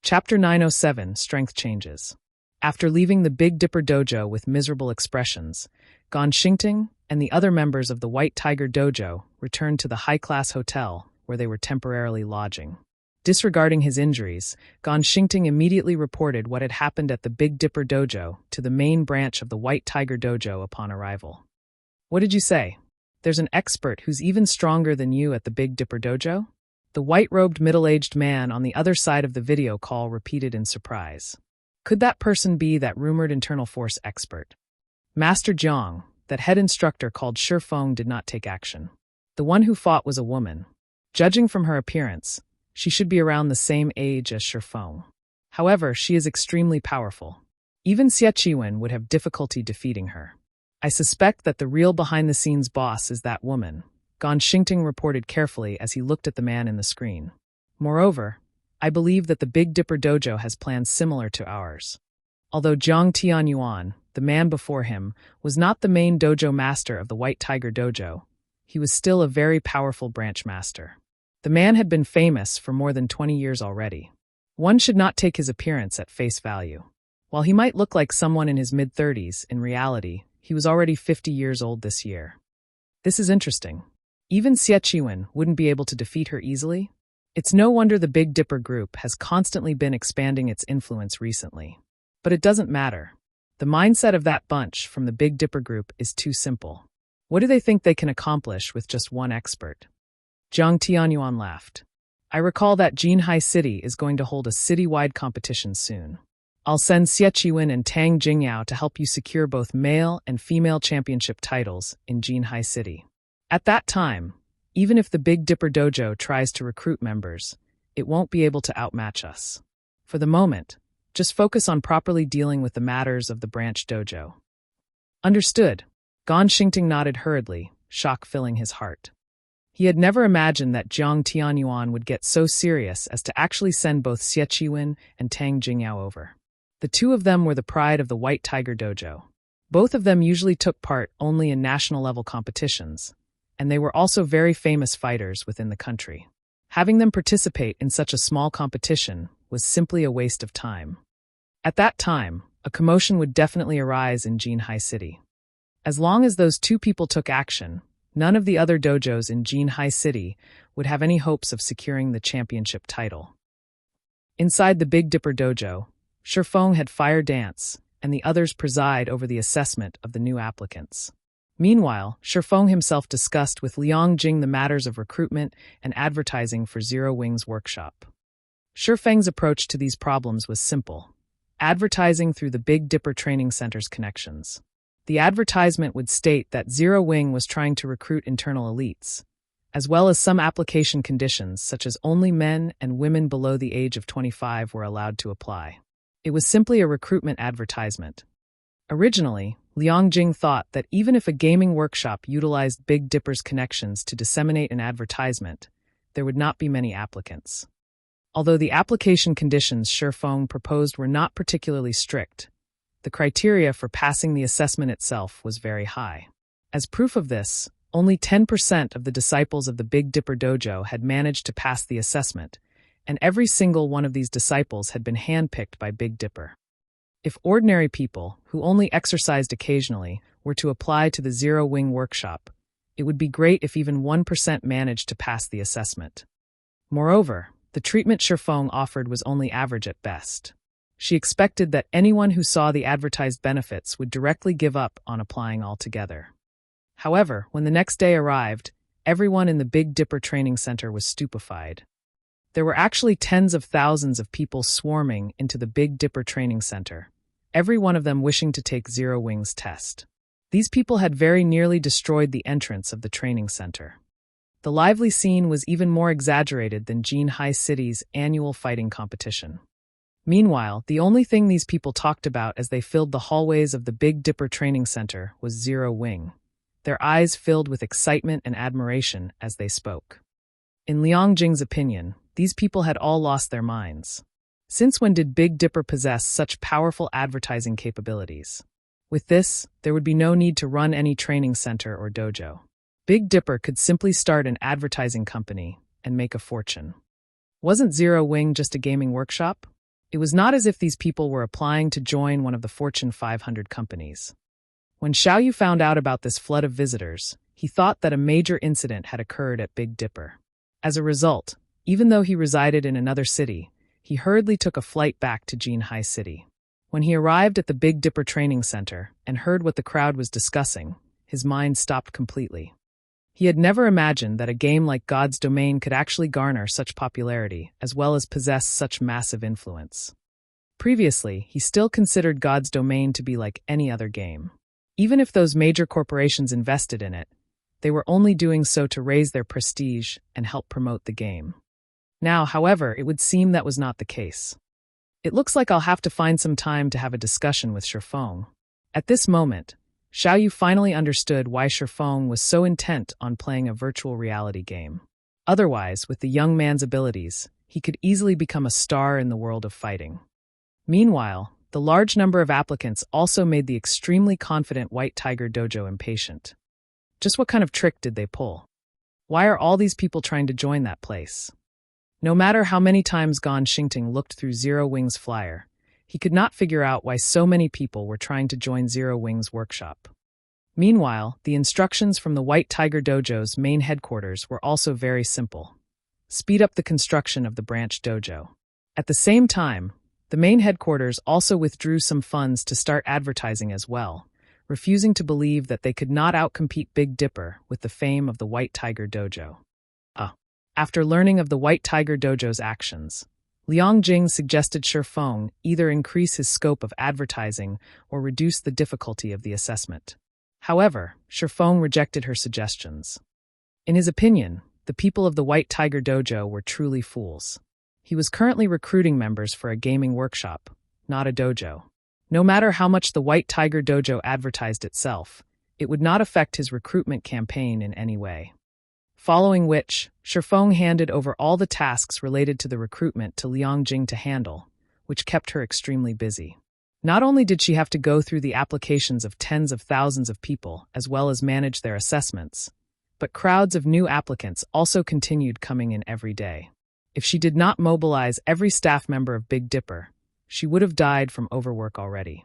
Chapter 907, Strength Changes. After leaving the Big Dipper dojo with miserable expressions, Gon Xingting and the other members of the White Tiger dojo returned to the high-class hotel where they were temporarily lodging. Disregarding his injuries, Gon Xingting immediately reported what had happened at the Big Dipper dojo to the main branch of the White Tiger dojo upon arrival. "What did you say? There's an expert who's even stronger than you at the Big Dipper dojo?" The white-robed middle-aged man on the other side of the video call repeated in surprise. Could that person be that rumored internal force expert? Master Jiang, that head instructor called Shifeng, did not take action. The one who fought was a woman. Judging from her appearance, she should be around the same age as Shifeng. However, she is extremely powerful. Even Xie Qiwen would have difficulty defeating her. I suspect that the real behind-the-scenes boss is that woman, Gon Xingting reported carefully as he looked at the man in the screen. Moreover, I believe that the Big Dipper dojo has plans similar to ours. Although Jiang Tianyuan, the man before him, was not the main dojo master of the White Tiger dojo, he was still a very powerful branch master. The man had been famous for more than 20 years already. One should not take his appearance at face value. While he might look like someone in his mid-30s, in reality, he was already 50 years old this year. This is interesting. Even Xie Qiwen wouldn't be able to defeat her easily? It's no wonder the Big Dipper group has constantly been expanding its influence recently. But it doesn't matter. The mindset of that bunch from the Big Dipper group is too simple. What do they think they can accomplish with just one expert? Jiang Tianyuan laughed. I recall that Jinhai City is going to hold a city-wide competition soon. I'll send Xie Qiwen and Tang Jingyao to help you secure both male and female championship titles in Jinhai City. At that time, even if the Big Dipper dojo tries to recruit members, it won't be able to outmatch us. For the moment, just focus on properly dealing with the matters of the branch dojo. Understood. Gon Xingting nodded hurriedly, shock filling his heart. He had never imagined that Jiang Tianyuan would get so serious as to actually send both Xie Qiwen and Tang Jingyao over. The two of them were the pride of the White Tiger dojo. Both of them usually took part only in national-level competitions, and they were also very famous fighters within the country. Having them participate in such a small competition was simply a waste of time. At that time, a commotion would definitely arise in Jinhai City. As long as those two people took action, none of the other dojos in Jinhai City would have any hopes of securing the championship title. Inside the Big Dipper dojo, Shifeng had fire dance, and the others preside over the assessment of the new applicants. Meanwhile, Shifeng himself discussed with Liang Jing the matters of recruitment and advertising for Zero Wing's workshop. Shifeng's approach to these problems was simple: advertising through the Big Dipper Training Center's connections. The advertisement would state that Zero Wing was trying to recruit internal elites, as well as some application conditions such as only men and women below the age of 25 were allowed to apply. It was simply a recruitment advertisement. Originally, Liang Jing thought that even if a gaming workshop utilized Big Dipper's connections to disseminate an advertisement, there would not be many applicants. Although the application conditions Shifeng proposed were not particularly strict, the criteria for passing the assessment itself was very high. As proof of this, only 10% of the disciples of the Big Dipper dojo had managed to pass the assessment, and every single one of these disciples had been handpicked by Big Dipper. If ordinary people, who only exercised occasionally, were to apply to the Zero Wing workshop, it would be great if even 1% managed to pass the assessment. Moreover, the treatment Shifeng offered was only average at best. She expected that anyone who saw the advertised benefits would directly give up on applying altogether. However, when the next day arrived, everyone in the Big Dipper Training Center was stupefied. There were actually tens of thousands of people swarming into the Big Dipper Training Center, every one of them wishing to take Zero Wing's test. These people had very nearly destroyed the entrance of the training center. The lively scene was even more exaggerated than Jinhai City's annual fighting competition. Meanwhile, the only thing these people talked about as they filled the hallways of the Big Dipper Training Center was Zero Wing, their eyes filled with excitement and admiration as they spoke. In Liang Jing's opinion, these people had all lost their minds. Since when did Big Dipper possess such powerful advertising capabilities? With this, there would be no need to run any training center or dojo. Big Dipper could simply start an advertising company and make a fortune. Wasn't Zero Wing just a gaming workshop? It was not as if these people were applying to join one of the Fortune 500 companies. When Xiaoyu found out about this flood of visitors, he thought that a major incident had occurred at Big Dipper. As a result, even though he resided in another city, he hurriedly took a flight back to Jinhai City. When he arrived at the Big Dipper training center and heard what the crowd was discussing, his mind stopped completely. He had never imagined that a game like God's Domain could actually garner such popularity, as well as possess such massive influence. Previously, he still considered God's Domain to be like any other game. Even if those major corporations invested in it, they were only doing so to raise their prestige and help promote the game. Now, however, it would seem that was not the case. It looks like I'll have to find some time to have a discussion with Shifeng. At this moment, Xiaoyu finally understood why Shifeng was so intent on playing a virtual reality game. Otherwise, with the young man's abilities, he could easily become a star in the world of fighting. Meanwhile, the large number of applicants also made the extremely confident White Tiger Dojo impatient. Just what kind of trick did they pull? Why are all these people trying to join that place? No matter how many times Gan Xingting looked through Zero Wing's flyer, he could not figure out why so many people were trying to join Zero Wing's workshop. Meanwhile, the instructions from the White Tiger Dojo's main headquarters were also very simple. Speed up the construction of the branch dojo. At the same time, the main headquarters also withdrew some funds to start advertising as well, refusing to believe that they could not outcompete Big Dipper with the fame of the White Tiger Dojo. After learning of the White Tiger Dojo's actions, Liang Jing suggested Shifeng either increase his scope of advertising or reduce the difficulty of the assessment. However, Shifeng rejected her suggestions. In his opinion, the people of the White Tiger Dojo were truly fools. He was currently recruiting members for a gaming workshop, not a dojo. No matter how much the White Tiger Dojo advertised itself, it would not affect his recruitment campaign in any way. Following which, Shifeng handed over all the tasks related to the recruitment to Liang Jing to handle, which kept her extremely busy. Not only did she have to go through the applications of tens of thousands of people as well as manage their assessments, but crowds of new applicants also continued coming in every day. If she did not mobilize every staff member of Big Dipper, she would have died from overwork already.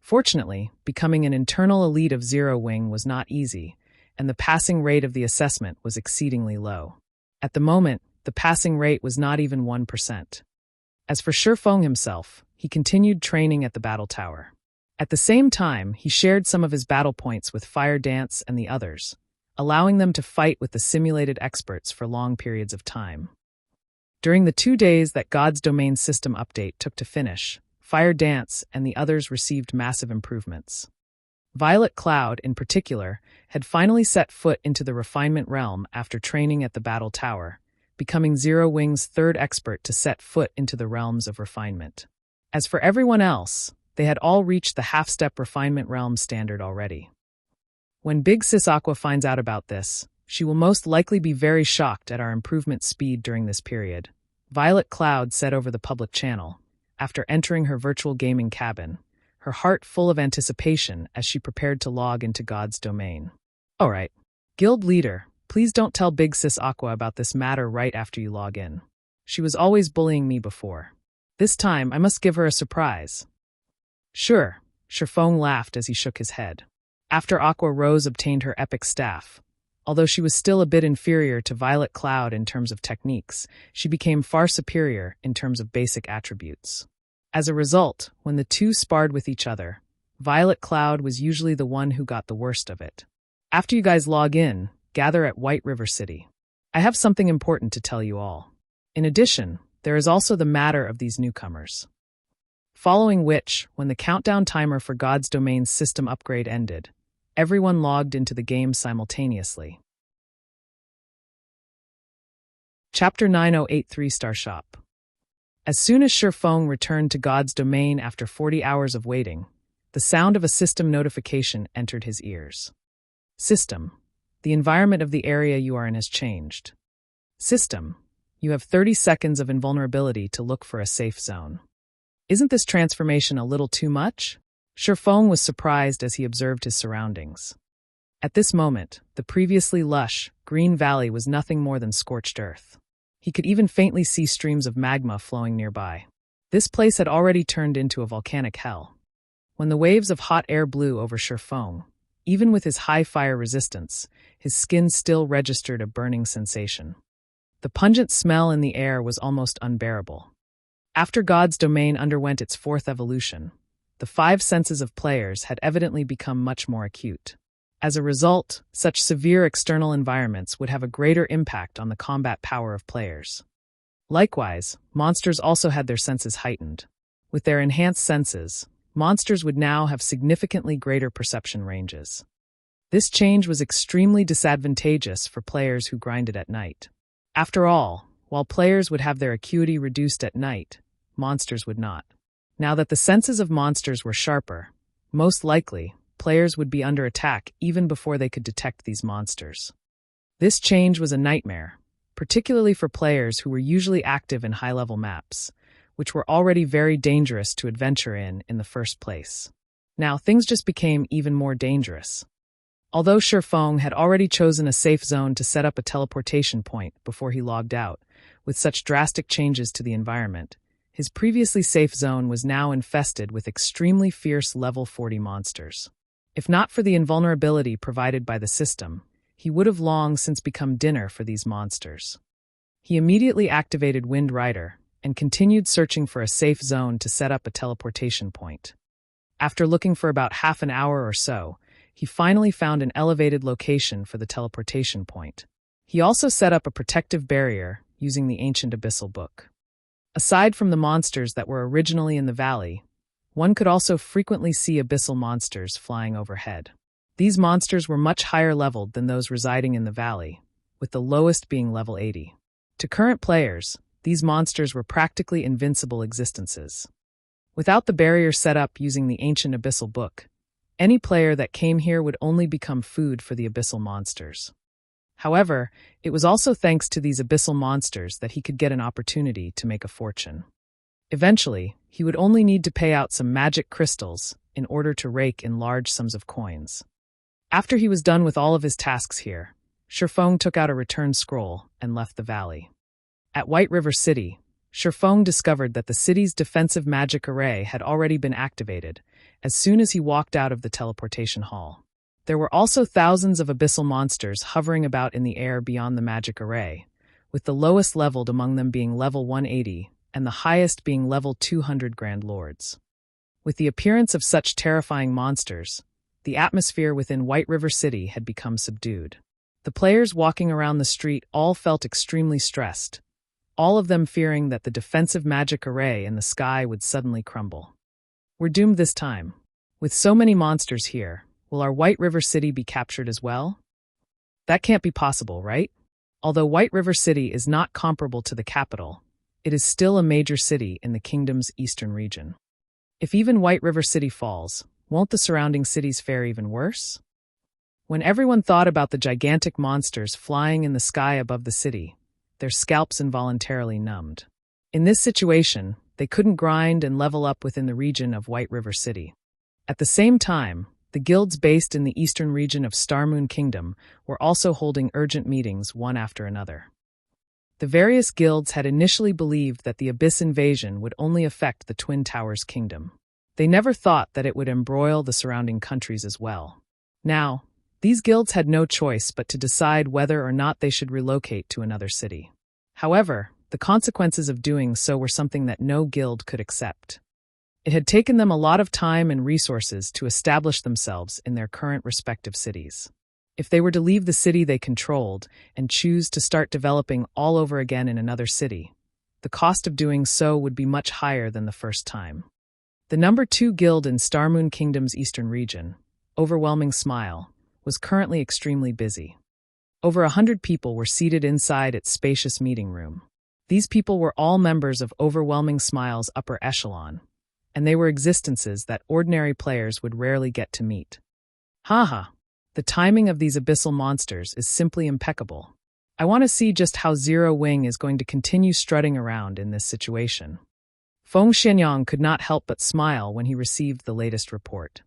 Fortunately, becoming an internal elite of Zero Wing was not easy, and the passing rate of the assessment was exceedingly low. At the moment, the passing rate was not even 1%. As for Shifeng himself, he continued training at the battle tower. At the same time, he shared some of his battle points with Fire Dance and the others, allowing them to fight with the simulated experts for long periods of time. During the 2 days that God's Domain system update took to finish, Fire Dance and the others received massive improvements. Violet Cloud, in particular, had finally set foot into the refinement realm after training at the battle tower, becoming Zero Wing's third expert to set foot into the realms of refinement. As for everyone else, they had all reached the half-step refinement realm standard already. When Big Sis Aqua finds out about this, she will most likely be very shocked at our improvement speed during this period, Violet Cloud said over the public channel, after entering her virtual gaming cabin, her heart full of anticipation as she prepared to log into God's Domain. All right, Guild Leader, please don't tell Big Sis Aqua about this matter right after you log in. She was always bullying me before. This time, I must give her a surprise. Sure, Shifeng laughed as he shook his head. After Aqua Rose obtained her epic staff, although she was still a bit inferior to Violet Cloud in terms of techniques, she became far superior in terms of basic attributes. As a result, when the two sparred with each other, Violet Cloud was usually the one who got the worst of it. After you guys log in, gather at White River City. I have something important to tell you all. In addition, there is also the matter of these newcomers. Following which, when the countdown timer for God's Domain's system upgrade ended, everyone logged into the game simultaneously. Chapter 9083 Star Shop. As soon as Shifeng returned to God's Domain after 40 hours of waiting, the sound of a system notification entered his ears. System. The environment of the area you are in has changed. System. You have 30 seconds of invulnerability to look for a safe zone. Isn't this transformation a little too much? Shifeng was surprised as he observed his surroundings. At this moment, the previously lush, green valley was nothing more than scorched earth. He could even faintly see streams of magma flowing nearby. This place had already turned into a volcanic hell. When the waves of hot air blew over Shifeng, even with his high fire resistance, his skin still registered a burning sensation. The pungent smell in the air was almost unbearable. After God's domain underwent its fourth evolution, the five senses of players had evidently become much more acute. As a result, such severe external environments would have a greater impact on the combat power of players. Likewise, monsters also had their senses heightened. With their enhanced senses, monsters would now have significantly greater perception ranges. This change was extremely disadvantageous for players who grinded at night. After all, while players would have their acuity reduced at night, monsters would not. Now that the senses of monsters were sharper, most likely, players would be under attack even before they could detect these monsters. This change was a nightmare, particularly for players who were usually active in high-level maps, which were already very dangerous to adventure in the first place. Now things just became even more dangerous. Although Shifeng had already chosen a safe zone to set up a teleportation point before he logged out, with such drastic changes to the environment, his previously safe zone was now infested with extremely fierce level 40 monsters. If not for the invulnerability provided by the system, he would have long since become dinner for these monsters. He immediately activated Wind Rider and continued searching for a safe zone to set up a teleportation point. After looking for about half an hour or so, he finally found an elevated location for the teleportation point. He also set up a protective barrier using the ancient abyssal book. Aside from the monsters that were originally in the valley, one could also frequently see abyssal monsters flying overhead. These monsters were much higher leveled than those residing in the valley, with the lowest being level 80. To current players, these monsters were practically invincible existences. Without the barrier set up using the ancient abyssal book, any player that came here would only become food for the abyssal monsters. However, it was also thanks to these abyssal monsters that he could get an opportunity to make a fortune. Eventually, he would only need to pay out some magic crystals in order to rake in large sums of coins. After he was done with all of his tasks here, Shifeng took out a return scroll and left the valley. At White River City, Shifeng discovered that the city's defensive magic array had already been activated as soon as he walked out of the teleportation hall. There were also thousands of abyssal monsters hovering about in the air beyond the magic array, with the lowest leveled among them being level 180 and the highest being level 200 Grand Lords. With the appearance of such terrifying monsters, the atmosphere within White River City had become subdued. The players walking around the street all felt extremely stressed, all of them fearing that the defensive magic array in the sky would suddenly crumble. We're doomed this time. With so many monsters here, will our White River City be captured as well? That can't be possible, right? Although White River City is not comparable to the capital, it is still a major city in the kingdom's eastern region. If even White River City falls, won't the surrounding cities fare even worse? When everyone thought about the gigantic monsters flying in the sky above the city, their scalps involuntarily numbed. In this situation, they couldn't grind and level up within the region of White River City. At the same time, the guilds based in the eastern region of Starmoon Kingdom were also holding urgent meetings one after another. The various guilds had initially believed that the Abyss invasion would only affect the Twin Towers Kingdom. They never thought that it would embroil the surrounding countries as well. Now, these guilds had no choice but to decide whether or not they should relocate to another city. However, the consequences of doing so were something that no guild could accept. It had taken them a lot of time and resources to establish themselves in their current respective cities. If they were to leave the city they controlled and choose to start developing all over again in another city, the cost of doing so would be much higher than the first time. The number 2 guild in Starmoon Kingdom's eastern region, Overwhelming Smile, was currently extremely busy. Over 100 people were seated inside its spacious meeting room. These people were all members of Overwhelming Smile's upper echelon, and they were existences that ordinary players would rarely get to meet. Haha, the timing of these abyssal monsters is simply impeccable. I want to see just how Zero Wing is going to continue strutting around in this situation. Feng Xianyang could not help but smile when he received the latest report.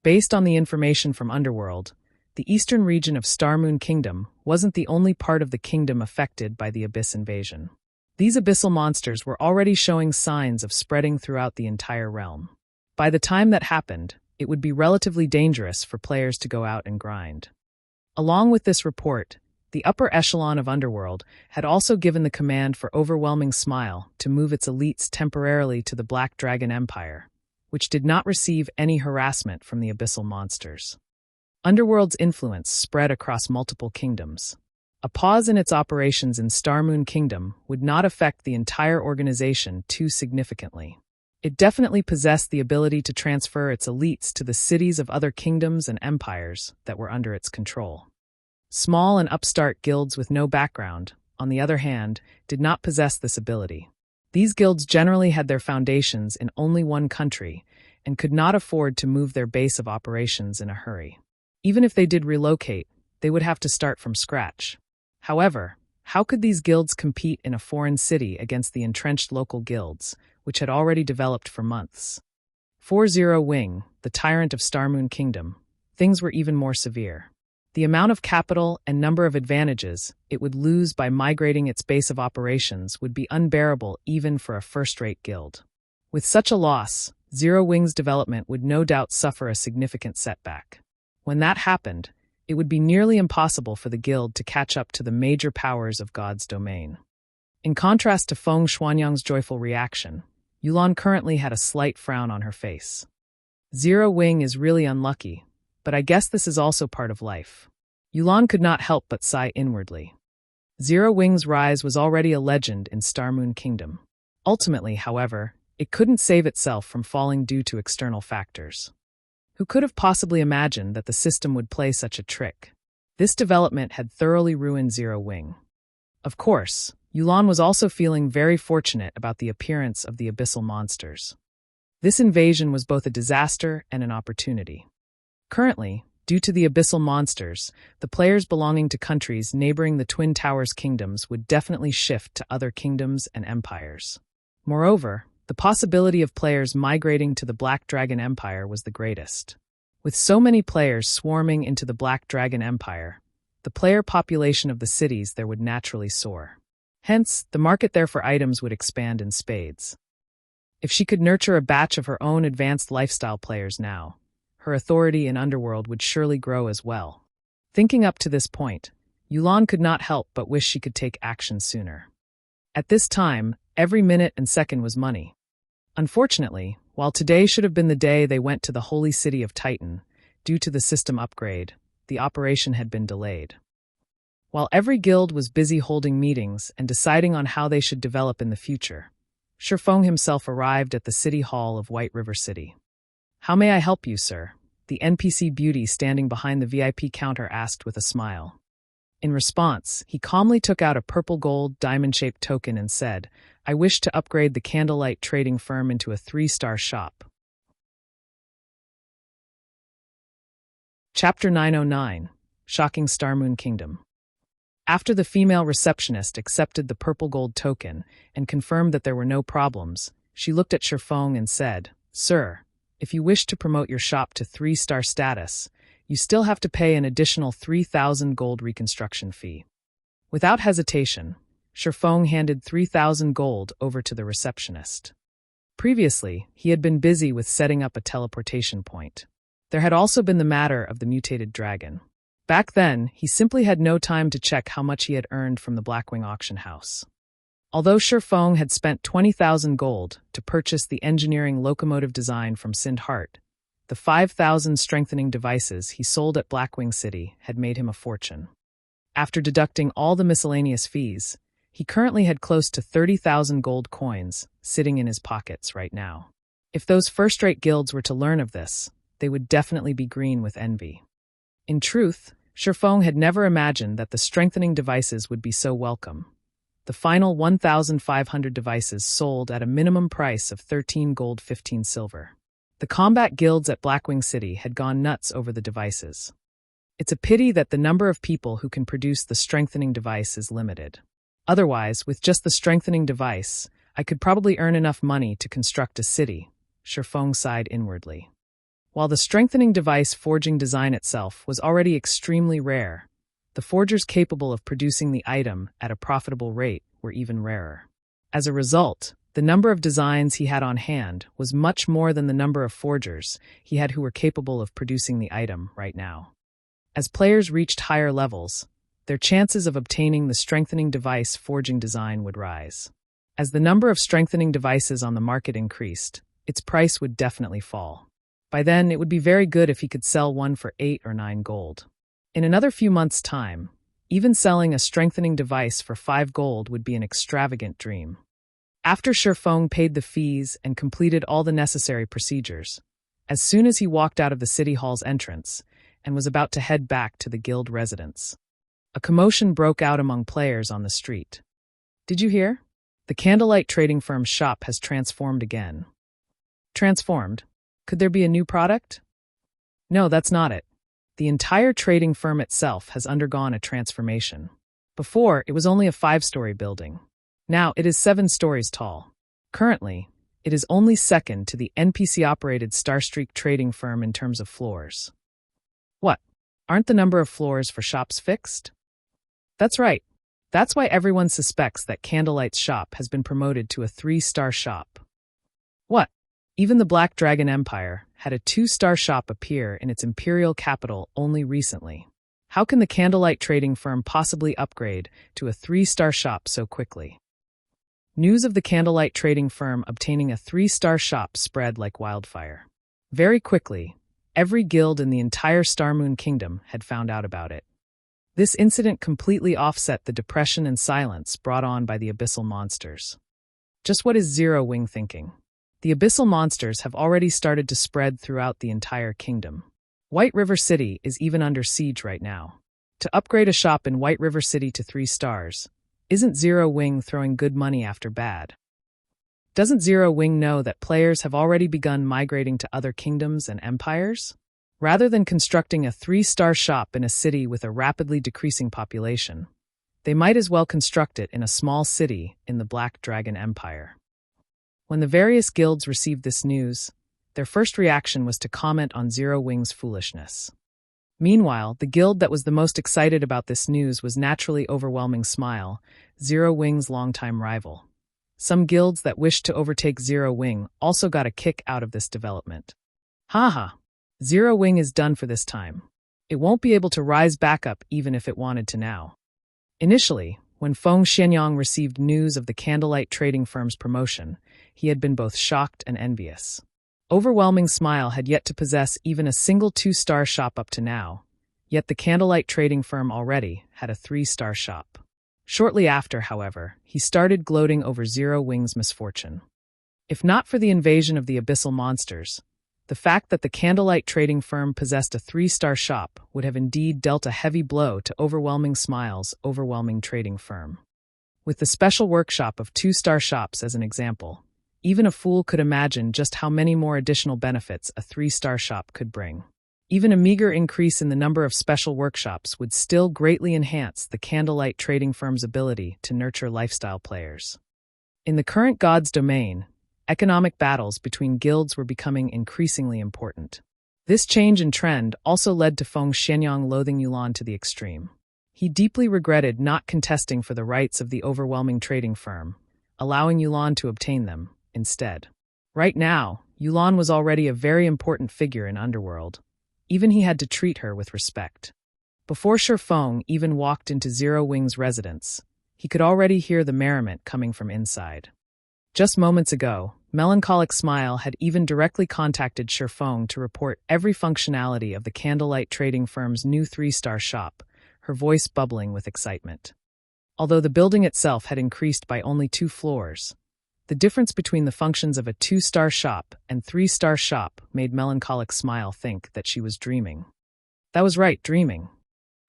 Based on the information from Underworld, the eastern region of Starmoon Kingdom wasn't the only part of the kingdom affected by the Abyss invasion. These abyssal monsters were already showing signs of spreading throughout the entire realm. By the time that happened, it would be relatively dangerous for players to go out and grind. Along with this report, the upper echelon of Underworld had also given the command for Overwhelming Smile to move its elites temporarily to the Black Dragon Empire, which did not receive any harassment from the abyssal monsters. Underworld's influence spread across multiple kingdoms. A pause in its operations in Starmoon Kingdom would not affect the entire organization too significantly. It definitely possessed the ability to transfer its elites to the cities of other kingdoms and empires that were under its control. Small and upstart guilds with no background, on the other hand, did not possess this ability. These guilds generally had their foundations in only one country and could not afford to move their base of operations in a hurry. Even if they did relocate, they would have to start from scratch. However, how could these guilds compete in a foreign city against the entrenched local guilds, which had already developed for months? For Zero Wing, the tyrant of Starmoon Kingdom, things were even more severe. The amount of capital and number of advantages it would lose by migrating its base of operations would be unbearable even for a first-rate guild. With such a loss, Zero Wing's development would no doubt suffer a significant setback. When that happened, it would be nearly impossible for the guild to catch up to the major powers of God's domain. In contrast to Feng Xuanyang's joyful reaction, Yulan currently had a slight frown on her face. Zero Wing is really unlucky, but I guess this is also part of life. Yulan could not help but sigh inwardly. Zero Wing's rise was already a legend in Starmoon Kingdom. Ultimately, however, it couldn't save itself from falling due to external factors. Who could have possibly imagined that the system would play such a trick? This development had thoroughly ruined Zero Wing. Of course, Yulan was also feeling very fortunate about the appearance of the abyssal monsters. This invasion was both a disaster and an opportunity. Currently, due to the abyssal monsters, the players belonging to countries neighboring the Twin Towers kingdoms would definitely shift to other kingdoms and empires. Moreover, the possibility of players migrating to the Black Dragon Empire was the greatest. With so many players swarming into the Black Dragon Empire, the player population of the cities there would naturally soar. Hence, the market there for items would expand in spades. If she could nurture a batch of her own advanced lifestyle players now, her authority in Underworld would surely grow as well. Thinking up to this point, Yulan could not help but wish she could take action sooner. At this time, every minute and second was money. Unfortunately, while today should have been the day they went to the holy city of Titan, due to the system upgrade, the operation had been delayed. While every guild was busy holding meetings and deciding on how they should develop in the future, Shifeng himself arrived at the city hall of White River City. "How may I help you, sir?" the NPC beauty standing behind the VIP counter asked with a smile. In response, he calmly took out a purple gold diamond-shaped token and said, "I wish to upgrade the Candlelight trading firm into a 3-star shop." Chapter 909, Shocking Starmoon Kingdom. After the female receptionist accepted the purple gold token and confirmed that there were no problems, she looked at Shifeng and said, "Sir, if you wish to promote your shop to 3-star status, you still have to pay an additional 3,000 gold reconstruction fee." Without hesitation, Shifeng handed 3,000 gold over to the receptionist. Previously, he had been busy with setting up a teleportation point. There had also been the matter of the mutated dragon. Back then, he simply had no time to check how much he had earned from the Blackwing auction house. Although Shifeng had spent 20,000 gold to purchase the engineering locomotive design from Sindhart, the 5,000 strengthening devices he sold at Blackwing City had made him a fortune. After deducting all the miscellaneous fees, he currently had close to 30,000 gold coins sitting in his pockets right now. If those first-rate guilds were to learn of this, they would definitely be green with envy. In truth, Shifeng had never imagined that the strengthening devices would be so welcome. The final 1,500 devices sold at a minimum price of 13 gold 15 silver. The combat guilds at Blackwing City had gone nuts over the devices. It's a pity that the number of people who can produce the strengthening device is limited. Otherwise, with just the strengthening device, I could probably earn enough money to construct a city, Shifeng sighed inwardly. While the strengthening device forging design itself was already extremely rare, the forgers capable of producing the item at a profitable rate were even rarer. As a result, the number of designs he had on hand was much more than the number of forgers he had who were capable of producing the item right now. As players reached higher levels, their chances of obtaining the strengthening device forging design would rise. As the number of strengthening devices on the market increased, its price would definitely fall. By then, it would be very good if he could sell one for 8 or 9 gold. In another few months' time, even selling a strengthening device for 5 gold would be an extravagant dream. After Shifeng paid the fees and completed all the necessary procedures, as soon as he walked out of the city hall's entrance and was about to head back to the guild residence, a commotion broke out among players on the street. Did you hear? The Candlelight trading firm's shop has transformed again. Transformed? Could there be a new product? No, that's not it. The entire trading firm itself has undergone a transformation. Before, it was only a 5-story building. Now it is 7 stories tall. Currently, it is only second to the NPC-operated Starstreak trading firm in terms of floors. What? Aren't the number of floors for shops fixed? That's right. That's why everyone suspects that Candlelight's shop has been promoted to a 3-star shop. What? Even the Black Dragon Empire had a 2-star shop appear in its imperial capital only recently. How can the Candlelight trading firm possibly upgrade to a 3-star shop so quickly? News of the Candlelight trading firm obtaining a 3-star shop spread like wildfire. Very quickly, every guild in the entire Starmoon Kingdom had found out about it. This incident completely offset the depression and silence brought on by the abyssal monsters. Just what is Zero Wing thinking? The abyssal monsters have already started to spread throughout the entire kingdom. White River City is even under siege right now. To upgrade a shop in White River City to 3 stars, isn't Zero Wing throwing good money after bad? Doesn't Zero Wing know that players have already begun migrating to other kingdoms and empires? Rather than constructing a 3-star shop in a city with a rapidly decreasing population, they might as well construct it in a small city in the Black Dragon Empire. When the various guilds received this news, their first reaction was to comment on Zero Wing's foolishness. Meanwhile, the guild that was the most excited about this news was naturally Overwhelming Smile, Zero Wing's longtime rival. Some guilds that wished to overtake Zero Wing also got a kick out of this development. Haha, Zero Wing is done for this time. It won't be able to rise back up even if it wanted to now. Initially, when Feng Xianyang received news of the Candlelight trading firm's promotion, he had been both shocked and envious. Overwhelming Smile had yet to possess even a single 2-star shop up to now, yet the Candlelight trading firm already had a 3-star shop. Shortly after, however, he started gloating over Zero Wing's misfortune. If not for the invasion of the abyssal monsters, the fact that the Candlelight trading firm possessed a 3-star shop would have indeed dealt a heavy blow to Overwhelming Smile's overwhelming trading firm. With the special workshop of 2-star shops as an example, even a fool could imagine just how many more additional benefits a 3-star shop could bring. Even a meager increase in the number of special workshops would still greatly enhance the Candlelight trading firm's ability to nurture lifestyle players. In the current God's domain, economic battles between guilds were becoming increasingly important. This change in trend also led to Feng Xianyang loathing Yulan to the extreme. He deeply regretted not contesting for the rights of the overwhelming trading firm, allowing Yulan to obtain them instead. Right now, Yulan was already a very important figure in Underworld. Even he had to treat her with respect. Before Shifeng even walked into Zero Wing's residence, he could already hear the merriment coming from inside. Just moments ago, Melancholic Smile had even directly contacted Shifeng to report every functionality of the Candlelight trading firm's new 3-star shop, her voice bubbling with excitement. Although the building itself had increased by only 2 floors, the difference between the functions of a 2-star shop and 3-star shop made Melancholic Smile think that she was dreaming. That was right, dreaming.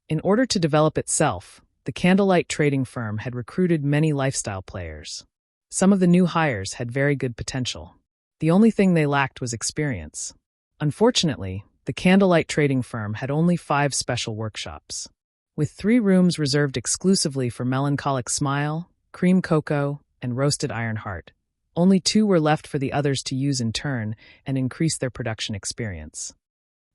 In order to develop itself, the Candlelight trading firm had recruited many lifestyle players. Some of the new hires had very good potential. The only thing they lacked was experience. Unfortunately, the Candlelight trading firm had only 5 special workshops. With 3 rooms reserved exclusively for Melancholic Smile, Cream Cocoa, and Roasted Ironheart, only 2 were left for the others to use in turn and increase their production experience.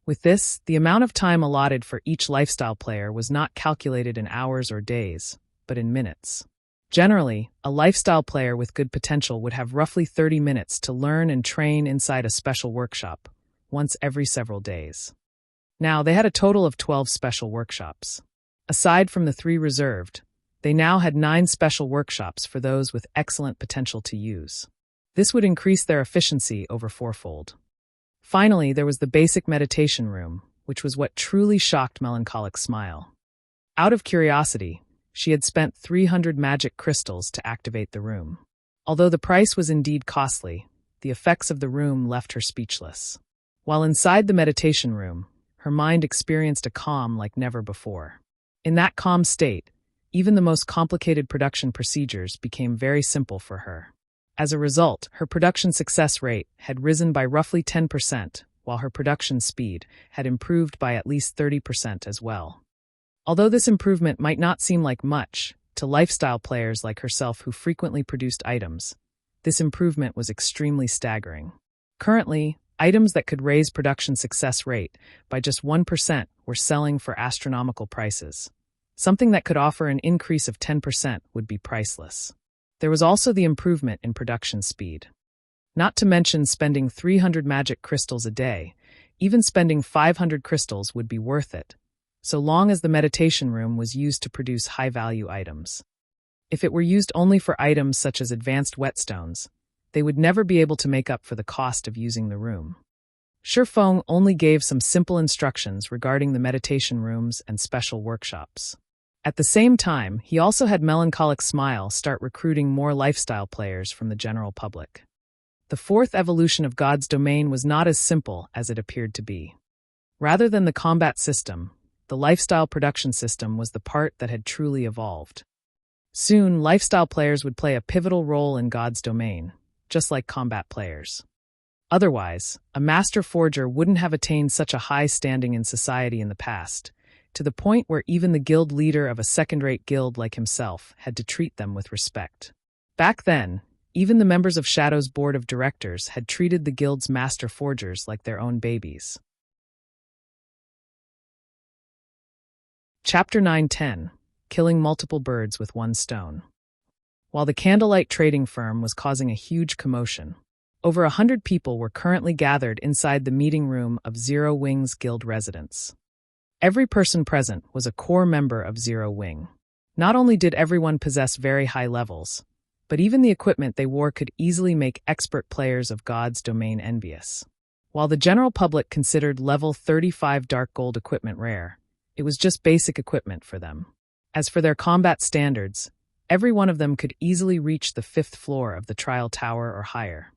With this, the amount of time allotted for each lifestyle player was not calculated in hours or days, but in minutes. Generally, a lifestyle player with good potential would have roughly 30 minutes to learn and train inside a special workshop, once every several days. Now, they had a total of 12 special workshops. Aside from the 3 reserved, they now had 9 special workshops for those with excellent potential to use. This would increase their efficiency over 4-fold. Finally, there was the basic meditation room, which was what truly shocked Melancholic's smile. Out of curiosity, she had spent 300 magic crystals to activate the room. Although the price was indeed costly, the effects of the room left her speechless. While inside the meditation room, her mind experienced a calm like never before. In that calm state, even the most complicated production procedures became very simple for her. As a result, her production success rate had risen by roughly 10%, while her production speed had improved by at least 30% as well. Although this improvement might not seem like much to lifestyle players like herself who frequently produced items, this improvement was extremely staggering. Currently, items that could raise production success rate by just 1% were selling for astronomical prices. Something that could offer an increase of 10% would be priceless. There was also the improvement in production speed. Not to mention spending 300 magic crystals a day, even spending 500 crystals would be worth it, so long as the meditation room was used to produce high-value items. If it were used only for items such as advanced whetstones, they would never be able to make up for the cost of using the room. Shifeng only gave some simple instructions regarding the meditation rooms and special workshops. At the same time, he also had Melancholic Smile start recruiting more lifestyle players from the general public. The 4th evolution of God's domain was not as simple as it appeared to be. Rather than the combat system, the lifestyle production system was the part that had truly evolved. Soon, lifestyle players would play a pivotal role in God's domain, just like combat players. Otherwise, a master forger wouldn't have attained such a high standing in society in the past, to the point where even the guild leader of a second-rate guild like himself had to treat them with respect. Back then, even the members of Shadow's board of directors had treated the guild's master forgers like their own babies. Chapter 9:10 Killing Multiple Birds with One Stone. While the Candlelight trading firm was causing a huge commotion, over 100 people were currently gathered inside the meeting room of Zero Wing's guild residence. Every person present was a core member of Zero Wing. Not only did everyone possess very high levels, but even the equipment they wore could easily make expert players of God's domain envious. While the general public considered level 35 dark gold equipment rare, it was just basic equipment for them. As for their combat standards, every one of them could easily reach the 5th floor of the trial tower or higher.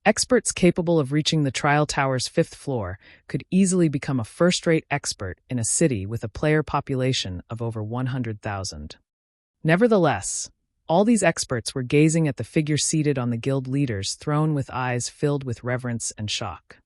Experts capable of reaching the trial tower's 5th floor could easily become a first-rate expert in a city with a player population of over 100,000. Nevertheless, all these experts were gazing at the figure seated on the guild leader's throne with eyes filled with reverence and shock.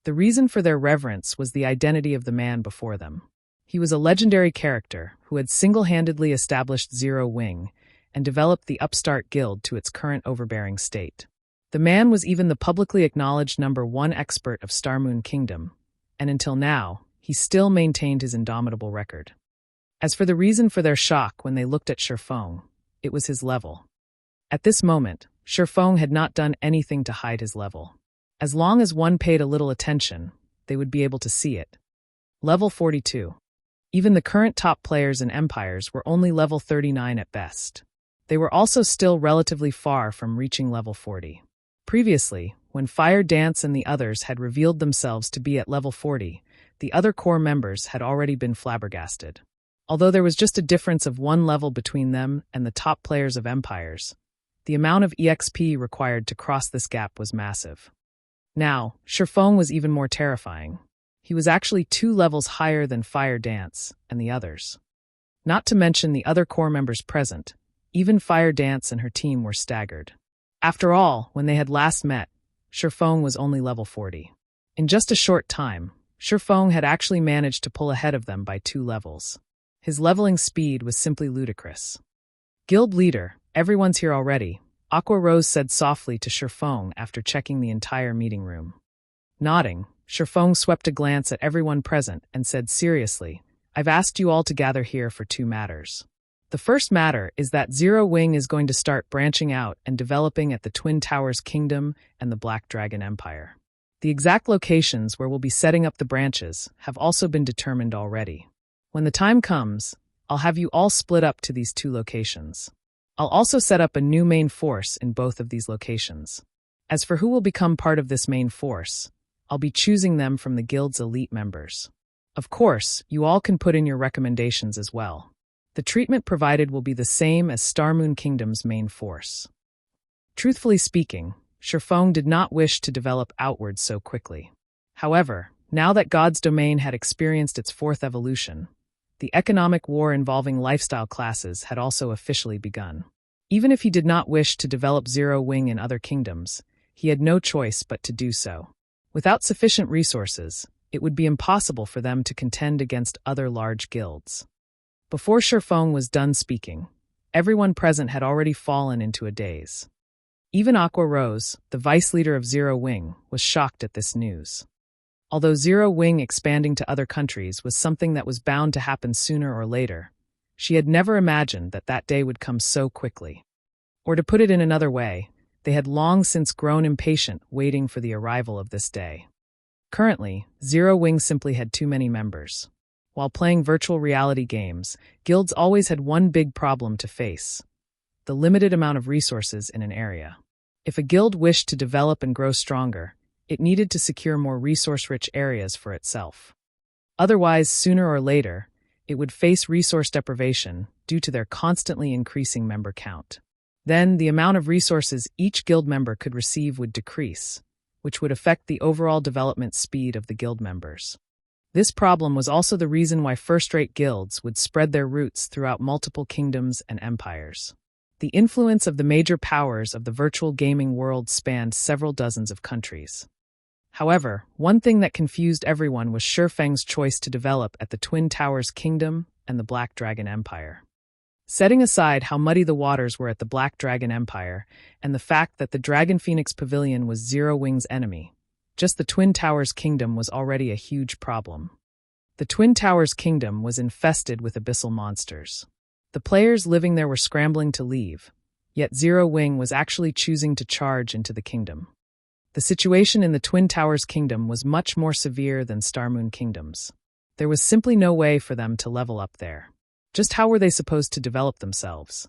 The reason for their reverence was the identity of the man before them. He was a legendary character who had single-handedly established Zero Wing and developed the upstart guild to its current overbearing state. The man was even the publicly acknowledged #1 expert of Starmoon Kingdom, and until now, he still maintained his indomitable record. As for the reason for their shock when they looked at Shifeng, it was his level. At this moment, Shifeng had not done anything to hide his level. As long as one paid a little attention, they would be able to see it. Level 42. Even the current top players in Empires were only level 39 at best. They were also still relatively far from reaching level 40. Previously, when Fire Dance and the others had revealed themselves to be at level 40, the other core members had already been flabbergasted. Although there was just a difference of 1 level between them and the top players of Empires, the amount of EXP required to cross this gap was massive. Now, Shifeng was even more terrifying. He was actually 2 levels higher than Fire Dance and the others. Not to mention the other core members present, even Fire Dance and her team were staggered. After all, when they had last met, Shifeng was only level 40. In just a short time, Shifeng had actually managed to pull ahead of them by 2 levels. His leveling speed was simply ludicrous. Guild leader, everyone's here already, Aqua Rose said softly to Shifeng after checking the entire meeting room. Nodding, Shifeng swept a glance at everyone present and said seriously, "I've asked you all to gather here for 2 matters. The first matter is that Zero Wing is going to start branching out and developing at the Twin Towers Kingdom and the Black Dragon Empire. The exact locations where we'll be setting up the branches have also been determined already. When the time comes, I'll have you all split up to these two locations. I'll also set up a new main force in both of these locations. As for who will become part of this main force, I'll be choosing them from the guild's elite members. Of course, you all can put in your recommendations as well. The treatment provided will be the same as Starmoon Kingdom's main force. Truthfully speaking, Shifeng did not wish to develop outwards so quickly. However, now that God's domain had experienced its fourth evolution, the economic war involving lifestyle classes had also officially begun. Even if he did not wish to develop Zero Wing in other kingdoms, he had no choice but to do so. Without sufficient resources, it would be impossible for them to contend against other large guilds. Before Shifeng was done speaking, everyone present had already fallen into a daze. Even Aqua Rose, the vice leader of Zero Wing, was shocked at this news. Although Zero Wing expanding to other countries was something that was bound to happen sooner or later, she had never imagined that that day would come so quickly. Or to put it in another way, they had long since grown impatient waiting for the arrival of this day. Currently, Zero Wing simply had too many members. While playing virtual reality games, guilds always had one big problem to face: the limited amount of resources in an area. If a guild wished to develop and grow stronger, it needed to secure more resource-rich areas for itself. Otherwise, sooner or later, it would face resource deprivation due to their constantly increasing member count. Then, the amount of resources each guild member could receive would decrease, which would affect the overall development speed of the guild members. This problem was also the reason why first-rate guilds would spread their roots throughout multiple kingdoms and empires. The influence of the major powers of the virtual gaming world spanned several dozens of countries. However, one thing that confused everyone was Shifeng's choice to develop at the Twin Towers Kingdom and the Black Dragon Empire. Setting aside how muddy the waters were at the Black Dragon Empire and the fact that the Dragon Phoenix Pavilion was Zero Wing's enemy, just the Twin Towers Kingdom was already a huge problem. The Twin Towers Kingdom was infested with abyssal monsters. The players living there were scrambling to leave, yet Zero Wing was actually choosing to charge into the kingdom. The situation in the Twin Towers Kingdom was much more severe than Starmoon Kingdom's. There was simply no way for them to level up there. Just how were they supposed to develop themselves?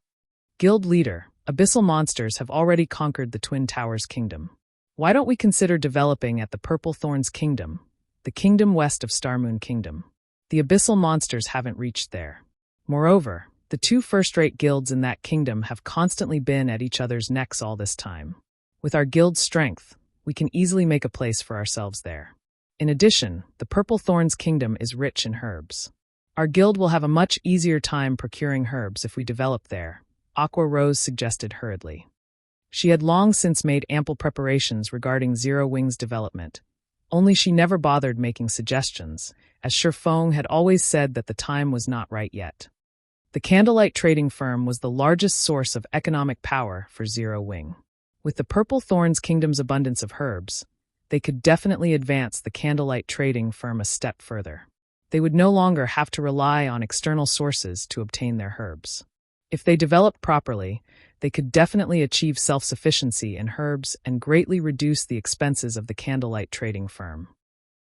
Guild leader, abyssal monsters have already conquered the Twin Towers Kingdom. Why don't we consider developing at the Purple Thorns Kingdom, the kingdom west of Starmoon Kingdom? The abyssal monsters haven't reached there. Moreover, the two first-rate guilds in that kingdom have constantly been at each other's necks all this time. With our guild's strength, we can easily make a place for ourselves there. In addition, the Purple Thorns Kingdom is rich in herbs. Our guild will have a much easier time procuring herbs if we develop there, Aqua Rose suggested hurriedly. She had long since made ample preparations regarding Zero Wing's development, only she never bothered making suggestions, as Shifeng had always said that the time was not right yet. The Candlelight trading firm was the largest source of economic power for Zero Wing. With the Purple Thorns Kingdom's abundance of herbs, they could definitely advance the Candlelight trading firm a step further. They would no longer have to rely on external sources to obtain their herbs. If they developed properly, they could definitely achieve self-sufficiency in herbs and greatly reduce the expenses of the Candlelight trading firm.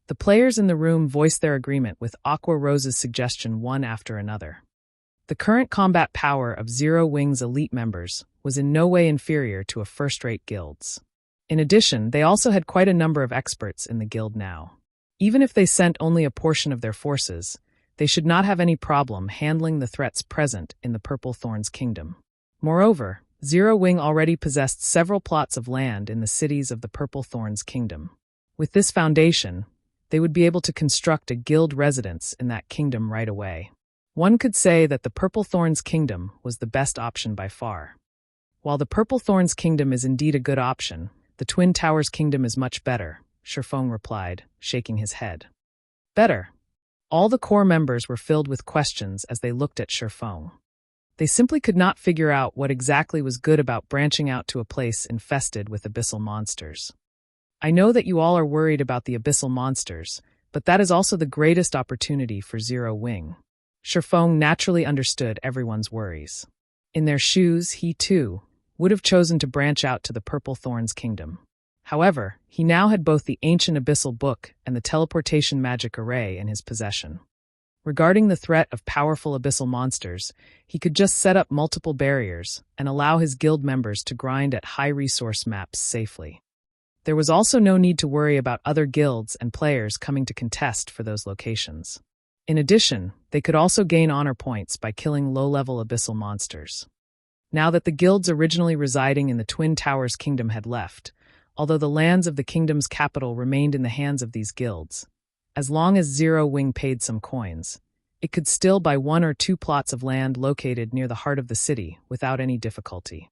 The players in the room voiced their agreement with Aqua Rose's suggestion one after another. The current combat power of Zero Wing's elite members was in no way inferior to a first-rate guild's. In addition, they also had quite a number of experts in the guild now. Even if they sent only a portion of their forces, they should not have any problem handling the threats present in the Purple Thorns Kingdom. Moreover, Zero Wing already possessed several plots of land in the cities of the Purple Thorns Kingdom. With this foundation, they would be able to construct a guild residence in that kingdom right away. One could say that the Purple Thorns Kingdom was the best option by far. While the Purple Thorns Kingdom is indeed a good option, the Twin Towers Kingdom is much better, Shifeng replied, shaking his head. Better. All the core members were filled with questions as they looked at Shifeng. They simply could not figure out what exactly was good about branching out to a place infested with abyssal monsters. I know that you all are worried about the abyssal monsters, but that is also the greatest opportunity for Zero Wing. Shifeng naturally understood everyone's worries. In their shoes, he, too, would have chosen to branch out to the Purple Thorns Kingdom. However, he now had both the ancient abyssal book and the teleportation magic array in his possession. Regarding the threat of powerful abyssal monsters, he could just set up multiple barriers and allow his guild members to grind at high-resource maps safely. There was also no need to worry about other guilds and players coming to contest for those locations. In addition, they could also gain honor points by killing low-level abyssal monsters. Now that the guilds originally residing in the Twin Towers Kingdom had left, although the lands of the kingdom's capital remained in the hands of these guilds, as long as Zero Wing paid some coins, it could still buy 1 or 2 plots of land located near the heart of the city without any difficulty.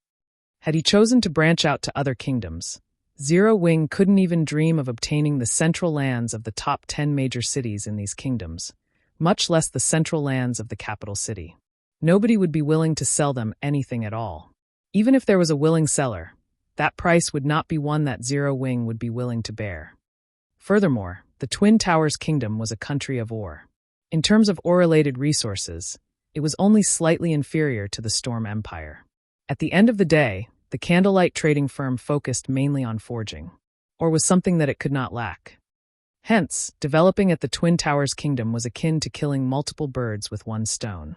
Had he chosen to branch out to other kingdoms, Zero Wing couldn't even dream of obtaining the central lands of the top 10 major cities in these kingdoms, much less the central lands of the capital city. Nobody would be willing to sell them anything at all. Even if there was a willing seller, that price would not be one that Zero Wing would be willing to bear. Furthermore, the Twin Towers Kingdom was a country of ore. In terms of ore-related resources, it was only slightly inferior to the Storm Empire. At the end of the day, the Candlelight trading firm focused mainly on forging. Ore was something that it could not lack. Hence, developing at the Twin Towers Kingdom was akin to killing multiple birds with one stone.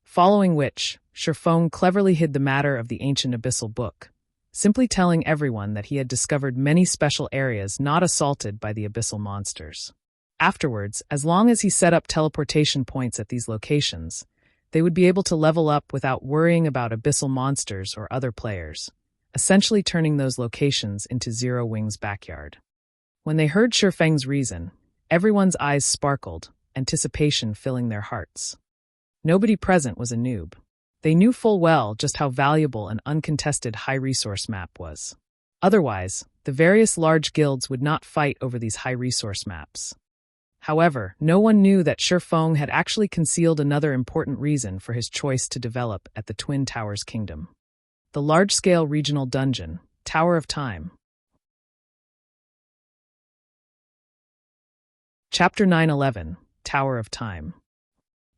Following which, Shifeng cleverly hid the matter of the ancient abyssal book, simply telling everyone that he had discovered many special areas not assaulted by the abyssal monsters. Afterwards, as long as he set up teleportation points at these locations, they would be able to level up without worrying about abyssal monsters or other players, essentially turning those locations into Zero Wing's backyard. When they heard Shifeng's reason, everyone's eyes sparkled, anticipation filling their hearts. Nobody present was a noob. They knew full well just how valuable an uncontested high-resource map was. Otherwise, the various large guilds would not fight over these high-resource maps. However, no one knew that Shifeng had actually concealed another important reason for his choice to develop at the Twin Towers Kingdom. The large-scale regional dungeon, Tower of Time. Chapter 911, Tower of Time.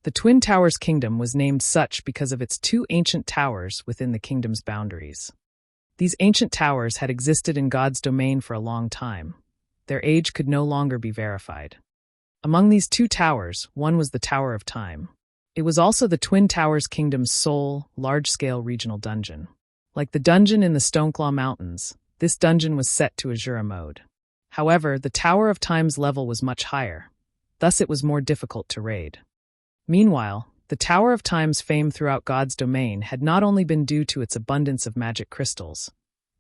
The Twin Towers Kingdom was named such because of its 2 ancient towers within the kingdom's boundaries. These ancient towers had existed in God's domain for a long time. Their age could no longer be verified. Among these 2 towers, one was the Tower of Time. It was also the Twin Towers Kingdom's sole, large-scale regional dungeon. Like the dungeon in the Stoneclaw Mountains, this dungeon was set to Azura mode. However, the Tower of Time's level was much higher, thus it was more difficult to raid. Meanwhile, the Tower of Time's fame throughout God's domain had not only been due to its abundance of magic crystals,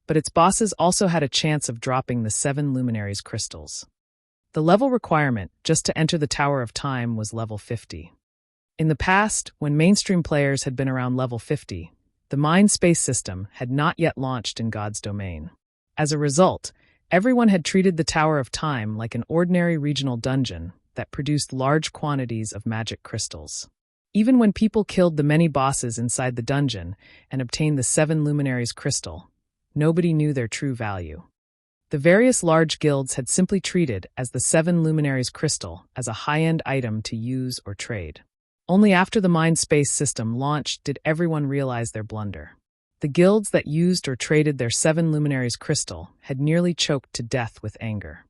but its bosses also had a chance of dropping the 7 Luminaries crystals. The level requirement just to enter the Tower of Time was level 50. In the past, when mainstream players had been around level 50, the Mind Space system had not yet launched in God's domain. As a result, everyone had treated the Tower of Time like an ordinary regional dungeon that produced large quantities of magic crystals. Even when people killed the many bosses inside the dungeon and obtained the 7 Luminaries crystal, nobody knew their true value. The various large guilds had simply treated as the 7 Luminaries crystal as a high-end item to use or trade. Only after the Mind Space system launched did everyone realize their blunder. The guilds that used or traded their 7 Luminaries crystal had nearly choked to death with anger.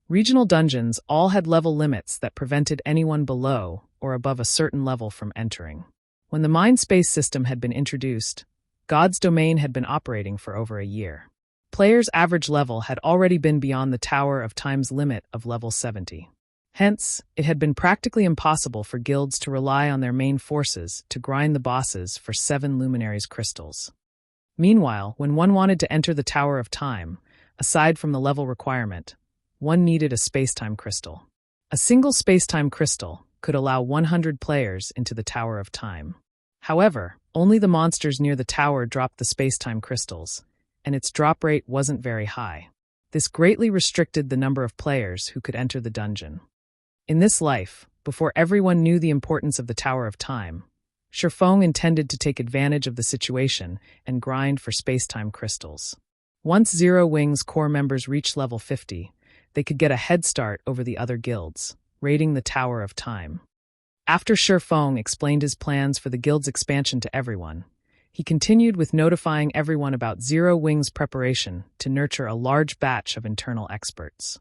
Regional dungeons all had level limits that prevented anyone below or above a certain level from entering. When the Mind Space system had been introduced, God's domain had been operating for over a year. Players' average level had already been beyond the Tower of Time's limit of level 70. Hence, it had been practically impossible for guilds to rely on their main forces to grind the bosses for 7 Luminaries crystals. Meanwhile, when one wanted to enter the Tower of Time, aside from the level requirement, one needed a space-time crystal. A single space-time crystal could allow 100 players into the Tower of Time. However, only the monsters near the tower dropped the space-time crystals, and its drop rate wasn't very high. This greatly restricted the number of players who could enter the dungeon. In this life, before everyone knew the importance of the Tower of Time, Shifeng intended to take advantage of the situation and grind for space-time crystals. Once Zero Wing's core members reached level 50, they could get a head start over the other guilds, raiding the Tower of Time. After Shifeng explained his plans for the guild's expansion to everyone, he continued with notifying everyone about Zero Wing's preparation to nurture a large batch of internal experts.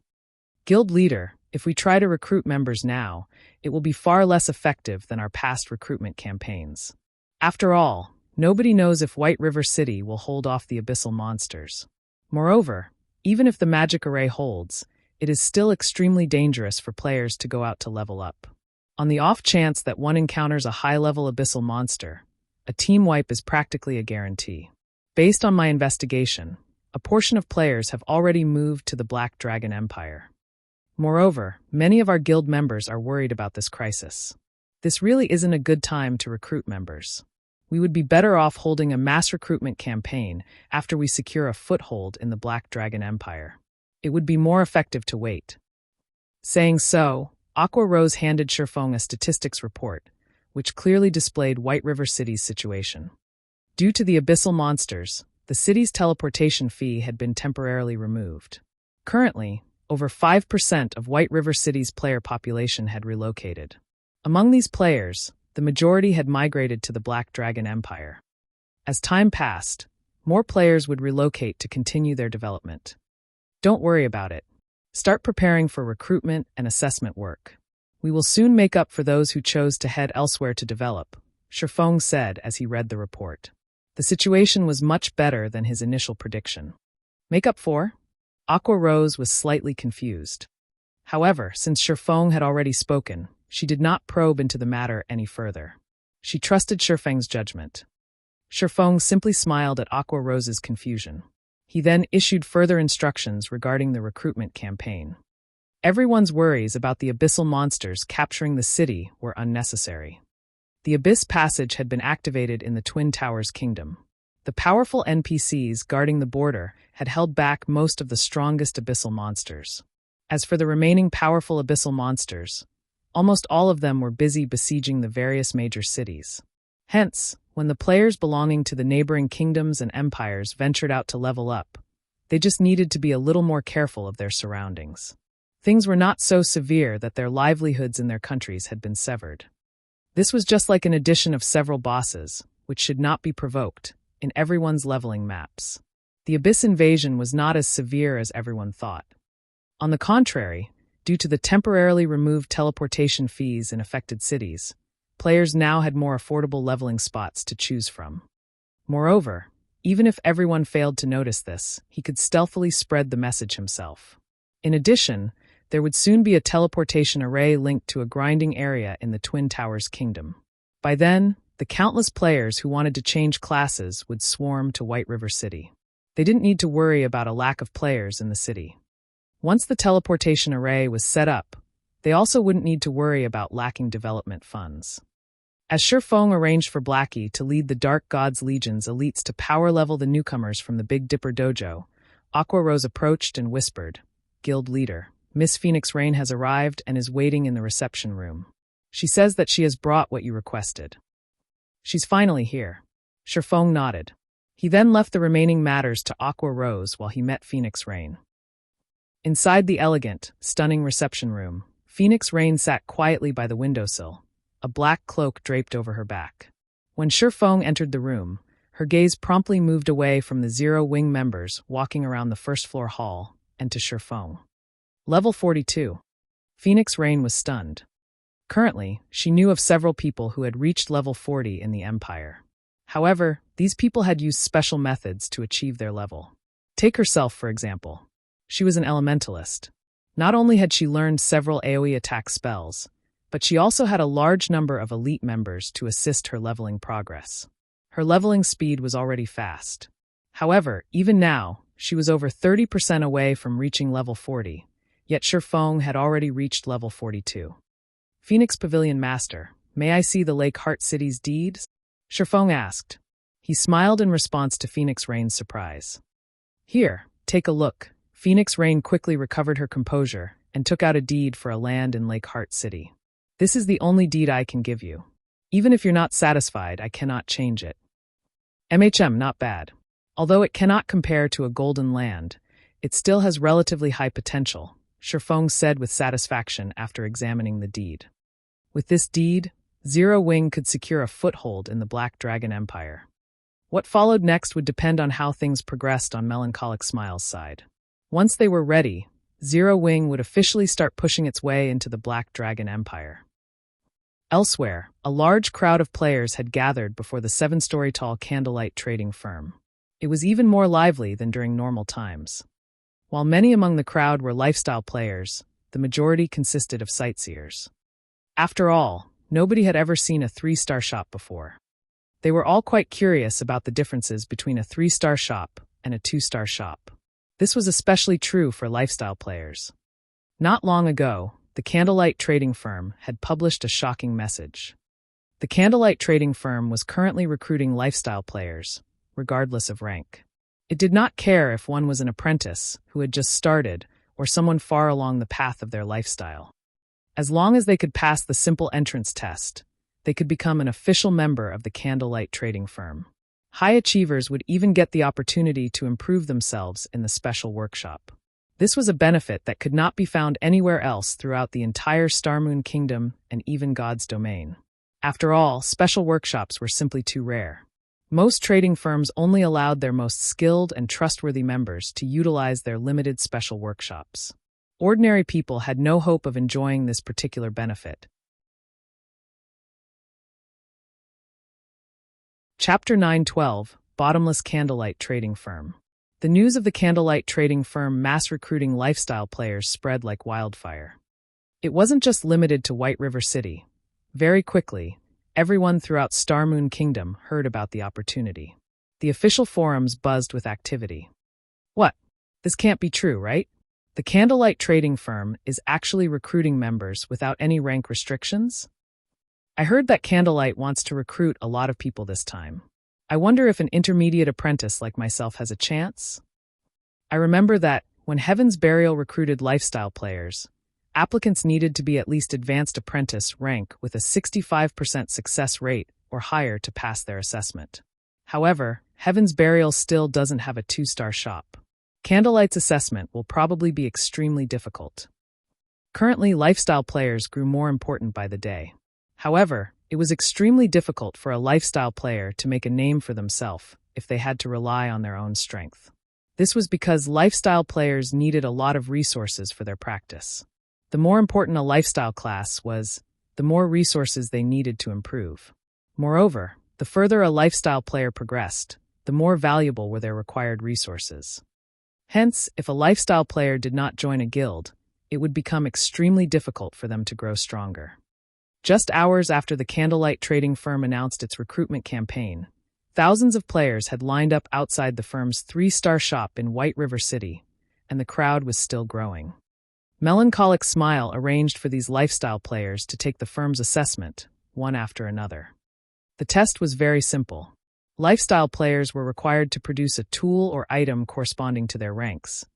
Guild leader, if we try to recruit members now, it will be far less effective than our past recruitment campaigns. After all, nobody knows if White River City will hold off the abyssal monsters. Moreover, even if the magic array holds, it is still extremely dangerous for players to go out to level up. On the off chance that one encounters a high-level abyssal monster, a team wipe is practically a guarantee. Based on my investigation, a portion of players have already moved to the Black Dragon Empire. Moreover, many of our guild members are worried about this crisis. This really isn't a good time to recruit members. We would be better off holding a mass recruitment campaign after we secure a foothold in the Black Dragon Empire. It would be more effective to wait. Saying so, Aqua Rose handed Shifeng a statistics report, which clearly displayed White River City's situation. Due to the abyssal monsters, the city's teleportation fee had been temporarily removed. Currently, over 5% of White River City's player population had relocated. Among these players, the majority had migrated to the Black Dragon Empire. As time passed, more players would relocate to continue their development. Don't worry about it. Start preparing for recruitment and assessment work. We will soon make up for those who chose to head elsewhere to develop, Shifeng said as he read the report. The situation was much better than his initial prediction. Make up for? Aqua Rose was slightly confused. However, since Shifeng had already spoken, she did not probe into the matter any further. She trusted Shifeng's judgment. Shifeng simply smiled at Aqua Rose's confusion. He then issued further instructions regarding the recruitment campaign. Everyone's worries about the abyssal monsters capturing the city were unnecessary. The Abyss Passage had been activated in the Twin Towers Kingdom. The powerful NPCs guarding the border had held back most of the strongest abyssal monsters. As for the remaining powerful abyssal monsters, almost all of them were busy besieging the various major cities. Hence, when the players belonging to the neighboring kingdoms and empires ventured out to level up, they just needed to be a little more careful of their surroundings. Things were not so severe that their livelihoods in their countries had been severed. This was just like an addition of several bosses, which should not be provoked, in everyone's leveling maps. The Abyss invasion was not as severe as everyone thought. On the contrary, due to the temporarily removed teleportation fees in affected cities, players now had more affordable leveling spots to choose from. Moreover, even if everyone failed to notice this, he could stealthily spread the message himself. In addition, there would soon be a teleportation array linked to a grinding area in the Twin Towers Kingdom. By then, the countless players who wanted to change classes would swarm to White River City. They didn't need to worry about a lack of players in the city. Once the teleportation array was set up, they also wouldn't need to worry about lacking development funds. As Shifeng arranged for Blackie to lead the Dark Gods Legion's elites to power-level the newcomers from the Big Dipper Dojo, Aqua Rose approached and whispered, "Guild leader, Miss Phoenix Rain has arrived and is waiting in the reception room. She says that she has brought what you requested." "She's finally here." Shifeng nodded. He then left the remaining matters to Aqua Rose while he met Phoenix Rain. Inside the elegant, stunning reception room, Phoenix Rain sat quietly by the windowsill, a black cloak draped over her back. When Shifeng entered the room, her gaze promptly moved away from the Zero Wing members walking around the first-floor hall and to Shifeng. Level 42. Phoenix Rain was stunned. Currently, she knew of several people who had reached level 40 in the Empire. However, these people had used special methods to achieve their level. Take herself, for example. She was an elementalist. Not only had she learned several AoE attack spells, but she also had a large number of elite members to assist her leveling progress. Her leveling speed was already fast. However, even now, she was over 30% away from reaching level 40, yet Shifeng had already reached level 42. "Phoenix Pavilion Master, may I see the Lake Heart City's deed?" Shifeng asked. He smiled in response to Phoenix Rain's surprise. "Here, take a look." Phoenix Rain quickly recovered her composure and took out a deed for a land in Lake Heart City. "This is the only deed I can give you. Even if you're not satisfied, I cannot change it." Not bad. Although it cannot compare to a golden land, it still has relatively high potential, Shifeng said with satisfaction after examining the deed. With this deed, Zero Wing could secure a foothold in the Black Dragon Empire. What followed next would depend on how things progressed on Melancholic Smile's side. Once they were ready, Zero Wing would officially start pushing its way into the Black Dragon Empire. Elsewhere, a large crowd of players had gathered before the 7-story-tall Candlelight trading firm. It was even more lively than during normal times. While many among the crowd were lifestyle players, the majority consisted of sightseers. After all, nobody had ever seen a 3-star shop before. They were all quite curious about the differences between a 3-star shop and a 2-star shop. This was especially true for lifestyle players. Not long ago, the Candlelight trading firm had published a shocking message. The Candlelight trading firm was currently recruiting lifestyle players, regardless of rank. It did not care if one was an apprentice who had just started or someone far along the path of their lifestyle. As long as they could pass the simple entrance test, they could become an official member of the Candlelight trading firm. High achievers would even get the opportunity to improve themselves in the special workshop. This was a benefit that could not be found anywhere else throughout the entire Starmoon Kingdom and even God's domain. After all, special workshops were simply too rare. Most trading firms only allowed their most skilled and trustworthy members to utilize their limited special workshops. Ordinary people had no hope of enjoying this particular benefit. Chapter 912, Bottomless Candlelight Trading Firm. The news of the Candlelight trading firm mass recruiting lifestyle players spread like wildfire. It wasn't just limited to White River City. Very quickly, everyone throughout Starmoon Kingdom heard about the opportunity. The official forums buzzed with activity. What? This can't be true, right? The Candlelight trading firm is actually recruiting members without any rank restrictions? I heard that Candlelight wants to recruit a lot of people this time. I wonder if an intermediate apprentice like myself has a chance? I remember that, when Heaven's Burial recruited lifestyle players, applicants needed to be at least advanced apprentice rank with a 65% success rate or higher to pass their assessment. However, Heaven's Burial still doesn't have a 2-star shop. Candlelight's assessment will probably be extremely difficult. Currently, lifestyle players grew more important by the day. However, it was extremely difficult for a lifestyle player to make a name for themselves if they had to rely on their own strength. This was because lifestyle players needed a lot of resources for their practice. The more important a lifestyle class was, the more resources they needed to improve. Moreover, the further a lifestyle player progressed, the more valuable were their required resources. Hence, if a lifestyle player did not join a guild, it would become extremely difficult for them to grow stronger. Just hours after the Candlelight trading firm announced its recruitment campaign, thousands of players had lined up outside the firm's 3-star shop in White River City, and the crowd was still growing. Melancholic Smile arranged for these lifestyle players to take the firm's assessment, one after another. The test was very simple. Lifestyle players were required to produce a tool or item corresponding to their ranks,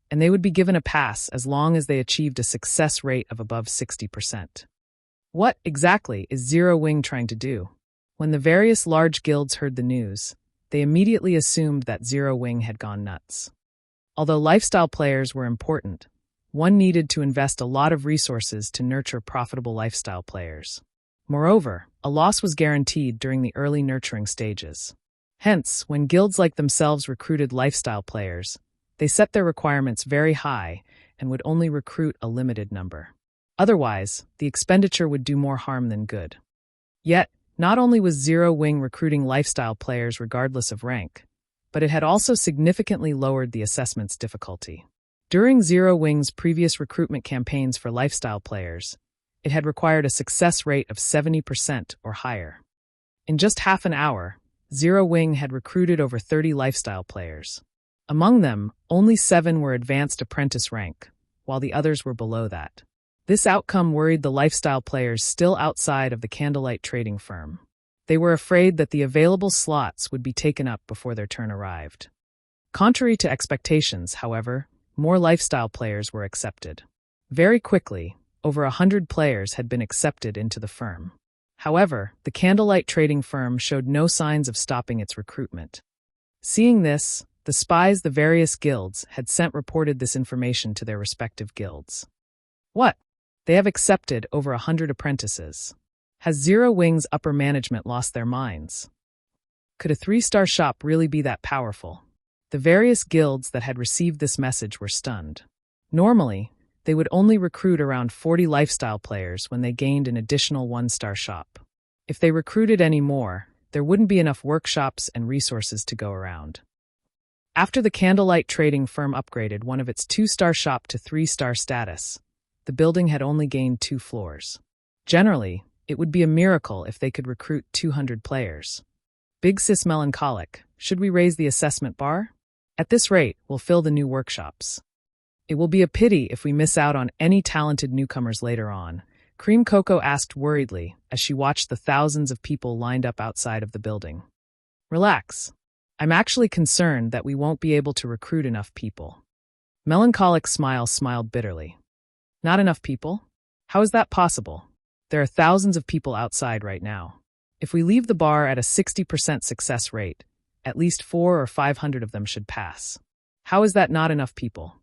and they would be given a pass as long as they achieved a success rate of above 60%. What, exactly, is Zero Wing trying to do? When the various large guilds heard the news, they immediately assumed that Zero Wing had gone nuts. Although lifestyle players were important, one needed to invest a lot of resources to nurture profitable lifestyle players. Moreover, a loss was guaranteed during the early nurturing stages. Hence, when guilds like themselves recruited lifestyle players, they set their requirements very high and would only recruit a limited number. Otherwise, the expenditure would do more harm than good. Yet, not only was Zero Wing recruiting lifestyle players regardless of rank, but it had also significantly lowered the assessment's difficulty. During Zero Wing's previous recruitment campaigns for lifestyle players, it had required a success rate of 70% or higher. In just half an hour, Zero Wing had recruited over 30 lifestyle players. Among them, only 7 were advanced apprentice rank, while the others were below that. This outcome worried the lifestyle players still outside of the Candlelight trading firm. They were afraid that the available slots would be taken up before their turn arrived. Contrary to expectations, however, more lifestyle players were accepted. Very quickly, over 100 players had been accepted into the firm. However, the Candlelight trading firm showed no signs of stopping its recruitment. Seeing this, the spies the various guilds had sent reported this information to their respective guilds. What? They have accepted over 100 apprentices. Has Zero Wing's upper management lost their minds? Could a 3-star shop really be that powerful? The various guilds that had received this message were stunned. Normally, they would only recruit around 40 lifestyle players when they gained an additional 1-star shop. If they recruited any more, there wouldn't be enough workshops and resources to go around. After the Candlelight trading firm upgraded one of its 2-star shop to 3-star status, the building had only gained 2 floors. Generally, it would be a miracle if they could recruit 200 players. Big Sis Melancholic, should we raise the assessment bar? At this rate, we'll fill the new workshops. It will be a pity if we miss out on any talented newcomers later on, Cream Cocoa asked worriedly as she watched the thousands of people lined up outside of the building. Relax. I'm actually concerned that we won't be able to recruit enough people. Melancholic smiled bitterly. Not enough people? How is that possible? There are thousands of people outside right now. If we leave the bar at a 60% success rate, at least 400 or 500 of them should pass. How is that not enough people?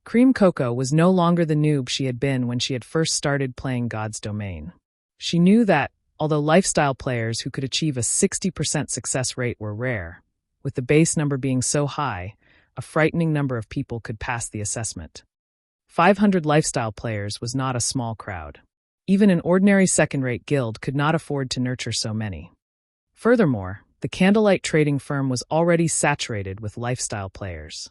Cream Cocoa was no longer the noob she had been when she had first started playing God's Domain. She knew that, although lifestyle players who could achieve a 60% success rate were rare, with the base number being so high, a frightening number of people could pass the assessment. 500 lifestyle players was not a small crowd. Even an ordinary second-rate guild could not afford to nurture so many. Furthermore, the Candlelight trading firm was already saturated with lifestyle players.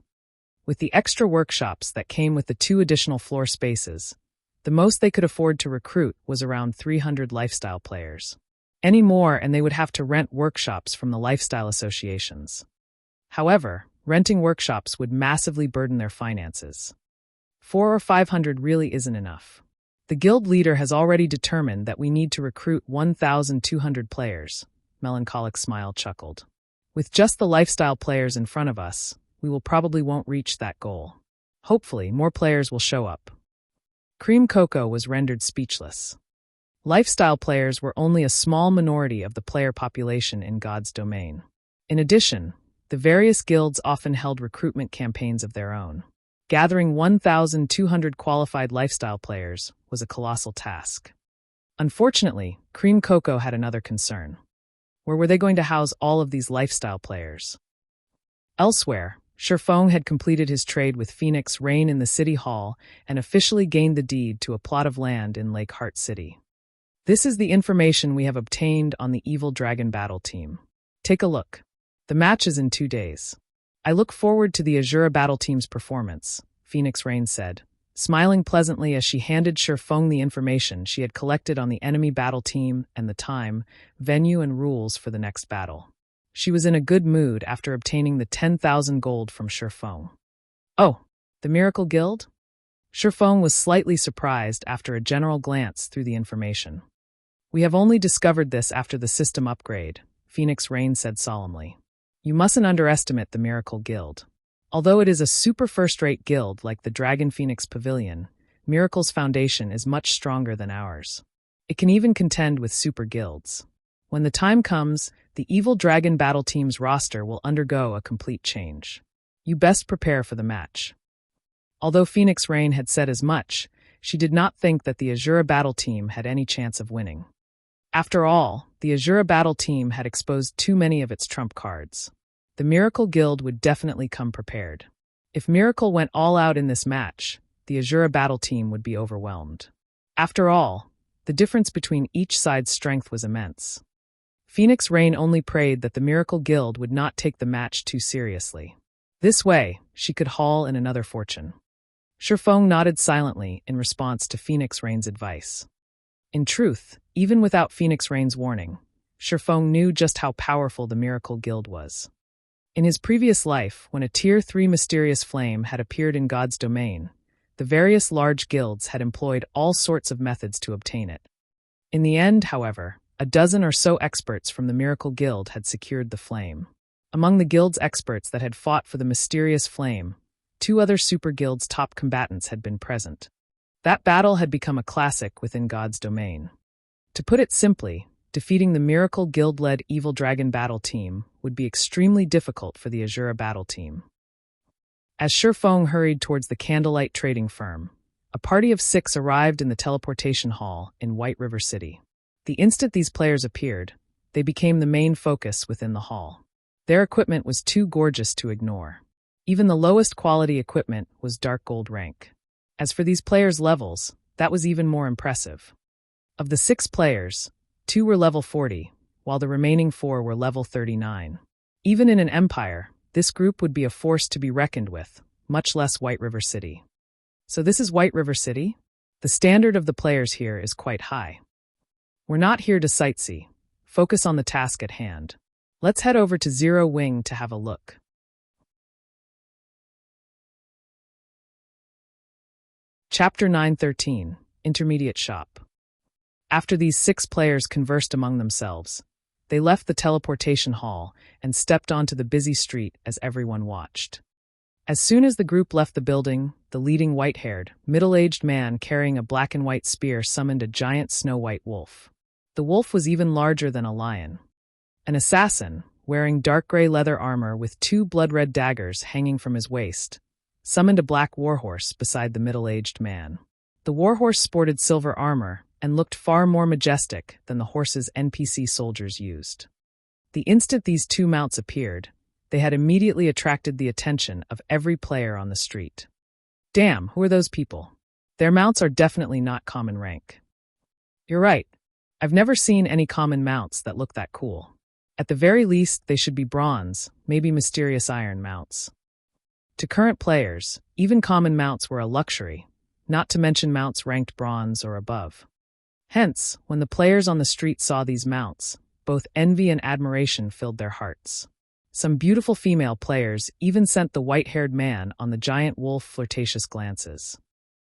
With the extra workshops that came with the 2 additional floor spaces, the most they could afford to recruit was around 300 lifestyle players. Any more and they would have to rent workshops from the lifestyle associations. However, renting workshops would massively burden their finances. 400 or 500 really isn't enough. The guild leader has already determined that we need to recruit 1,200 players, Melancholic Smile chuckled. With just the lifestyle players in front of us, we probably won't reach that goal. Hopefully, more players will show up. Cream Cocoa was rendered speechless. Lifestyle players were only a small minority of the player population in God's Domain. In addition, the various guilds often held recruitment campaigns of their own. Gathering 1,200 qualified lifestyle players was a colossal task. Unfortunately, Cream Cocoa had another concern. Where were they going to house all of these lifestyle players? Elsewhere, Sherfong had completed his trade with Phoenix Rain in the City Hall and officially gained the deed to a plot of land in Lake Heart City. This is the information we have obtained on the Evil Dragon Battle Team. Take a look. The match is in 2 days. I look forward to the Azura Battle Team's performance, Phoenix Rain said, smiling pleasantly as she handed Sherfong the information she had collected on the enemy battle team and the time, venue and rules for the next battle. She was in a good mood after obtaining the 10,000 gold from Sherfong. Oh, the Miracle Guild? Sherfong was slightly surprised after a general glance through the information. We have only discovered this after the system upgrade, Phoenix Rain said solemnly. You mustn't underestimate the Miracle Guild. Although it is a super first-rate guild like the Dragon Phoenix Pavilion, Miracle's foundation is much stronger than ours. It can even contend with super guilds. When the time comes, the Evil Dragon Battle Team's roster will undergo a complete change. You best prepare for the match. Although Phoenix Rain had said as much, she did not think that the Azura Battle Team had any chance of winning. After all, the Azura Battle Team had exposed too many of its trump cards. The Miracle Guild would definitely come prepared. If Miracle went all out in this match, the Azura Battle Team would be overwhelmed. After all, the difference between each side's strength was immense. Phoenix Rain only prayed that the Miracle Guild would not take the match too seriously. This way, she could haul in another fortune. Sherfong nodded silently in response to Phoenix Rain's advice. In truth, even without Phoenix Rain's warning, Sherfong knew just how powerful the Miracle Guild was. In his previous life, when a Tier 3 mysterious flame had appeared in God's Domain, the various large guilds had employed all sorts of methods to obtain it. In the end, however, a dozen or so experts from the Miracle Guild had secured the flame. Among the guild's experts that had fought for the mysterious flame, 2 other super guilds' top combatants had been present. That battle had become a classic within God's Domain. To put it simply, defeating the Miracle Guild-led Evil Dragon Battle Team would be extremely difficult for the Azura Battle Team. As Sherfong hurried towards the Candlelight trading firm, A party of 6 arrived in the teleportation hall in White River City. The instant these players appeared, they became the main focus within the hall. Their equipment was too gorgeous to ignore. Even the lowest quality equipment was dark gold rank. As for these players' levels, that was even more impressive. Of the 6 players, 2 were level 40, while the remaining 4 were level 39. Even in an empire, this group would be a force to be reckoned with, much less White River City. So this is White River City? The standard of the players here is quite high. We're not here to sightsee. Focus on the task at hand. Let's head over to Zero Wing to have a look. Chapter 913, Intermediate Shop. After these 6 players conversed among themselves, they left the teleportation hall and stepped onto the busy street as everyone watched. As soon as the group left the building, the leading white-haired, middle-aged man carrying a black and white spear summoned a giant snow-white wolf. The wolf was even larger than a lion. An assassin, wearing dark gray leather armor with 2 blood-red daggers hanging from his waist, summoned a black warhorse beside the middle-aged man. The warhorse sported silver armor and looked far more majestic than the horses NPC soldiers used. The instant these 2 mounts appeared, they had immediately attracted the attention of every player on the street. Damn, who are those people? Their mounts are definitely not common rank. You're right. I've never seen any common mounts that look that cool. At the very least, they should be bronze, maybe mysterious iron mounts. To current players, even common mounts were a luxury, not to mention mounts ranked bronze or above. Hence, when the players on the street saw these mounts, both envy and admiration filled their hearts. Some beautiful female players even sent the white-haired man on the giant wolf flirtatious glances.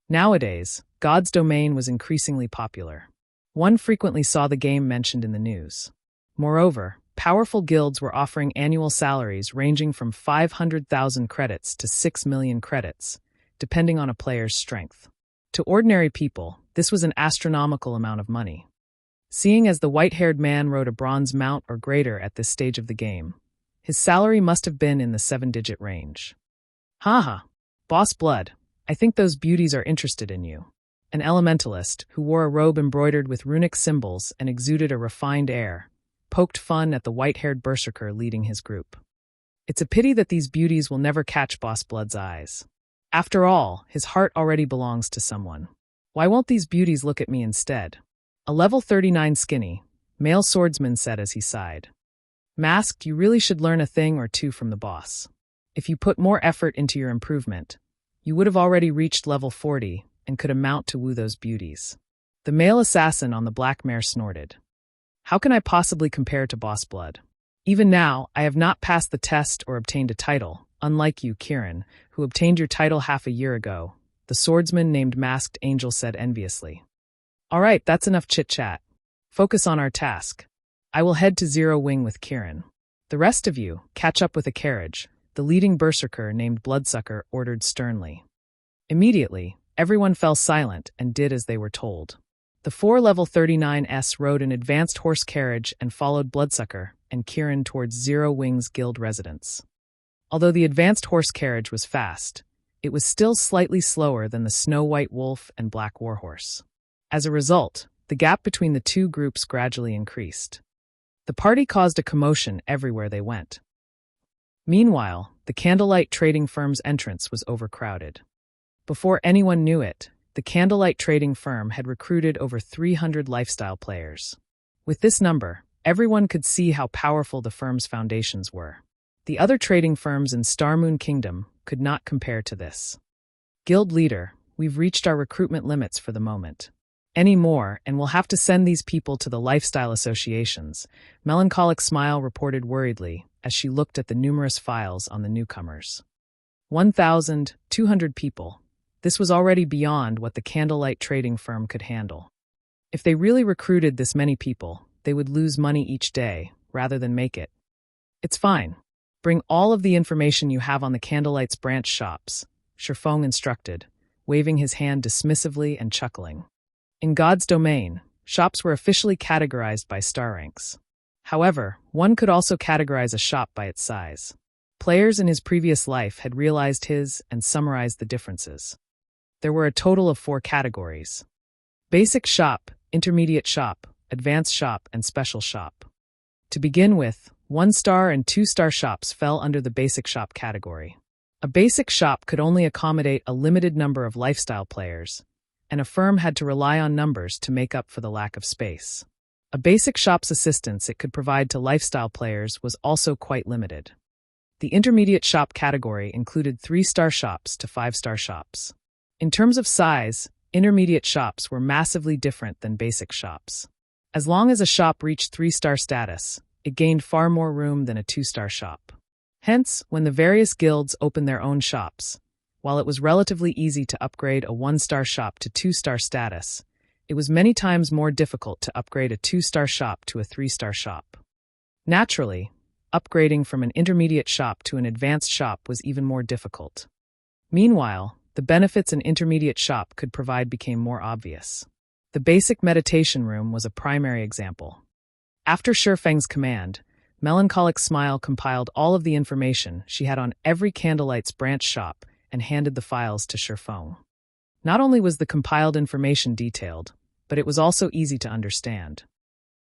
Nowadays, God's Domain was increasingly popular. One frequently saw the game mentioned in the news. Moreover, powerful guilds were offering annual salaries ranging from 500,000 credits to 6 million credits, depending on a player's strength. To ordinary people, this was an astronomical amount of money. Seeing as the white-haired man rode a bronze mount or greater at this stage of the game, his salary must have been in the 7-digit range. Haha, Boss Blood, I think those beauties are interested in you. An elementalist, who wore a robe embroidered with runic symbols and exuded a refined air, poked fun at the white-haired berserker leading his group. It's a pity that these beauties will never catch Boss Blood's eyes. After all, his heart already belongs to someone. Why won't these beauties look at me instead? A level 39 skinny, male swordsman said as he sighed. Masked, you really should learn a thing or two from the boss. If you put more effort into your improvement, you would have already reached level 40 and could amount to woo those beauties. The male assassin on the black mare snorted. How can I possibly compare to Boss Blood? Even now, I have not passed the test or obtained a title, unlike you, Kieran, who obtained your title half a year ago, the swordsman named Masked Angel said enviously. All right, that's enough chit-chat. Focus on our task. I will head to Zero Wing with Kieran. The rest of you, catch up with a carriage, the leading berserker named Bloodsucker ordered sternly. Immediately, everyone fell silent and did as they were told. The 4 level 39s rode an advanced horse carriage and followed Bloodsucker and Kieran towards Zero Wing's guild residence. Although the advanced horse carriage was fast, it was still slightly slower than the snow-white wolf and black warhorse. As a result, the gap between the 2 groups gradually increased. The party caused a commotion everywhere they went. Meanwhile, the Candlelight trading firm's entrance was overcrowded. Before anyone knew it, the Candlelight trading firm had recruited over 300 lifestyle players. With this number, everyone could see how powerful the firm's foundations were. The other trading firms in Starmoon Kingdom could not compare to this. Guild leader, we've reached our recruitment limits for the moment. Any more, and we'll have to send these people to the lifestyle associations, Melancholic Smile reported worriedly as she looked at the numerous files on the newcomers. 1,200 people. This was already beyond what the Candlelight trading firm could handle. If they really recruited this many people, they would lose money each day, rather than make it. It's fine. Bring all of the information you have on the Candlelight's branch shops, Sherfong instructed, waving his hand dismissively and chuckling. In God's Domain, shops were officially categorized by star ranks. However, one could also categorize a shop by its size. Players in his previous life had realized his and summarized the differences. There were a total of 4 categories: Basic Shop, Intermediate Shop, Advanced Shop, and Special Shop. To begin with, 1-star and 2-star shops fell under the Basic Shop category. A basic shop could only accommodate a limited number of lifestyle players, and a firm had to rely on numbers to make up for the lack of space. A basic shop's assistance it could provide to lifestyle players was also quite limited. The intermediate shop category included 3-star shops to 5-star shops. In terms of size, intermediate shops were massively different than basic shops. As long as a shop reached 3-star status, it gained far more room than a 2-star shop. Hence, when the various guilds opened their own shops, while it was relatively easy to upgrade a 1-star shop to 2-star status, it was many times more difficult to upgrade a 2-star shop to a 3-star shop. Naturally, upgrading from an intermediate shop to an advanced shop was even more difficult. Meanwhile, the benefits an intermediate shop could provide became more obvious. The basic meditation room was a primary example. After Shifeng's command, Melancholic Smile compiled all of the information she had on every Candlelight's branch shop and handed the files to Shifeng. Not only was the compiled information detailed, but it was also easy to understand.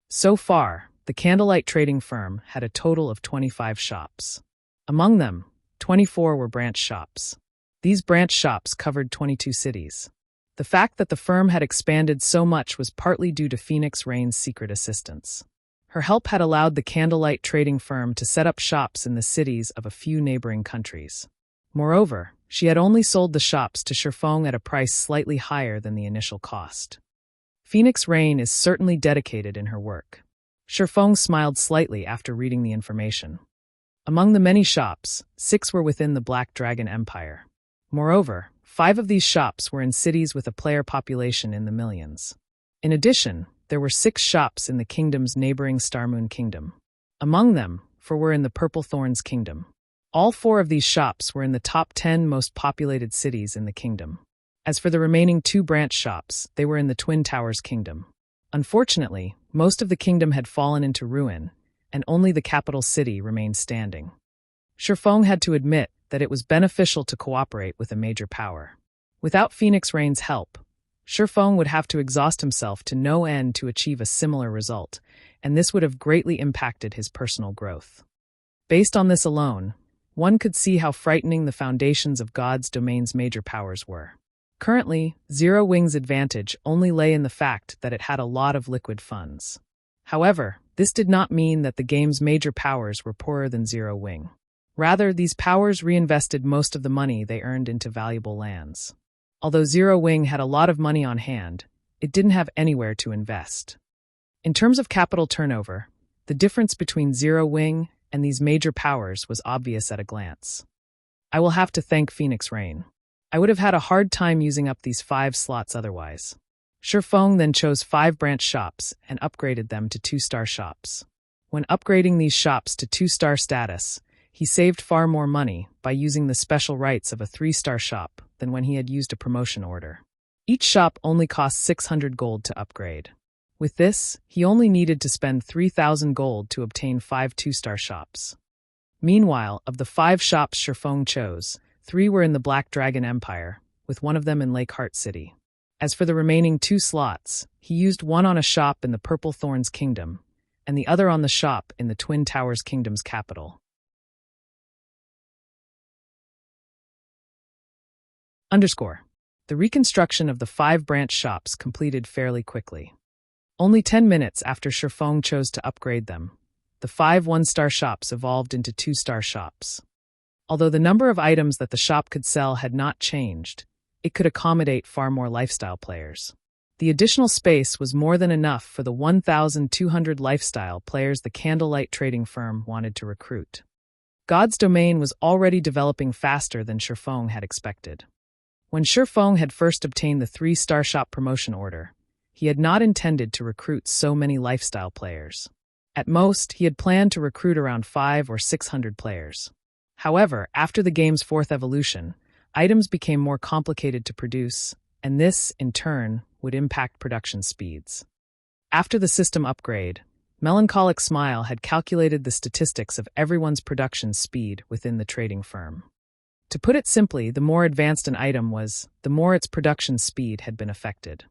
So far, the Candlelight trading firm had a total of 25 shops. Among them, 24 were branch shops. These branch shops covered 22 cities. The fact that the firm had expanded so much was partly due to Phoenix Rain's secret assistance. Her help had allowed the Candlelight trading firm to set up shops in the cities of a few neighboring countries. Moreover, she had only sold the shops to Shifeng at a price slightly higher than the initial cost. Phoenix Rain is certainly dedicated in her work. Shifeng smiled slightly after reading the information. Among the many shops, 6 were within the Black Dragon Empire. Moreover, 5 of these shops were in cities with a player population in the millions. In addition, there were 6 shops in the kingdom's neighboring Starmoon Kingdom. Among them, 4 were in the Purple Thorns Kingdom. All 4 of these shops were in the top 10 most populated cities in the kingdom. As for the remaining 2 branch shops, they were in the Twin Towers Kingdom. Unfortunately, most of the kingdom had fallen into ruin, and only the capital city remained standing. Shifeng had to admit that it was beneficial to cooperate with a major power. Without Phoenix Rain's help, Shifeng would have to exhaust himself to no end to achieve a similar result, and this would have greatly impacted his personal growth. Based on this alone, one could see how frightening the foundations of God's domain's major powers were. Currently, Zero Wing's advantage only lay in the fact that it had a lot of liquid funds. However, this did not mean that the game's major powers were poorer than Zero Wing. Rather, these powers reinvested most of the money they earned into valuable lands. Although Zero Wing had a lot of money on hand, it didn't have anywhere to invest. In terms of capital turnover, the difference between Zero Wing and these major powers was obvious at a glance. I will have to thank Phoenix Rain. I would have had a hard time using up these 5 slots otherwise. Shifeng then chose 5 branch shops and upgraded them to 2-star shops. When upgrading these shops to 2-star status, he saved far more money by using the special rights of a 3-star shop than when he had used a promotion order. Each shop only cost 600 gold to upgrade. With this, he only needed to spend 3,000 gold to obtain 5 2-star shops. Meanwhile, of the 5 shops Shifeng chose, 3 were in the Black Dragon Empire, with one of them in Lake Heart City. As for the remaining 2 slots, he used one on a shop in the Purple Thorns Kingdom, and the other on the shop in the Twin Towers Kingdom's capital. The reconstruction of the 5 branch shops completed fairly quickly. Only 10 minutes after Shifeng chose to upgrade them, the 5 1-star shops evolved into 2-star shops. Although the number of items that the shop could sell had not changed, it could accommodate far more lifestyle players. The additional space was more than enough for the 1,200 lifestyle players the Candlelight trading firm wanted to recruit. God's domain was already developing faster than Shifeng had expected. When Shifeng had first obtained the 3-star shop promotion order, he had not intended to recruit so many lifestyle players. At most, he had planned to recruit around 500 or 600 players. However, after the game's 4th evolution, items became more complicated to produce, and this, in turn, would impact production speeds. After the system upgrade, Melancholic Smile had calculated the statistics of everyone's production speed within the trading firm. To put it simply, the more advanced an item was, the more its production speed had been affected.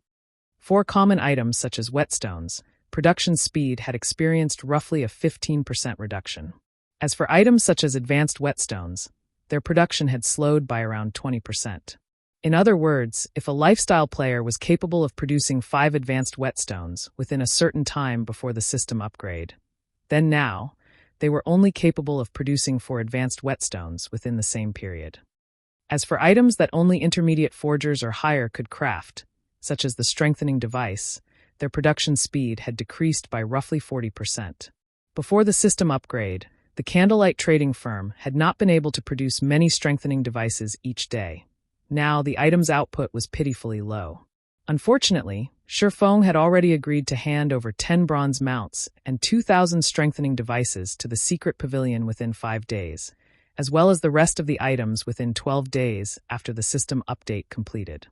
For common items such as whetstones, production speed had experienced roughly a 15% reduction. As for items such as advanced whetstones, their production had slowed by around 20%. In other words, if a lifestyle player was capable of producing 5 advanced whetstones within a certain time before the system upgrade, then now, they were only capable of producing 4 advanced whetstones within the same period. As for items that only intermediate forgers or higher could craft, such as the strengthening device, their production speed had decreased by roughly 40%. Before the system upgrade, the Candlelight trading firm had not been able to produce many strengthening devices each day. Now, the item's output was pitifully low. Unfortunately, Shifeng had already agreed to hand over 10 bronze mounts and 2,000 strengthening devices to the secret pavilion within 5 days, as well as the rest of the items within 12 days after the system update completed.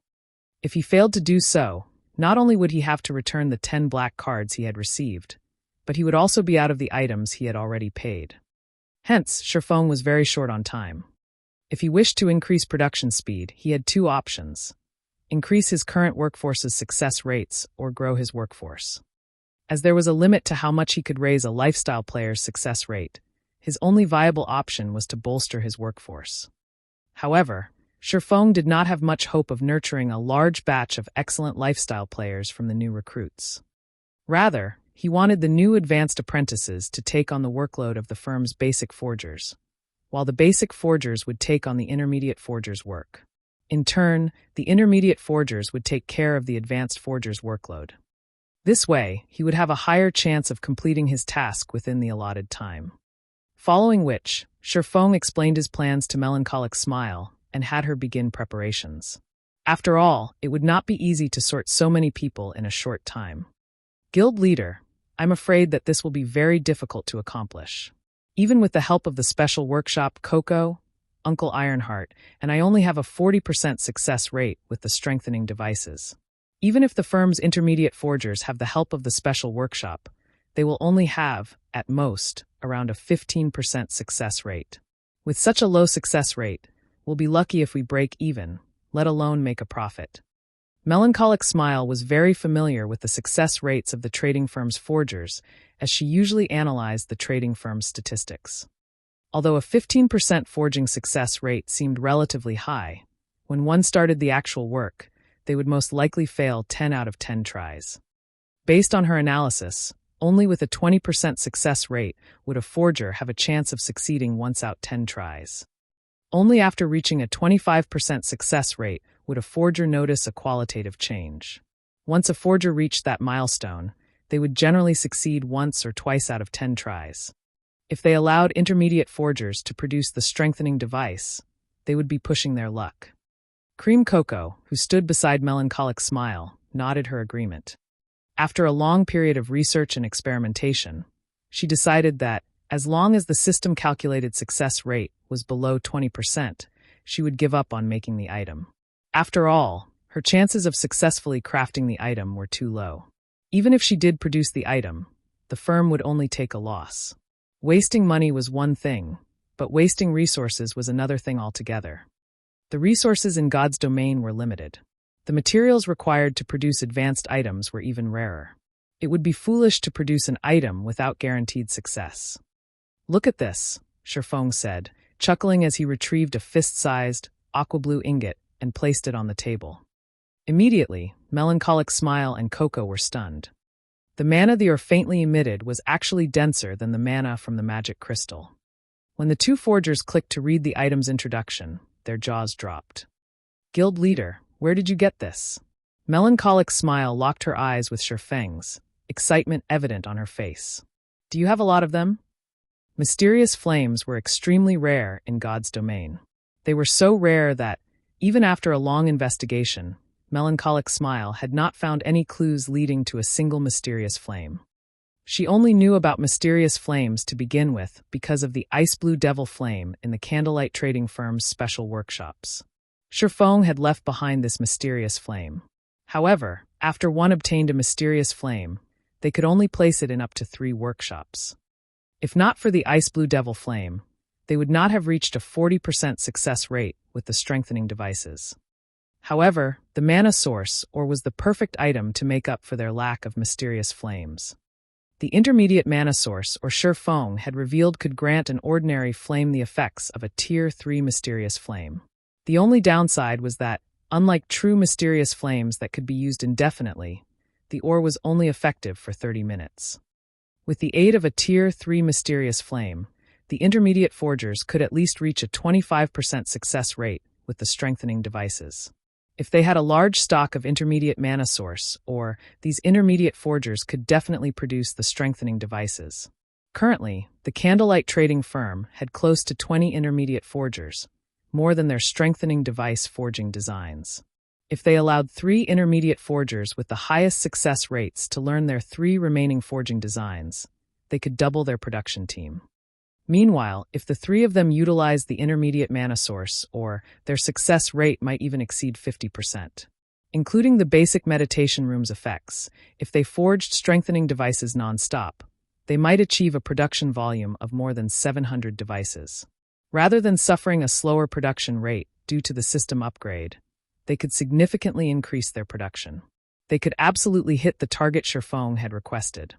If he failed to do so, not only would he have to return the 10 black cards he had received, but he would also be out of the items he had already paid. Hence, Shifeng was very short on time. If he wished to increase production speed, he had 2 options: increase his current workforce's success rates or grow his workforce. As there was a limit to how much he could raise a lifestyle player's success rate, his only viable option was to bolster his workforce. However, Shifeng did not have much hope of nurturing a large batch of excellent lifestyle players from the new recruits. Rather, he wanted the new advanced apprentices to take on the workload of the firm's basic forgers, while the basic forgers would take on the intermediate forgers' work. In turn, the intermediate forgers would take care of the advanced forgers' workload. This way, he would have a higher chance of completing his task within the allotted time. Following which, Shifeng explained his plans to Melancholic Smile and had her begin preparations. After all, it would not be easy to sort so many people in a short time. Guild leader, I'm afraid that this will be very difficult to accomplish. Even with the help of the special workshop Coco, Uncle Ironheart, and I only have a 40% success rate with the strengthening devices. Even if the firm's intermediate forgers have the help of the special workshop, they will only have, at most, around a 15% success rate. With such a low success rate, we'll be lucky if we break even, let alone make a profit. Melancholic Smile was very familiar with the success rates of the trading firm's forgers, as she usually analyzed the trading firm's statistics. Although a 15% forging success rate seemed relatively high, when one started the actual work, they would most likely fail 10 out of 10 tries. Based on her analysis, only with a 20% success rate would a forger have a chance of succeeding once out 10 tries. Only after reaching a 25% success rate would a forger notice a qualitative change. Once a forger reached that milestone, they would generally succeed once or twice out of 10 tries. If they allowed intermediate forgers to produce the strengthening device, they would be pushing their luck. Cream Coco, who stood beside Melancholic Smile, nodded her agreement. After a long period of research and experimentation, she decided that, as long as the system-calculated success rate was below 20%, she would give up on making the item. After all, her chances of successfully crafting the item were too low. Even if she did produce the item, the firm would only take a loss. Wasting money was one thing, but wasting resources was another thing altogether. The resources in God's domain were limited. The materials required to produce advanced items were even rarer. It would be foolish to produce an item without guaranteed success. Look at this, Shifeng said, chuckling as he retrieved a fist-sized, aqua-blue ingot and placed it on the table. Immediately, Melancholic Smile and Coco were stunned. The mana they were faintly emitted was actually denser than the mana from the magic crystal. When the two forgers clicked to read the item's introduction, their jaws dropped. Guild leader, where did you get this? Melancholic Smile locked her eyes with Shifeng's, excitement evident on her face. Do you have a lot of them? Mysterious flames were extremely rare in God's domain. They were so rare that, even after a long investigation, Melancholic Smile had not found any clues leading to a single mysterious flame. She only knew about mysterious flames to begin with because of the ice blue devil flame in the Candlelight trading firm's special workshops. Shifeng had left behind this mysterious flame. However, after one obtained a mysterious flame, they could only place it in up to 3 workshops. If not for the ice blue devil flame, they would not have reached a 40% success rate with the strengthening devices. However, the mana source was the perfect item to make up for their lack of mysterious flames. The intermediate mana source, Sure Feng, had revealed could grant an ordinary flame the effects of a Tier 3 mysterious flame. The only downside was that, unlike true mysterious flames that could be used indefinitely, the ore was only effective for 30 minutes. With the aid of a Tier 3 mysterious flame, the intermediate forgers could at least reach a 25% success rate with the strengthening devices. If they had a large stock of intermediate mana source, these intermediate forgers could definitely produce the strengthening devices. Currently, the Candlelight trading firm had close to 20 intermediate forgers, more than their strengthening device forging designs. If they allowed 3 intermediate forgers with the highest success rates to learn their 3 remaining forging designs, they could double their production team. Meanwhile, if the 3 of them utilized the intermediate mana source, their success rate might even exceed 50%. Including the basic meditation room's effects, if they forged strengthening devices non-stop, they might achieve a production volume of more than 700 devices. Rather than suffering a slower production rate due to the system upgrade, they could significantly increase their production. They could absolutely hit the target Sure Feng had requested.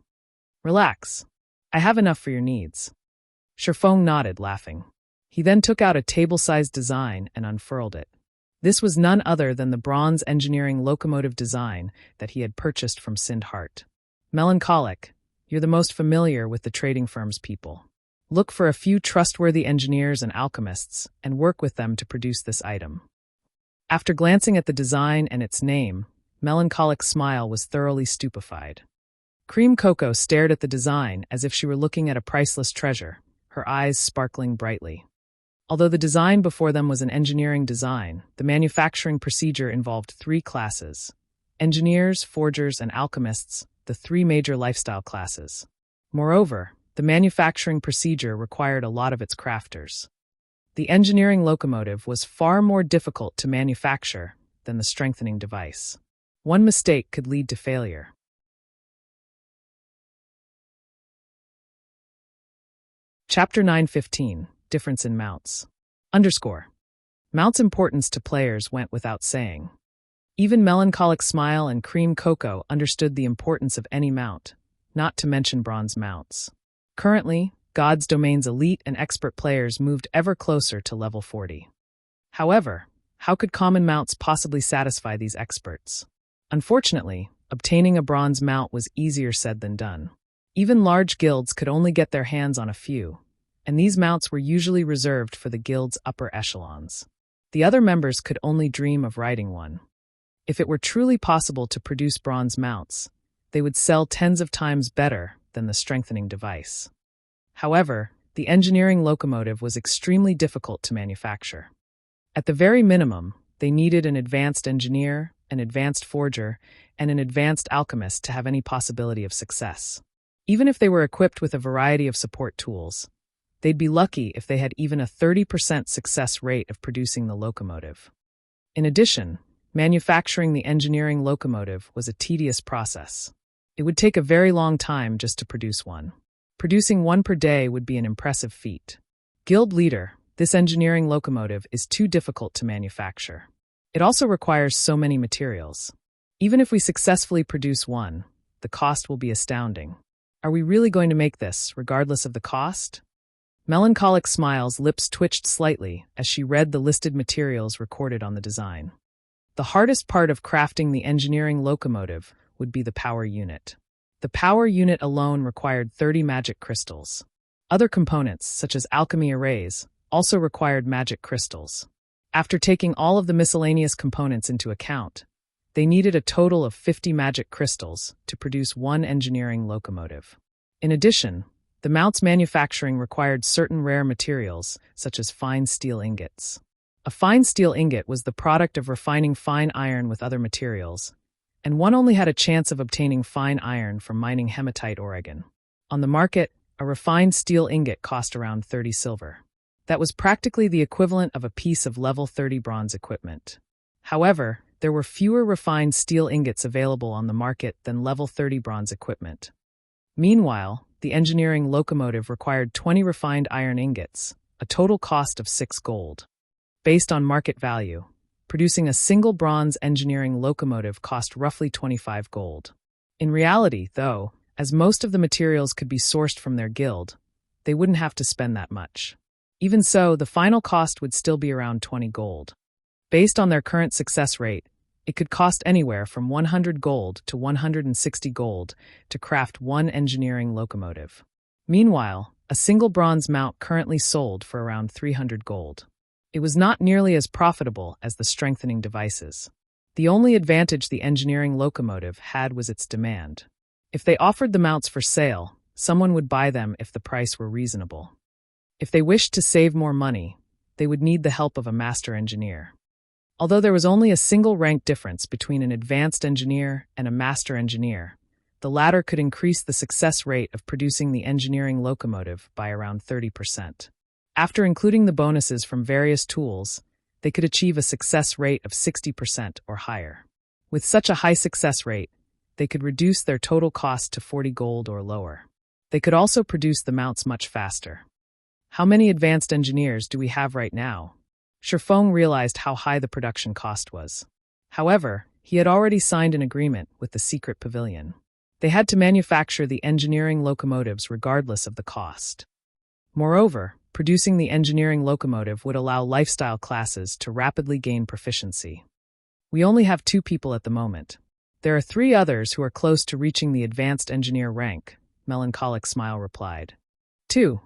Relax. I have enough for your needs. Sure Feng nodded, laughing. He then took out a table-sized design and unfurled it. This was none other than the bronze engineering locomotive design that he had purchased from Sindhart. Melancholic, you're the most familiar with the trading firm's people. Look for a few trustworthy engineers and alchemists and work with them to produce this item. After glancing at the design and its name, Melancholic's smile was thoroughly stupefied. Cream Coco stared at the design as if she were looking at a priceless treasure, her eyes sparkling brightly. Although the design before them was an engineering design, the manufacturing procedure involved 3 classes: engineers, forgers, and alchemists, the 3 major lifestyle classes. Moreover, the manufacturing procedure required a lot of its crafters. The engineering locomotive was far more difficult to manufacture than the strengthening device. One mistake could lead to failure. Chapter 9:15, Difference in Mounts. Mount's importance to players went without saying. Even Melancholic Smile and Cream Coco understood the importance of any mount, not to mention bronze mounts. Currently, God's Domain's elite and expert players moved ever closer to level 40. However, how could common mounts possibly satisfy these experts? Unfortunately, obtaining a bronze mount was easier said than done. Even large guilds could only get their hands on a few, and these mounts were usually reserved for the guild's upper echelons. The other members could only dream of riding one. If it were truly possible to produce bronze mounts, they would sell tens of times better than the strengthening device. However, the engineering locomotive was extremely difficult to manufacture. At the very minimum, they needed an advanced engineer, an advanced forger, and an advanced alchemist to have any possibility of success. Even if they were equipped with a variety of support tools, they'd be lucky if they had even a 30% success rate of producing the locomotive. In addition, manufacturing the engineering locomotive was a tedious process. It would take a very long time just to produce one. Producing one per day would be an impressive feat. Guild leader, this engineering locomotive is too difficult to manufacture. It also requires so many materials. Even if we successfully produce one, the cost will be astounding. Are we really going to make this, regardless of the cost? Melancholic Smile's lips twitched slightly as she read the listed materials recorded on the design. The hardest part of crafting the engineering locomotive would be the power unit. The power unit alone required 30 magic crystals. Other components, such as alchemy arrays, also required magic crystals. After taking all of the miscellaneous components into account, they needed a total of 50 magic crystals to produce one engineering locomotive. In addition, the mount's manufacturing required certain rare materials, such as fine steel ingots. A fine steel ingot was the product of refining fine iron with other materials, and one only had a chance of obtaining fine iron from mining hematite Oregon. On the market, a refined steel ingot cost around 30 silver. That was practically the equivalent of a piece of level 30 bronze equipment. However, there were fewer refined steel ingots available on the market than level 30 bronze equipment. Meanwhile, the engineering locomotive required 20 refined iron ingots, a total cost of 6 gold. based on market value. Producing a single bronze engineering locomotive cost roughly 25 gold. In reality, though, as most of the materials could be sourced from their guild, they wouldn't have to spend that much. Even so, the final cost would still be around 20 gold. Based on their current success rate, it could cost anywhere from 100 gold to 160 gold to craft one engineering locomotive. Meanwhile, a single bronze mount currently sold for around 300 gold. It was not nearly as profitable as the strengthening devices. The only advantage the engineering locomotive had was its demand. If they offered the mounts for sale, someone would buy them if the price were reasonable. If they wished to save more money, they would need the help of a master engineer. Although there was only a single rank difference between an advanced engineer and a master engineer, the latter could increase the success rate of producing the engineering locomotive by around 30%. After including the bonuses from various tools, they could achieve a success rate of 60% or higher. With such a high success rate, they could reduce their total cost to 40 gold or lower. They could also produce the mounts much faster. How many advanced engineers do we have right now? Shifeng realized how high the production cost was. However, he had already signed an agreement with the secret pavilion. They had to manufacture the engineering locomotives regardless of the cost. Moreover, producing the engineering locomotive would allow lifestyle classes to rapidly gain proficiency. We only have 2 people at the moment. There are 3 others who are close to reaching the advanced engineer rank, Melancholic Smile replied. 2.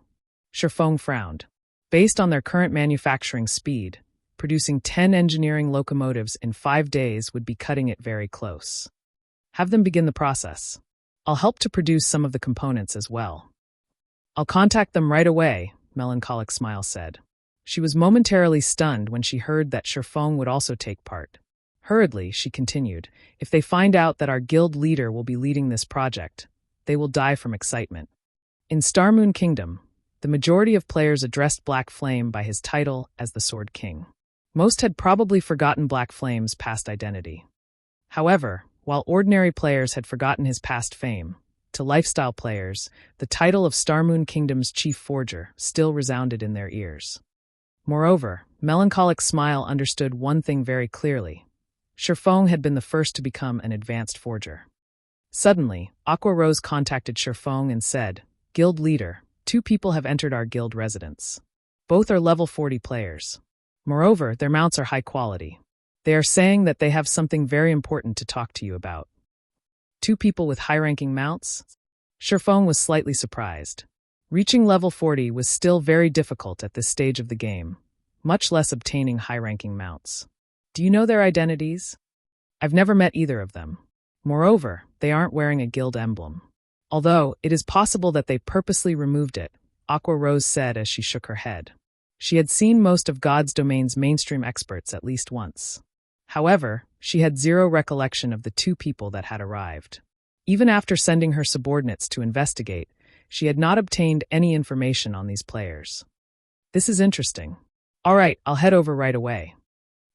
Shifeng frowned. Based on their current manufacturing speed, producing 10 engineering locomotives in 5 days would be cutting it very close. Have them begin the process. I'll help to produce some of the components as well. I'll contact them right away, Melancholic Smile said. She was momentarily stunned when she heard that Shifeng would also take part. Hurriedly, she continued, if they find out that our guild leader will be leading this project, they will die from excitement. In Starmoon Kingdom, the majority of players addressed Black Flame by his title as the Sword King. Most had probably forgotten Black Flame's past identity. However, while ordinary players had forgotten his past fame, to lifestyle players, the title of Starmoon Kingdom's Chief Forger still resounded in their ears. Moreover, Melancholic Smile understood one thing very clearly. Shifeng had been the first to become an advanced forger. Suddenly, Aqua Rose contacted Shifeng and said, Guild leader, 2 people have entered our guild residence. Both are level 40 players. Moreover, their mounts are high quality. They are saying that they have something very important to talk to you about. 2 people with high-ranking mounts? Shifeng was slightly surprised. Reaching level 40 was still very difficult at this stage of the game, much less obtaining high-ranking mounts. Do you know their identities? I've never met either of them. Moreover, they aren't wearing a guild emblem. Although, it is possible that they purposely removed it, Aqua Rose said as she shook her head. She had seen most of God's Domain's mainstream experts at least once. However, she had zero recollection of the 2 people that had arrived. Even after sending her subordinates to investigate, she had not obtained any information on these players. This is interesting. All right, I'll head over right away.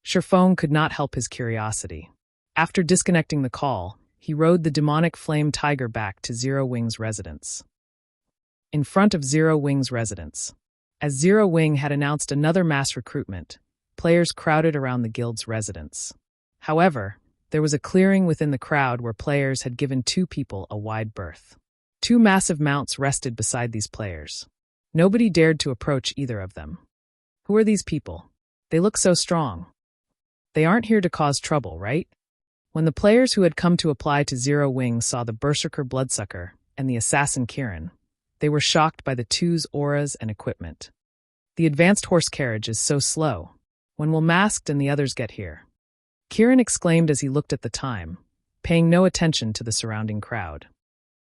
Shifeng could not help his curiosity. After disconnecting the call, he rode the demonic flame tiger back to Zero Wing's residence. In front of Zero Wing's residence, as Zero Wing had announced another mass recruitment, players crowded around the guild's residence. However, there was a clearing within the crowd where players had given 2 people a wide berth. 2 massive mounts rested beside these players. Nobody dared to approach either of them. Who are these people? They look so strong. They aren't here to cause trouble, right? When the players who had come to apply to Zero Wing saw the Berserker Bloodsucker and the assassin Kirin, they were shocked by the 2's auras and equipment. The advanced horse carriage is so slow. When will Masked and the others get here? Kirin exclaimed as he looked at the time, paying no attention to the surrounding crowd.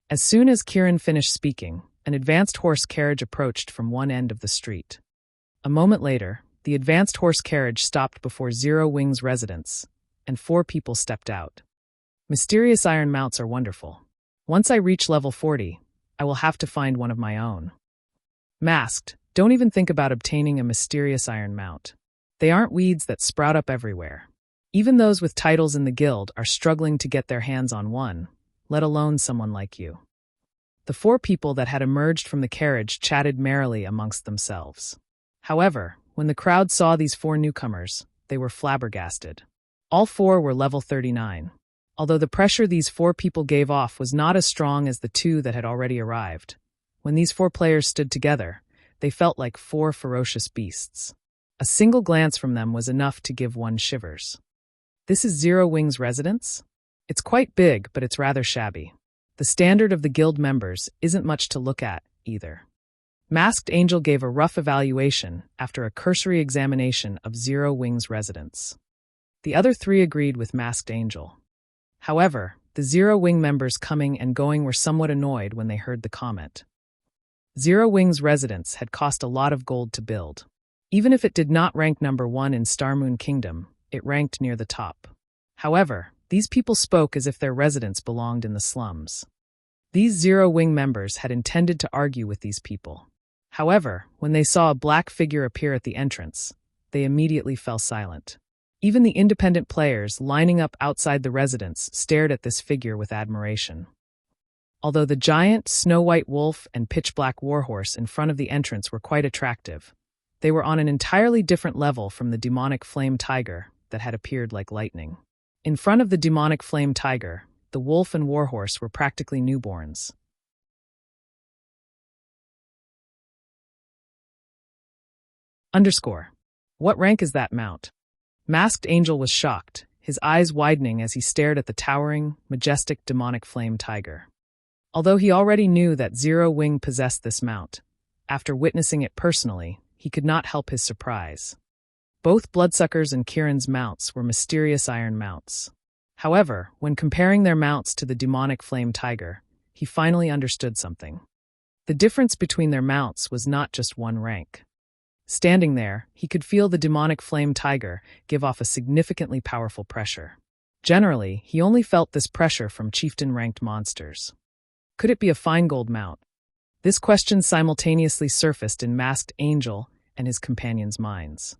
As soon as Kirin finished speaking, an advanced horse carriage approached from one end of the street. A moment later, the advanced horse carriage stopped before Zero Wing's residence, and 4 people stepped out. Mysterious iron mounts are wonderful. Once I reach level 40, I will have to find one of my own. Masked, don't even think about obtaining a mysterious iron mount. They aren't weeds that sprout up everywhere. Even those with titles in the guild are struggling to get their hands on one, let alone someone like you. The 4 people that had emerged from the carriage chatted merrily amongst themselves. However, when the crowd saw these 4 newcomers, they were flabbergasted. All 4 were level 39. Although the pressure these 4 people gave off was not as strong as the 2 that had already arrived, when these 4 players stood together, they felt like 4 ferocious beasts. A single glance from them was enough to give one shivers. This is Zero Wing's residence? It's quite big, but it's rather shabby. The standard of the guild members isn't much to look at, either. Masked Angel gave a rough evaluation after a cursory examination of Zero Wing's residence. The other 3 agreed with Masked Angel. However, the Zero Wing members coming and going were somewhat annoyed when they heard the comment. Zero Wing's residence had cost a lot of gold to build. Even if it did not rank number 1 in Starmoon Kingdom, it ranked near the top. However, these people spoke as if their residence belonged in the slums. These Zero Wing members had intended to argue with these people. However, when they saw a black figure appear at the entrance, they immediately fell silent. Even the independent players lining up outside the residence stared at this figure with admiration. Although the giant, snow-white wolf and pitch-black warhorse in front of the entrance were quite attractive, they were on an entirely different level from the demonic flame tiger that had appeared like lightning. In front of the demonic flame tiger, the wolf and warhorse were practically newborns. What rank is that mount? Masked Angel was shocked, his eyes widening as he stared at the towering, majestic demonic flame tiger. Although he already knew that Zero Wing possessed this mount, after witnessing it personally, he could not help his surprise. Both Bloodsucker's and Kieran's mounts were mysterious iron mounts. However, when comparing their mounts to the demonic flame tiger, he finally understood something. The difference between their mounts was not just 1 rank. Standing there, he could feel the demonic flame tiger give off a significantly powerful pressure. Generally, he only felt this pressure from chieftain-ranked monsters. Could it be a fine gold mount? This question simultaneously surfaced in Masked Angel and his companions' minds.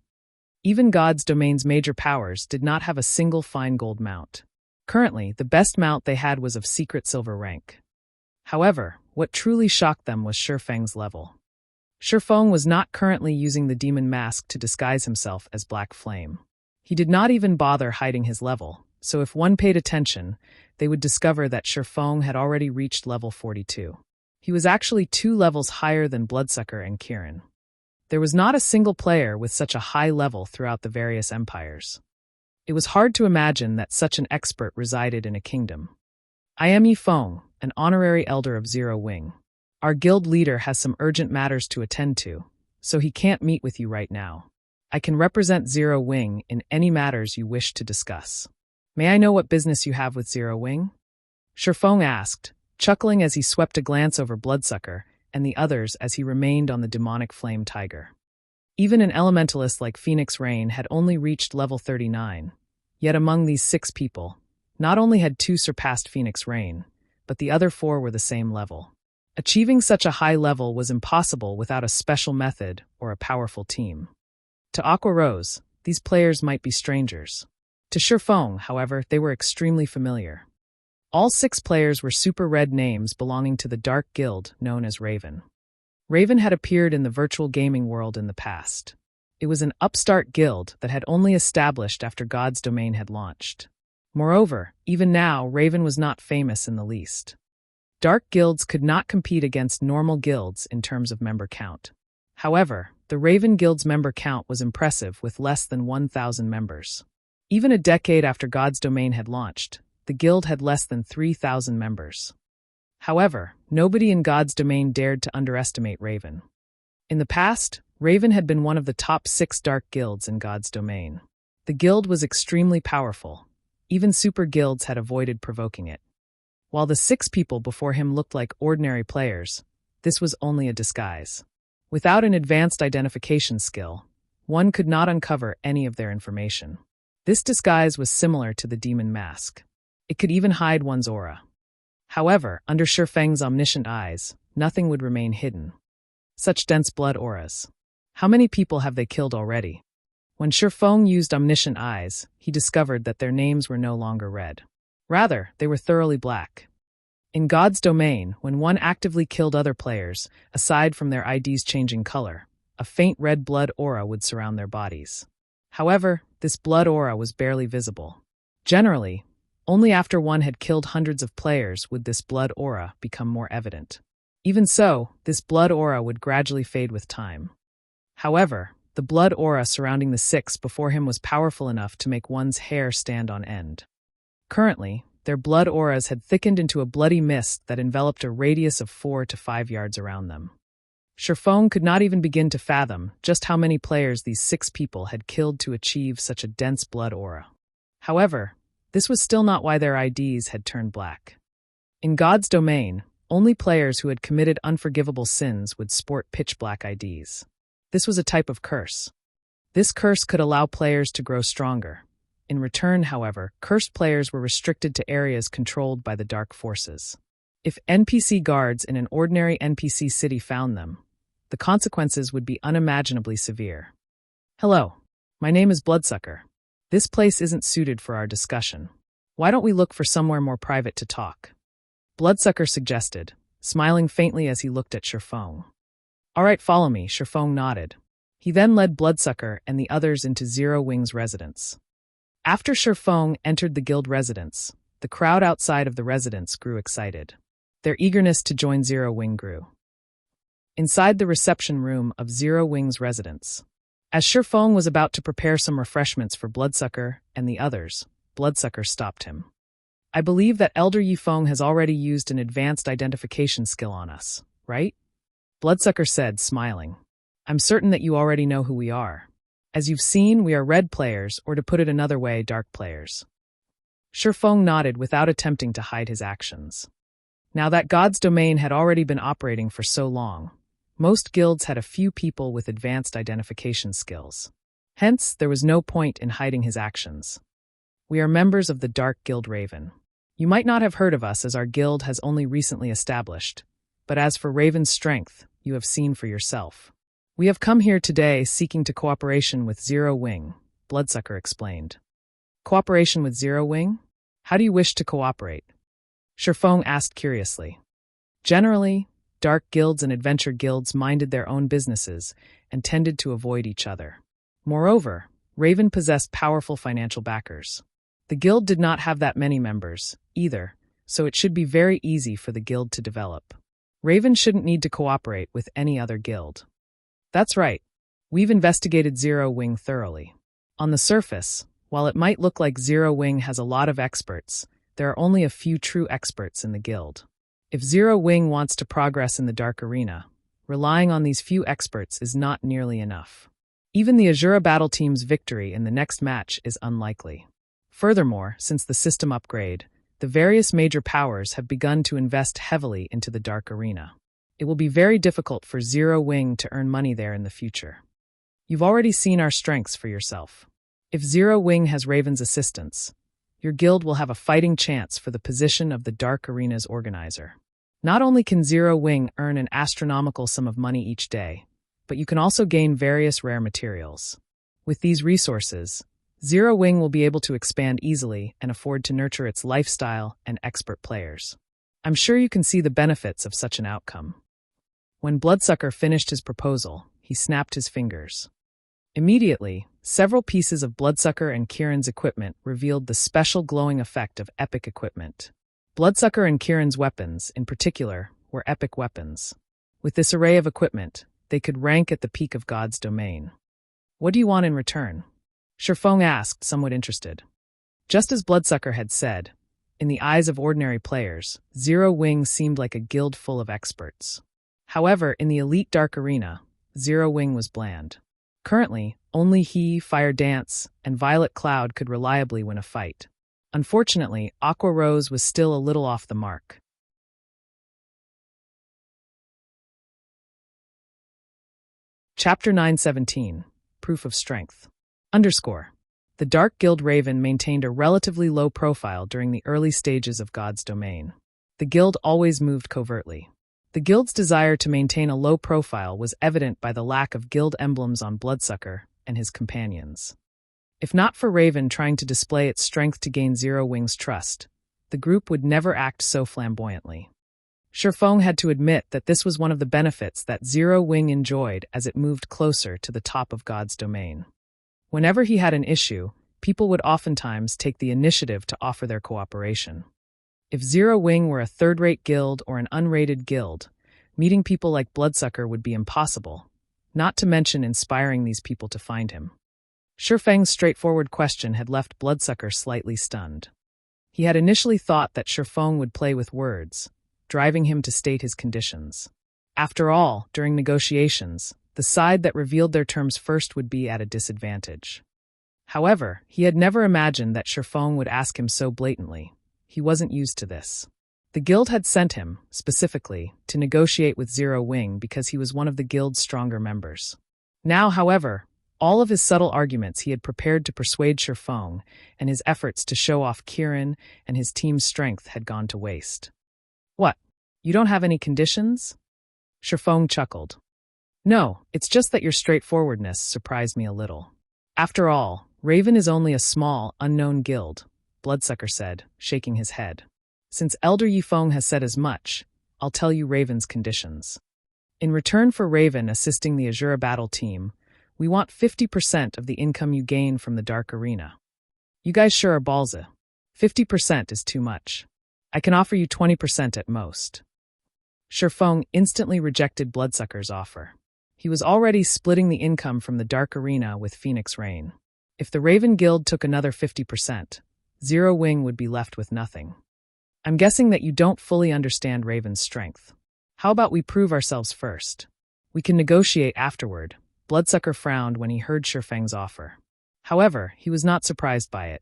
Even God's Domain's major powers did not have a single fine gold mount. Currently, the best mount they had was of secret silver rank. However, what truly shocked them was Shifeng's level. Shifeng was not currently using the demon mask to disguise himself as Black Flame. He did not even bother hiding his level, so if one paid attention, they would discover that Shifeng had already reached level 42. He was actually 2 levels higher than Bloodsucker and Kieran. There was not a single player with such a high level throughout the various empires. It was hard to imagine that such an expert resided in a kingdom. I am Yifeng, an honorary elder of Zero Wing. Our guild leader has some urgent matters to attend to, so he can't meet with you right now. I can represent Zero Wing in any matters you wish to discuss. May I know what business you have with Zero Wing? Shifeng asked, chuckling as he swept a glance over Bloodsucker and the others as he remained on the demonic flame tiger. Even an elementalist like Phoenix Rain had only reached level 39, yet among these 6 people, not only had 2 surpassed Phoenix Rain, but the other 4 were the same level. Achieving such a high level was impossible without a special method or a powerful team. To Aqua Rose, these players might be strangers. To Shifeng, however, they were extremely familiar. All 6 players were super red names belonging to the dark guild known as Raven. Raven had appeared in the virtual gaming world in the past. It was an upstart guild that had only established after God's Domain had launched. Moreover, even now, Raven was not famous in the least. Dark guilds could not compete against normal guilds in terms of member count. However, the Raven Guild's member count was impressive with less than 1,000 members. Even a decade after God's Domain had launched, the guild had less than 3,000 members. However, nobody in God's Domain dared to underestimate Raven. In the past, Raven had been one of the top 6 dark guilds in God's Domain. The guild was extremely powerful. Even super guilds had avoided provoking it. While the 6 people before him looked like ordinary players, this was only a disguise. Without an advanced identification skill, one could not uncover any of their information. This disguise was similar to the demon mask. It could even hide one's aura. However, under Shifeng's omniscient eyes, nothing would remain hidden. Such dense blood auras. How many people have they killed already? When Shifeng used omniscient eyes, he discovered that their names were no longer red. Rather, they were thoroughly black. In God's Domain, when one actively killed other players, aside from their IDs changing color, a faint red blood aura would surround their bodies. However, this blood aura was barely visible. Generally, only after one had killed hundreds of players would this blood aura become more evident. Even so, this blood aura would gradually fade with time. However, the blood aura surrounding the six before him was powerful enough to make one's hair stand on end. Currently, their blood auras had thickened into a bloody mist that enveloped a radius of 4 to 5 yards around them. Sherfong could not even begin to fathom just how many players these 6 people had killed to achieve such a dense blood aura. However, this was still not why their IDs had turned black. In God's domain, only players who had committed unforgivable sins would sport pitch-black IDs. This was a type of curse. This curse could allow players to grow stronger. In return, however, cursed players were restricted to areas controlled by the dark forces. If NPC guards in an ordinary NPC city found them, the consequences would be unimaginably severe. Hello, my name is Bloodsucker. This place isn't suited for our discussion. Why don't we look for somewhere more private to talk? Bloodsucker suggested, smiling faintly as he looked at Sherfong. All right, follow me, Sherfong nodded. He then led Bloodsucker and the others into Zero Wing's residence. After Sherfong entered the guild residence, the crowd outside of the residence grew excited. Their eagerness to join Zero Wing grew. Inside the reception room of Zero Wing's residence, as Sherfong was about to prepare some refreshments for Bloodsucker and the others, Bloodsucker stopped him. I believe that Elder Yifeng has already used an advanced identification skill on us, right? Bloodsucker said, smiling. I'm certain that you already know who we are. As you've seen, we are red players, or to put it another way, dark players. Sherfong nodded without attempting to hide his actions. Now that God's domain had already been operating for so long, most guilds had a few people with advanced identification skills. Hence, there was no point in hiding his actions. We are members of the Dark Guild Raven. You might not have heard of us as our guild has only recently established, but as for Raven's strength, you have seen for yourself. We have come here today seeking to cooperation with Zero Wing, Bloodsucker explained. Cooperation with Zero Wing? How do you wish to cooperate? Sherfong asked curiously. Generally, dark guilds and adventure guilds minded their own businesses and tended to avoid each other. Moreover, Raven possessed powerful financial backers. The guild did not have that many members, either, so it should be very easy for the guild to develop. Raven shouldn't need to cooperate with any other guild. That's right. We've investigated Zero Wing thoroughly. On the surface, while it might look like Zero Wing has a lot of experts, there are only a few true experts in the guild. If Zero Wing wants to progress in the Dark Arena, relying on these few experts is not nearly enough. Even the Azura battle team's victory in the next match is unlikely. Furthermore, since the system upgrade, the various major powers have begun to invest heavily into the Dark Arena. It will be very difficult for Zero Wing to earn money there in the future. You've already seen our strengths for yourself. If Zero Wing has Raven's assistance, your guild will have a fighting chance for the position of the Dark Arena's organizer. Not only can Zero Wing earn an astronomical sum of money each day, but you can also gain various rare materials. With these resources, Zero Wing will be able to expand easily and afford to nurture its lifestyle and expert players. I'm sure you can see the benefits of such an outcome. When Bloodsucker finished his proposal, he snapped his fingers. Immediately, several pieces of Bloodsucker and Kieran's equipment revealed the special glowing effect of epic equipment. Bloodsucker and Kieran's weapons, in particular, were epic weapons. With this array of equipment, they could rank at the peak of God's domain. What do you want in return? Sherfong asked, somewhat interested. Just as Bloodsucker had said, in the eyes of ordinary players, Zero Wing seemed like a guild full of experts. However, in the elite Dark Arena, Zero Wing was bland. Currently, only he, Fire Dance, and Violet Cloud could reliably win a fight. Unfortunately, Aqua Rose was still a little off the mark. Chapter 917, Proof of Strength. The Dark Guild Raven maintained a relatively low profile during the early stages of God's domain. The guild always moved covertly. The guild's desire to maintain a low profile was evident by the lack of guild emblems on Bloodsucker and his companions. If not for Raven trying to display its strength to gain Zero Wing's trust, the group would never act so flamboyantly. Shifeng had to admit that this was one of the benefits that Zero Wing enjoyed as it moved closer to the top of God's domain. Whenever he had an issue, people would oftentimes take the initiative to offer their cooperation. If Zero Wing were a third-rate guild or an unrated guild, meeting people like Bloodsucker would be impossible, not to mention inspiring these people to find him. Shifeng's straightforward question had left Bloodsucker slightly stunned. He had initially thought that Shifeng would play with words, driving him to state his conditions. After all, during negotiations, the side that revealed their terms first would be at a disadvantage. However, he had never imagined that Shifeng would ask him so blatantly. He wasn't used to this. The guild had sent him, specifically, to negotiate with Zero Wing because he was one of the guild's stronger members. Now, however, all of his subtle arguments he had prepared to persuade Shifeng and his efforts to show off Kirin and his team's strength had gone to waste. What? You don't have any conditions? Shifeng chuckled. No, it's just that your straightforwardness surprised me a little. After all, Raven is only a small, unknown guild, Bloodsucker said, shaking his head. Since Elder Yifeng has said as much, I'll tell you Raven's conditions. In return for Raven assisting the Azura battle team, we want 50% of the income you gain from the Dark Arena. You guys sure are ballsy. 50% is too much. I can offer you 20% at most. Shifeng instantly rejected Bloodsucker's offer. He was already splitting the income from the Dark Arena with Phoenix Rain. If the Raven Guild took another 50%, Zero Wing would be left with nothing. I'm guessing that you don't fully understand Raven's strength. How about we prove ourselves first? We can negotiate afterward. Bloodsucker frowned when he heard Shifeng's offer. However, he was not surprised by it.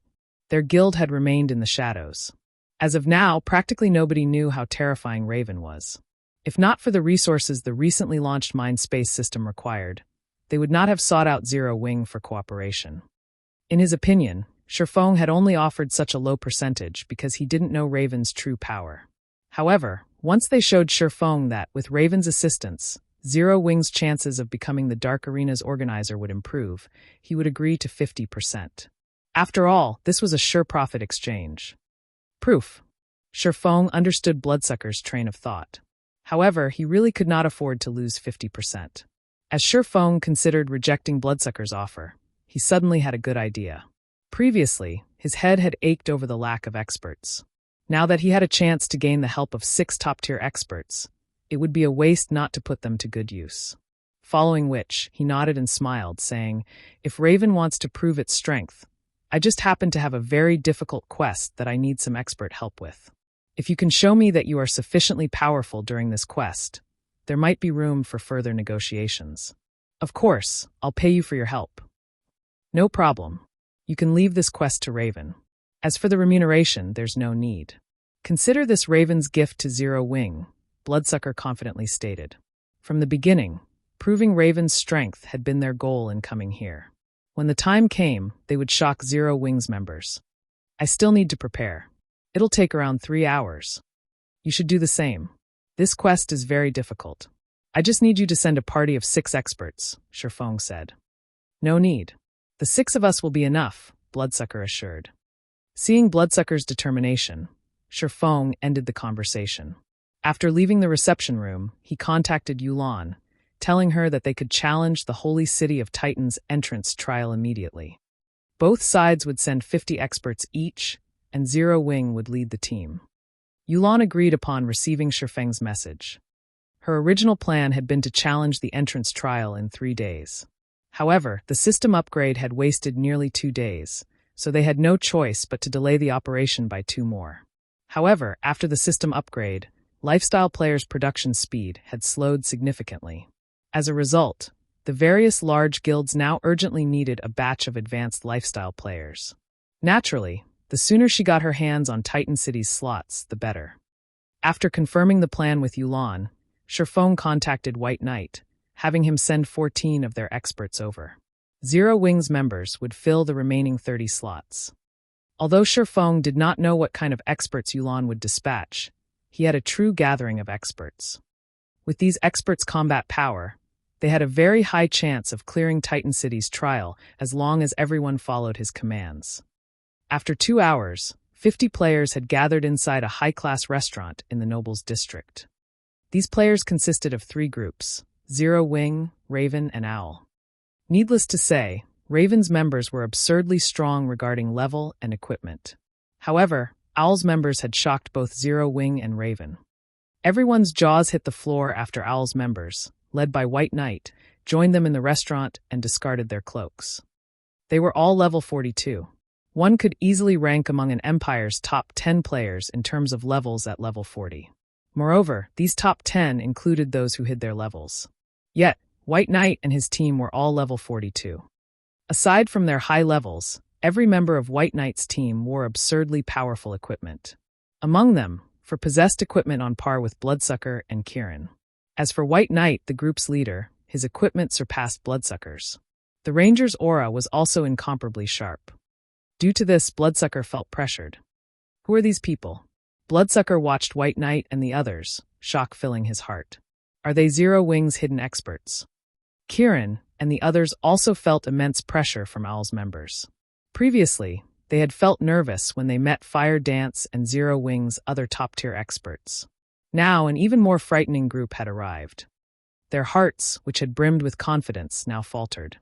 Their guild had remained in the shadows. As of now, practically nobody knew how terrifying Raven was. If not for the resources the recently launched mind space system required, they would not have sought out Zero Wing for cooperation. In his opinion, Shifeng had only offered such a low percentage because he didn't know Raven's true power. However, once they showed Shifeng that, with Raven's assistance, Zero Wing's chances of becoming the Dark Arena's organizer would improve, he would agree to 50%. After all, this was a sure profit exchange. Proof. Shifeng understood Bloodsucker's train of thought. However, he really could not afford to lose 50%. As Shifeng considered rejecting Bloodsucker's offer, he suddenly had a good idea. Previously, his head had ached over the lack of experts. Now that he had a chance to gain the help of 6 top-tier experts, it would be a waste not to put them to good use. Following which, he nodded and smiled, saying, If Raven wants to prove its strength, I just happen to have a very difficult quest that I need some expert help with. If you can show me that you are sufficiently powerful during this quest, there might be room for further negotiations. Of course, I'll pay you for your help. No problem. You can leave this quest to Raven. As for the remuneration, there's no need. Consider this Raven's gift to Zero Wing, Bloodsucker confidently stated. From the beginning, proving Raven's strength had been their goal in coming here. When the time came, they would shock Zero Wing's members. I still need to prepare. It'll take around 3 hours. You should do the same. This quest is very difficult. I just need you to send a party of 6 experts, Shifeng said. No need. The 6 of us will be enough, Bloodsucker assured. Seeing Bloodsucker's determination, Shifeng ended the conversation. After leaving the reception room, he contacted Yulan, telling her that they could challenge the Holy City of Titan's entrance trial immediately. Both sides would send 50 experts each, and Zero Wing would lead the team. Yulan agreed upon receiving Shifeng's message. Her original plan had been to challenge the entrance trial in 3 days. However, the system upgrade had wasted nearly 2 days, so they had no choice but to delay the operation by 2 more. However, after the system upgrade, Lifestyle players' production speed had slowed significantly. As a result, the various large guilds now urgently needed a batch of advanced Lifestyle players. Naturally, the sooner she got her hands on Titan City's slots, the better. After confirming the plan with Yulan, Shifeng contacted White Knight, having him send 14 of their experts over. Zero Wing's members would fill the remaining 30 slots. Although Shifeng did not know what kind of experts Yulan would dispatch, he had a true gathering of experts. With these experts' combat power, they had a very high chance of clearing Titan City's trial as long as everyone followed his commands. After 2 hours, 50 players had gathered inside a high-class restaurant in the Nobles District. These players consisted of 3 groups: Zero Wing, Raven, and Owl. Needless to say, Raven's members were absurdly strong regarding level and equipment. However, Owl's members had shocked both Zero Wing and Raven. Everyone's jaws hit the floor after Owl's members, led by White Knight, joined them in the restaurant and discarded their cloaks. They were all level 42. One could easily rank among an empire's top 10 players in terms of levels at level 40. Moreover, these top 10 included those who hid their levels. Yet, White Knight and his team were all level 42. Aside from their high levels, every member of White Knight's team wore absurdly powerful equipment. Among them, for possessed equipment on par with Bloodsucker and Kieran. As for White Knight, the group's leader, his equipment surpassed Bloodsucker's. The Ranger's aura was also incomparably sharp. Due to this, Bloodsucker felt pressured. Who are these people? Bloodsucker watched White Knight and the others, shock filling his heart. Are they Zero Wing's hidden experts? Kieran and the others also felt immense pressure from Owl's members. Previously, they had felt nervous when they met Fire Dance and Zero Wing's other top-tier experts. Now, an even more frightening group had arrived. Their hearts, which had brimmed with confidence, now faltered.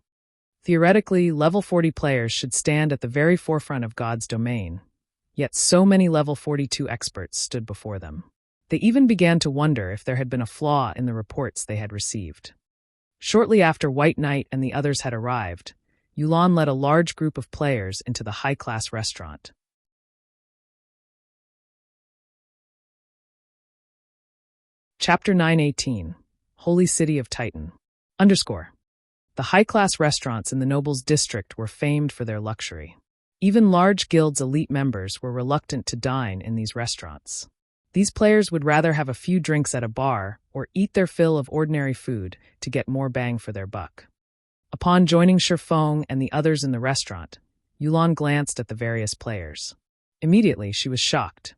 Theoretically, level 40 players should stand at the very forefront of God's domain, yet so many level 42 experts stood before them. They even began to wonder if there had been a flaw in the reports they had received. Shortly after White Knight and the others had arrived, Yulan led a large group of players into the high-class restaurant. Chapter 918, Holy City of Titan. The high-class restaurants in the nobles' district were famed for their luxury. Even large guilds' elite members were reluctant to dine in these restaurants. These players would rather have a few drinks at a bar or eat their fill of ordinary food to get more bang for their buck. Upon joining Shifeng and the others in the restaurant, Yulan glanced at the various players. Immediately, she was shocked.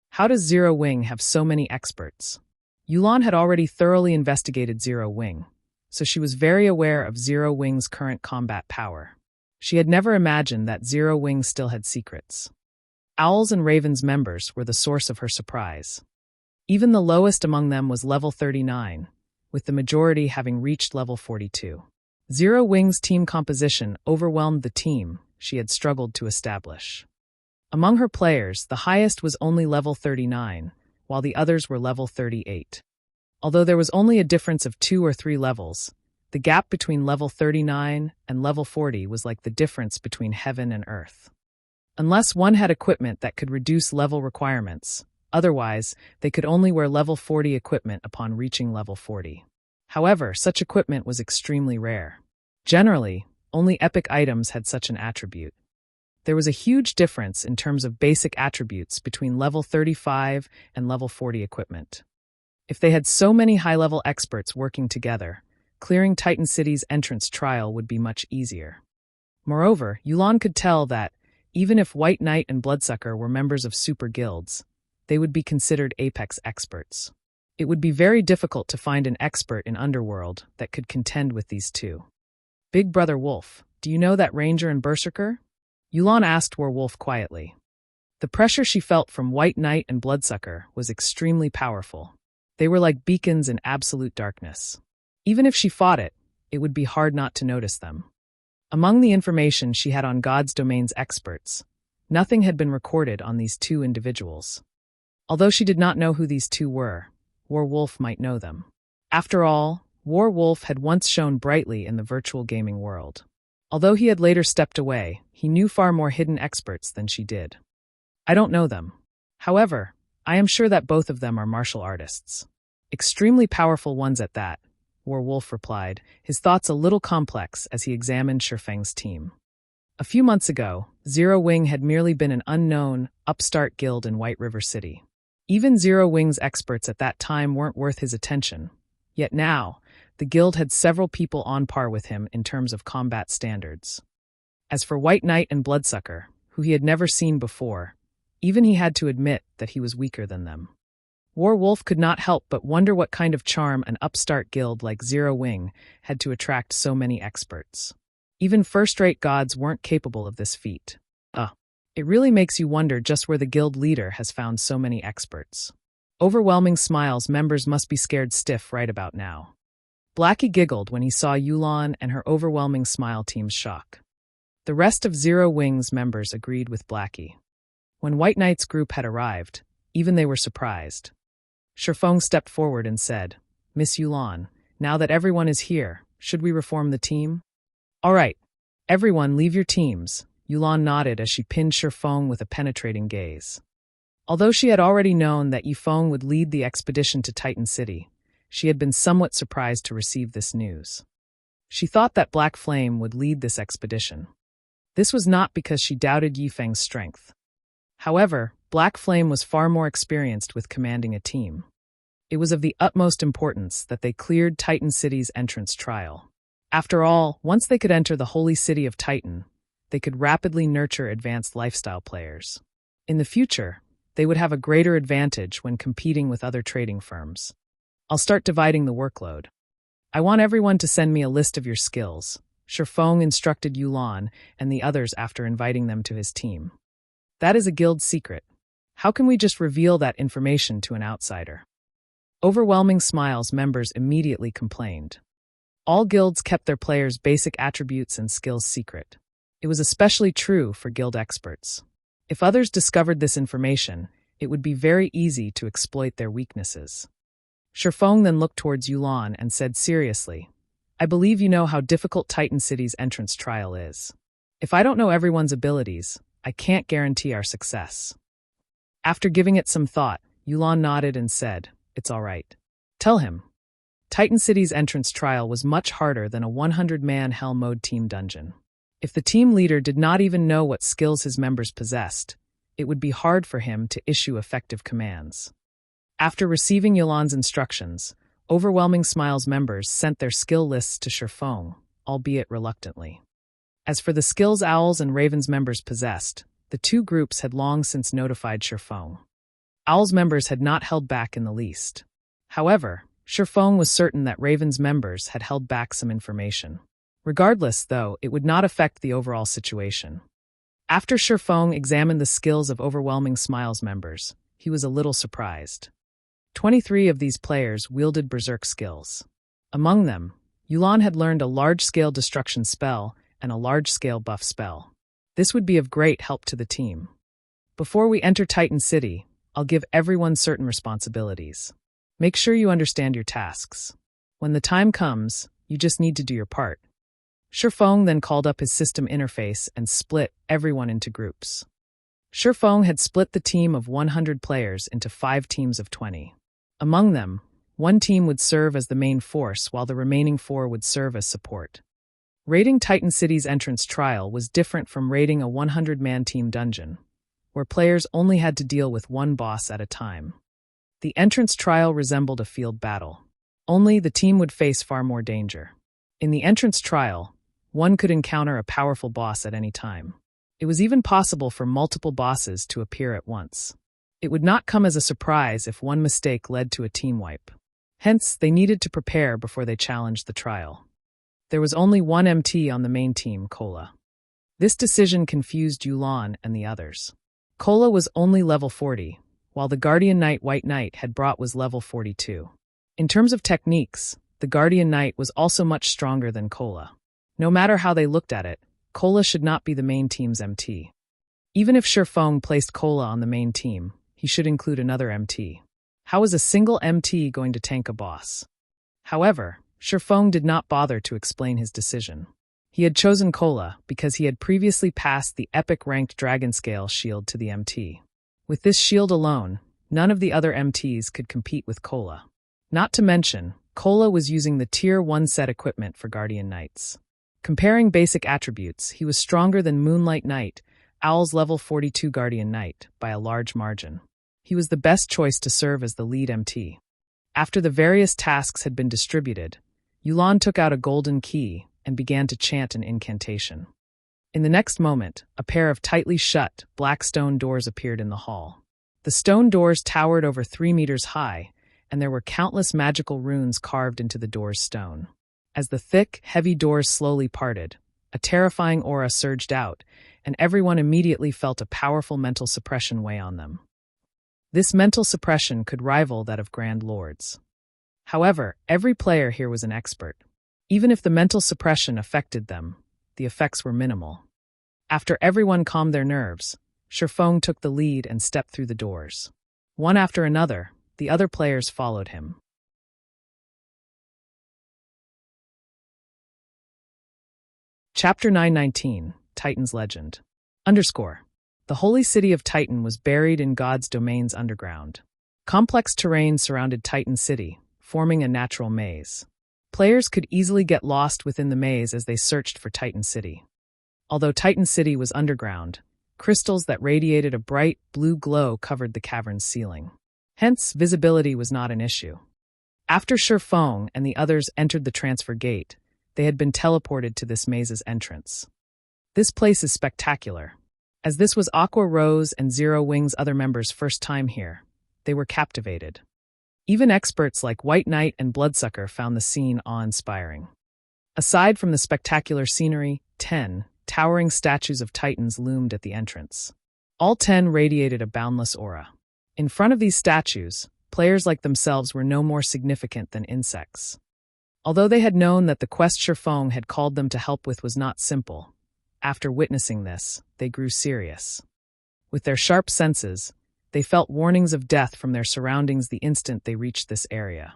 How does Zero Wing have so many experts? Yulan had already thoroughly investigated Zero Wing, so she was very aware of Zero Wing's current combat power. She had never imagined that Zero Wing still had secrets. Owl's and Raven's members were the source of her surprise. Even the lowest among them was level 39, with the majority having reached level 42. Zero Wing's team composition overwhelmed the team she had struggled to establish. Among her players, the highest was only level 39, while the others were level 38. Although there was only a difference of 2 or 3 levels, the gap between level 39 and level 40 was like the difference between heaven and earth. Unless one had equipment that could reduce level requirements, otherwise, they could only wear level 40 equipment upon reaching level 40. However, such equipment was extremely rare. Generally, only epic items had such an attribute. There was a huge difference in terms of basic attributes between level 35 and level 40 equipment. If they had so many high-level experts working together, clearing Titan City's entrance trial would be much easier. Moreover, Yulan could tell that, even if White Knight and Bloodsucker were members of super guilds, they would be considered apex experts. It would be very difficult to find an expert in Underworld that could contend with these two. Big Brother Wolf, do you know that Ranger and Berserker? Yulan asked Werewolf quietly. The pressure she felt from White Knight and Bloodsucker was extremely powerful. They were like beacons in absolute darkness. Even if she fought it, it would be hard not to notice them. Among the information she had on God's domain's experts, nothing had been recorded on these two individuals. Although she did not know who these two were, Werewolf might know them. After all, Werewolf had once shone brightly in the virtual gaming world. Although he had later stepped away, he knew far more hidden experts than she did. I don't know them. However, I am sure that both of them are martial artists. Extremely powerful ones at that, Werewolf replied, his thoughts a little complex as he examined Shifeng's team. A few months ago, Zero Wing had merely been an unknown, upstart guild in White River City. Even Zero Wing's experts at that time weren't worth his attention. Yet now, the guild had several people on par with him in terms of combat standards. As for White Knight and Bloodsucker, who he had never seen before, even he had to admit that he was weaker than them. Werewolf could not help but wonder what kind of charm an upstart guild like Zero Wing had to attract so many experts. Even first-rate gods weren't capable of this feat. It really makes you wonder just where the guild leader has found so many experts. Overwhelming Smiles members must be scared stiff right about now. Blackie giggled when he saw Yulan and her Overwhelming Smile team's shock. The rest of Zero Wings members agreed with Blackie. When White Knight's group had arrived, even they were surprised. Shifeng stepped forward and said, "Miss Yulan, now that everyone is here, should we reform the team?" "All right. Everyone leave your teams," Yulan nodded as she pinned Shifeng with a penetrating gaze. Although she had already known that Yifeng would lead the expedition to Titan City, she had been somewhat surprised to receive this news. She thought that Black Flame would lead this expedition. This was not because she doubted Yifeng's strength. However, Black Flame was far more experienced with commanding a team. It was of the utmost importance that they cleared Titan City's entrance trial. After all, once they could enter the holy city of Titan, they could rapidly nurture advanced lifestyle players. In the future, they would have a greater advantage when competing with other trading firms. "I'll start dividing the workload. I want everyone to send me a list of your skills," Shifeng instructed Yulan and the others after inviting them to his team. "That is a guild secret. How can we just reveal that information to an outsider?" Overwhelming Smiles members immediately complained. All guilds kept their players' basic attributes and skills secret. It was especially true for guild experts. If others discovered this information, it would be very easy to exploit their weaknesses. Shifeng then looked towards Yulan and said seriously, "I believe you know how difficult Titan City's entrance trial is. If I don't know everyone's abilities, I can't guarantee our success." After giving it some thought, Yulan nodded and said, "It's all right. Tell him." Titan City's entrance trial was much harder than a 100-man Hell Mode team dungeon. If the team leader did not even know what skills his members possessed, it would be hard for him to issue effective commands. After receiving Yulan's instructions, Overwhelming Smiles members sent their skill lists to Shifeng, albeit reluctantly. As for the skills Owls and Ravens members possessed, the two groups had long since notified Shifeng. Owls members had not held back in the least. However, Shifeng was certain that Ravens members had held back some information. Regardless, though, it would not affect the overall situation. After Shifeng examined the skills of Overwhelming Smiles members, he was a little surprised. 23 of these players wielded berserk skills. Among them, Yulan had learned a large-scale destruction spell and a large-scale buff spell. This would be of great help to the team. "Before we enter Titan City, I'll give everyone certain responsibilities. Make sure you understand your tasks. When the time comes, you just need to do your part." Shifeng then called up his system interface and split everyone into groups. Shifeng had split the team of 100 players into 5 teams of 20. Among them, one team would serve as the main force while the remaining 4 would serve as support. Raiding Titan City's entrance trial was different from raiding a 100-man team dungeon, where players only had to deal with one boss at a time. The entrance trial resembled a field battle. Only the team would face far more danger. In the entrance trial, one could encounter a powerful boss at any time. It was even possible for multiple bosses to appear at once. It would not come as a surprise if one mistake led to a team wipe. Hence, they needed to prepare before they challenged the trial. There was only one MT on the main team, Kola. This decision confused Yulan and the others. Kola was only level 40, while the Guardian Knight White Knight had brought was level 42. In terms of techniques, the Guardian Knight was also much stronger than Kola. No matter how they looked at it, Kola should not be the main team's MT. Even if Shifeng placed Kola on the main team, he should include another MT. How is a single MT going to tank a boss? However, Shifeng did not bother to explain his decision. He had chosen Kola because he had previously passed the epic ranked Dragon Scale shield to the MT. With this shield alone, none of the other MTs could compete with Kola. Not to mention, Kola was using the Tier 1 set equipment for Guardian Knights. Comparing basic attributes, he was stronger than Moonlight Knight, Owl's level 42 Guardian Knight, by a large margin. He was the best choice to serve as the lead MT. After the various tasks had been distributed, Yulan took out a golden key and began to chant an incantation. In the next moment, a pair of tightly shut, black stone doors appeared in the hall. The stone doors towered over 3 meters high, and there were countless magical runes carved into the door's stone. As the thick, heavy doors slowly parted, a terrifying aura surged out, and everyone immediately felt a powerful mental suppression weigh on them. This mental suppression could rival that of Grand Lords. However, every player here was an expert. Even if the mental suppression affected them, the effects were minimal. After everyone calmed their nerves, Shifeng took the lead and stepped through the doors. One after another, the other players followed him. Chapter 919, Titan's Legend. The holy city of Titan was buried in God's domains underground. Complex terrain surrounded Titan City, forming a natural maze. Players could easily get lost within the maze as they searched for Titan City. Although Titan City was underground, crystals that radiated a bright blue glow covered the cavern's ceiling. Hence, visibility was not an issue. After Shifeng and the others entered the transfer gate, they had been teleported to this maze's entrance. This place is spectacular. As this was Aqua Rose and Zero Wing's other members' first time here, they were captivated. Even experts like White Knight and Bloodsucker found the scene awe-inspiring. Aside from the spectacular scenery, 10 towering statues of Titans loomed at the entrance. All 10 radiated a boundless aura. In front of these statues, players like themselves were no more significant than insects. Although they had known that the quest Shifeng had called them to help with was not simple, after witnessing this, they grew serious. With their sharp senses, they felt warnings of death from their surroundings the instant they reached this area.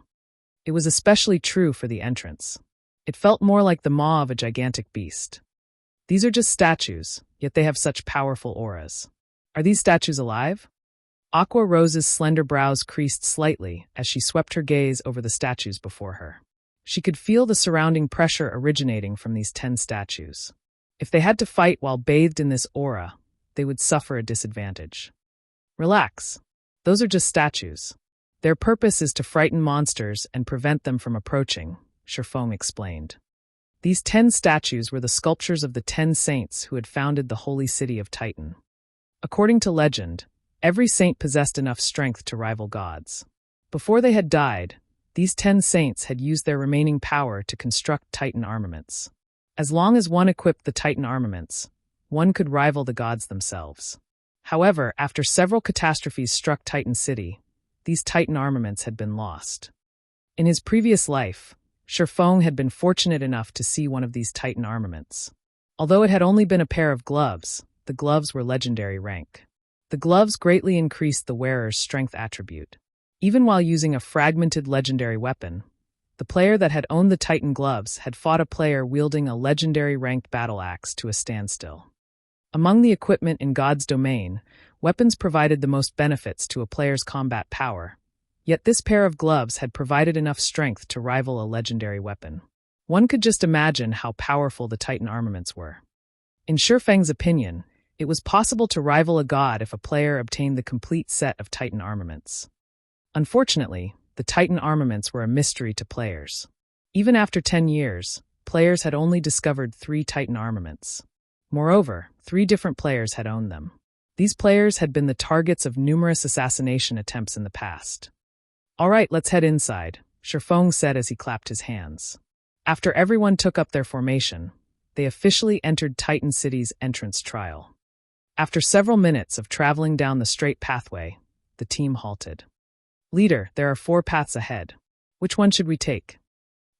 It was especially true for the entrance. It felt more like the maw of a gigantic beast. These are just statues, yet they have such powerful auras. Are these statues alive? Aqua Rose's slender brows creased slightly as she swept her gaze over the statues before her. She could feel the surrounding pressure originating from these 10 statues. If they had to fight while bathed in this aura, they would suffer a disadvantage. Relax. Those are just statues. Their purpose is to frighten monsters and prevent them from approaching, Shifeng explained. These 10 statues were the sculptures of the 10 saints who had founded the holy city of Titan. According to legend, every saint possessed enough strength to rival gods. Before they had died, these 10 saints had used their remaining power to construct Titan armaments. As long as one equipped the Titan armaments, one could rival the gods themselves. However, after several catastrophes struck Titan City, these Titan armaments had been lost. In his previous life, Shifeng had been fortunate enough to see one of these Titan armaments. Although it had only been a pair of gloves, the gloves were legendary rank. The gloves greatly increased the wearer's strength attribute. Even while using a fragmented legendary weapon, the player that had owned the Titan gloves had fought a player wielding a legendary ranked battle axe to a standstill. Among the equipment in God's domain, weapons provided the most benefits to a player's combat power, yet this pair of gloves had provided enough strength to rival a legendary weapon. One could just imagine how powerful the Titan armaments were. In Shifeng's opinion, it was possible to rival a god if a player obtained the complete set of Titan armaments. Unfortunately, the Titan armaments were a mystery to players. Even after 10 years, players had only discovered 3 Titan armaments. Moreover, 3 different players had owned them. These players had been the targets of numerous assassination attempts in the past. "All right, let's head inside," Shifeng said as he clapped his hands. After everyone took up their formation, they officially entered Titan City's entrance trial. After several minutes of traveling down the straight pathway, the team halted. "Leader, there are 4 paths ahead. Which one should we take?"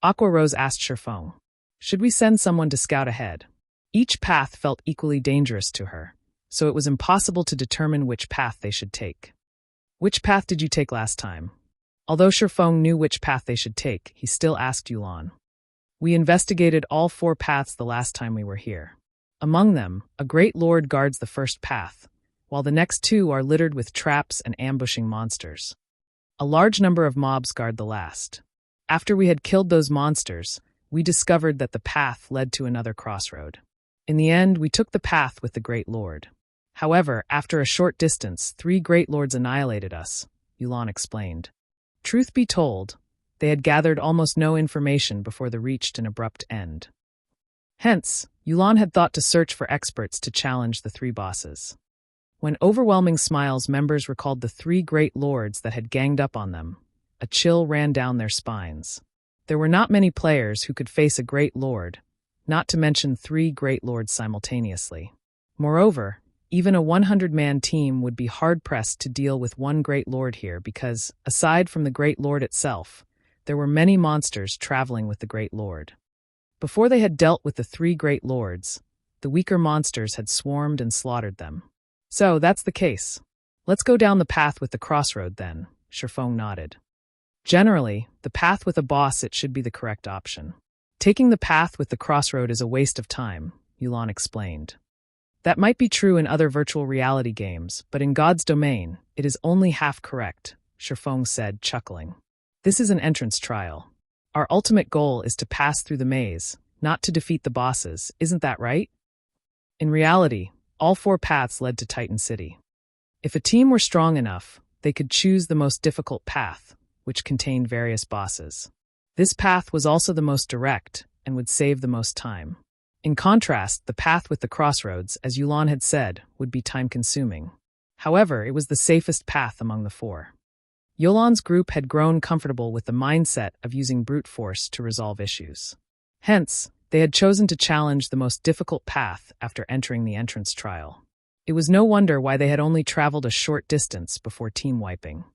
Aqua Rose asked Shifeng. "Should we send someone to scout ahead?" Each path felt equally dangerous to her, so it was impossible to determine which path they should take. "Which path did you take last time?" Although Shifeng knew which path they should take, he still asked Yulan. "We investigated all 4 paths the last time we were here. Among them, a great lord guards the first path, while the next 2 are littered with traps and ambushing monsters. A large number of mobs guard the last. After we had killed those monsters, we discovered that the path led to another crossroad. In the end, we took the path with the Great Lord. However, after a short distance, 3 Great Lords annihilated us," Yulan explained. Truth be told, they had gathered almost no information before they reached an abrupt end. Hence, Yulan had thought to search for experts to challenge the 3 bosses. When Overwhelming Smiles members recalled the 3 Great Lords that had ganged up on them, a chill ran down their spines. There were not many players who could face a Great Lord, not to mention 3 Great Lords simultaneously. Moreover, Even a 100-man team would be hard-pressed to deal with one Great Lord here because, aside from the Great Lord itself, there were many monsters traveling with the Great Lord. Before they had dealt with the 3 Great Lords, the weaker monsters had swarmed and slaughtered them. So, that's the case. Let's go down the path with the crossroad then, Sherfong nodded. Generally, the path with a boss it should be the correct option. Taking the path with the crossroad is a waste of time, Yulan explained. That might be true in other virtual reality games, but in God's domain, it is only half correct, Sherfong said, chuckling. This is an entrance trial. Our ultimate goal is to pass through the maze, not to defeat the bosses, isn't that right? In reality, all 4 paths led to Titan City. If a team were strong enough, they could choose the most difficult path, which contained various bosses. This path was also the most direct and would save the most time. In contrast, the path with the crossroads, as Yulan had said, would be time-consuming. However, it was the safest path among the 4. Yulan's group had grown comfortable with the mindset of using brute force to resolve issues. Hence, they had chosen to challenge the most difficult path after entering the entrance trial. It was no wonder why they had only traveled a short distance before team wiping.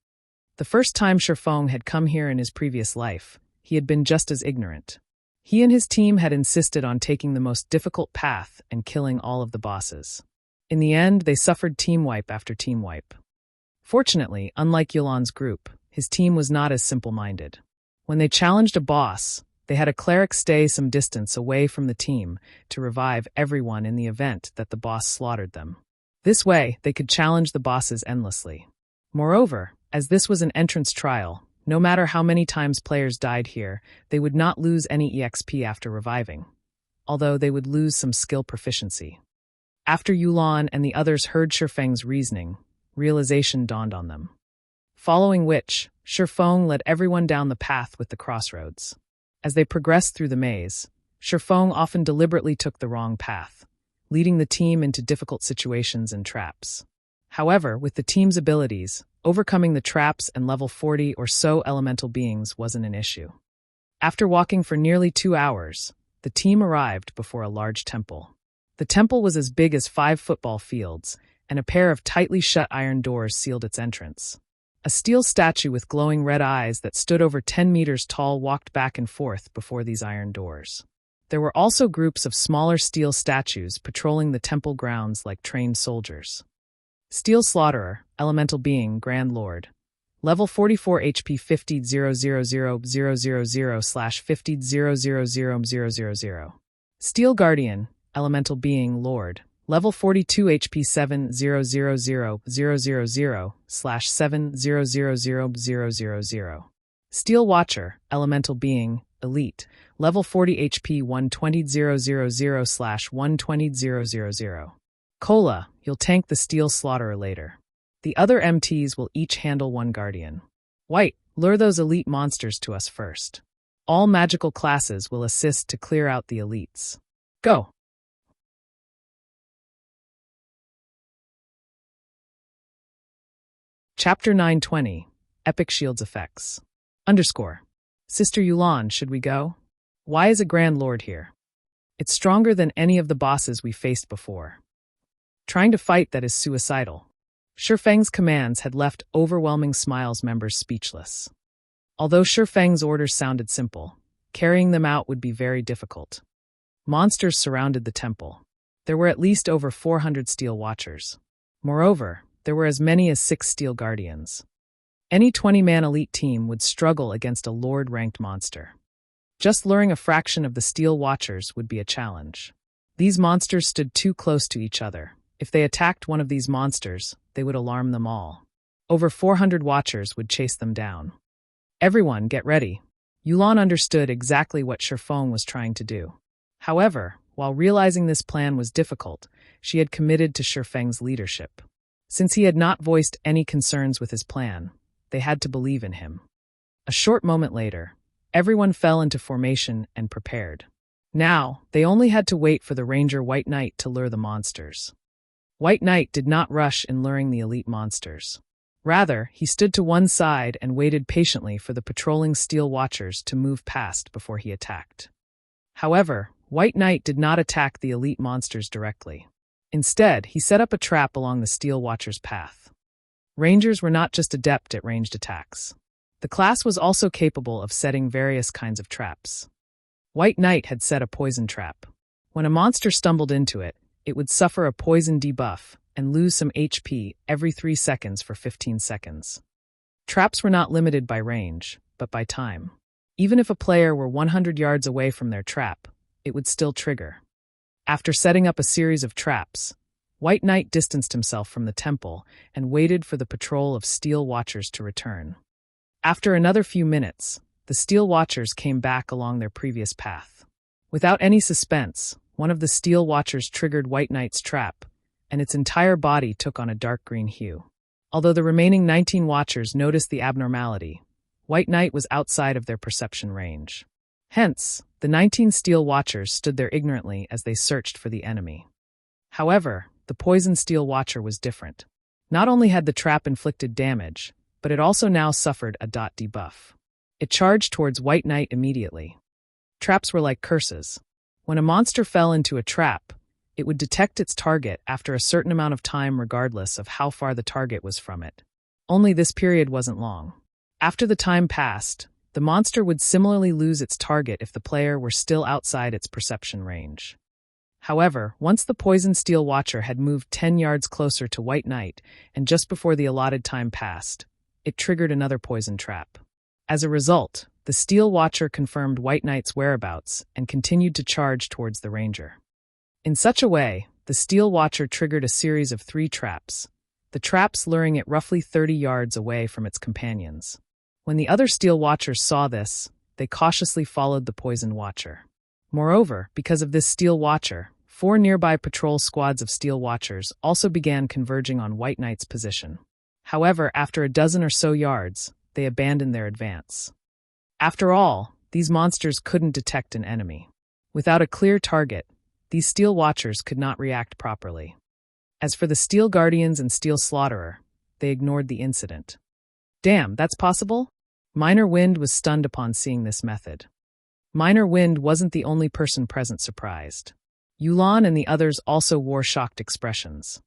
The first time Sherfong had come here in his previous life, he had been just as ignorant. He and his team had insisted on taking the most difficult path and killing all of the bosses. In the end, they suffered team wipe after team wipe. Fortunately, unlike Yulan's group, his team was not as simple-minded. When they challenged a boss, they had a cleric stay some distance away from the team to revive everyone in the event that the boss slaughtered them. This way, they could challenge the bosses endlessly. Moreover, as this was an entrance trial, no matter how many times players died here, they would not lose any EXP after reviving, although they would lose some skill proficiency. After Yulan and the others heard Sherfeng's reasoning, realization dawned on them. Following which, Sherfong led everyone down the path with the crossroads. As they progressed through the maze, Sherfong often deliberately took the wrong path, leading the team into difficult situations and traps. However, with the team's abilities, overcoming the traps and level 40 or so elemental beings wasn't an issue. After walking for nearly 2 hours, the team arrived before a large temple. The temple was as big as 5 football fields, and a pair of tightly shut iron doors sealed its entrance. A steel statue with glowing red eyes that stood over 10 meters tall walked back and forth before these iron doors. There were also groups of smaller steel statues patrolling the temple grounds like trained soldiers. Steel Slaughterer, Elemental Being, Grand Lord. Level 44 HP 50,000,000/50,000,000. Steel Guardian, Elemental Being, Lord. Level 42 HP 7,000,000/7,000,000. Steel Watcher, Elemental Being, Elite. Level 40 HP 120,000/120,000. Cola, you'll tank the Steel Slaughterer later. The other MTs will each handle 1 Guardian. White, lure those elite monsters to us first. All magical classes will assist to clear out the elites. Go! Chapter 920, Epic Shields Effects. Sister Yulan, should we go? Why is a Grand Lord here? It's stronger than any of the bosses we faced before. Trying to fight that is suicidal. Sherfeng's commands had left Overwhelming Smiles members speechless. Although Sherfeng's orders sounded simple, carrying them out would be very difficult. Monsters surrounded the temple. There were at least over 400 Steel Watchers. Moreover, there were as many as 6 Steel Guardians. Any 20-man elite team would struggle against a Lord-ranked monster. Just luring a fraction of the Steel Watchers would be a challenge. These monsters stood too close to each other. If they attacked one of these monsters, they would alarm them all. Over 400 Watchers would chase them down. Everyone, get ready. Yulan understood exactly what Sherfong was trying to do. However, while realizing this plan was difficult, she had committed to Sherfeng's leadership. Since he had not voiced any concerns with his plan, they had to believe in him. A short moment later, everyone fell into formation and prepared. Now, they only had to wait for the Ranger White Knight to lure the monsters. White Knight did not rush in luring the elite monsters. Rather, he stood to one side and waited patiently for the patrolling Steel Watchers to move past before he attacked. However, White Knight did not attack the elite monsters directly. Instead, he set up a trap along the Steel Watcher's path. Rangers were not just adept at ranged attacks. The class was also capable of setting various kinds of traps. White Knight had set a poison trap. When a monster stumbled into it, it would suffer a poison debuff and lose some HP every 3 seconds for 15 seconds. Traps were not limited by range, but by time. Even if a player were 100 yards away from their trap, it would still trigger. After setting up a series of traps, White Knight distanced himself from the temple and waited for the patrol of Steel Watchers to return. After another few minutes, the Steel Watchers came back along their previous path. Without any suspense, one of the Steel Watchers triggered White Knight's trap, and its entire body took on a dark green hue. Although the remaining 19 Watchers noticed the abnormality, White Knight was outside of their perception range. Hence, the 19 Steel Watchers stood there ignorantly as they searched for the enemy. However, the Poison Steel Watcher was different. Not only had the trap inflicted damage, but it also now suffered a debuff. It charged towards White Knight immediately. Traps were like curses. When a monster fell into a trap, it would detect its target after a certain amount of time regardless of how far the target was from it. Only this period wasn't long. After the time passed, the monster would similarly lose its target if the player were still outside its perception range. However, once the Poison Steel Watcher had moved 10 yards closer to White Knight, and just before the allotted time passed, it triggered another poison trap. As a result, the Steel Watcher confirmed White Knight's whereabouts and continued to charge towards the Ranger. In such a way, the Steel Watcher triggered a series of 3 traps, the traps luring it roughly 30 yards away from its companions. When the other Steel Watchers saw this, they cautiously followed the Poison Watcher. Moreover, because of this Steel Watcher, 4 nearby patrol squads of Steel Watchers also began converging on White Knight's position. However, after a dozen or so yards, they abandoned their advance. After all, these monsters couldn't detect an enemy. Without a clear target, these Steel Watchers could not react properly. As for the Steel Guardians and Steel Slaughterer, they ignored the incident. Damn, that's possible? Minor Wind was stunned upon seeing this method. Minor Wind wasn't the only person present surprised. Yulan and the others also wore shocked expressions.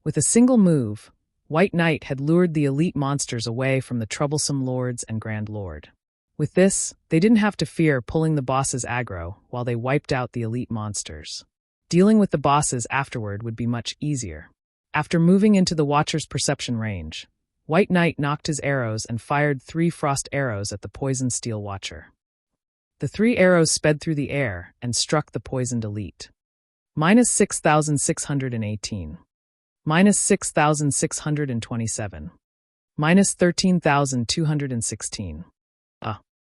With a single move, White Knight had lured the elite monsters away from the troublesome lords and Grand Lord. With this, they didn't have to fear pulling the boss's aggro while they wiped out the elite monsters. Dealing with the bosses afterward would be much easier. After moving into the Watcher's perception range, White Knight knocked his arrows and fired 3 frost arrows at the Poison Steel Watcher. The 3 arrows sped through the air and struck the poisoned elite. Minus 6,618. Minus 6,627. Minus 13,216.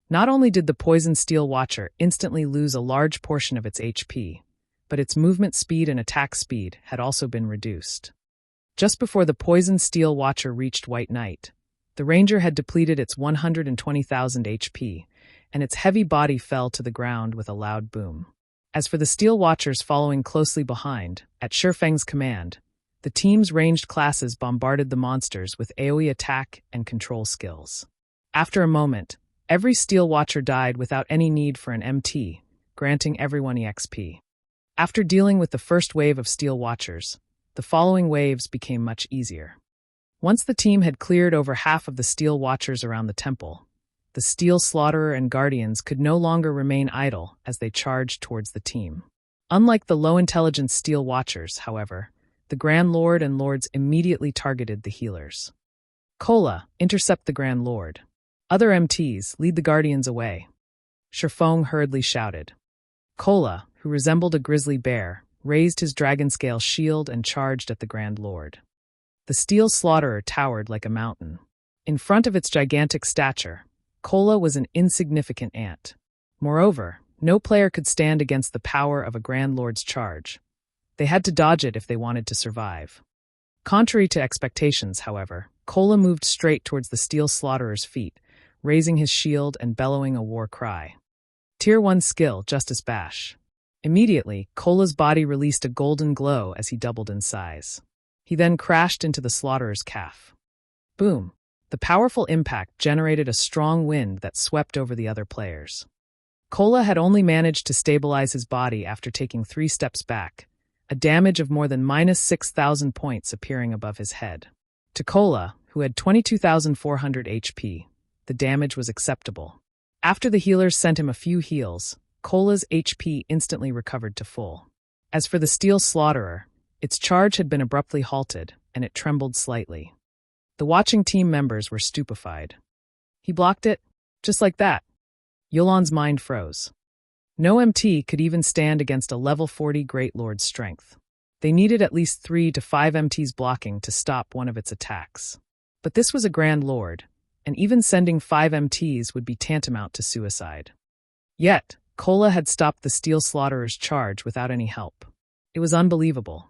Not only did the Poison Steel Watcher instantly lose a large portion of its HP, but its movement speed and attack speed had also been reduced. Just before the Poison Steel Watcher reached White Knight, the Ranger had depleted its 120,000 HP, and its heavy body fell to the ground with a loud boom. As for the Steel Watchers following closely behind, at Shifeng's command, the team's ranged classes bombarded the monsters with AoE attack and control skills. After a moment, every Steel Watcher died without any need for an MT, granting everyone EXP. After dealing with the first wave of Steel Watchers, the following waves became much easier. Once the team had cleared over half of the Steel Watchers around the temple, the Steel Slaughterer and Guardians could no longer remain idle as they charged towards the team. Unlike the low-intelligence Steel Watchers, however, the Grand Lord and Lords immediately targeted the healers. Kola, intercept the Grand Lord. Other MTs, lead the Guardians away. Shifeng hurriedly shouted. Kola, who resembled a grizzly bear, raised his dragon-scale shield and charged at the Grand Lord. The Steel Slaughterer towered like a mountain. In front of its gigantic stature, Kola was an insignificant ant. Moreover, no player could stand against the power of a Grand Lord's charge. They had to dodge it if they wanted to survive. Contrary to expectations, however, Kola moved straight towards the Steel Slaughterer's feet, raising his shield and bellowing a war cry. Tier 1 skill, Justice Bash. Immediately, Kola's body released a golden glow as he doubled in size. He then crashed into the Slaughterer's calf. Boom! The powerful impact generated a strong wind that swept over the other players. Kola had only managed to stabilize his body after taking 3 steps back, a damage of more than minus 6,000 points appearing above his head. To Kola, who had 22,400 HP, the damage was acceptable. After the healers sent him a few heals, Kola's HP instantly recovered to full. As for the Steel Slaughterer, its charge had been abruptly halted, and it trembled slightly. The watching team members were stupefied. He blocked it, just like that. Yulan's mind froze. No MT could even stand against a level 40 Great Lord's strength. They needed at least 3 to 5 MTs blocking to stop one of its attacks. But this was a Grand Lord, and even sending 5 MTs would be tantamount to suicide. Yet, Kola had stopped the Steel Slaughterer's charge without any help. It was unbelievable.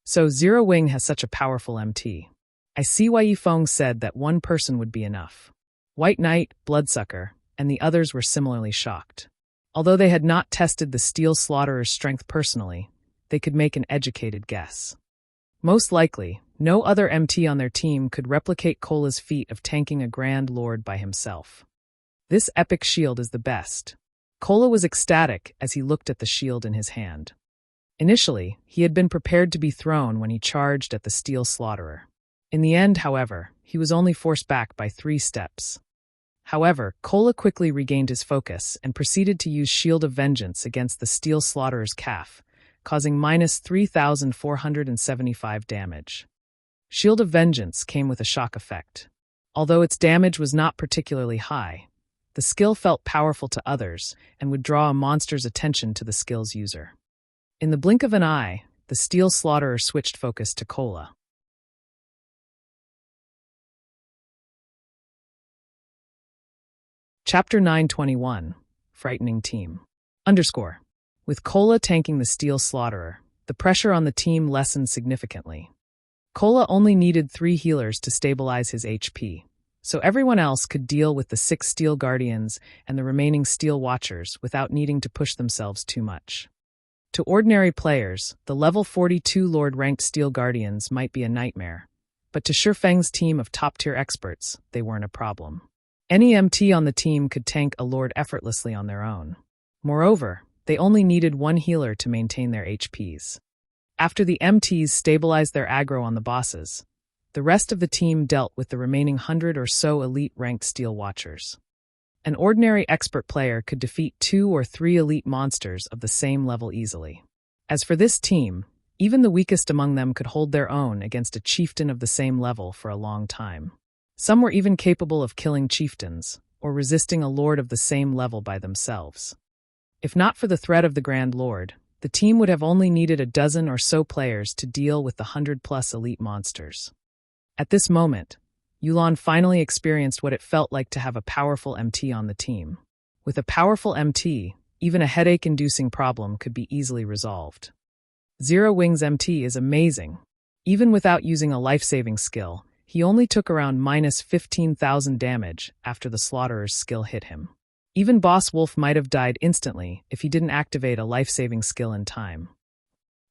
So Zero Wing has such a powerful MT. I see why Yifeng said that one person would be enough. White Knight, Bloodsucker, and the others were similarly shocked. Although they had not tested the Steel Slaughterer's strength personally, they could make an educated guess. Most likely, no other MT on their team could replicate Kola's feat of tanking a Grand Lord by himself. This epic shield is the best. Kola was ecstatic as he looked at the shield in his hand. Initially, he had been prepared to be thrown when he charged at the Steel Slaughterer. In the end, however, he was only forced back by 3 steps. However, Kola quickly regained his focus and proceeded to use Shield of Vengeance against the Steel Slaughterer's calf, causing minus 3,475 damage. Shield of Vengeance came with a shock effect. Although its damage was not particularly high, the skill felt powerful to others and would draw a monster's attention to the skill's user. In the blink of an eye, the Steel Slaughterer switched focus to Kola. Chapter 921, Frightening Team. With Kola tanking the Steel Slaughterer, the pressure on the team lessened significantly. Kola only needed 3 healers to stabilize his HP, so everyone else could deal with the 6 Steel Guardians and the remaining Steel Watchers without needing to push themselves too much. To ordinary players, the level 42 Lord-ranked Steel Guardians might be a nightmare, but to Shifeng's team of top-tier experts, they weren't a problem. Any MT on the team could tank a Lord effortlessly on their own. Moreover, they only needed 1 healer to maintain their HPs. After the MTs stabilized their aggro on the bosses, the rest of the team dealt with the remaining 100 or so elite-ranked Steel Watchers. An ordinary expert player could defeat 2 or 3 elite monsters of the same level easily. As for this team, even the weakest among them could hold their own against a chieftain of the same level for a long time. Some were even capable of killing chieftains, or resisting a lord of the same level by themselves. If not for the threat of the Grand Lord, the team would have only needed a dozen or so players to deal with the 100+ elite monsters. At this moment, Yulan finally experienced what it felt like to have a powerful MT on the team. With a powerful MT, even a headache-inducing problem could be easily resolved. Zero Wing's MT is amazing. Even without using a life-saving skill, he only took around minus 15,000 damage after the Slaughterer's skill hit him. Even Boss Wolf might have died instantly if he didn't activate a life-saving skill in time.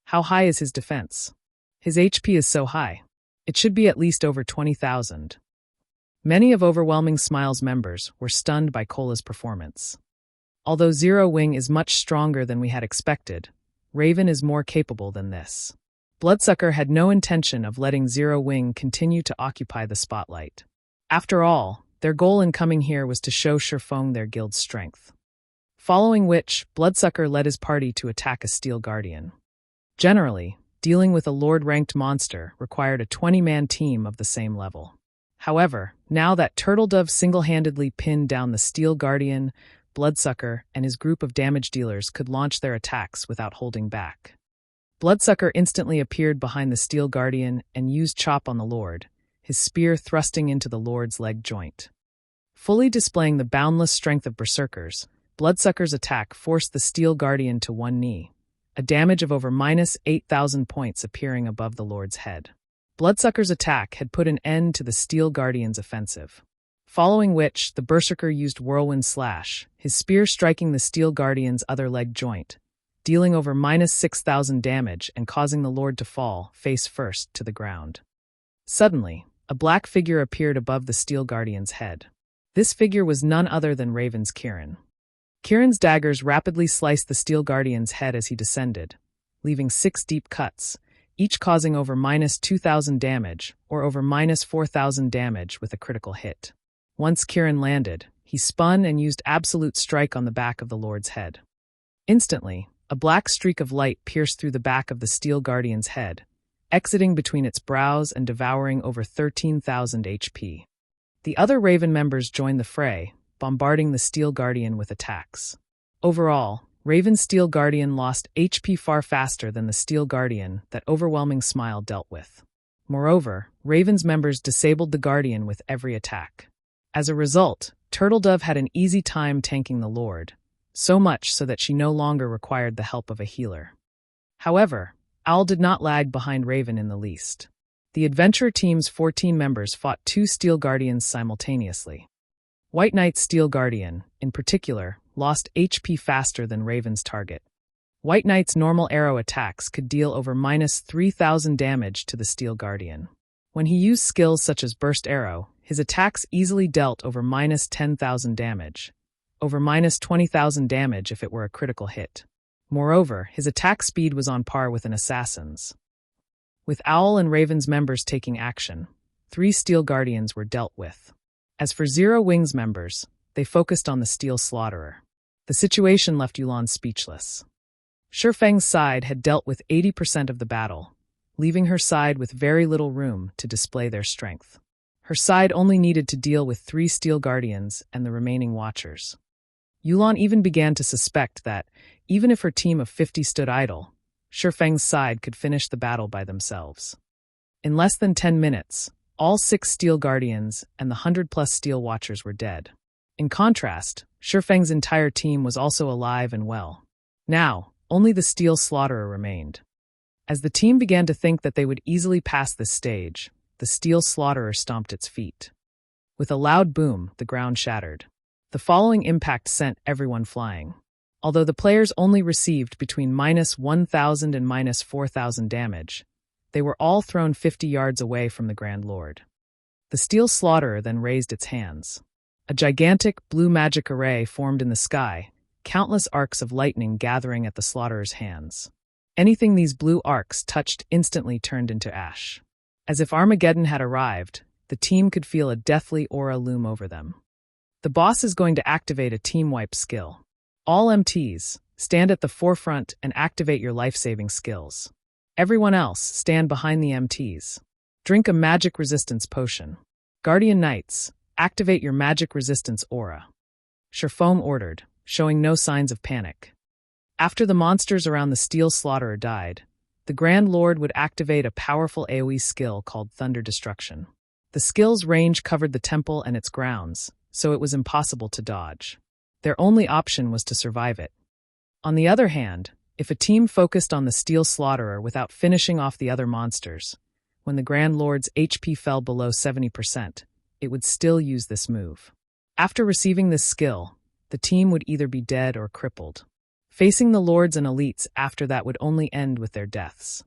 How high is his defense? His HP is so high. It should be at least over 20,000. Many of Overwhelming Smile's members were stunned by Kola's performance. Although Zero Wing is much stronger than we had expected, Raven is more capable than this. Bloodsucker had no intention of letting Zero Wing continue to occupy the spotlight. After all, their goal in coming here was to show Shifeng their guild's strength. Following which, Bloodsucker led his party to attack a Steel Guardian. Generally, dealing with a Lord-ranked monster required a 20-man team of the same level. However, now that Turtledove single-handedly pinned down the Steel Guardian, Bloodsucker and his group of damage dealers could launch their attacks without holding back. Bloodsucker instantly appeared behind the Steel Guardian and used Chop on the Lord, his spear thrusting into the Lord's leg joint. Fully displaying the boundless strength of Berserkers, Bloodsucker's attack forced the Steel Guardian to one knee, a damage of over minus 8,000 points appearing above the Lord's head. Bloodsucker's attack had put an end to the Steel Guardian's offensive. Following which, the Berserker used Whirlwind Slash, his spear striking the Steel Guardian's other leg joint, dealing over minus 6,000 damage and causing the Lord to fall, face first, to the ground. Suddenly, a black figure appeared above the Steel Guardian's head. This figure was none other than Raven's Kirin. Kirin's daggers rapidly sliced the Steel Guardian's head as he descended, leaving 6 deep cuts, each causing over -2,000 damage or over -4,000 damage with a critical hit. Once Kieran landed, he spun and used Absolute Strike on the back of the Lord's head. Instantly, a black streak of light pierced through the back of the Steel Guardian's head, exiting between its brows and devouring over 13,000 HP. The other Raven members joined the fray, bombarding the Steel Guardian with attacks. Overall, Raven's Steel Guardian lost HP far faster than the Steel Guardian that Overwhelming Smile dealt with. Moreover, Raven's members disabled the Guardian with every attack. As a result, Turtledove had an easy time tanking the Lord, so much so that she no longer required the help of a healer. However, Owl did not lag behind Raven in the least. The adventurer team's 14 members fought 2 Steel Guardians simultaneously. White Knight's Steel Guardian, in particular, lost HP faster than Raven's target. White Knight's normal arrow attacks could deal over -3,000 damage to the Steel Guardian. When he used skills such as Burst Arrow, his attacks easily dealt over -10,000 damage, over -20,000 damage if it were a critical hit. Moreover, his attack speed was on par with an assassin's. With Owl and Raven's members taking action, 3 Steel Guardians were dealt with. As for Zero Wings members, they focused on the Steel Slaughterer. The situation left Yulan speechless. Shifeng's side had dealt with 80% of the battle, leaving her side with very little room to display their strength. Her side only needed to deal with 3 Steel Guardians and the remaining Watchers. Yulan even began to suspect that, even if her team of 50 stood idle, Shifeng's side could finish the battle by themselves. In less than 10 minutes, all 6 Steel Guardians and the 100+ Steel Watchers were dead. In contrast, Shifeng's entire team was also alive and well. Now, only the Steel Slaughterer remained. As the team began to think that they would easily pass this stage, the Steel Slaughterer stomped its feet. With a loud boom, the ground shattered. The following impact sent everyone flying. Although the players only received between -1,000 and -4,000 damage, they were all thrown 50 yards away from the Grand Lord. The Steel Slaughterer then raised its hands. A gigantic blue magic array formed in the sky, countless arcs of lightning gathering at the Slaughterer's hands. Anything these blue arcs touched instantly turned into ash. As if Armageddon had arrived, the team could feel a deathly aura loom over them. The boss is going to activate a team wipe skill. All MTs, stand at the forefront and activate your life-saving skills. Everyone else, stand behind the MTs. Drink a magic resistance potion. Guardian Knights, activate your magic resistance aura. Shifeng ordered, showing no signs of panic. After the monsters around the Steel Slaughterer died, the Grand Lord would activate a powerful AoE skill called Thunder Destruction. The skill's range covered the temple and its grounds, so it was impossible to dodge. Their only option was to survive it. On the other hand, if a team focused on the Steel Slaughterer without finishing off the other monsters, when the Grand Lord's HP fell below 70%, it would still use this move. After receiving this skill, the team would either be dead or crippled. Facing the Lords and Elites after that would only end with their deaths.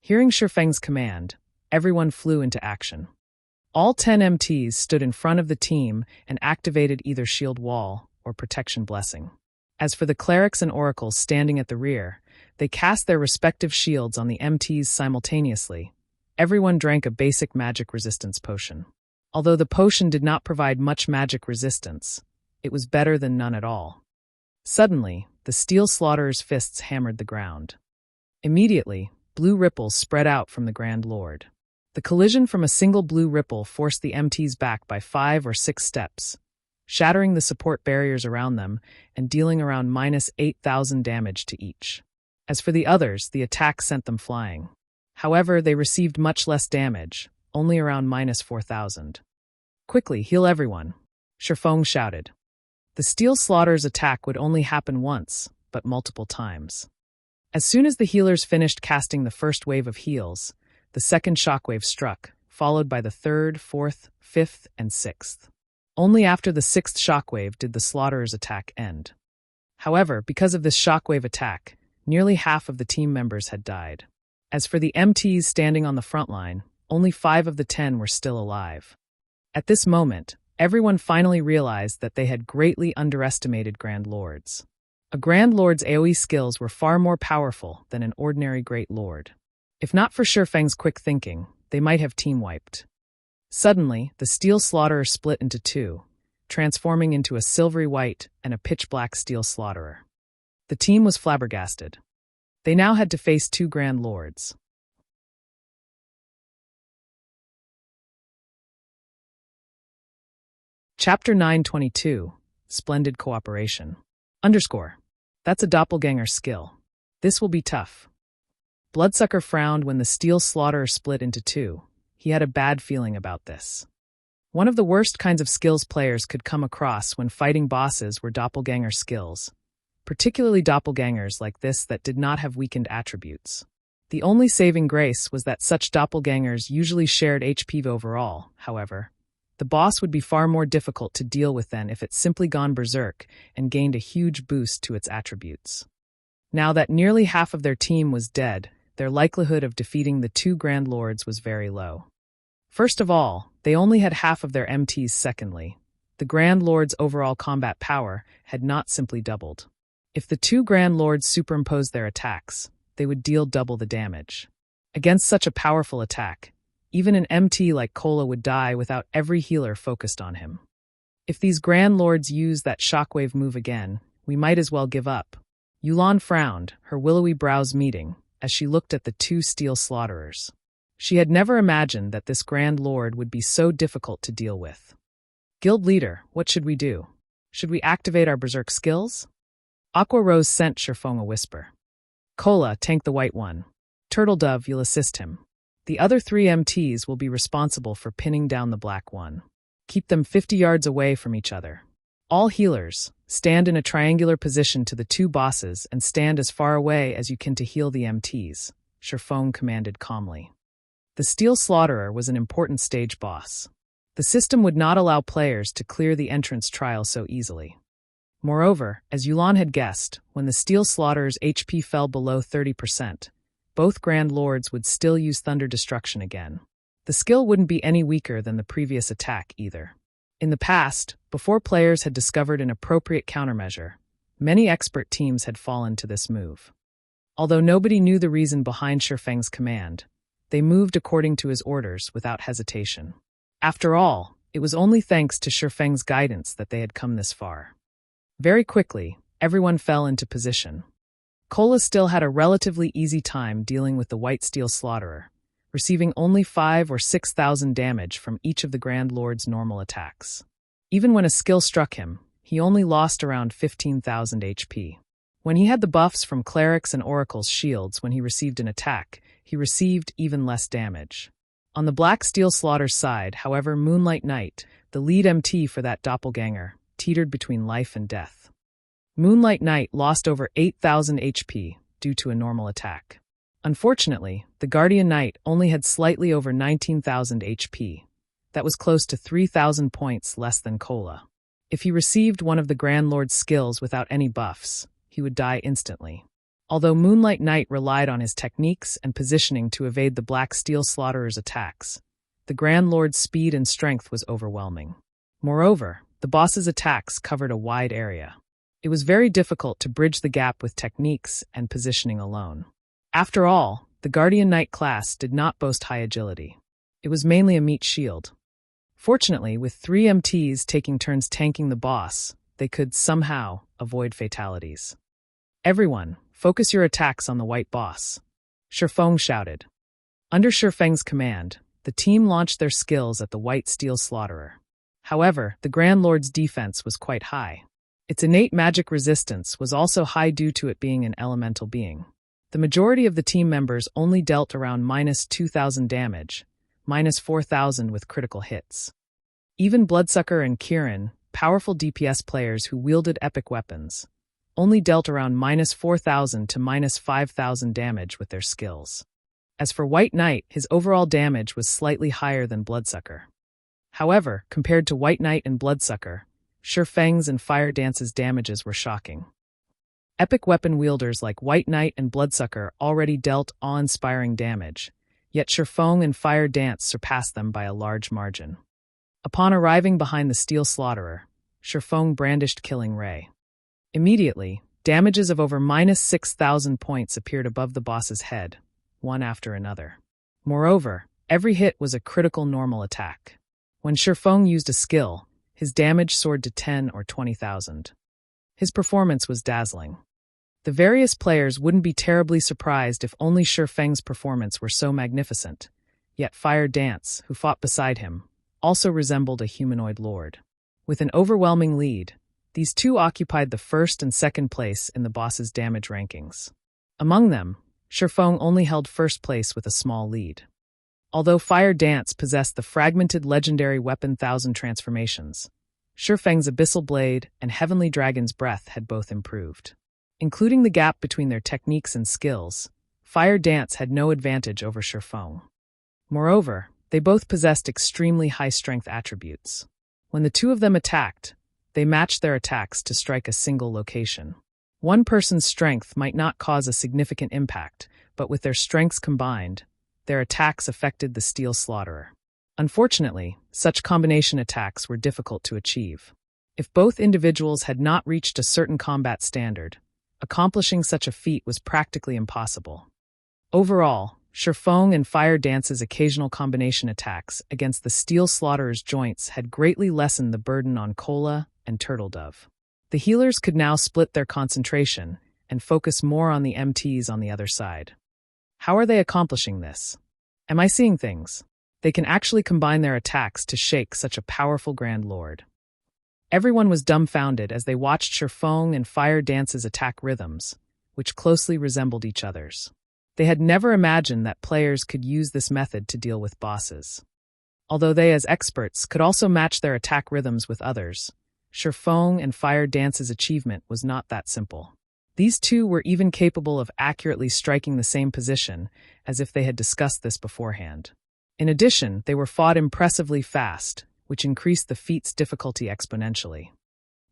Hearing Shifeng's command, everyone flew into action. All 10 MTs stood in front of the team and activated either Shield Wall or Protection Blessing. As for the clerics and oracles standing at the rear, they cast their respective shields on the MTs simultaneously. Everyone drank a basic magic resistance potion. Although the potion did not provide much magic resistance, it was better than none at all. Suddenly, the Steel Slaughtener's fists hammered the ground. Immediately, blue ripples spread out from the Grand Lord. The collision from a single blue ripple forced the MTs back by 5 or 6 steps, shattering the support barriers around them and dealing around -8,000 damage to each. As for the others, the attack sent them flying. However, they received much less damage, only around -4,000. Quickly, heal everyone, Shifeng shouted. The Steel Slaughterer's attack would only happen once, but multiple times. As soon as the healers finished casting the first wave of heals, the second shockwave struck, followed by the third, fourth, fifth, and sixth. Only after the 6th shockwave did the Slaughterer's attack end. However, because of this shockwave attack, nearly half of the team members had died. As for the MTs standing on the front line, only 5 of the 10 were still alive. At this moment, everyone finally realized that they had greatly underestimated Grand Lords. A Grand Lord's AoE skills were far more powerful than an ordinary Great Lord. If not for Shifeng's quick thinking, they might have team-wiped. Suddenly, the Steel Slaughterer split into two, transforming into a silvery white and a pitch-black Steel Slaughterer. The team was flabbergasted. They now had to face two Grand Lords. Chapter 922, Splendid Cooperation. That's a doppelganger skill. This will be tough. Bloodsucker frowned when the Steel Slaughterer split into two. He had a bad feeling about this. One of the worst kinds of skills players could come across when fighting bosses were doppelganger skills, particularly doppelgangers like this that did not have weakened attributes. The only saving grace was that such doppelgangers usually shared HP overall, however. The boss would be far more difficult to deal with than if it simply gone berserk and gained a huge boost to its attributes. Now that nearly half of their team was dead, their likelihood of defeating the two Grand Lords was very low. First of all, they only had half of their MTs. Secondly, the Grand Lord's overall combat power had not simply doubled. If the two Grand Lords superimposed their attacks, they would deal double the damage. Against such a powerful attack, even an MT like Cola would die without every healer focused on him. If these Grand Lords use that shockwave move again, we might as well give up. Yulan frowned, her willowy brows meeting, as she looked at the two Steel Slaughterers. She had never imagined that this Grand Lord would be so difficult to deal with. Guild leader, what should we do? Should we activate our berserk skills? Aqua Rose sent Shifeng a whisper. Cola, tank the white one. Turtle Dove, you'll assist him. The other three MTs will be responsible for pinning down the black one. Keep them 50 yards away from each other. All healers, stand in a triangular position to the two bosses and stand as far away as you can to heal the MTs, Shifeng commanded calmly. The Steel Slaughterer was an important stage boss. The system would not allow players to clear the entrance trial so easily. Moreover, as Yulan had guessed, when the Steel Slaughterer's HP fell below 30%, both Grand Lords would still use Thunder Destruction again. The skill wouldn't be any weaker than the previous attack either. In the past, before players had discovered an appropriate countermeasure, many expert teams had fallen to this move. Although nobody knew the reason behind Shifeng's command, they moved according to his orders without hesitation. After all, it was only thanks to Shifeng's guidance that they had come this far. Very quickly, everyone fell into position. Cola still had a relatively easy time dealing with the White Steel Slaughterer, receiving only 5,000 or 6,000 damage from each of the Grand Lord's normal attacks. Even when a skill struck him, he only lost around 15,000 HP. When he had the buffs from Cleric's and Oracle's shields when he received an attack, he received even less damage. On the Black Steel Slaughter's side, however, Moonlight Knight, the lead MT for that doppelganger, teetered between life and death. Moonlight Knight lost over 8,000 HP due to a normal attack. Unfortunately, the Guardian Knight only had slightly over 19,000 HP. That was close to 3,000 points less than Cola. If he received one of the Grand Lord's skills without any buffs, he would die instantly. Although Moonlight Knight relied on his techniques and positioning to evade the Black Steel Slaughterer attacks, the Grand Lord's speed and strength was overwhelming. Moreover, the boss's attacks covered a wide area. It was very difficult to bridge the gap with techniques and positioning alone. After all, the Guardian Knight class did not boast high agility. It was mainly a meat shield. Fortunately, with 3 MTs taking turns tanking the boss, they could somehow avoid fatalities. Everyone, focus your attacks on the white boss, Shifeng shouted. Under Shifeng's command, the team launched their skills at the White Steel Slaughterer. However, the Grand Lord's defense was quite high. Its innate magic resistance was also high due to it being an elemental being. The majority of the team members only dealt around -2,000 damage, -4,000 with critical hits. Even Bloodsucker and Kirin, powerful DPS players who wielded epic weapons, only dealt around -4,000 to -5,000 damage with their skills. As for White Knight, his overall damage was slightly higher than Bloodsucker. However, compared to White Knight and Bloodsucker, Shifeng's and Fire Dance's damages were shocking. Epic weapon wielders like White Knight and Bloodsucker already dealt awe-inspiring damage, yet Shifeng and Fire Dance surpassed them by a large margin. Upon arriving behind the Steel Slaughterer, Shifeng brandished Killing Ray. Immediately, Damages of over minus 6,000 points appeared above the boss's head, one after another. Moreover, every hit was a critical normal attack. When Shifeng used a skill, his damage soared to 10 or 20,000. His performance was dazzling. The various players wouldn't be terribly surprised if only Shifeng's performance were so magnificent. Yet Fire Dance, who fought beside him, also resembled a humanoid lord. With an overwhelming lead, these two occupied the first and second place in the boss's damage rankings. Among them, Shifeng only held first place with a small lead. Although Fire Dance possessed the fragmented legendary weapon Thousand Transformations, Shifeng's Abyssal Blade and Heavenly Dragon's Breath had both improved. Including the gap between their techniques and skills, Fire Dance had no advantage over Shifeng. Moreover, they both possessed extremely high-strength attributes. When the two of them attacked, they matched their attacks to strike a single location. One person's strength might not cause a significant impact, but with their strengths combined, their attacks affected the Steel Slaughterer. Unfortunately, such combination attacks were difficult to achieve. If both individuals had not reached a certain combat standard, accomplishing such a feat was practically impossible. Overall, Shifeng and Fire Dance's occasional combination attacks against the Steel Slaughterer's joints had greatly lessened the burden on Cola and Turtledove. The healers could now split their concentration and focus more on the MTs on the other side. How are they accomplishing this? Am I seeing things? They can actually combine their attacks to shake such a powerful Grand Lord. Everyone was dumbfounded as they watched Shifeng and Fire Dance's attack rhythms, which closely resembled each other's. They had never imagined that players could use this method to deal with bosses. Although they, as experts, could also match their attack rhythms with others, Shifeng and Fire Dance's achievement was not that simple. These two were even capable of accurately striking the same position, as if they had discussed this beforehand. In addition, they were fought impressively fast, which increased the feat's difficulty exponentially.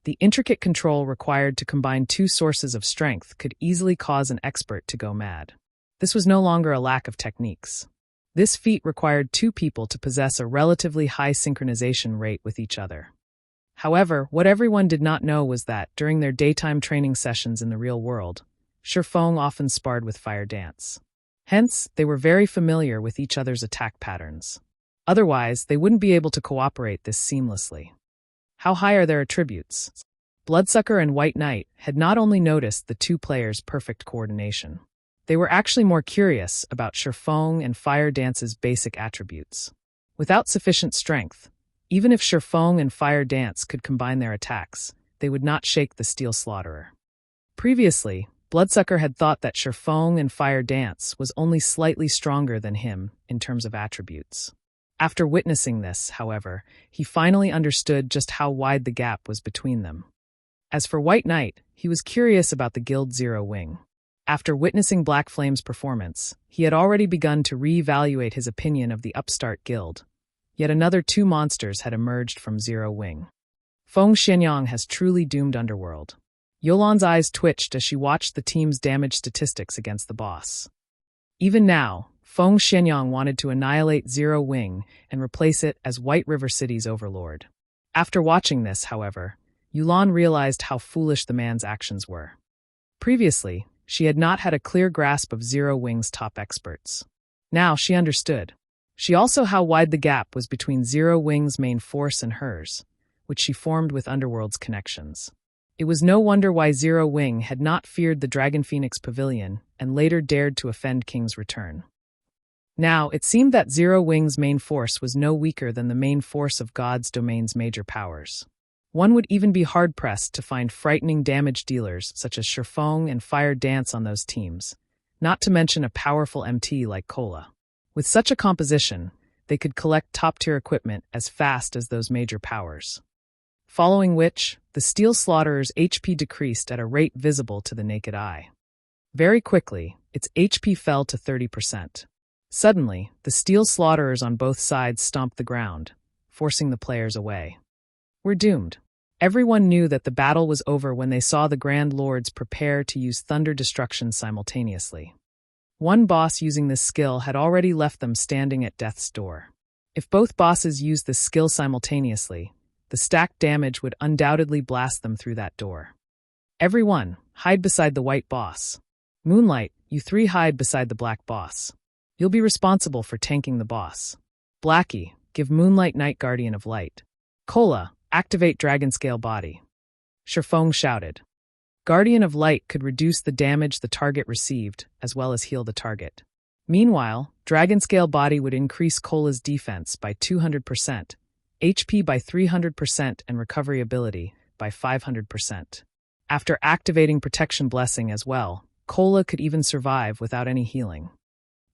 The intricate control required to combine two sources of strength could easily cause an expert to go mad. This was no longer a lack of techniques. This feat required two people to possess a relatively high synchronization rate with each other. However, what everyone did not know was that, during their daytime training sessions in the real world, Shifeng often sparred with Fire Dance. Hence, they were very familiar with each other's attack patterns. Otherwise, they wouldn't be able to cooperate this seamlessly. How high are their attributes? Bloodsucker and White Knight had not only noticed the two players' perfect coordination. They were actually more curious about Shifeng and Fire Dance's basic attributes. Without sufficient strength, even if Shifeng and Fire Dance could combine their attacks, they would not shake the Steel Slaughterer. Previously, Bloodsucker had thought that Shifeng and Fire Dance was only slightly stronger than him in terms of attributes. After witnessing this, however, he finally understood just how wide the gap was between them. As for White Knight, he was curious about the Guild Zero Wing. After witnessing Black Flame's performance, he had already begun to re-evaluate his opinion of the upstart guild. Yet another two monsters had emerged from Zero Wing. Feng Xianyang has truly doomed Underworld. Yolan's eyes twitched as she watched the team's damage statistics against the boss. Even now, Feng Xianyang wanted to annihilate Zero Wing and replace it as White River City's overlord. After watching this, however, Yolan realized how foolish the man's actions were. Previously, she had not had a clear grasp of Zero Wing's top experts. Now she understood. She also how wide the gap was between Zero Wing's main force and hers, which she formed with Underworld's connections. It was no wonder why Zero Wing had not feared the Dragon Phoenix Pavilion and later dared to offend King's Return. Now, it seemed that Zero Wing's main force was no weaker than the main force of God's domain's major powers. One would even be hard-pressed to find frightening damage dealers such as Shifeng and Fire Dance on those teams, not to mention a powerful MT like Cola. With such a composition, they could collect top-tier equipment as fast as those major powers. Following which, the Steel Slaughterer's HP decreased at a rate visible to the naked eye. Very quickly, its HP fell to 30%. Suddenly, the Steel Slaughterers on both sides stomped the ground, forcing the players away. We're doomed. Everyone knew that the battle was over when they saw the Grand Lords prepare to use Thunder Destruction simultaneously. One boss using this skill had already left them standing at death's door. If both bosses used this skill simultaneously, the stacked damage would undoubtedly blast them through that door. Everyone, hide beside the white boss. Moonlight, you three hide beside the black boss. You'll be responsible for tanking the boss. Blackie, give Moonlight Night Guardian of Light. Cola, activate Dragon Scale Body. Sherfong shouted. Guardian of Light could reduce the damage the target received, as well as heal the target. Meanwhile, Dragon Scale Body would increase Cola's defense by 200%, HP by 300%, and recovery ability by 500%. After activating Protection Blessing as well, Cola could even survive without any healing.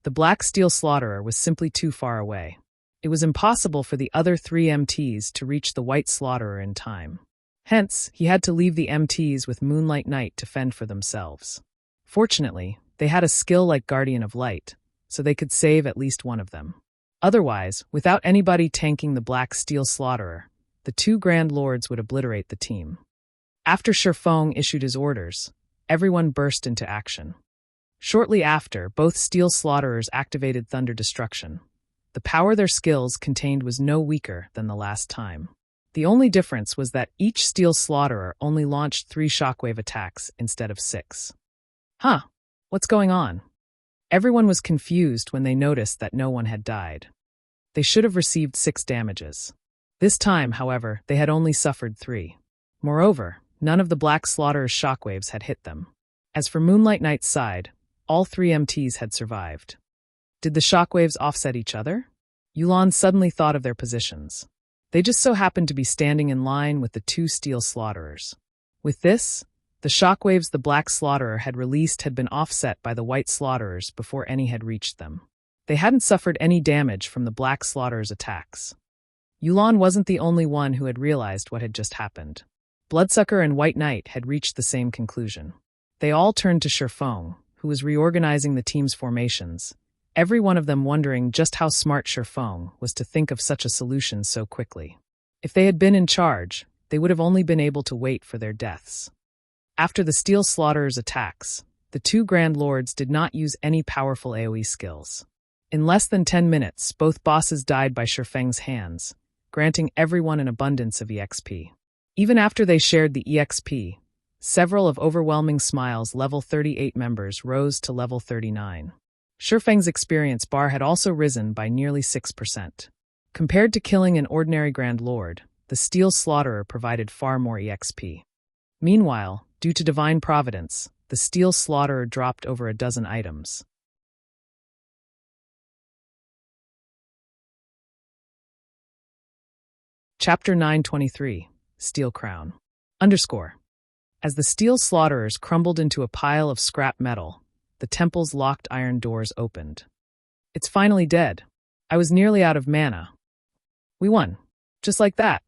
The Black Steel Slaughterer was simply too far away. It was impossible for the other 3 MTs to reach the White Slaughterer in time. Hence, he had to leave the MTs with Moonlight Knight to fend for themselves. Fortunately, they had a skill like Guardian of Light, so they could save at least one of them. Otherwise, without anybody tanking the Black Steel Slaughterer, the 2 Grand Lords would obliterate the team. After Sherfong issued his orders, everyone burst into action. Shortly after, both Steel Slaughterers activated Thunder Destruction. The power their skills contained was no weaker than the last time. The only difference was that each Steel Slaughterer only launched 3 shockwave attacks instead of 6. Huh, what's going on? Everyone was confused when they noticed that no one had died. They should have received 6 damages. This time, however, they had only suffered 3. Moreover, none of the Black Slaughterer's shockwaves had hit them. As for Moonlight Knight's side, all 3 MTs had survived. Did the shockwaves offset each other? Yulan suddenly thought of their positions. They just so happened to be standing in line with the 2 Steel Slaughterers. With this, the shockwaves the Black Slaughterer had released had been offset by the White Slaughterers before any had reached them. They hadn't suffered any damage from the Black Slaughterer's attacks. Yulan wasn't the only one who had realized what had just happened. Bloodsucker and White Knight had reached the same conclusion. They all turned to Sherfong, who was reorganizing the team's formations, every one of them wondering just how smart Sherfong was to think of such a solution so quickly. If they had been in charge, they would have only been able to wait for their deaths. After the Steel Slaughterer's attacks, the 2 Grand Lords did not use any powerful AoE skills. In less than 10 minutes, both bosses died by Sherfeng's hands, granting everyone an abundance of EXP. Even after they shared the EXP, several of Overwhelming Smile's level 38 members rose to level 39. Sherfeng's experience bar had also risen by nearly 6%. Compared to killing an ordinary Grand Lord, the Steel Slaughterer provided far more EXP. Meanwhile, due to divine providence, the Steel Slaughterer dropped over a dozen items. Chapter 923, Steel Crown. As the Steel Slaughterers crumbled into a pile of scrap metal, the temple's locked iron doors opened. It's finally dead. I was nearly out of mana. We won. Just like that.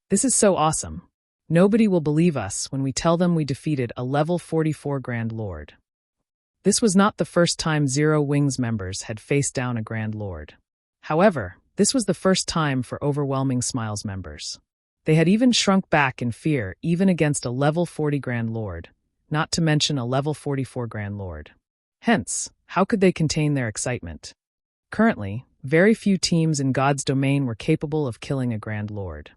This is so awesome. Nobody will believe us when we tell them we defeated a level 44 Grand Lord. This was not the first time Zero Wings members had faced down a Grand Lord. However, this was the first time for Overwhelming Smiles members. They had even shrunk back in fear even against a level 40 Grand Lord, not to mention a level 44 Grand Lord. Hence, how could they contain their excitement? Currently, very few teams in God's domain were capable of killing a Grand Lord.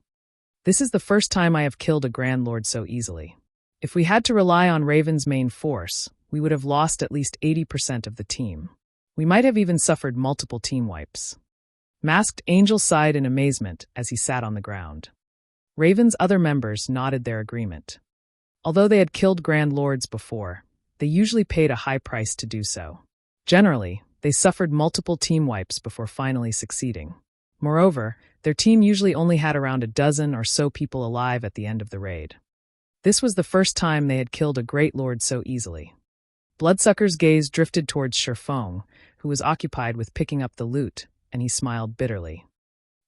This is the first time I have killed a Grand Lord so easily. If we had to rely on Raven's main force, we would have lost at least 80% of the team. We might have even suffered multiple team wipes. Masked Angel sighed in amazement as he sat on the ground. Raven's other members nodded their agreement. Although they had killed Grand Lords before, they usually paid a high price to do so. Generally, they suffered multiple team wipes before finally succeeding. Moreover, their team usually only had around a dozen or so people alive at the end of the raid. This was the first time they had killed a Great Lord so easily. Bloodsucker's gaze drifted towards Sherfong, who was occupied with picking up the loot, and he smiled bitterly.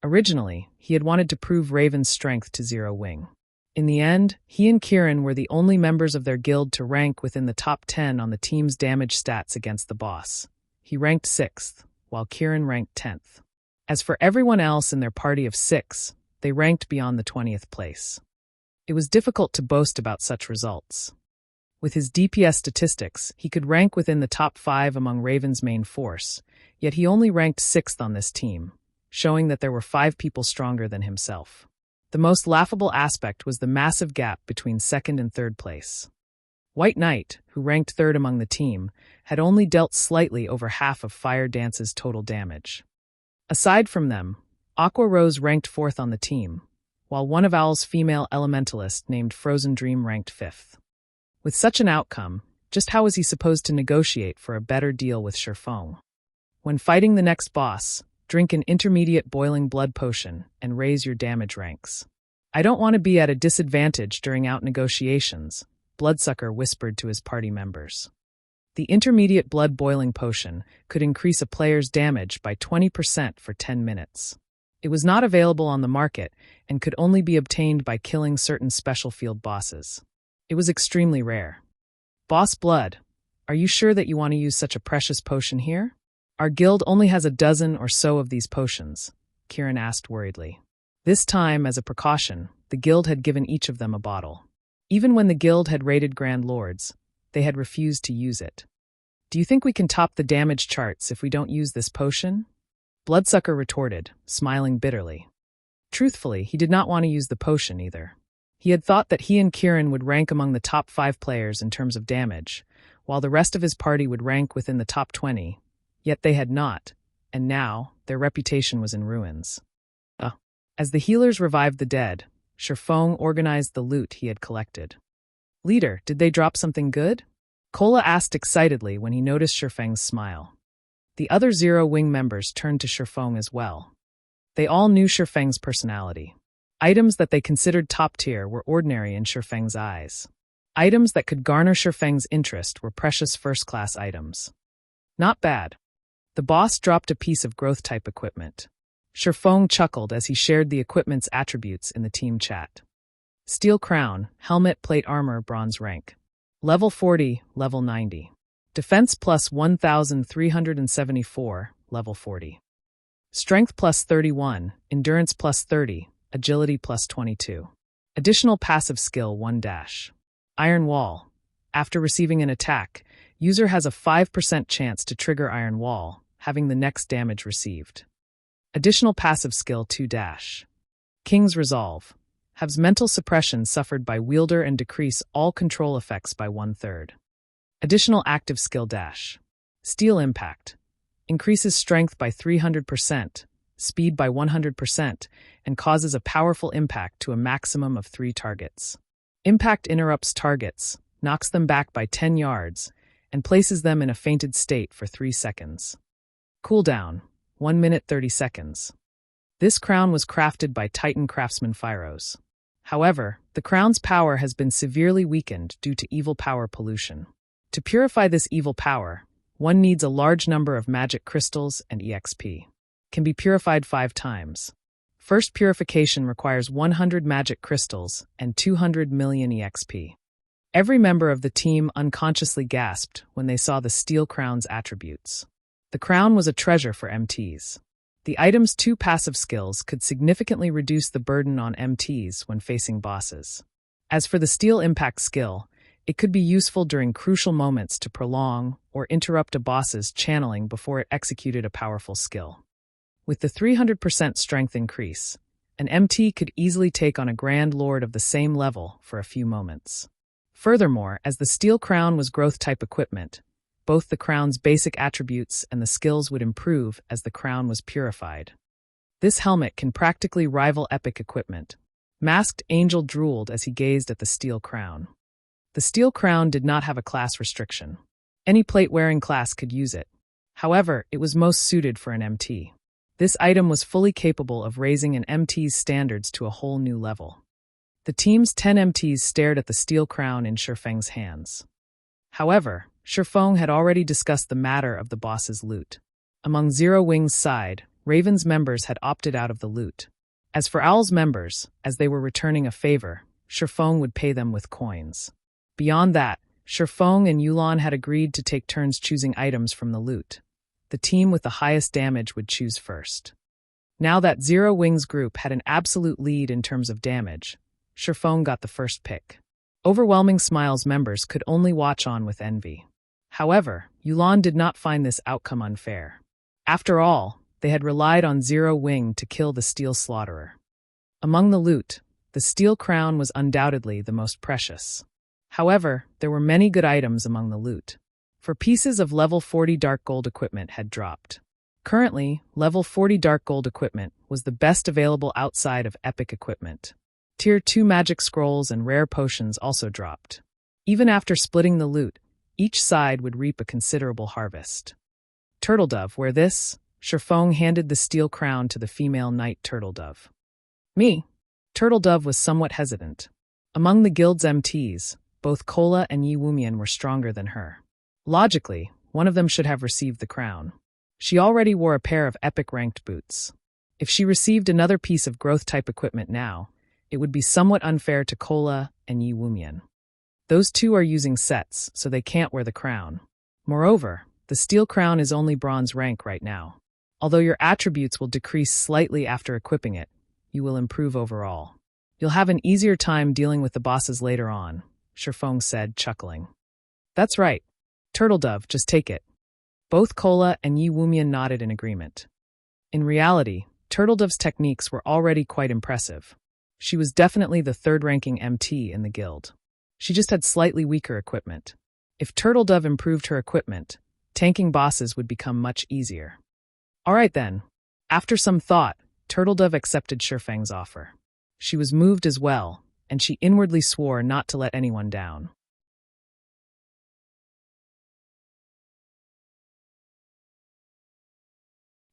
Originally, he had wanted to prove Raven's strength to Zero Wing. In the end, he and Kieran were the only members of their guild to rank within the top 10 on the team's damage stats against the boss. He ranked 6th, while Kieran ranked 10th. As for everyone else in their party of 6, they ranked beyond the 20th place. It was difficult to boast about such results. With his DPS statistics, he could rank within the top 5 among Raven's main force, yet he only ranked 6th on this team, showing that there were 5 people stronger than himself. The most laughable aspect was the massive gap between second and third place. White Knight, who ranked third among the team, had only dealt slightly over half of Fire Dance's total damage. Aside from them, Aqua Rose ranked fourth on the team, while one of Owl's female elementalists named Frozen Dream ranked fifth. With such an outcome, just how was he supposed to negotiate for a better deal with Sherfong? When fighting the next boss, drink an intermediate boiling blood potion and raise your damage ranks. I don't want to be at a disadvantage during out negotiations, Bloodsucker whispered to his party members. The intermediate blood boiling potion could increase a player's damage by 20% for 10 minutes. It was not available on the market and could only be obtained by killing certain special field bosses. It was extremely rare. Boss Blood, are you sure that you want to use such a precious potion here? Our guild only has a dozen or so of these potions, Kieran asked worriedly. This time, as a precaution, the guild had given each of them a bottle. Even when the guild had raided Grand Lords, they had refused to use it. Do you think we can top the damage charts if we don't use this potion? Bloodsucker retorted, smiling bitterly. Truthfully, he did not want to use the potion either. He had thought that he and Kieran would rank among the top 5 players in terms of damage, while the rest of his party would rank within the top 20. Yet they had not, and now their reputation was in ruins. As the healers revived the dead, Sherfong organized the loot he had collected. Leader, did they drop something good? Kola asked excitedly when he noticed Sherfeng's smile. The other Zero Wing members turned to Sherfong as well. They all knew Sherfeng's personality. Items that they considered top tier were ordinary in Sherfeng's eyes. Items that could garner Sherfeng's interest were precious first-class items. Not bad. The boss dropped a piece of growth-type equipment. Sherfong chuckled as he shared the equipment's attributes in the team chat. Steel crown, helmet, plate armor, bronze rank. Level 40, level 90. Defense plus 1,374, level 40. Strength plus 31, endurance plus 30, agility plus 22. Additional passive skill 1 dash. Iron Wall. After receiving an attack, user has a 5% chance to trigger Iron Wall, having the next damage received. Additional passive skill 2 dash. King's Resolve. Has mental suppression suffered by wielder and decrease all control effects by 1/3. Additional active skill dash. Steel Impact. Increases strength by 300%, speed by 100%, and causes a powerful impact to a maximum of 3 targets. Impact interrupts targets, knocks them back by 10 yards, and places them in a fainted state for 3 seconds. Cooldown, 1 minute 30 seconds. This crown was crafted by Titan craftsman Phyros. However, the crown's power has been severely weakened due to evil power pollution. To purify this evil power, one needs a large number of magic crystals and EXP. Can be purified 5 times. First purification requires 100 magic crystals and 200 million EXP. Every member of the team unconsciously gasped when they saw the steel crown's attributes. The crown was a treasure for MTs. The item's 2 passive skills could significantly reduce the burden on MTs when facing bosses. As for the Steel Impact skill, it could be useful during crucial moments to prolong or interrupt a boss's channeling before it executed a powerful skill. With the 300% strength increase, an MT could easily take on a Grand Lord of the same level for a few moments. Furthermore, as the Steel Crown was growth-type equipment, both the crown's basic attributes and the skills would improve as the crown was purified. This helmet can practically rival epic equipment. Masked Angel drooled as he gazed at the steel crown. The steel crown did not have a class restriction. Any plate-wearing class could use it. However, it was most suited for an MT. This item was fully capable of raising an MT's standards to a whole new level. The team's 10 MTs stared at the steel crown in Sherfeng's hands. However, Sherfeng had already discussed the matter of the boss's loot. Among Zero Wing's side, Raven's members had opted out of the loot. As for Owl's members, as they were returning a favor, Sherfeng would pay them with coins. Beyond that, Sherfeng and Yulan had agreed to take turns choosing items from the loot. The team with the highest damage would choose first. Now that Zero Wing's group had an absolute lead in terms of damage, Sherfeng got the first pick. Overwhelming Smile's members could only watch on with envy. However, Yulan did not find this outcome unfair. After all, they had relied on Zero Wing to kill the Steel Slaughterer. Among the loot, the steel crown was undoubtedly the most precious. However, there were many good items among the loot. For pieces of level 40 dark gold equipment had dropped. Currently, level 40 dark gold equipment was the best available outside of epic equipment. Tier 2 magic scrolls and rare potions also dropped. Even after splitting the loot, each side would reap a considerable harvest. Turtledove, wear this. Sherfong handed the steel crown to the female knight Turtledove. Me. Turtledove was somewhat hesitant. Among the guild's MTs, both Kola and Yi Wumian were stronger than her. Logically, one of them should have received the crown. She already wore a pair of epic-ranked boots. If she received another piece of growth-type equipment now, it would be somewhat unfair to Kola and Yi Wumian. Those two are using sets, so they can't wear the crown. Moreover, the steel crown is only bronze rank right now. Although your attributes will decrease slightly after equipping it, you will improve overall. You'll have an easier time dealing with the bosses later on, Sherfong said, chuckling. That's right. Turtledove, just take it. Both Kola and Yi Wumian nodded in agreement. In reality, Turtledove's techniques were already quite impressive. She was definitely the third-ranking MT in the guild. She just had slightly weaker equipment. If Turtledove improved her equipment, tanking bosses would become much easier. All right then. After some thought, Turtledove accepted Sherfang's offer. She was moved as well, and she inwardly swore not to let anyone down.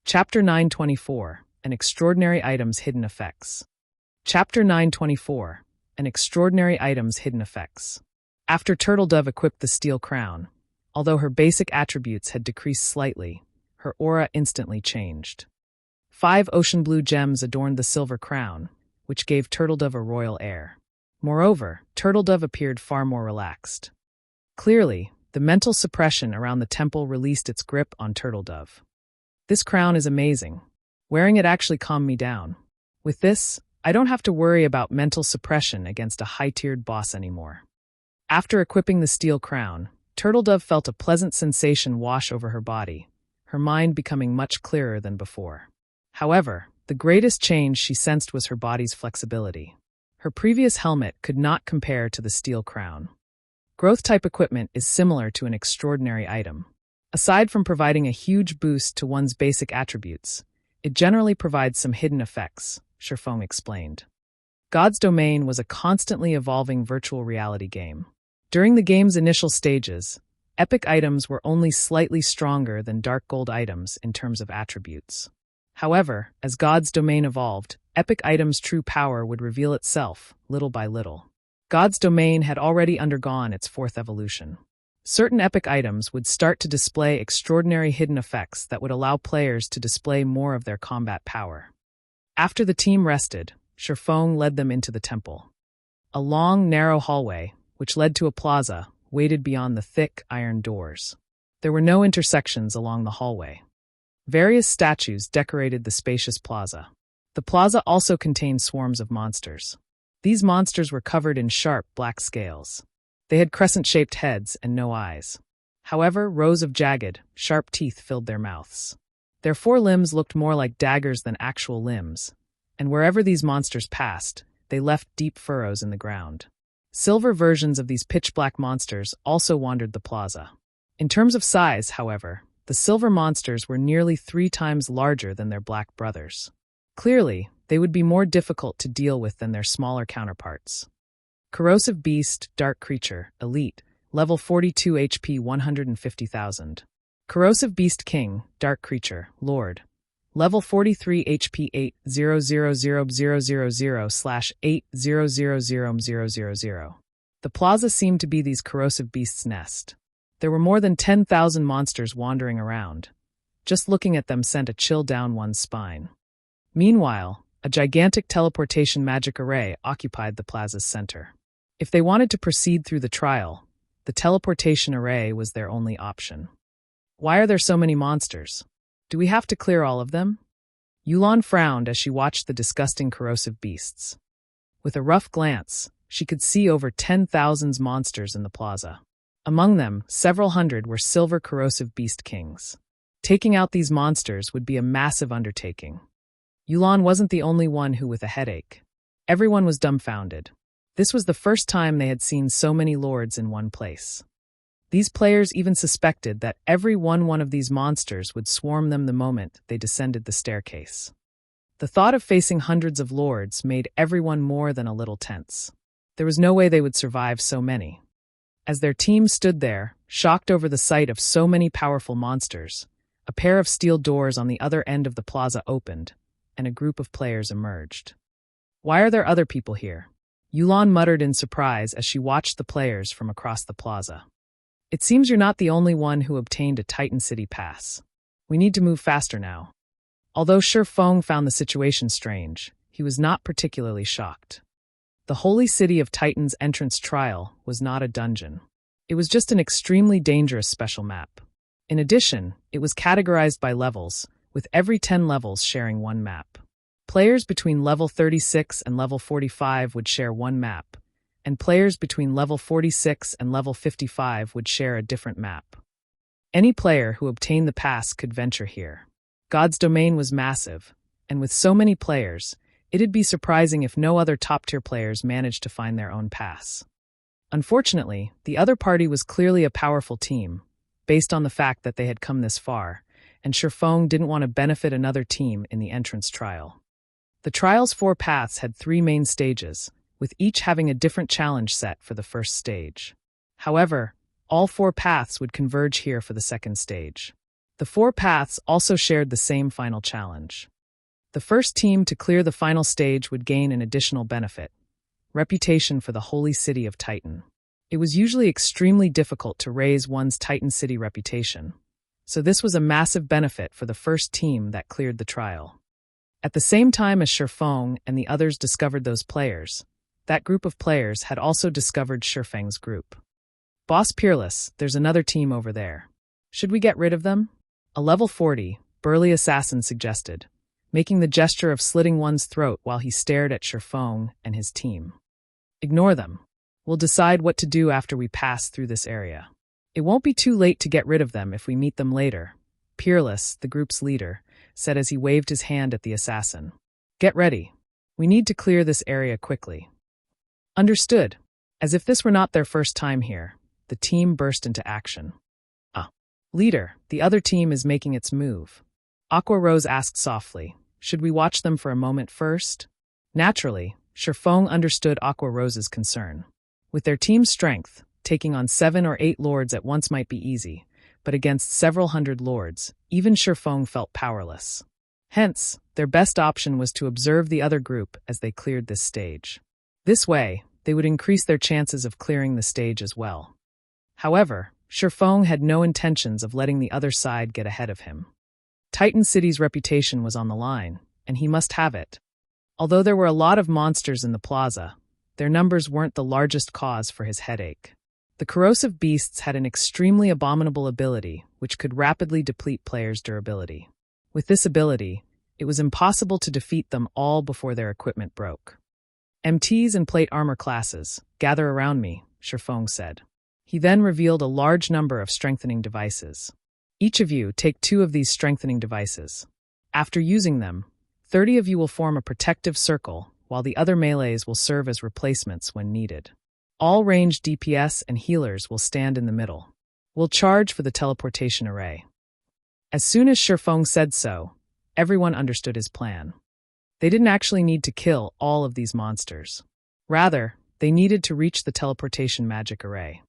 Chapter 924, An Extraordinary Item's Hidden Effects. Chapter 924, An Extraordinary Item's Hidden Effects. After Turtledove equipped the steel crown, although her basic attributes had decreased slightly, her aura instantly changed. 5 ocean blue gems adorned the silver crown, which gave Turtledove a royal air. Moreover, Turtledove appeared far more relaxed. Clearly, the mental suppression around the temple released its grip on Turtledove. This crown is amazing. Wearing it actually calmed me down. With this, I don't have to worry about mental suppression against a high-tiered boss anymore. After equipping the steel crown, Turtledove felt a pleasant sensation wash over her body, her mind becoming much clearer than before. However, the greatest change she sensed was her body's flexibility. Her previous helmet could not compare to the steel crown. Growth-type equipment is similar to an extraordinary item. Aside from providing a huge boost to one's basic attributes, it generally provides some hidden effects, Sherfong explained. God's Domain was a constantly evolving virtual reality game. During the game's initial stages, epic items were only slightly stronger than dark gold items in terms of attributes. However, as God's Domain evolved, epic items' true power would reveal itself, little by little. God's Domain had already undergone its 4th evolution. Certain epic items would start to display extraordinary hidden effects that would allow players to display more of their combat power. After the team rested, Sherfong led them into the temple. A long, narrow hallway, which led to a plaza, waited beyond the thick iron doors. There were no intersections along the hallway. Various statues decorated the spacious plaza. The plaza also contained swarms of monsters. These monsters were covered in sharp, black scales. They had crescent-shaped heads and no eyes. However, rows of jagged, sharp teeth filled their mouths. Their 4 limbs looked more like daggers than actual limbs, and wherever these monsters passed, they left deep furrows in the ground. Silver versions of these pitch-black monsters also wandered the plaza. In terms of size, however, the silver monsters were nearly 3 times larger than their black brothers. Clearly, they would be more difficult to deal with than their smaller counterparts. Corrosive Beast, Dark Creature, Elite, Level 42 HP 150,000. Corrosive Beast King, Dark Creature, Lord. Level 43 HP 8000000/8000000. The plaza seemed to be these corrosive beasts' nest. There were more than 10,000 monsters wandering around. Just looking at them sent a chill down one's spine. Meanwhile, a gigantic teleportation magic array occupied the plaza's center. If they wanted to proceed through the trial, the teleportation array was their only option. Why are there so many monsters? Do we have to clear all of them? Yulan frowned as she watched the disgusting corrosive beasts. With a rough glance, she could see over 10,000 monsters in the plaza. Among them, several hundred were silver corrosive beast kings. Taking out these monsters would be a massive undertaking. Yulan wasn't the only one who with a headache. Everyone was dumbfounded. This was the first time they had seen so many lords in one place. These players even suspected that every one of these monsters would swarm them the moment they descended the staircase. The thought of facing hundreds of lords made everyone more than a little tense. There was no way they would survive so many. As their team stood there, shocked over the sight of so many powerful monsters, a pair of steel doors on the other end of the plaza opened, and a group of players emerged. "Why are there other people here?" Yulan muttered in surprise as she watched the players from across the plaza. "It seems you're not the only one who obtained a Titan City pass. We need to move faster now." Although Shi Feng found the situation strange, he was not particularly shocked. The Holy City of Titan's entrance trial was not a dungeon. It was just an extremely dangerous special map. In addition, it was categorized by levels, with every 10 levels sharing one map. Players between level 36 and level 45 would share one map, and players between level 46 and level 55 would share a different map. Any player who obtained the pass could venture here. God's domain was massive, and with so many players, it'd be surprising if no other top-tier players managed to find their own pass. Unfortunately, the other party was clearly a powerful team, based on the fact that they had come this far, and Shi Feng didn't want to benefit another team in the entrance trial. The trial's 4 paths had 3 main stages, with each having a different challenge set for the first stage. However, all 4 paths would converge here for the second stage. The 4 paths also shared the same final challenge. The first team to clear the final stage would gain an additional benefit: reputation for the Holy City of Titan. It was usually extremely difficult to raise one's Titan City reputation, so this was a massive benefit for the first team that cleared the trial. At the same time as Shi Feng and the others discovered those players, that group of players had also discovered Shi Feng's group. "Boss Peerless, there's another team over there. Should we get rid of them?" A level 40, burly assassin suggested, making the gesture of slitting one's throat while he stared at Shi Feng and his team. "Ignore them. We'll decide what to do after we pass through this area. It won't be too late to get rid of them if we meet them later," Peerless, the group's leader, said as he waved his hand at the assassin. "Get ready. We need to clear this area quickly." Understood. As if this were not their first time here, the team burst into action. "Leader, the other team is making its move." Aqua Rose asked softly, "Should we watch them for a moment first?" Naturally, Shi Feng understood Aqua Rose's concern. With their team's strength, taking on 7 or 8 lords at once might be easy, but against several hundred lords, even Shi Feng felt powerless. Hence, their best option was to observe the other group as they cleared this stage. This way, they would increase their chances of clearing the stage as well. However, Shi Feng had no intentions of letting the other side get ahead of him. Titan City's reputation was on the line, and he must have it. Although there were a lot of monsters in the plaza, their numbers weren't the largest cause for his headache. The corrosive beasts had an extremely abominable ability which could rapidly deplete players' durability. With this ability, it was impossible to defeat them all before their equipment broke. "MTs and plate armor classes, gather around me," Shi Feng said. He then revealed a large number of strengthening devices. "Each of you take 2 of these strengthening devices. After using them, 30 of you will form a protective circle, while the other melees will serve as replacements when needed. All ranged DPS and healers will stand in the middle. We'll charge for the teleportation array." As soon as Shi Feng said so, everyone understood his plan. They didn't actually need to kill all of these monsters. Rather, they needed to reach the teleportation magic array.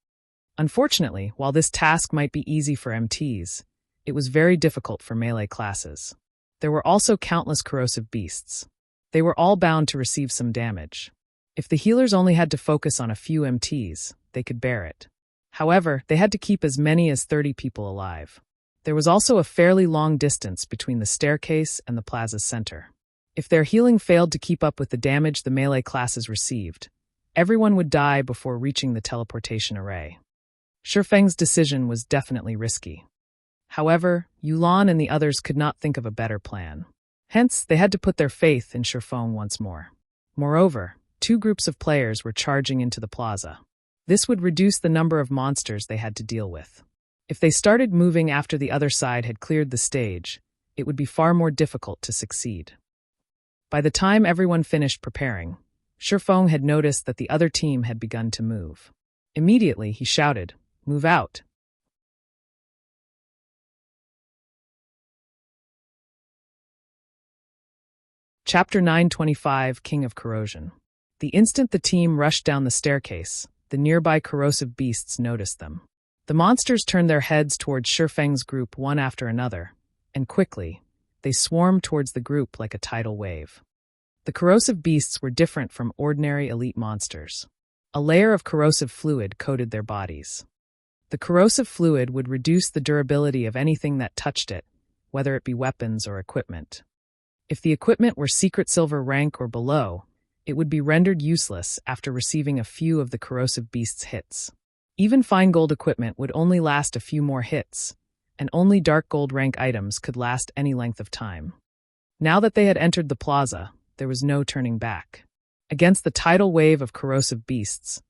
Unfortunately, while this task might be easy for MTs, it was very difficult for melee classes. There were also countless corrosive beasts. They were all bound to receive some damage. If the healers only had to focus on a few MTs, they could bear it. However, they had to keep as many as 30 people alive. There was also a fairly long distance between the staircase and the plaza's center. If their healing failed to keep up with the damage the melee classes received, everyone would die before reaching the teleportation array. Shi Feng's decision was definitely risky. However, Yulan and the others could not think of a better plan. Hence, they had to put their faith in Shi Feng once more. Moreover, 2 groups of players were charging into the plaza. This would reduce the number of monsters they had to deal with. If they started moving after the other side had cleared the stage, it would be far more difficult to succeed. By the time everyone finished preparing, Shifeng had noticed that the other team had begun to move. Immediately, he shouted, "Move out!" Chapter 925, King of Corrosion. The instant the team rushed down the staircase, the nearby corrosive beasts noticed them. The monsters turned their heads towards Shifeng's group one after another, and quickly, they swarmed towards the group like a tidal wave. The corrosive beasts were different from ordinary elite monsters. A layer of corrosive fluid coated their bodies. The corrosive fluid would reduce the durability of anything that touched it, whether it be weapons or equipment. If the equipment were secret silver rank or below, it would be rendered useless after receiving a few of the corrosive beast's hits. Even fine gold equipment would only last a few more hits, and only dark gold rank items could last any length of time. Now that they had entered the plaza, there was no turning back. Against the tidal wave of corrosive beasts,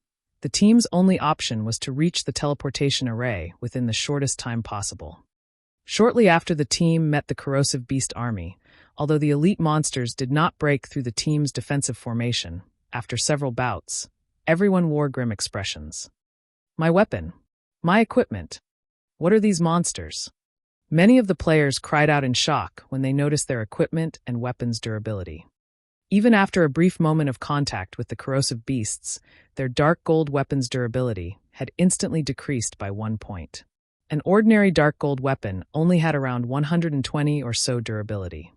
the team's only option was to reach the teleportation array within the shortest time possible. Shortly after the team met the corrosive beast army, although the elite monsters did not break through the team's defensive formation, after several bouts, everyone wore grim expressions. My weapon. My equipment. What are these monsters? Many of the players cried out in shock when they noticed their equipment and weapons' durability. Even after a brief moment of contact with the corrosive beasts, their dark gold weapons' durability had instantly decreased by 1 point. An ordinary dark gold weapon only had around 120 or so durability.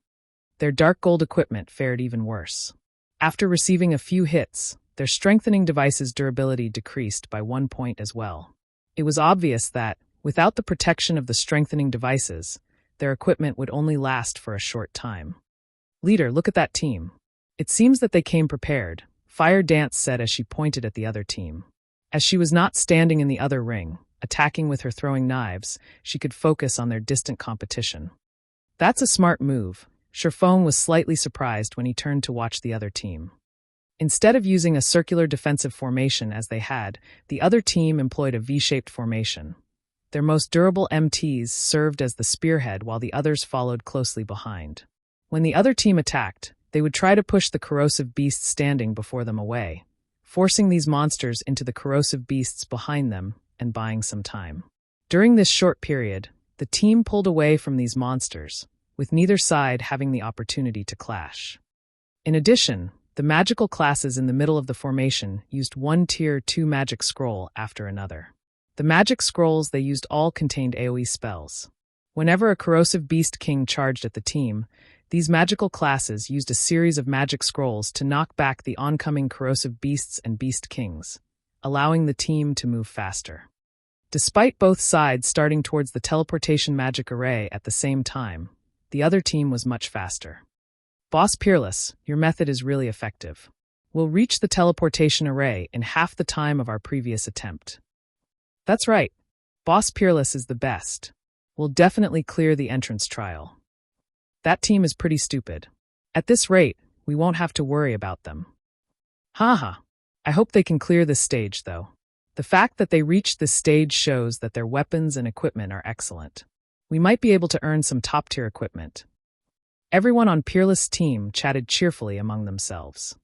Their dark gold equipment fared even worse. After receiving a few hits, their strengthening device's durability decreased by 1 point as well. It was obvious that, without the protection of the strengthening devices, their equipment would only last for a short time. "Leader, look at that team. It seems that they came prepared," Fire Dance said as she pointed at the other team. As she was not standing in the other ring, attacking with her throwing knives, she could focus on their distant competition. "That's a smart move." Shifeng was slightly surprised when he turned to watch the other team. Instead of using a circular defensive formation as they had, the other team employed a V-shaped formation. Their most durable MTs served as the spearhead while the others followed closely behind. When the other team attacked, they would try to push the corrosive beasts standing before them away, forcing these monsters into the corrosive beasts behind them and buying some time. During this short period, the team pulled away from these monsters, with neither side having the opportunity to clash. In addition, the magical classes in the middle of the formation used one Tier 2 magic scroll after another. The magic scrolls they used all contained AoE spells. Whenever a corrosive beast king charged at the team, these magical classes used a series of magic scrolls to knock back the oncoming corrosive beasts and beast kings, allowing the team to move faster. Despite both sides starting towards the teleportation magic array at the same time, the other team was much faster. "Boss Peerless, your method is really effective. We'll reach the teleportation array in half the time of our previous attempt." "That's right. Boss Peerless is the best. We'll definitely clear the entrance trial." "That team is pretty stupid. At this rate, we won't have to worry about them." Haha. I hope they can clear this stage, though. The fact that they reached this stage shows that their weapons and equipment are excellent. We might be able to earn some top-tier equipment. Everyone on Peerless' team chatted cheerfully among themselves.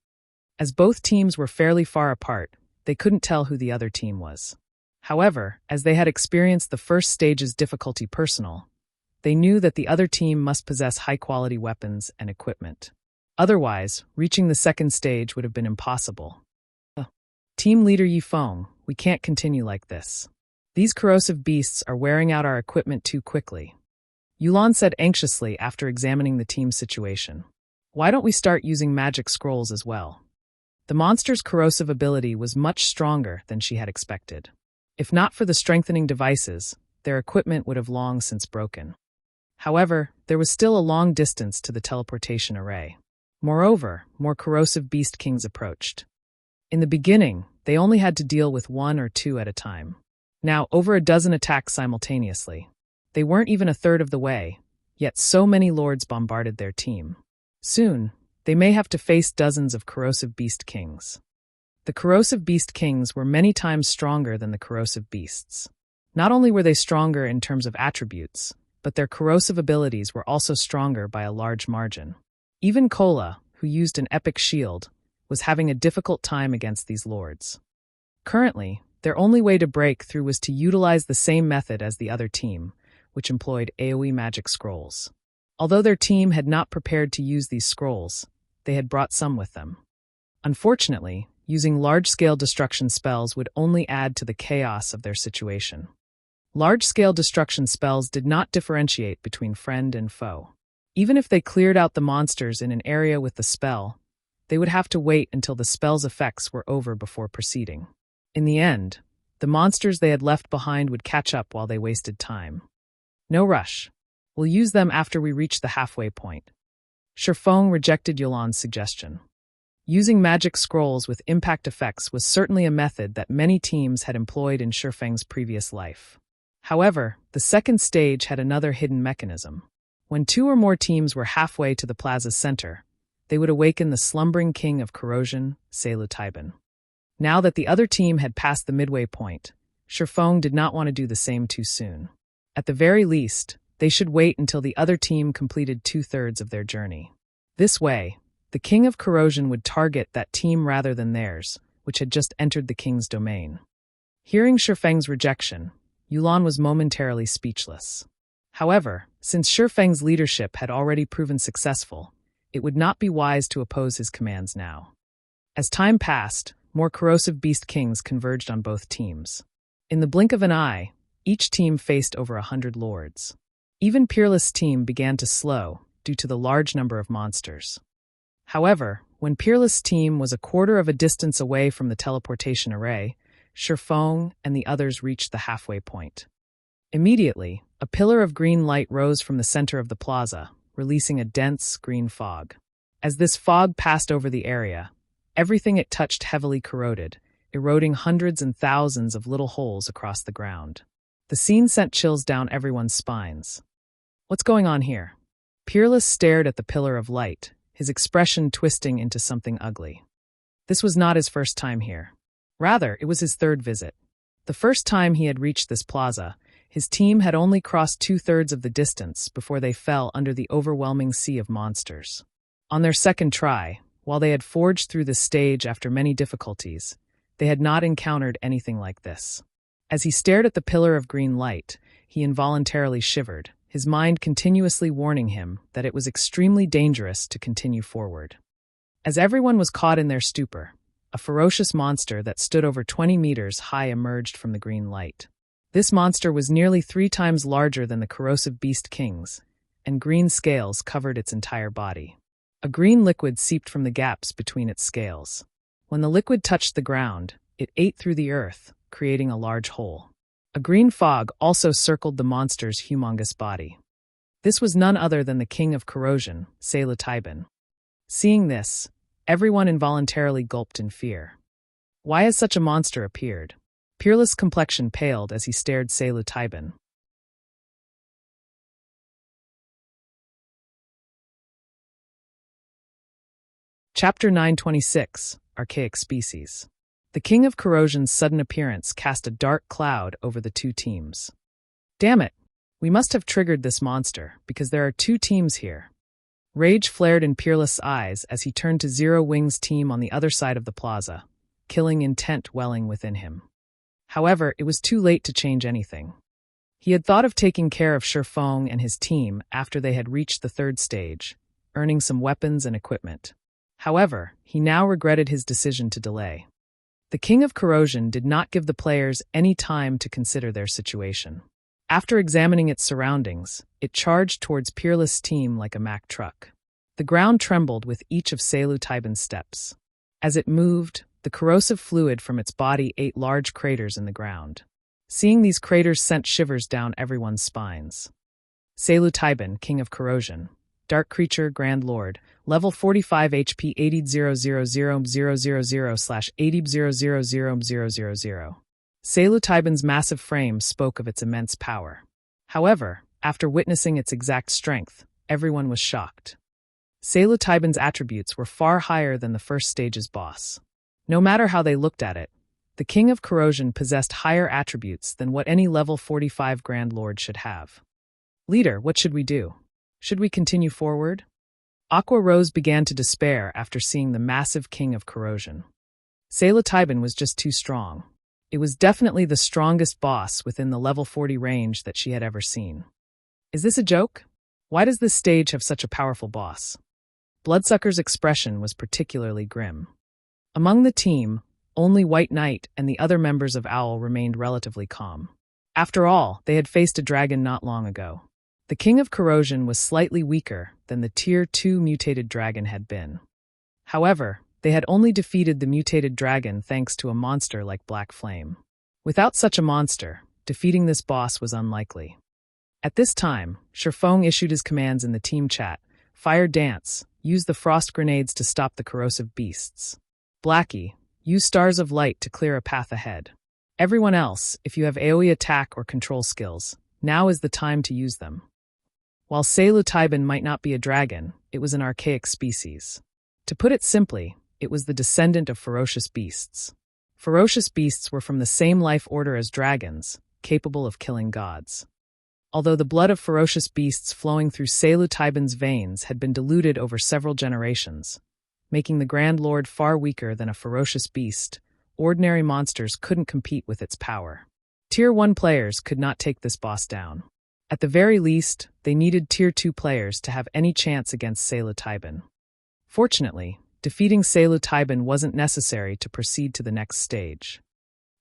As both teams were fairly far apart, they couldn't tell who the other team was. However, as they had experienced the first stage's difficulty personal, they knew that the other team must possess high-quality weapons and equipment. Otherwise, reaching the second stage would have been impossible. Team leader Yifeng, we can't continue like this. These corrosive beasts are wearing out our equipment too quickly. Yulan said anxiously after examining the team's situation. Why don't we start using magic scrolls as well? The monster's corrosive ability was much stronger than she had expected. If not for the strengthening devices, their equipment would have long since broken. However, there was still a long distance to the teleportation array. Moreover, more corrosive beast kings approached. In the beginning, they only had to deal with 1 or 2 at a time. Now, over a dozen attacks simultaneously. They weren't even a third of the way, yet so many lords bombarded their team. Soon, they may have to face dozens of corrosive beast kings. The corrosive beast kings were many times stronger than the corrosive beasts. Not only were they stronger in terms of attributes, but their corrosive abilities were also stronger by a large margin. Even Kola, who used an epic shield, was having a difficult time against these lords. Currently, their only way to break through was to utilize the same method as the other team, which employed AoE magic scrolls. Although their team had not prepared to use these scrolls, they had brought some with them. Unfortunately, using large-scale destruction spells would only add to the chaos of their situation. Large-scale destruction spells did not differentiate between friend and foe. Even if they cleared out the monsters in an area with the spell, they would have to wait until the spell's effects were over before proceeding. In the end, the monsters they had left behind would catch up while they wasted time. No rush. We'll use them after we reach the halfway point. Shifeng rejected Yulan's suggestion. Using magic scrolls with impact effects was certainly a method that many teams had employed in Shifeng's previous life. However, the second stage had another hidden mechanism. When 2 or more teams were halfway to the plaza's center, they would awaken the slumbering king of Corrosion, Splendid. Now that the other team had passed the midway point, Shifeng did not want to do the same too soon. At the very least, they should wait until the other team completed 2/3 of their journey. This way, the king of Corrosion would target that team rather than theirs, which had just entered the king's domain. Hearing Shifeng's rejection, Yulan was momentarily speechless. However, since Shifeng's leadership had already proven successful, it would not be wise to oppose his commands now. As time passed, more corrosive beast kings converged on both teams. In the blink of an eye, each team faced over 100 lords. Even Peerless' team began to slow due to the large number of monsters. However, when Peerless' team was a quarter of a distance away from the teleportation array, Shifeng and the others reached the halfway point. Immediately, a pillar of green light rose from the center of the plaza, releasing a dense green fog. As this fog passed over the area, everything it touched heavily corroded, eroding hundreds and thousands of little holes across the ground. The scene sent chills down everyone's spines. What's going on here? Peerless stared at the pillar of light, his expression twisting into something ugly. This was not his first time here. Rather, it was his 3rd visit. The first time he had reached this plaza, his team had only crossed 2/3 of the distance before they fell under the overwhelming sea of monsters. On their second try, while they had forged through the stage after many difficulties, they had not encountered anything like this. As he stared at the pillar of green light, he involuntarily shivered, his mind continuously warning him that it was extremely dangerous to continue forward. As everyone was caught in their stupor, a ferocious monster that stood over 20 meters high emerged from the green light. This monster was nearly 3 times larger than the corrosive beast kings, and green scales covered its entire body. A green liquid seeped from the gaps between its scales. When the liquid touched the ground, it ate through the earth, creating a large hole. A green fog also circled the monster's humongous body. This was none other than the king of Corrosion, Splendid. Seeing this, everyone involuntarily gulped in fear. Why has such a monster appeared? Peerless' complexion paled as he stared Splendid. Chapter 926, Archaic Species. The king of Corrosion's sudden appearance cast a dark cloud over the 2 teams. Damn it! We must have triggered this monster, because there are 2 teams here. Rage flared in Peerless' eyes as he turned to Zero Wing's team on the other side of the plaza, killing intent welling within him. However, it was too late to change anything. He had thought of taking care of Shifeng and his team after they had reached the 3rd stage, earning some weapons and equipment. However, he now regretted his decision to delay. The king of Corrosion did not give the players any time to consider their situation. After examining its surroundings, it charged towards Peerless' team like a Mack truck. The ground trembled with each of Splendid's steps. As it moved, the corrosive fluid from its body ate large craters in the ground. Seeing these craters sent shivers down everyone's spines. Splendid, king of Corrosion. Dark Creature, Grand Lord, level 45 HP 80,000,000/80,000,000. Splendid's massive frame spoke of its immense power. However, after witnessing its exact strength, everyone was shocked. Splendid's attributes were far higher than the first stage's boss. No matter how they looked at it, the king of Corrosion possessed higher attributes than what any level 45 Grand Lord should have. Leader, what should we do? Should we continue forward? Aqua Rose began to despair after seeing the massive king of Corrosion. Psilocybin was just too strong. It was definitely the strongest boss within the level 40 range that she had ever seen. Is this a joke? Why does this stage have such a powerful boss? Bloodsucker's expression was particularly grim. Among the team, only White Knight and the other members of Owl remained relatively calm. After all, they had faced a dragon not long ago. The King of Corrosion was slightly weaker than the Tier 2 mutated dragon had been. However, they had only defeated the mutated dragon thanks to a monster like Black Flame. Without such a monster, defeating this boss was unlikely. At this time, Sherfong issued his commands in the team chat: Fire Dance, use the frost grenades to stop the corrosive beasts. Blackie, use Stars of Light to clear a path ahead. Everyone else, if you have AoE attack or control skills, now is the time to use them. While Psilocybin might not be a dragon, it was an archaic species. To put it simply, it was the descendant of ferocious beasts. Ferocious beasts were from the same life order as dragons, capable of killing gods. Although the blood of ferocious beasts flowing through Psilocybin's veins had been diluted over several generations, making the Grand Lord far weaker than a ferocious beast, ordinary monsters couldn't compete with its power. Tier 1 players could not take this boss down. At the very least, they needed Tier 2 players to have any chance against Psilocybin. Fortunately, defeating Psilocybin wasn't necessary to proceed to the next stage.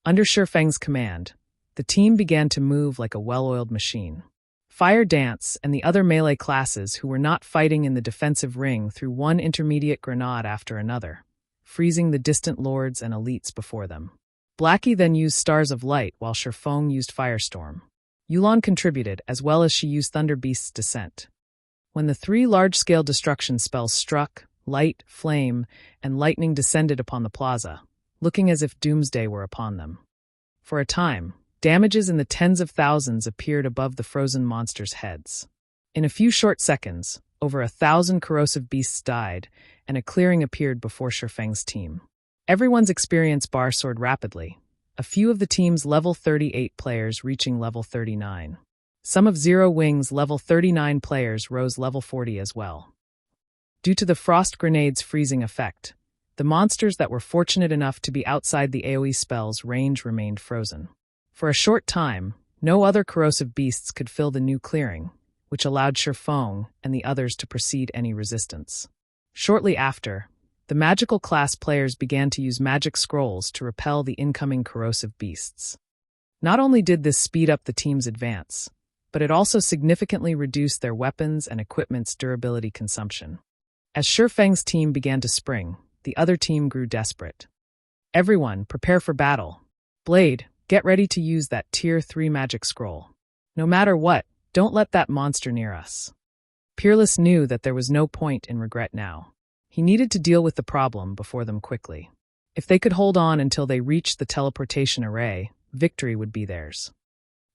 Under Sherfeng's command, the team began to move like a well-oiled machine. Fire Dance and the other melee classes who were not fighting in the defensive ring threw one intermediate grenade after another, freezing the distant lords and elites before them. Blackie then used Stars of Light while Sherfong used Firestorm. Yulon contributed, as well as she used Thunder Beast's Descent. When the 3 large-scale destruction spells struck, light, flame, and lightning descended upon the plaza, looking as if doomsday were upon them. For a time, damages in the tens of thousands appeared above the frozen monsters' heads. In a few short seconds, over 1,000 corrosive beasts died, and a clearing appeared before Sherfeng's team. Everyone's experience bar soared rapidly, a few of the team's level 38 players reaching level 39. Some of Zero Wing's level 39 players rose level 40 as well. Due to the frost grenade's freezing effect, the monsters that were fortunate enough to be outside the AoE spell's range remained frozen. For a short time, no other corrosive beasts could fill the new clearing, which allowed Sherfong and the others to precede any resistance. Shortly after, the magical class players began to use magic scrolls to repel the incoming corrosive beasts. Not only did this speed up the team's advance, but it also significantly reduced their weapons and equipment's durability consumption. As Sherfeng's team began to spring, the other team grew desperate. Everyone, prepare for battle. Blade, get ready to use that Tier 3 magic scroll. No matter what, don't let that monster near us. Peerless knew that there was no point in regret now. He needed to deal with the problem before them quickly. If they could hold on until they reached the teleportation array, victory would be theirs.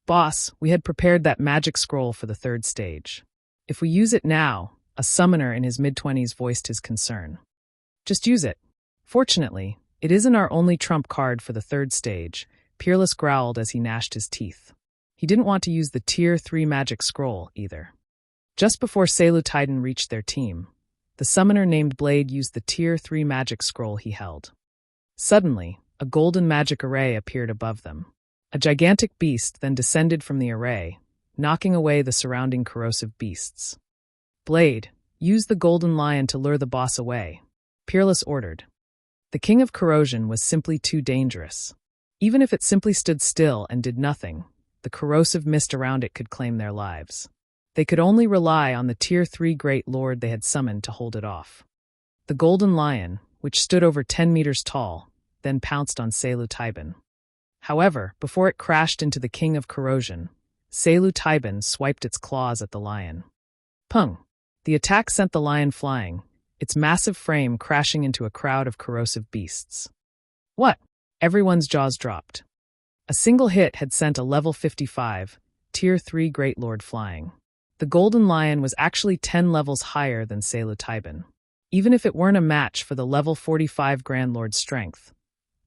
Boss, we had prepared that magic scroll for the 3rd stage. If we use it now, a summoner in his mid-20s voiced his concern. Just use it. Fortunately, it isn't our only trump card for the 3rd stage, Peerless growled as he gnashed his teeth. He didn't want to use the Tier 3 magic scroll either. Just before Psilocybin reached their team, the summoner named Blade used the Tier 3 magic scroll he held. Suddenly, a golden magic array appeared above them. A gigantic beast then descended from the array, knocking away the surrounding corrosive beasts. Blade, use the golden lion to lure the boss away, Peerless ordered. The King of Corrosion was simply too dangerous. Even if it simply stood still and did nothing, the corrosive mist around it could claim their lives. They could only rely on the Tier 3 Great Lord they had summoned to hold it off. The golden lion, which stood over 10 meters tall, then pounced on Psilocybin. However, before it crashed into the King of Corrosion, Psilocybin swiped its claws at the lion. Pung! The attack sent the lion flying, its massive frame crashing into a crowd of corrosive beasts. What? Everyone's jaws dropped. A single hit had sent a level 55, Tier 3 Great Lord flying. The golden lion was actually 10 levels higher than Psilocybin. Even if it weren't a match for the level 45 Grand Lord's strength,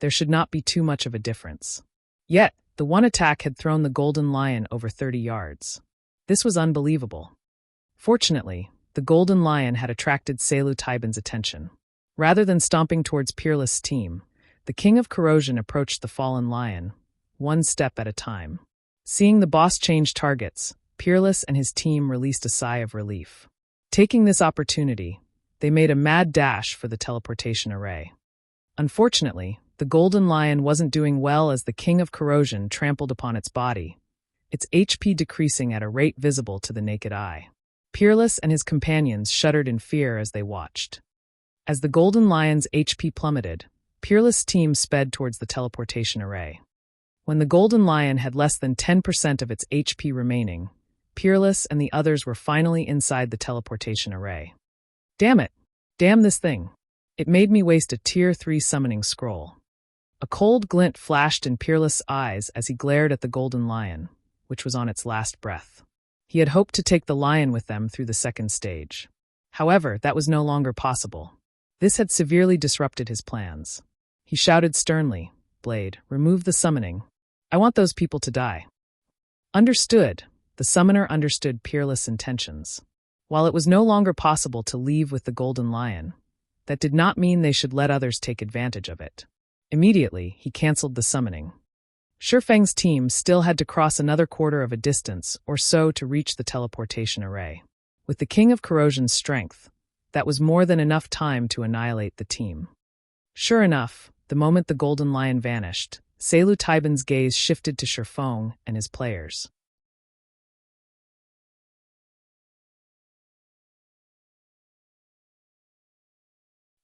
there should not be too much of a difference. Yet, the one attack had thrown the golden lion over 30 yards. This was unbelievable. Fortunately, the Golden Lion had attracted Selu-Taiban's attention. Rather than stomping towards Peerless' team, the King of Corrosion approached the fallen lion, one step at a time. Seeing the boss change targets, Peerless and his team released a sigh of relief. Taking this opportunity, they made a mad dash for the teleportation array. Unfortunately, the Golden Lion wasn't doing well as the King of Corrosion trampled upon its body, its HP decreasing at a rate visible to the naked eye. Peerless and his companions shuddered in fear as they watched. As the Golden Lion's HP plummeted, Peerless' team sped towards the teleportation array. When the Golden Lion had less than 10% of its HP remaining, Peerless and the others were finally inside the teleportation array. Damn it! Damn this thing! It made me waste a Tier 3 summoning scroll. A cold glint flashed in Peerless' eyes as he glared at the Golden Lion, which was on its last breath. He had hoped to take the lion with them through the second stage. However, that was no longer possible. This had severely disrupted his plans. He shouted sternly, "Blade, remove the summoning. I want those people to die." Understood. The summoner understood Peerless' intentions. While it was no longer possible to leave with the Golden Lion, that did not mean they should let others take advantage of it. Immediately, he cancelled the summoning. Shifeng's team still had to cross another quarter of a distance or so to reach the teleportation array. With the King of Corrosion's strength, that was more than enough time to annihilate the team. Sure enough, the moment the Golden Lion vanished, Selu-Taiban's gaze shifted to Shifeng and his players.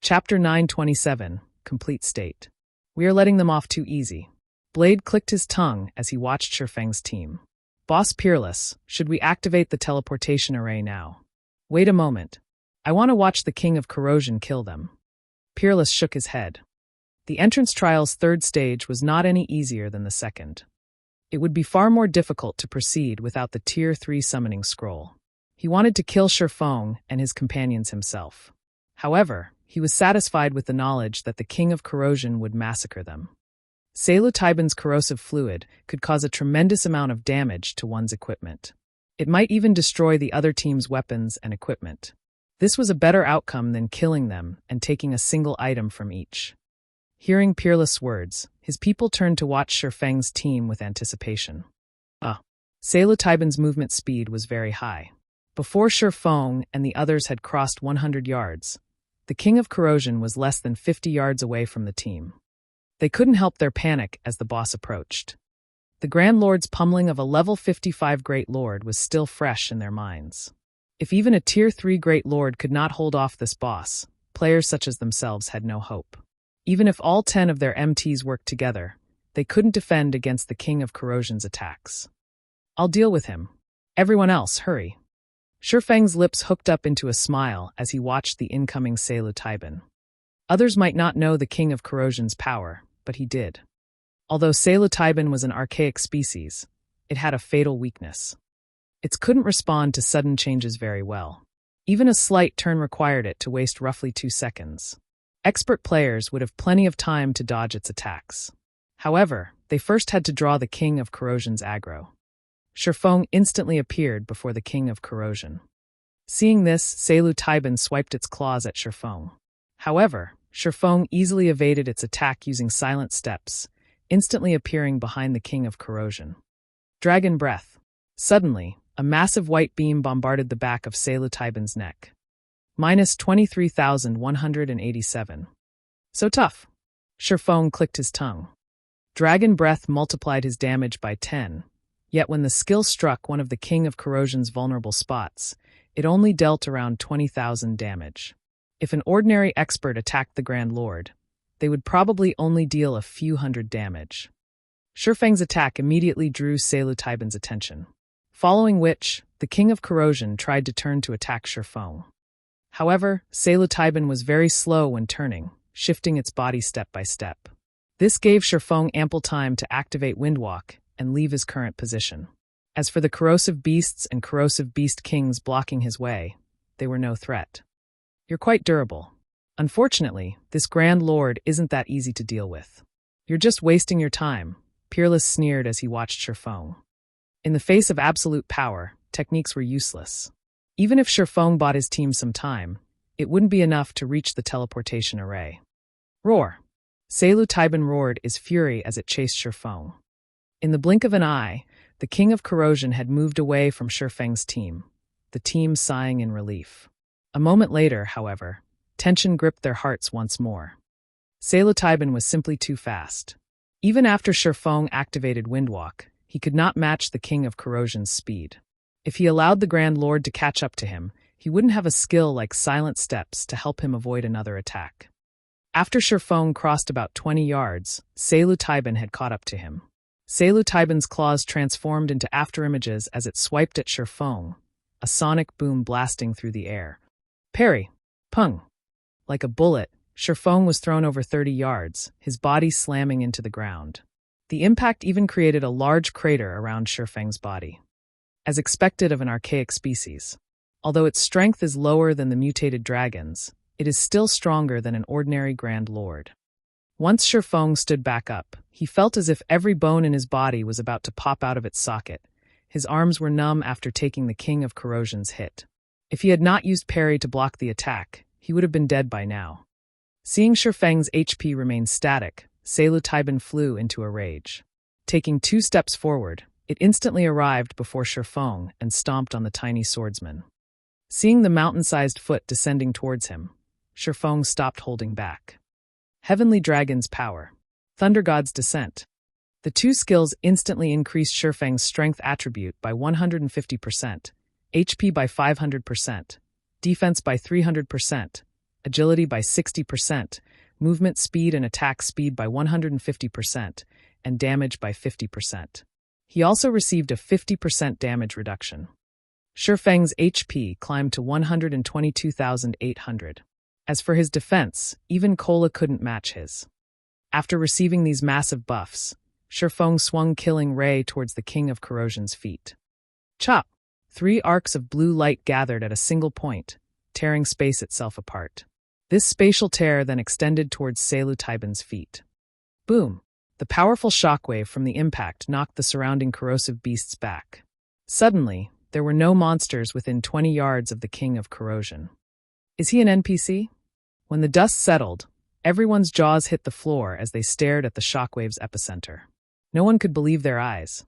Chapter 927, Complete State. We are letting them off too easy. Blade clicked his tongue as he watched Shifeng's team. Boss Peerless, should we activate the teleportation array now? Wait a moment. I want to watch the King of Corrosion kill them. Peerless shook his head. The entrance trial's third stage was not any easier than the second. It would be far more difficult to proceed without the Tier 3 summoning scroll. He wanted to kill Shifeng and his companions himself. However, he was satisfied with the knowledge that the King of Corrosion would massacre them. Selu-Taiban's corrosive fluid could cause a tremendous amount of damage to one's equipment. It might even destroy the other team's weapons and equipment. This was a better outcome than killing them and taking a single item from each. Hearing Peerless' words, his people turned to watch Shifeng's team with anticipation. Selu-Taiban's movement speed was very high. Before Shifeng and the others had crossed 100 yards, the King of Corrosion was less than 50 yards away from the team. They couldn't help their panic as the boss approached. The Grand Lord's pummeling of a level 55 Great Lord was still fresh in their minds. If even a Tier 3 Great Lord could not hold off this boss, players such as themselves had no hope. Even if all 10 of their MTs worked together, they couldn't defend against the King of Corrosion's attacks. "I'll deal with him. Everyone else, hurry." Shifeng's lips hooked up into a smile as he watched the incoming Selu-Taiban. Others might not know the King of Corrosion's power, but he did. Although Selu-Taiban was an archaic species, it had a fatal weakness. It couldn't respond to sudden changes very well. Even a slight turn required it to waste roughly 2 seconds. Expert players would have plenty of time to dodge its attacks. However, they first had to draw the King of Corrosion's aggro. Shifeng instantly appeared before the King of Corrosion. Seeing this, Selu-Taiban swiped its claws at Shifeng. However, Shifeng easily evaded its attack using silent steps, instantly appearing behind the King of Corrosion. Dragon Breath. Suddenly, a massive white beam bombarded the back of Selu-Taiban's neck. Minus 23,187. So tough. Shifeng clicked his tongue. Dragon Breath multiplied his damage by 10, yet when the skill struck one of the King of Corrosion's vulnerable spots, it only dealt around 20,000 damage. If an ordinary expert attacked the Grand Lord, they would probably only deal a few hundred damage. Shifeng's attack immediately drew Selu-Taiban's attention, following which, the King of Corrosion tried to turn to attack Shifeng. However, Selu-Taiban was very slow when turning, shifting its body step by step. This gave Shifeng ample time to activate Windwalk and leave his current position. As for the corrosive beasts and corrosive beast kings blocking his way, they were no threat. "You're quite durable. Unfortunately, this Grand Lord isn't that easy to deal with. You're just wasting your time," Peerless sneered as he watched Shifeng. In the face of absolute power, techniques were useless. Even if Shifeng bought his team some time, it wouldn't be enough to reach the teleportation array. Roar! Selu Taiban roared his fury as it chased Shifeng. In the blink of an eye, the King of Corrosion had moved away from Shifeng's team, the team sighing in relief. A moment later, however, tension gripped their hearts once more. Selu Taiban was simply too fast. Even after Shifeng activated Windwalk, he could not match the King of Corrosion's speed. If he allowed the Grand Lord to catch up to him, he wouldn't have a skill like Silent Steps to help him avoid another attack. After Shifeng crossed about 20 yards, Selu Taiban had caught up to him. Selu Taiban's claws transformed into afterimages as it swiped at Shifeng, a sonic boom blasting through the air. Parry! Pung! Like a bullet, Shifeng was thrown over 30 yards, his body slamming into the ground. The impact even created a large crater around Shifeng's body. As expected of an archaic species, although its strength is lower than the mutated dragon's, it is still stronger than an ordinary Grand Lord. Once Shifeng stood back up, he felt as if every bone in his body was about to pop out of its socket. His arms were numb after taking the King of Corrosion's hit. If he had not used parry to block the attack, he would have been dead by now. Seeing Shifeng's HP remain static, Selu Taiban flew into a rage. Taking 2 steps forward, it instantly arrived before Shifeng and stomped on the tiny swordsman. Seeing the mountain-sized foot descending towards him, Shifeng stopped holding back. Heavenly Dragon's Power. Thunder God's Descent. The 2 skills instantly increased Shifeng's strength attribute by 150%, HP by 500%, defense by 300%, agility by 60%, movement speed and attack speed by 150%, and damage by 50%. He also received a 50% damage reduction. Shifeng's HP climbed to 122,800. As for his defense, even Cola couldn't match his. After receiving these massive buffs, Shifeng swung Killing Ray towards the King of Corrosion's feet. Chop! 3 arcs of blue light gathered at a single point, tearing space itself apart. This spatial tear then extended towards Selu Taiban's feet. Boom! The powerful shockwave from the impact knocked the surrounding corrosive beasts back. Suddenly, there were no monsters within 20 yards of the King of Corrosion. Is he an NPC? When the dust settled, everyone's jaws hit the floor as they stared at the shockwave's epicenter. No one could believe their eyes.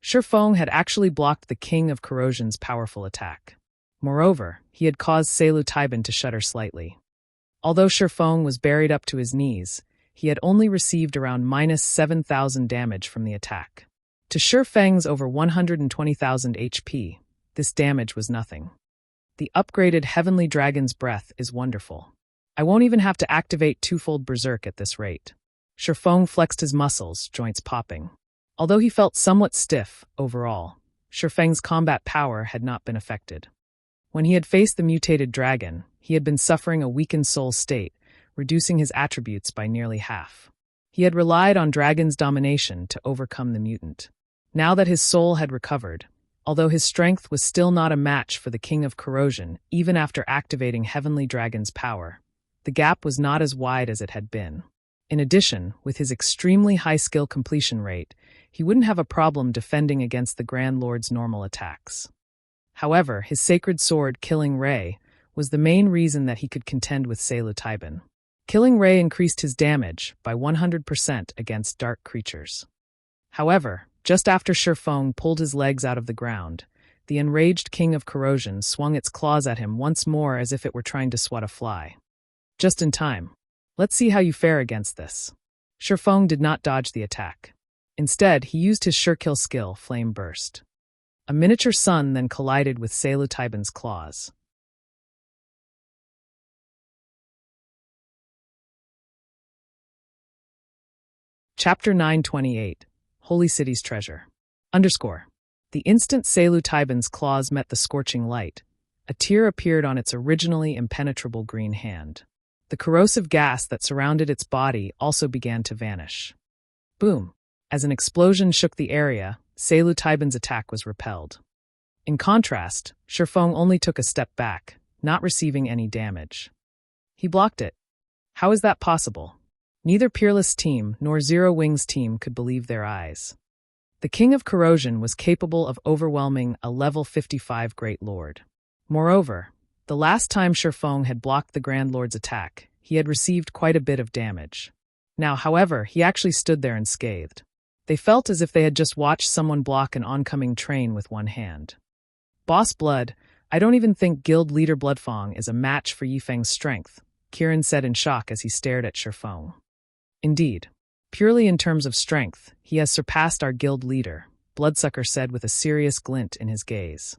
Shifeng had actually blocked the King of Corrosion's powerful attack. Moreover, he had caused Selu Taiban to shudder slightly. Although Shifeng was buried up to his knees, he had only received around -7,000 damage from the attack. To Shifeng's over 120,000 HP, this damage was nothing. The upgraded Heavenly Dragon's Breath is wonderful. I won't even have to activate twofold Berserk at this rate. Shifeng flexed his muscles, joints popping. Although he felt somewhat stiff, overall, Shifeng's combat power had not been affected. When he had faced the mutated dragon, he had been suffering a weakened soul state, reducing his attributes by nearly half. He had relied on dragon's domination to overcome the mutant. Now that his soul had recovered, although his strength was still not a match for the King of Corrosion, even after activating Heavenly Dragon's power, the gap was not as wide as it had been. In addition, with his extremely high skill completion rate, he wouldn't have a problem defending against the Grand Lord's normal attacks. However, his sacred sword, Killing Ray, was the main reason that he could contend with Selu Taiban. Killing Ray increased his damage by 100% against dark creatures. However, just after Shifeng pulled his legs out of the ground, the enraged King of Corrosion swung its claws at him once more as if it were trying to swat a fly. Just in time. Let's see how you fare against this. Shifeng did not dodge the attack. Instead, he used his sure-kill skill, Flame Burst. A miniature sun then collided with Selu Taiban's claws. Chapter 928, Holy City's Treasure. The instant Selu Taiban's claws met the scorching light, a tear appeared on its originally impenetrable green hand. The corrosive gas that surrounded its body also began to vanish. Boom! As an explosion shook the area, Selu Taiban's attack was repelled. In contrast, Shifeng only took a step back, not receiving any damage. He blocked it. How is that possible? Neither Peerless Team nor Zero Wings Team could believe their eyes. The King of Corrosion was capable of overwhelming a level 55 Great Lord. Moreover, the last time Shifeng had blocked the Grand Lord's attack, he had received quite a bit of damage. Now, however, he actually stood there unscathed. They felt as if they had just watched someone block an oncoming train with one hand. Boss Blood, I don't even think Guild Leader Bloodfang is a match for Yifeng's strength, Kirin said in shock as he stared at Shifeng. Indeed, purely in terms of strength, he has surpassed our guild leader, Bloodsucker said with a serious glint in his gaze.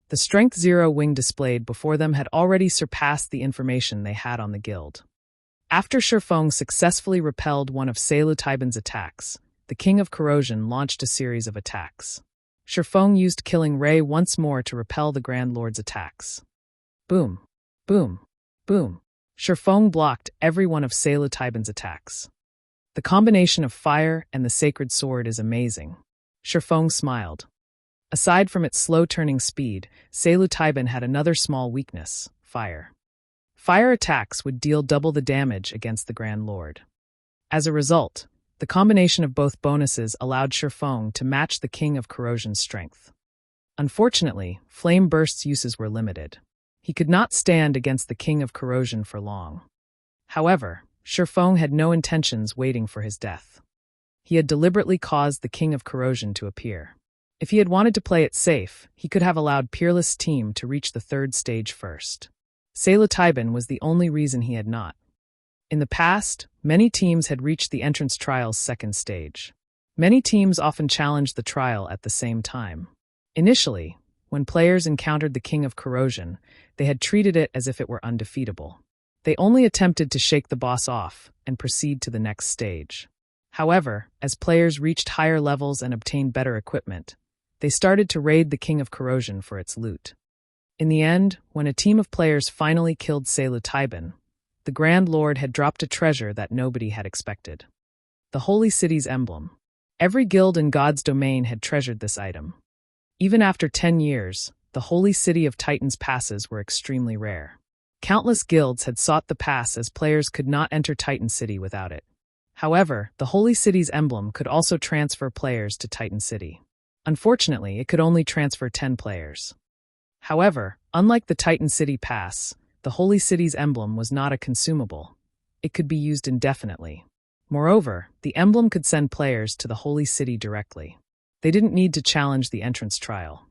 The Strength Zero wing displayed before them had already surpassed the information they had on the guild. After Shifeng successfully repelled one of Seilutaiban's attacks, the King of Corrosion launched a series of attacks. Shifeng used Killing Ray once more to repel the Grand Lord's attacks. Boom, boom, boom. Shifeng blocked every one of Seilutaiban's attacks. The combination of fire and the sacred sword is amazing. Shifeng smiled. Aside from its slow-turning speed, Seilutaiban had another small weakness: fire. Fire attacks would deal double the damage against the Grand Lord. As a result, the combination of both bonuses allowed Shifeng to match the King of Corrosion's strength. Unfortunately, Flame Burst's uses were limited. He could not stand against the King of Corrosion for long. However, Shifeng had no intentions waiting for his death. He had deliberately caused the King of Corrosion to appear. If he had wanted to play it safe, he could have allowed Peerless' team to reach the third stage first. Seilutaiban was the only reason he had not. In the past, many teams had reached the entrance trial's second stage. Many teams often challenged the trial at the same time. Initially, when players encountered the King of Corrosion, they had treated it as if it were undefeatable. They only attempted to shake the boss off and proceed to the next stage. However, as players reached higher levels and obtained better equipment, they started to raid the King of Corrosion for its loot. In the end, when a team of players finally killed Seilutaiban, the Grand Lord had dropped a treasure that nobody had expected. The Holy City's emblem. Every guild in God's domain had treasured this item. Even after 10 years, the Holy City of Titan's passes were extremely rare. Countless guilds had sought the pass as players could not enter Titan City without it. However, the Holy City's emblem could also transfer players to Titan City. Unfortunately, it could only transfer 10 players. However, unlike the Titan City Pass, the Holy City's emblem was not a consumable. It could be used indefinitely. Moreover, the emblem could send players to the Holy City directly. They didn't need to challenge the entrance trial.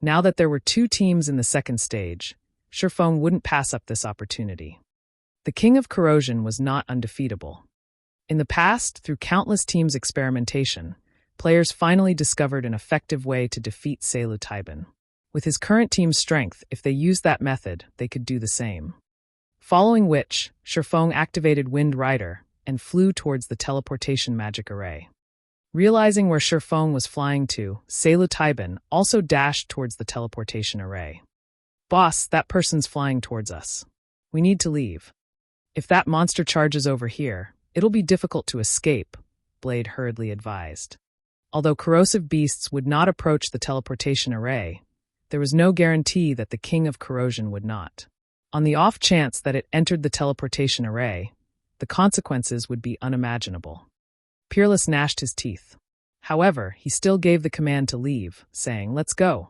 Now that there were 2 teams in the second stage, Shifeng wouldn't pass up this opportunity. The King of Corrosion was not undefeatable. In the past, through countless teams' experimentation, players finally discovered an effective way to defeat Seilutaiban. With his current team's strength, if they used that method, they could do the same. Following which, Shifeng activated Wind Rider and flew towards the teleportation magic array. Realizing where Shifeng was flying to, Seilutaiban also dashed towards the teleportation array. "Boss, that person's flying towards us. We need to leave. If that monster charges over here, it'll be difficult to escape," Blade hurriedly advised. Although corrosive beasts would not approach the teleportation array, there was no guarantee that the King of Corrosion would not. On the off chance that it entered the teleportation array, the consequences would be unimaginable. Peerless gnashed his teeth. However, he still gave the command to leave, saying, "Let's go."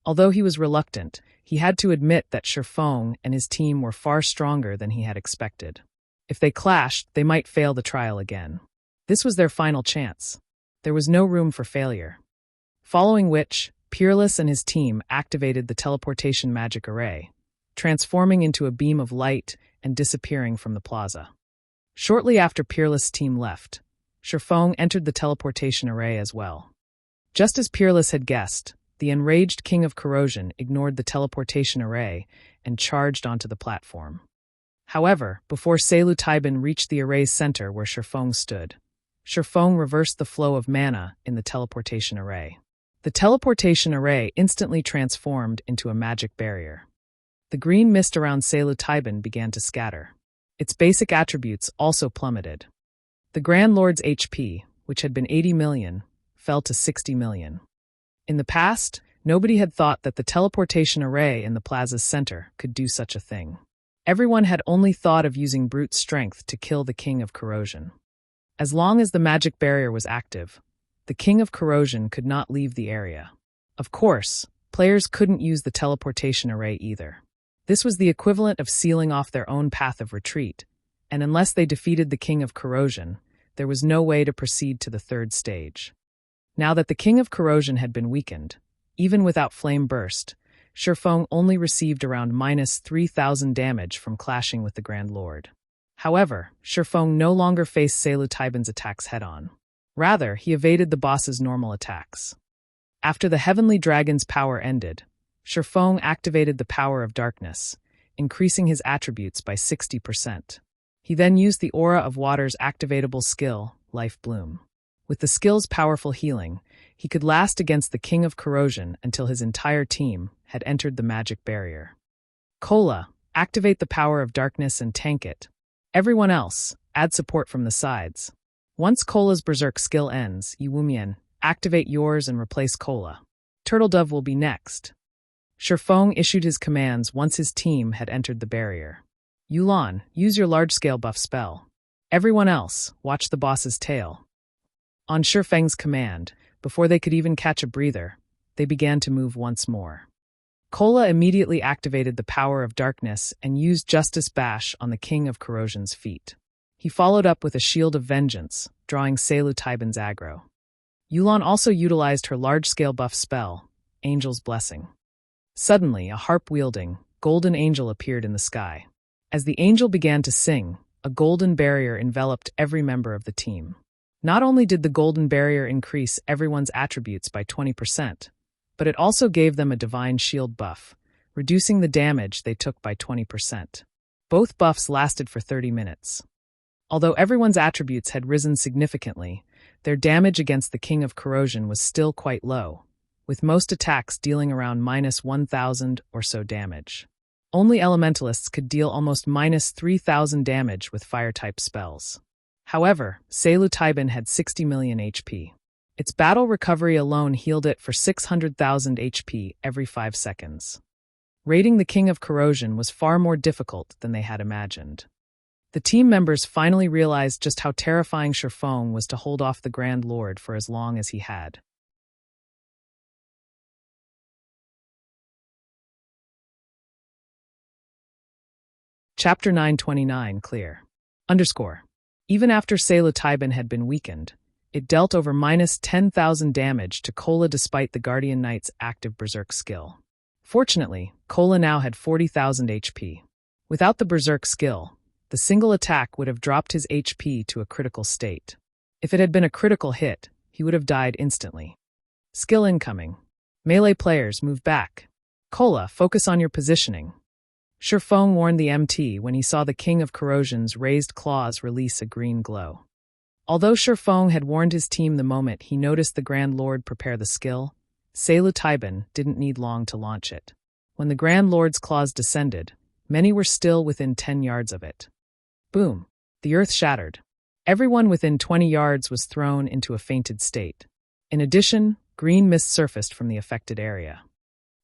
Although he was reluctant, he had to admit that Shifeng and his team were far stronger than he had expected. If they clashed, they might fail the trial again. This was their final chance. There was no room for failure. Following which, Peerless and his team activated the teleportation magic array, transforming into a beam of light and disappearing from the plaza. Shortly after Peerless' team left, Shifeng entered the teleportation array as well. Just as Peerless had guessed, the enraged King of Corrosion ignored the teleportation array and charged onto the platform. However, before Seilutaiban reached the array's center where Shifeng stood, Shifeng reversed the flow of mana in the teleportation array. The teleportation array instantly transformed into a magic barrier. The green mist around Seilutaiban began to scatter. Its basic attributes also plummeted. The Grand Lord's HP, which had been 80 million, fell to 60 million. In the past, nobody had thought that the teleportation array in the plaza's center could do such a thing. Everyone had only thought of using brute strength to kill the King of Corrosion. As long as the magic barrier was active, the King of Corrosion could not leave the area. Of course, players couldn't use the teleportation array either. This was the equivalent of sealing off their own path of retreat, and unless they defeated the King of Corrosion, there was no way to proceed to the third stage. Now that the King of Corrosion had been weakened, even without Flame Burst, Shifeng only received around minus 3,000 damage from clashing with the Grand Lord. However, Shifeng no longer faced Selu Taiban's attacks head-on. Rather, he evaded the boss's normal attacks. After the Heavenly Dragon's power ended, Shifeng activated the Power of Darkness, increasing his attributes by 60%. He then used the Aura of Water's activatable skill, Life Bloom. With the skill's powerful healing, he could last against the King of Corrosion until his entire team had entered the magic barrier. Cola, activate the Power of Darkness and tank it. Everyone else, add support from the sides. Once Cola's Berserk skill ends, Yuwumian, activate yours and replace Cola. Turtledove will be next. Shifeng issued his commands once his team had entered the barrier. Yulan, use your large-scale buff spell. Everyone else, watch the boss's tail. On Shifeng's command, before they could even catch a breather, they began to move once more. Cola immediately activated the Power of Darkness and used Justice Bash on the King of Corrosion's feet. He followed up with a Shield of Vengeance, drawing Selu Taiban's aggro. Yulan also utilized her large-scale buff spell, Angel's Blessing. Suddenly, a harp-wielding, golden angel appeared in the sky. As the angel began to sing, a golden barrier enveloped every member of the team. Not only did the golden barrier increase everyone's attributes by 20%, but it also gave them a divine shield buff, reducing the damage they took by 20%. Both buffs lasted for 30 minutes. Although everyone's attributes had risen significantly, their damage against the King of Corrosion was still quite low, with most attacks dealing around minus 1,000 or so damage. Only elementalists could deal almost minus 3,000 damage with fire-type spells. However, Selu Taiban had 60 million HP. Its battle recovery alone healed it for 600,000 HP every 5 seconds. Raiding the King of Corrosion was far more difficult than they had imagined. The team members finally realized just how terrifying Shifeng was to hold off the Grand Lord for as long as he had. Chapter 929 Clear. Even after Selu Taiban had been weakened, it dealt over minus 10,000 damage to Cola despite the Guardian Knight's active Berserk skill. Fortunately, Cola now had 40,000 HP. Without the Berserk skill, the single attack would have dropped his HP to a critical state. If it had been a critical hit, he would have died instantly. Skill incoming. Melee players, move back. Cola, focus on your positioning. Shifeng warned the MT when he saw the King of Corrosion's raised claws release a green glow. Although Shifeng had warned his team the moment he noticed the Grand Lord prepare the skill, Selu Taiban didn't need long to launch it. When the Grand Lord's claws descended, many were still within 10 yards of it. Boom! The earth shattered. Everyone within 20 yards was thrown into a fainted state. In addition, green mist surfaced from the affected area.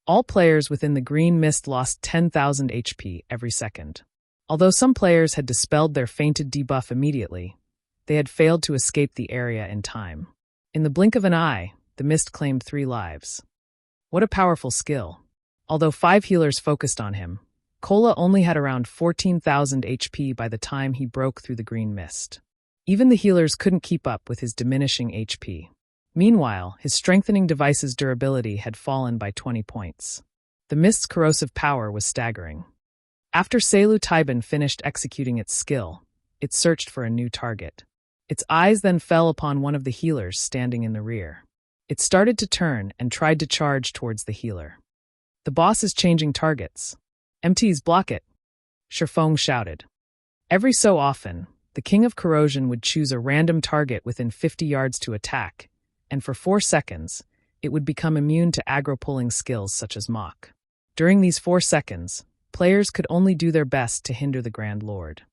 All players within the green mist lost 10,000 HP every second. Although some players had dispelled their fainted debuff immediately, they had failed to escape the area in time. In the blink of an eye, the mist claimed 3 lives. What a powerful skill. Although 5 healers focused on him, Cola only had around 14,000 HP by the time he broke through the green mist. Even the healers couldn't keep up with his diminishing HP. Meanwhile, his strengthening device's durability had fallen by 20 points. The mist's corrosive power was staggering. After Selu Taiban finished executing its skill, it searched for a new target. Its eyes then fell upon one of the healers standing in the rear. It started to turn and tried to charge towards the healer. The boss is changing targets. MTs, block it! Shifeng shouted. Every so often, the King of Corrosion would choose a random target within 50 yards to attack, and for 4 seconds, it would become immune to aggro-pulling skills such as Mach. During these 4 seconds, players could only do their best to hinder the Grand Lord.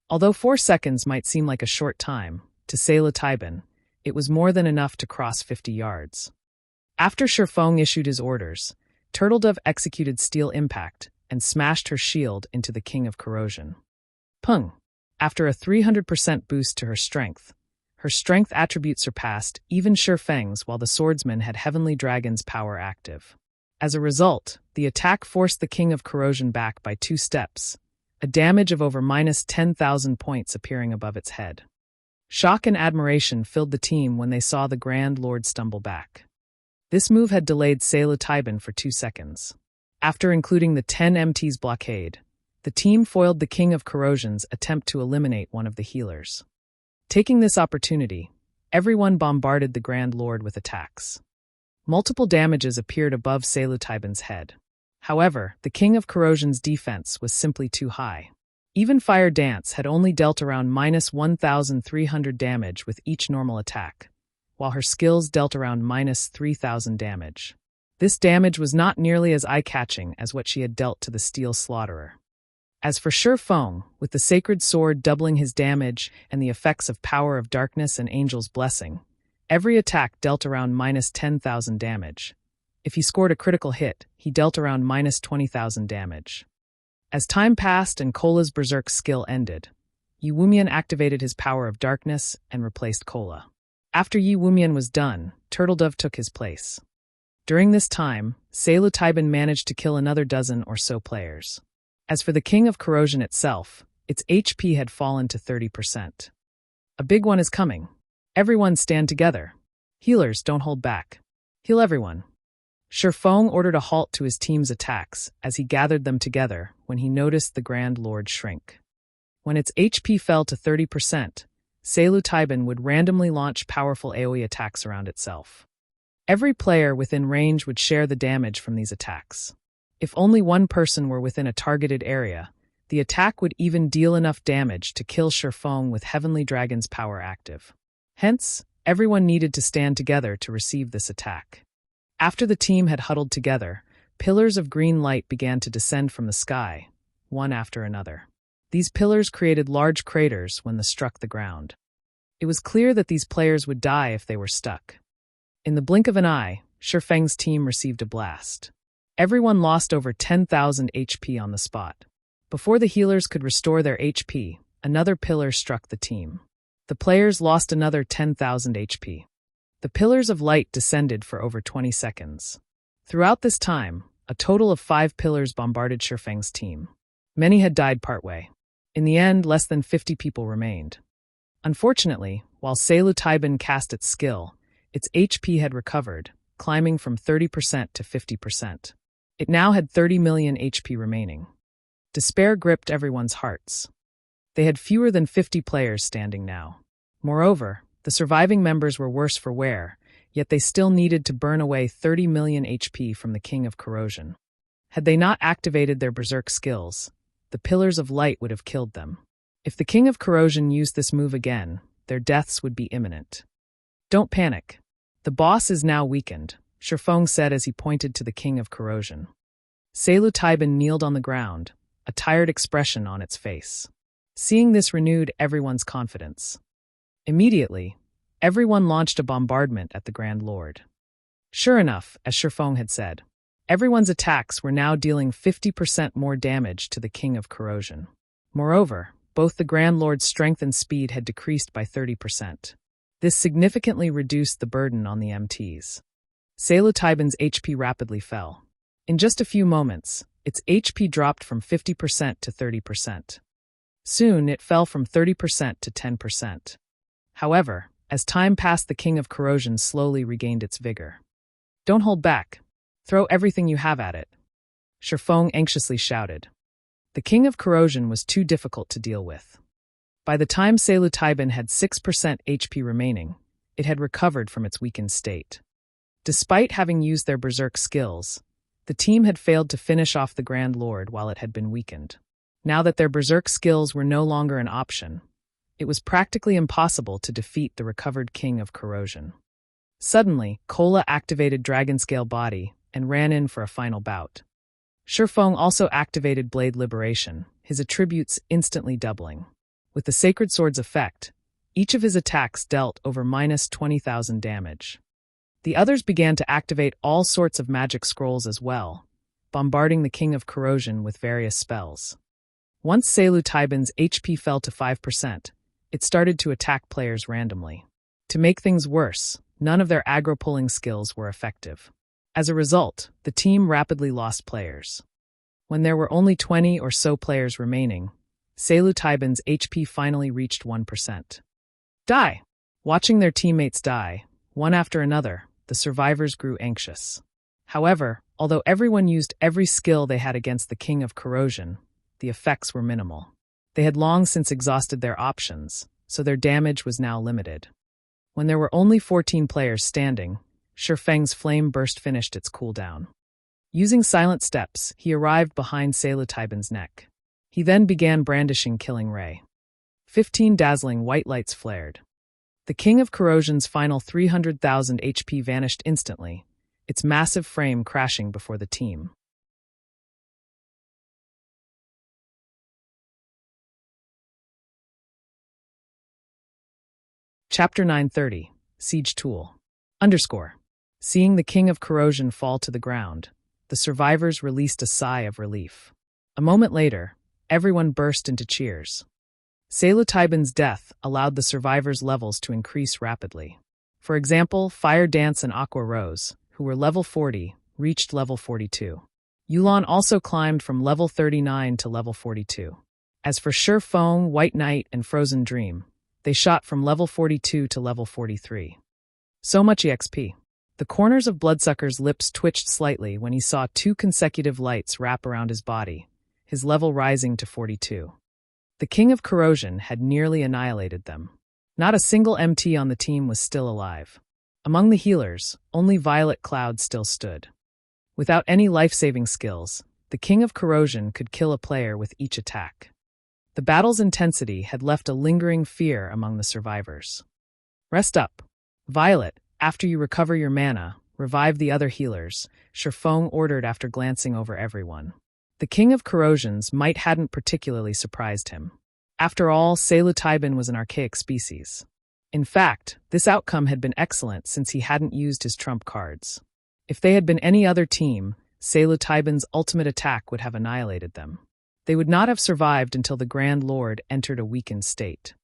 Although 4 seconds might seem like a short time, to Selu Taiban, it was more than enough to cross 50 yards. After Shifeng issued his orders, Turtledove executed Steel Impact and smashed her shield into the King of Corrosion. Pung! After a 300% boost to her strength attribute surpassed even Shifeng's while the swordsman had Heavenly Dragon's power active. As a result, the attack forced the King of Corrosion back by 2 steps, a damage of over minus 10,000 points appearing above its head. Shock and admiration filled the team when they saw the Grand Lord stumble back. This move had delayed psilocybin for 2 seconds. After including the 10 MT's blockade, the team foiled the King of Corrosion's attempt to eliminate one of the healers. Taking this opportunity, everyone bombarded the Grand Lord with attacks. Multiple damages appeared above psilocybin's head. However, the King of Corrosion's defense was simply too high. Even Fire Dance had only dealt around minus 1,300 damage with each normal attack, while her skills dealt around minus 3,000 damage. This damage was not nearly as eye-catching as what she had dealt to the Steel Slaughterer. As for Shi Feng, with the Sacred Sword doubling his damage and the effects of Power of Darkness and Angel's Blessing, every attack dealt around minus 10,000 damage. If he scored a critical hit, he dealt around minus 20,000 damage. As time passed and Cola's Berserk skill ended, Yi Wumian activated his Power of Darkness and replaced Cola. After Yi Wumian was done, Turtledove took his place. During this time, psilocybin managed to kill another dozen or so players. As for the King of Corrosion itself, its HP had fallen to 30%. A big one is coming. Everyone stand together. Healers, don't hold back. Heal everyone. Shi Feng ordered a halt to his team's attacks as he gathered them together when he noticed the Grand Lord shrink. When its HP fell to 30%, psilocybin would randomly launch powerful AoE attacks around itself. Every player within range would share the damage from these attacks. If only one person were within a targeted area, the attack would even deal enough damage to kill Shi Feng with Heavenly Dragon's power active. Hence, everyone needed to stand together to receive this attack. After the team had huddled together, pillars of green light began to descend from the sky, one after another. These pillars created large craters when they struck the ground. It was clear that these players would die if they were stuck. In the blink of an eye, Shi Feng's team received a blast. Everyone lost over 10,000 HP on the spot. Before the healers could restore their HP, another pillar struck the team. The players lost another 10,000 HP. The pillars of light descended for over 20 seconds. Throughout this time, a total of 5 pillars bombarded Shi Feng's team. Many had died partway. In the end, less than 50 people remained. Unfortunately, while psilocybin cast its skill, its HP had recovered, climbing from 30% to 50%. It now had 30 million HP remaining. Despair gripped everyone's hearts. They had fewer than 50 players standing now. Moreover, the surviving members were worse for wear, yet they still needed to burn away 30 million HP from the King of Corrosion. Had they not activated their Berserk skills, the Pillars of Light would have killed them. If the King of Corrosion used this move again, their deaths would be imminent. Don't panic. The boss is now weakened, Shi Feng said as he pointed to the King of Corrosion. psilocybin kneeled on the ground, a tired expression on its face. Seeing this renewed everyone's confidence. Immediately, everyone launched a bombardment at the Grand Lord. Sure enough, as Shi Feng had said, everyone's attacks were now dealing 50% more damage to the King of Corrosion. Moreover, both the Grand Lord's strength and speed had decreased by 30%. This significantly reduced the burden on the MTs. psilocybin's HP rapidly fell. In just a few moments, its HP dropped from 50% to 30%. Soon, it fell from 30% to 10%. However, as time passed, the King of Corrosion slowly regained its vigor. Don't hold back. Throw everything you have at it, Shi Feng anxiously shouted. The King of Corrosion was too difficult to deal with. By the time psilocybin had 6% HP remaining, it had recovered from its weakened state. Despite having used their Berserk skills, the team had failed to finish off the Grand Lord while it had been weakened. Now that their Berserk skills were no longer an option, it was practically impossible to defeat the recovered King of Corrosion. Suddenly, Cola activated Dragonscale Body and ran in for a final bout. Shi Feng also activated Blade Liberation, his attributes instantly doubling. With the Sacred Sword's effect, each of his attacks dealt over minus 20,000 damage. The others began to activate all sorts of magic scrolls as well, bombarding the King of Corrosion with various spells. Once psilocybin's HP fell to 5%, it started to attack players randomly. To make things worse, none of their aggro-pulling skills were effective. As a result, the team rapidly lost players. When there were only 20 or so players remaining, Selu-Taiban's HP finally reached 1%. Die! Watching their teammates die, one after another, the survivors grew anxious. However, although everyone used every skill they had against the King of Corrosion, the effects were minimal. They had long since exhausted their options, so their damage was now limited. When there were only 14 players standing, Shifeng's flame burst finished its cooldown. Using silent steps, he arrived behind Selu-Taiban's neck. He then began brandishing Killing Ray. 15 dazzling white lights flared. The King of Corrosion's final 300,000 HP vanished instantly, its massive frame crashing before the team. Chapter 930, Siege Tool. Seeing the King of Corrosion fall to the ground, the survivors released a sigh of relief. A moment later, everyone burst into cheers. Selu-Taiban's death allowed the survivors' levels to increase rapidly. For example, Fire Dance and Aqua Rose, who were level 40, reached level 42. Yulan also climbed from level 39 to level 42. As for Shifeng, White Knight, and Frozen Dream, they shot from level 42 to level 43. So much EXP. The corners of Bloodsucker's lips twitched slightly when he saw 2 consecutive lights wrap around his body, his level rising to 42. The King of Corrosion had nearly annihilated them. Not a single MT on the team was still alive. Among the healers, only Violet Cloud still stood. Without any life-saving skills, the King of Corrosion could kill a player with each attack. The battle's intensity had left a lingering fear among the survivors. Rest up. Violet, after you recover your mana, revive the other healers, Shifeng ordered after glancing over everyone. The King of Corrosion's might hadn't particularly surprised him. After all, Selu-Taiban was an archaic species. In fact, this outcome had been excellent since he hadn't used his trump cards. If they had been any other team, Selu-Taiban's ultimate attack would have annihilated them. They would not have survived until the Grand Lord entered a weakened state.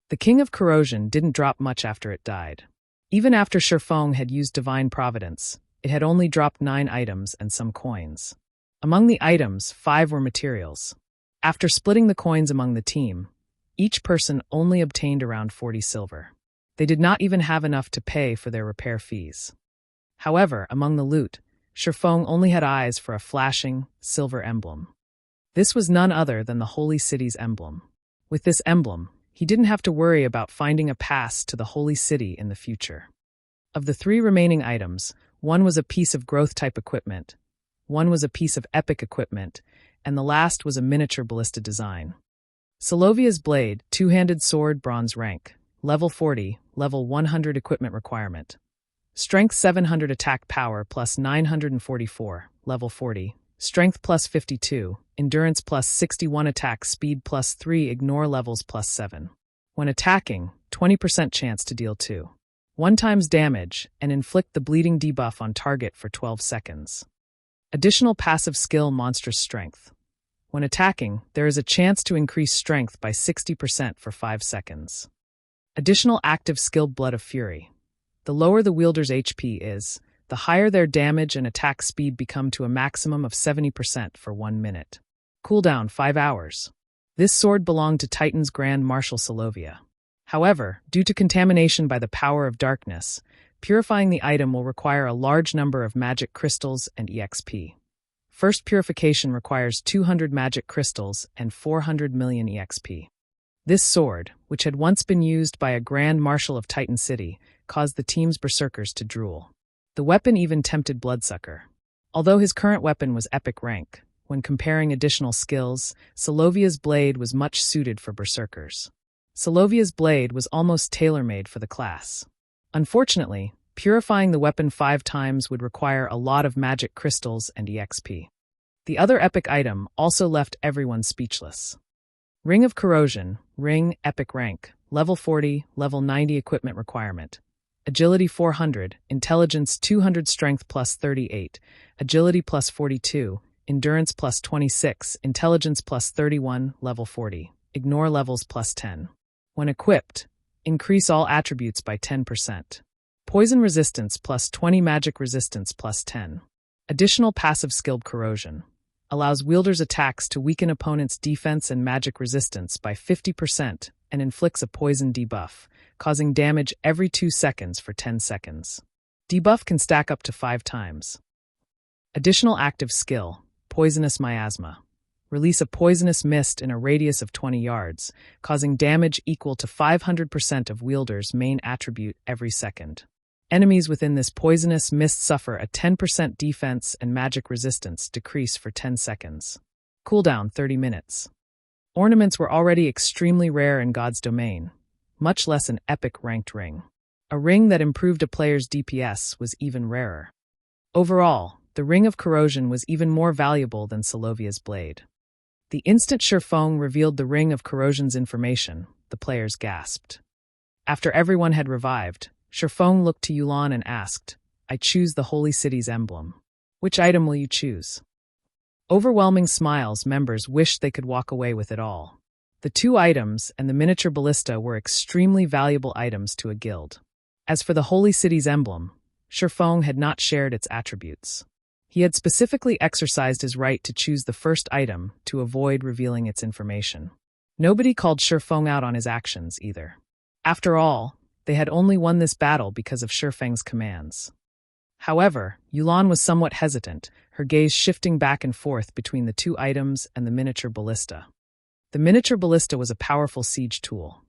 The King of Corrosion didn't drop much after it died. Even after Shifeng had used Divine Providence, it had only dropped 9 items and some coins. Among the items, 5 were materials. After splitting the coins among the team, each person only obtained around 40 silver. They did not even have enough to pay for their repair fees. However, among the loot, Shifeng only had eyes for a flashing, silver emblem. This was none other than the Holy City's emblem. With this emblem, he didn't have to worry about finding a pass to the Holy City in the future. Of the 3 remaining items, one was a piece of growth-type equipment, one was a piece of epic equipment, and the last was a miniature ballista design. Solovia's blade, 2-handed sword, bronze rank, level 40, level 100 equipment requirement. Strength 700 attack power plus 944, level 40. Strength plus 52, endurance plus 61 attack speed plus 3 ignore levels plus 7. When attacking, 20% chance to deal 2. 1 times damage and inflict the bleeding debuff on target for 12 seconds. Additional passive skill monstrous strength. When attacking, there is a chance to increase strength by 60% for 5 seconds. Additional active skill Blood of Fury. The lower the wielder's HP is, the higher their damage and attack speed become to a maximum of 70% for 1 minute. Cooldown 5 hours. This sword belonged to Titan's Grand Marshal Solovia. However, due to contamination by the power of darkness, purifying the item will require a large number of magic crystals and EXP. First purification requires 200 magic crystals and 400 million EXP. This sword, which had once been used by a Grand Marshal of Titan City, caused the team's berserkers to drool. The weapon even tempted Bloodsucker. Although his current weapon was epic rank, when comparing additional skills, Solovia's blade was much suited for berserkers. Solovia's blade was almost tailor-made for the class. Unfortunately, purifying the weapon 5 times would require a lot of magic crystals and EXP. The other epic item also left everyone speechless. Ring of Corrosion, Ring, epic rank, level 40, level 90 equipment requirement. Agility 400, Intelligence 200, Strength plus 38, Agility plus 42, Endurance plus 26, Intelligence plus 31, level 40, Ignore levels plus 10. When equipped, increase all attributes by 10%. Poison resistance plus 20, magic resistance plus 10. Additional passive skilled Corrosion. Allows wielders' attacks to weaken opponents' defense and magic resistance by 50% and inflicts a poison debuff, causing damage every 2 seconds for 10 seconds. Debuff can stack up to 5 times. Additional active skill, Poisonous Miasma. Release a poisonous mist in a radius of 20 yards, causing damage equal to 500% of wielder's main attribute every second. Enemies within this poisonous mist suffer a 10% defense and magic resistance decrease for 10 seconds. Cooldown 30 minutes. Ornaments were already extremely rare in God's domain, much less an epic ranked ring. A ring that improved a player's DPS was even rarer. Overall, the Ring of Corrosion was even more valuable than Solovia's blade. The instant Sherfong revealed the Ring of Corrosion's information, the players gasped. After everyone had revived, Sherfong looked to Yulan and asked, "I choose the Holy City's emblem. Which item will you choose?" Overwhelming smiles, members wished they could walk away with it all. The 2 items and the miniature ballista were extremely valuable items to a guild. As for the Holy City's emblem, Sherfong had not shared its attributes. He had specifically exercised his right to choose the first item to avoid revealing its information. Nobody called Sherfong out on his actions either. After all, they had only won this battle because of Sherfeng's commands. However, Yulan was somewhat hesitant, her gaze shifting back and forth between the 2 items and the miniature ballista. The miniature ballista was a powerful siege tool.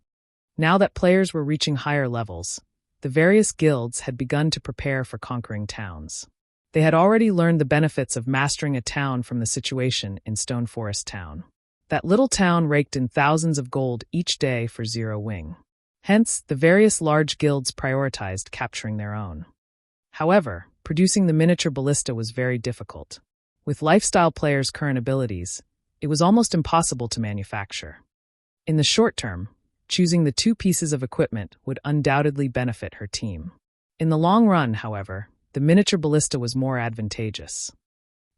Now that players were reaching higher levels, the various guilds had begun to prepare for conquering towns. They had already learned the benefits of mastering a town from the situation in Stone Forest Town. That little town raked in thousands of gold each day for 0 wing. Hence, the various large guilds prioritized capturing their own. However, producing the miniature ballista was very difficult. With lifestyle players' current abilities, it was almost impossible to manufacture. In the short term, choosing the 2 pieces of equipment would undoubtedly benefit her team. In the long run, however, the miniature ballista was more advantageous.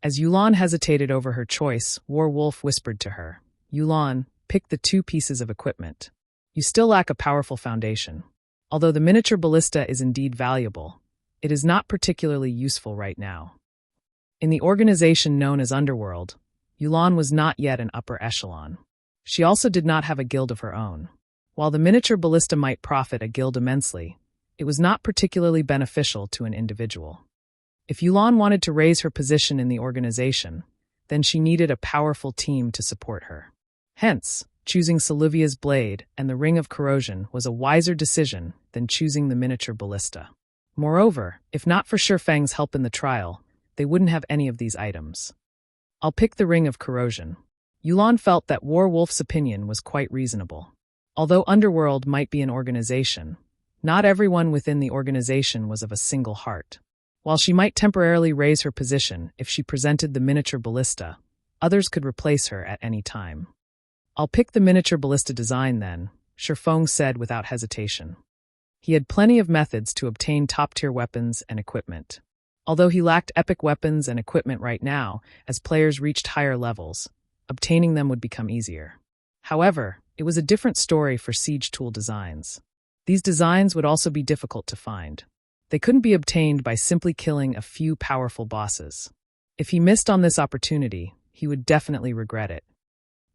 As Yulan hesitated over her choice, Warwolf whispered to her, "Yulan, pick the 2 pieces of equipment. You still lack a powerful foundation. Although the miniature ballista is indeed valuable, it is not particularly useful right now." In the organization known as Underworld, Yulan was not yet an upper echelon. She also did not have a guild of her own. While the miniature ballista might profit a guild immensely, it was not particularly beneficial to an individual. If Yulan wanted to raise her position in the organization, then she needed a powerful team to support her. Hence, choosing Solovia's blade and the Ring of Corrosion was a wiser decision than choosing the miniature ballista. Moreover, if not for Sherfeng's help in the trial, they wouldn't have any of these items. "I'll pick the Ring of Corrosion." Yulan felt that Warwolf's opinion was quite reasonable. Although Underworld might be an organization, not everyone within the organization was of a single heart. While she might temporarily raise her position if she presented the miniature ballista, others could replace her at any time. "I'll pick the miniature ballista design then," Sherfong said without hesitation. He had plenty of methods to obtain top-tier weapons and equipment. Although he lacked epic weapons and equipment right now, as players reached higher levels, obtaining them would become easier. However, it was a different story for siege tool designs. These designs would also be difficult to find. They couldn't be obtained by simply killing a few powerful bosses. If he missed on this opportunity, he would definitely regret it.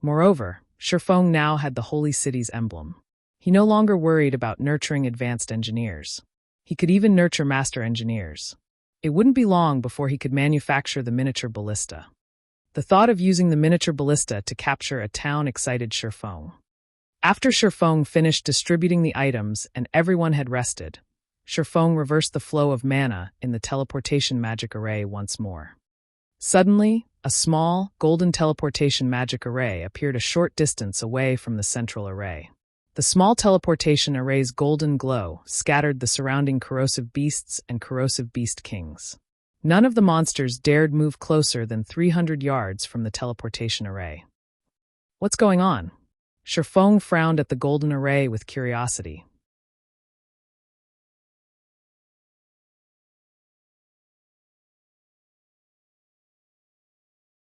Moreover, Sherfong now had the Holy City's emblem. He no longer worried about nurturing advanced engineers. He could even nurture master engineers. It wouldn't be long before he could manufacture the miniature ballista. The thought of using the miniature ballista to capture a town excited Sherfong. After Sherfong finished distributing the items and everyone had rested, Sherfong reversed the flow of mana in the teleportation magic array once more. Suddenly, a small, golden teleportation magic array appeared a short distance away from the central array. The small teleportation array's golden glow scattered the surrounding corrosive beasts and corrosive beast kings. None of the monsters dared move closer than 300 yards from the teleportation array. "What's going on?" Sherfong frowned at the golden array with curiosity.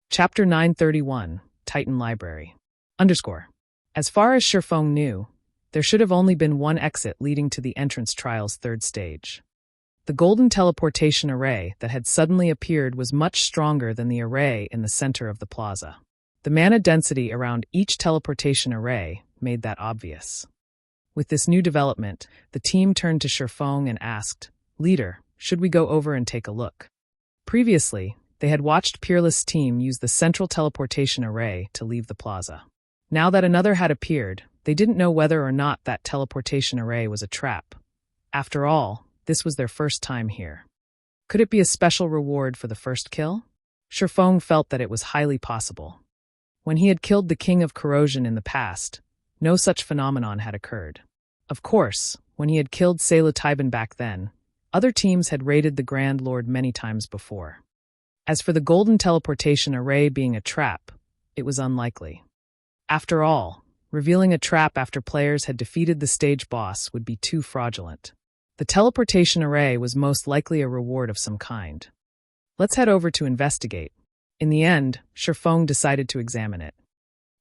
Chapter 931, Titan Library. As far as Sherfong knew, there should have only been one exit leading to the entrance trial's 3rd stage. The golden teleportation array that had suddenly appeared was much stronger than the array in the center of the plaza. The mana density around each teleportation array made that obvious. With this new development, the team turned to Shifeng and asked, "Leader, should we go over and take a look?" Previously, they had watched Peerless' team use the central teleportation array to leave the plaza. Now that another had appeared, they didn't know whether or not that teleportation array was a trap. After all, this was their first time here. Could it be a special reward for the first kill? Shifeng felt that it was highly possible. When he had killed the king of Corrosion in the past, no such phenomenon had occurred. Of course, when he had killed Taiban back then, other teams had raided the Grand Lord many times before. As for the golden teleportation array being a trap, it was unlikely. After all, revealing a trap after players had defeated the stage boss would be too fraudulent. The teleportation array was most likely a reward of some kind. Let's head over to investigate. In the end, Shifeng decided to examine it.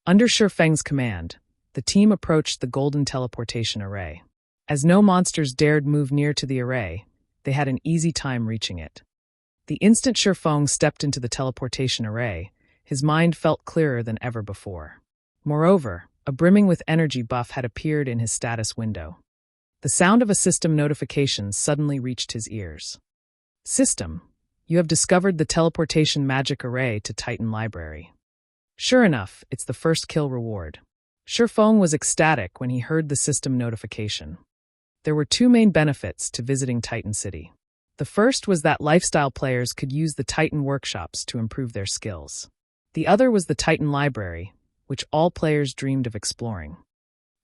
Under Shifeng's command, the team approached the golden teleportation array. As no monsters dared move near to the array, they had an easy time reaching it. The instant Shifeng stepped into the teleportation array, his mind felt clearer than ever before. Moreover, a brimming with energy buff had appeared in his status window. The sound of a system notification suddenly reached his ears. "System, you have discovered the teleportation magic array to Titan Library." Sure enough, it's the first kill reward. Shifeng was ecstatic when he heard the system notification. There were two main benefits to visiting Titan City. The first was that lifestyle players could use the Titan workshops to improve their skills. The other was the Titan Library, which all players dreamed of exploring.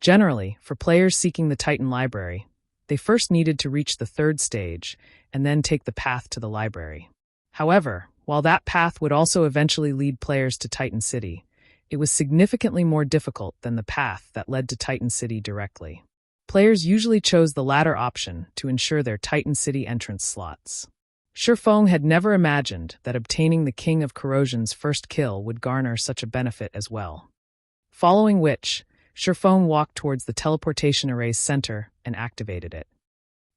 Generally, for players seeking the Titan Library, they first needed to reach the third stage and then take the path to the library. However, while that path would also eventually lead players to Titan City, it was significantly more difficult than the path that led to Titan City directly. Players usually chose the latter option to ensure their Titan City entrance slots. Shifeng had never imagined that obtaining the King of Corrosion's first kill would garner such a benefit as well. Following which, Shifeng walked towards the teleportation array's center and activated it.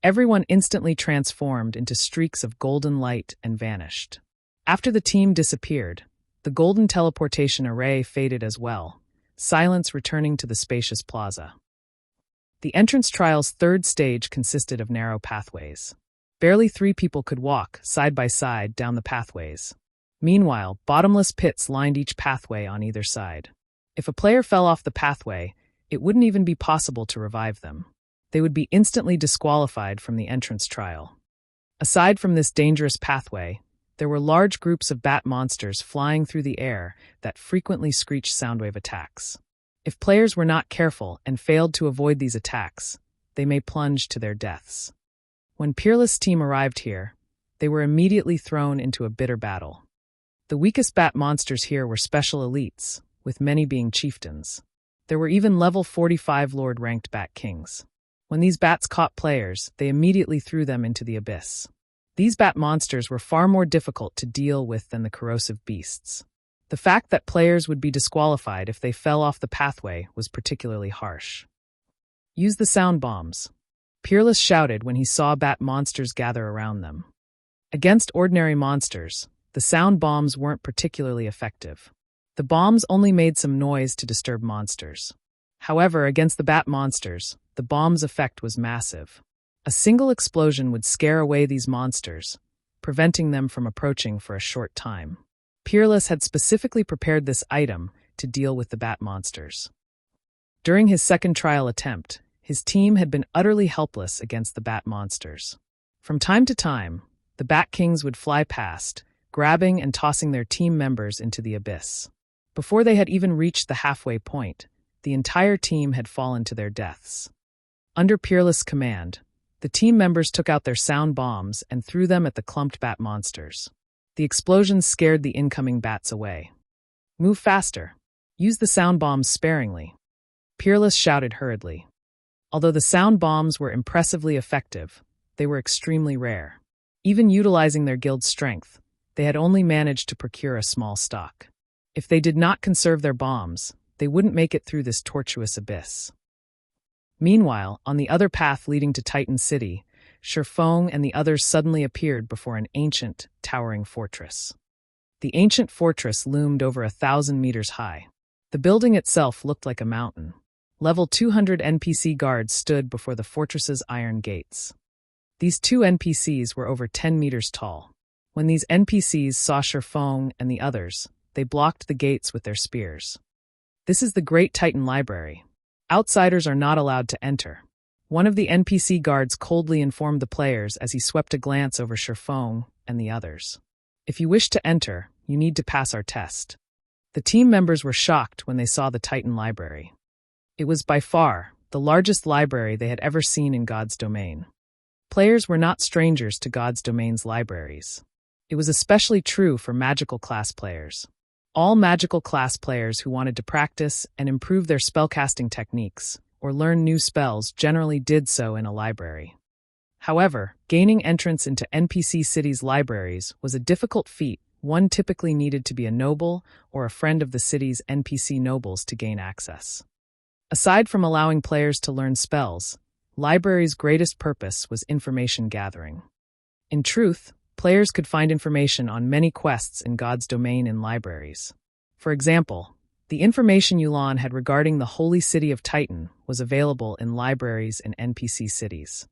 Everyone instantly transformed into streaks of golden light and vanished. After the team disappeared, the golden teleportation array faded as well, silence returning to the spacious plaza. The entrance trial's third stage consisted of narrow pathways. Barely 3 people could walk, side by side, down the pathways. Meanwhile, bottomless pits lined each pathway on either side. If a player fell off the pathway, it wouldn't even be possible to revive them. They would be instantly disqualified from the entrance trial. Aside from this dangerous pathway, there were large groups of bat monsters flying through the air that frequently screeched soundwave attacks. If players were not careful and failed to avoid these attacks, they may plunge to their deaths. When Peerless' team arrived here, they were immediately thrown into a bitter battle. The weakest bat monsters here were special elites, with many being chieftains. There were even level 45 Lord-ranked bat kings. When these bats caught players, they immediately threw them into the abyss. These bat monsters were far more difficult to deal with than the corrosive beasts. The fact that players would be disqualified if they fell off the pathway was particularly harsh. "Use the sound bombs," Peerless shouted when he saw bat monsters gather around them. Against ordinary monsters, the sound bombs weren't particularly effective. The bombs only made some noise to disturb monsters. However, against the bat monsters, the bomb's effect was massive. A single explosion would scare away these monsters, preventing them from approaching for a short time. Peerless had specifically prepared this item to deal with the bat monsters. During his second trial attempt, his team had been utterly helpless against the bat monsters. From time to time, the Bat Kings would fly past, grabbing and tossing their team members into the abyss. Before they had even reached the halfway point, the entire team had fallen to their deaths. Under Peerless' command, the team members took out their sound bombs and threw them at the clumped bat monsters. The explosions scared the incoming bats away. "Move faster. Use the sound bombs sparingly," Peerless shouted hurriedly. Although the sound bombs were impressively effective, they were extremely rare. Even utilizing their guild's strength, they had only managed to procure a small stock. If they did not conserve their bombs, they wouldn't make it through this tortuous abyss. Meanwhile, on the other path leading to Titan City, Shifeng and the others suddenly appeared before an ancient, towering fortress. The ancient fortress loomed over 1,000 meters high. The building itself looked like a mountain. Level 200 NPC guards stood before the fortress's iron gates. These 2 NPCs were over 10 meters tall. When these NPCs saw Shifeng and the others, they blocked the gates with their spears. This is the Great Titan Library. Outsiders are not allowed to enter. One of the NPC guards coldly informed the players as he swept a glance over Shifeng and the others. If you wish to enter, you need to pass our test. The team members were shocked when they saw the Titan Library. It was by far the largest library they had ever seen in God's domain. Players were not strangers to God's domain's libraries. It was especially true for magical class players. All magical class players who wanted to practice and improve their spellcasting techniques or learn new spells generally did so in a library. However, gaining entrance into NPC cities' libraries was a difficult feat. One typically needed to be a noble or a friend of the city's NPC nobles to gain access. Aside from allowing players to learn spells, libraries' greatest purpose was information gathering. In truth, players could find information on many quests in God's domain in libraries. For example, the information Yulan had regarding the holy city of Titan was available in libraries in NPC cities.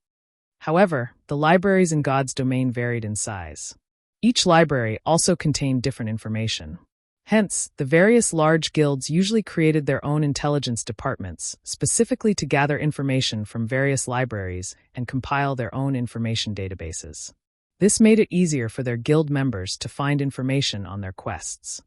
However, the libraries in God's domain varied in size. Each library also contained different information. Hence, the various large guilds usually created their own intelligence departments, specifically to gather information from various libraries and compile their own information databases. This made it easier for their guild members to find information on their quests.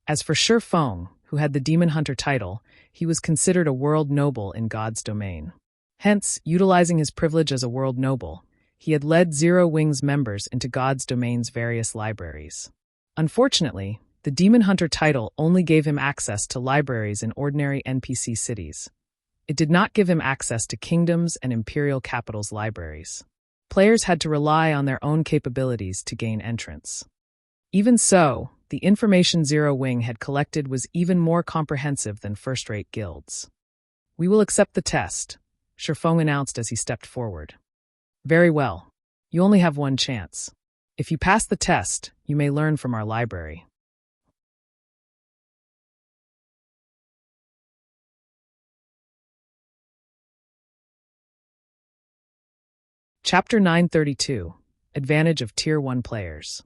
As for Shifeng, who had the Demon Hunter title, he was considered a world noble in God's domain. Hence, utilizing his privilege as a world noble, he had led Zero Wings members into God's domain's various libraries. Unfortunately, the Demon Hunter title only gave him access to libraries in ordinary NPC cities. It did not give him access to kingdoms and imperial capitals' libraries. Players had to rely on their own capabilities to gain entrance. Even so, the information Zero Wing had collected was even more comprehensive than first-rate guilds. "We will accept the test," Shifeng announced as he stepped forward. "Very well. You only have one chance. If you pass the test, you may learn from our library." Chapter 932, Advantage of Tier 1 Players.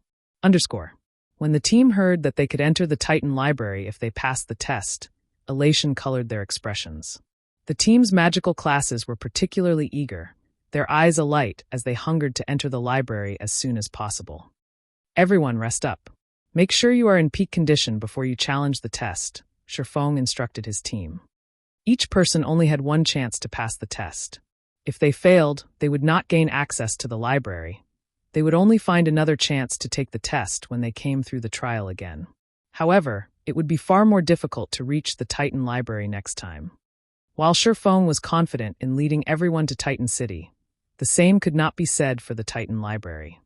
When the team heard that they could enter the Titan Library if they passed the test, elation colored their expressions. The team's magical classes were particularly eager, their eyes alight as they hungered to enter the library as soon as possible. "Everyone rest up. Make sure you are in peak condition before you challenge the test," Shifeng instructed his team. Each person only had one chance to pass the test. If they failed, they would not gain access to the library. They would only find another chance to take the test when they came through the trial again. However, it would be far more difficult to reach the Titan Library next time. While Shifeng was confident in leading everyone to Titan City, the same could not be said for the Titan Library.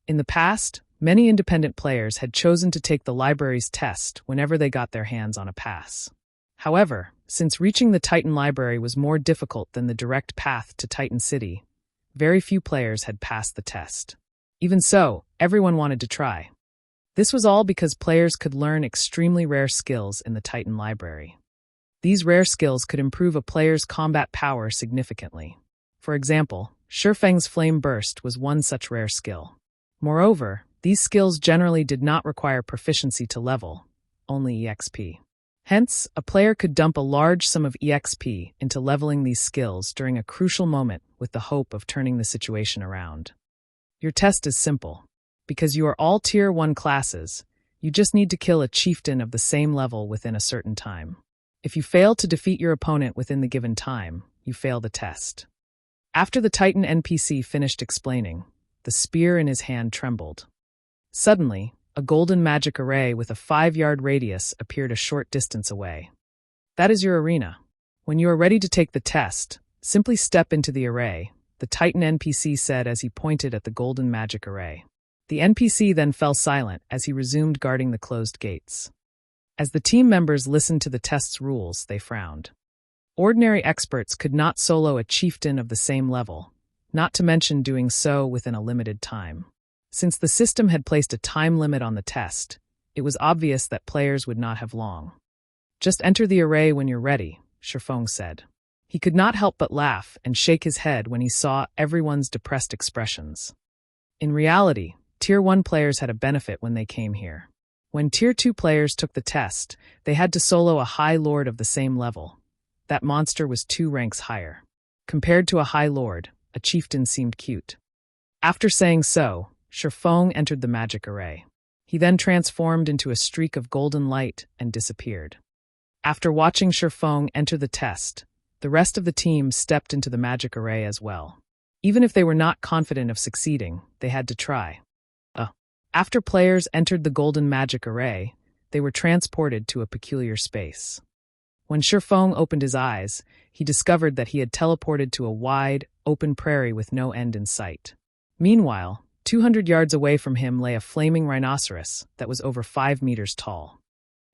In the past, many independent players had chosen to take the library's test whenever they got their hands on a pass. However, since reaching the Titan Library was more difficult than the direct path to Titan City, very few players had passed the test. Even so, everyone wanted to try. This was all because players could learn extremely rare skills in the Titan Library. These rare skills could improve a player's combat power significantly. For example, Shifeng's Flame Burst was one such rare skill. Moreover, these skills generally did not require proficiency to level, only EXP. Hence, a player could dump a large sum of EXP into leveling these skills during a crucial moment with the hope of turning the situation around. Your test is simple. Because you are all Tier 1 classes, you just need to kill a chieftain of the same level within a certain time. If you fail to defeat your opponent within the given time, you fail the test. After the Titan NPC finished explaining, the spear in his hand trembled. Suddenly, a golden magic array with a 5-yard radius appeared a short distance away. That is your arena. When you are ready to take the test, simply step into the array, the Titan NPC said as he pointed at the golden magic array. The NPC then fell silent as he resumed guarding the closed gates. As the team members listened to the test's rules, they frowned. Ordinary experts could not solo a chieftain of the same level, not to mention doing so within a limited time. Since the system had placed a time limit on the test, it was obvious that players would not have long. "Just enter the array when you're ready," Shifeng said. He could not help but laugh and shake his head when he saw everyone's depressed expressions. In reality, Tier 1 players had a benefit when they came here. When Tier 2 players took the test, they had to solo a High Lord of the same level. That monster was 2 ranks higher. Compared to a High Lord, a chieftain seemed cute. After saying so, Shifeng entered the magic array. He then transformed into a streak of golden light and disappeared. After watching Shifeng enter the test, the rest of the team stepped into the magic array as well. Even if they were not confident of succeeding, they had to try. After players entered the golden magic array, they were transported to a peculiar space. When Shifeng opened his eyes, he discovered that he had teleported to a wide, open prairie with no end in sight. Meanwhile, 200 yards away from him lay a flaming rhinoceros that was over 5 meters tall.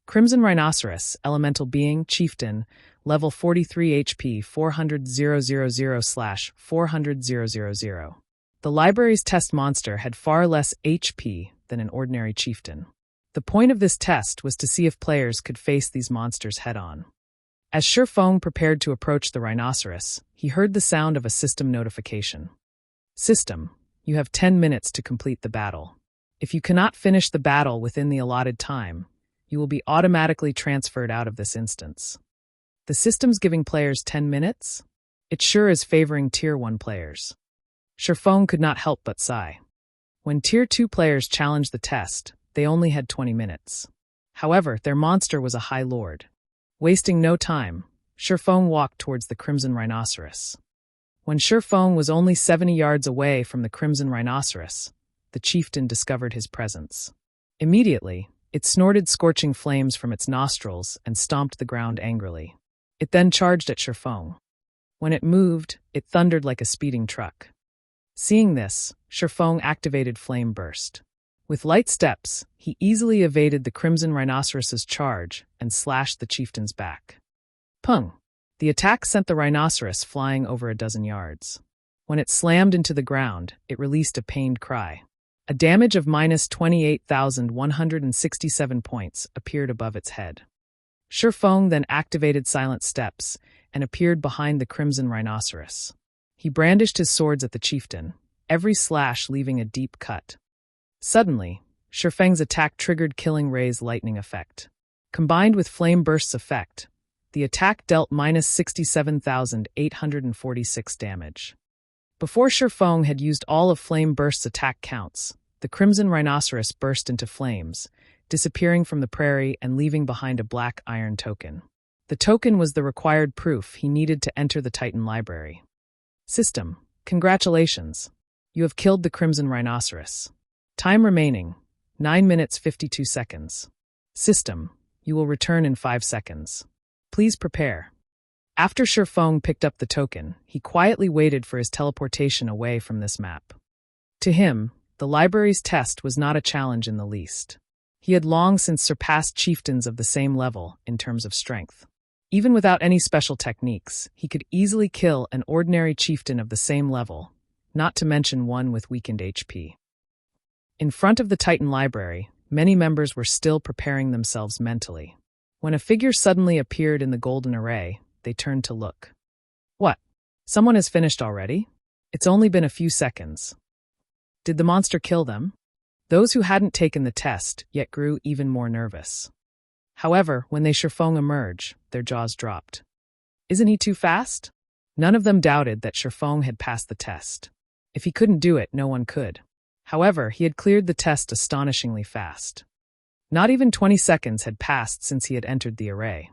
Crimson Rhinoceros, Elemental Being, Chieftain, Level 43 HP 400,000/400,000. The library's test monster had far less HP than an ordinary chieftain. The point of this test was to see if players could face these monsters head-on. As Shifeng prepared to approach the rhinoceros, he heard the sound of a system notification. "System, you have 10 minutes to complete the battle. If you cannot finish the battle within the allotted time, you will be automatically transferred out of this instance." The system's giving players 10 minutes? It sure is favoring Tier 1 players. Shifeng could not help but sigh. When Tier 2 players challenged the test, they only had 20 minutes. However, their monster was a High Lord. Wasting no time, Shifeng walked towards the Crimson Rhinoceros. When Shifeng was only 70 yards away from the Crimson Rhinoceros, the chieftain discovered his presence. Immediately, it snorted scorching flames from its nostrils and stomped the ground angrily. It then charged at Shifeng. When it moved, it thundered like a speeding truck. Seeing this, Shifeng activated Flame Burst. With light steps, he easily evaded the Crimson Rhinoceros's charge and slashed the chieftain's back. Pung! The attack sent the rhinoceros flying over a dozen yards. When it slammed into the ground, it released a pained cry. A damage of -28,167 points appeared above its head. Shifeng then activated Silent Steps and appeared behind the Crimson Rhinoceros. He brandished his swords at the chieftain, every slash leaving a deep cut. Suddenly, Shifeng's attack triggered Killing Ray's lightning effect. Combined with Flame Burst's effect, the attack dealt -67,846 damage. Before Shifeng had used all of Flame Burst's attack counts, the Crimson Rhinoceros burst into flames, disappearing from the prairie and leaving behind a black iron token. The token was the required proof he needed to enter the Titan Library. "System, congratulations. You have killed the Crimson Rhinoceros. Time remaining, 9 minutes 52 seconds. System, you will return in 5 seconds. Please prepare." After Shifeng picked up the token, he quietly waited for his teleportation away from this map. To him, the library's test was not a challenge in the least. He had long since surpassed chieftains of the same level in terms of strength. Even without any special techniques, he could easily kill an ordinary chieftain of the same level, not to mention one with weakened HP. In front of the Titan Library, many members were still preparing themselves mentally. When a figure suddenly appeared in the golden array, they turned to look. What? Someone has finished already? It's only been a few seconds. Did the monster kill them? Those who hadn't taken the test yet grew even more nervous. However, when they Shifeng emerged, their jaws dropped. Isn't he too fast? None of them doubted that Shifeng had passed the test. If he couldn't do it, no one could. However, he had cleared the test astonishingly fast. Not even 20 seconds had passed since he had entered the array.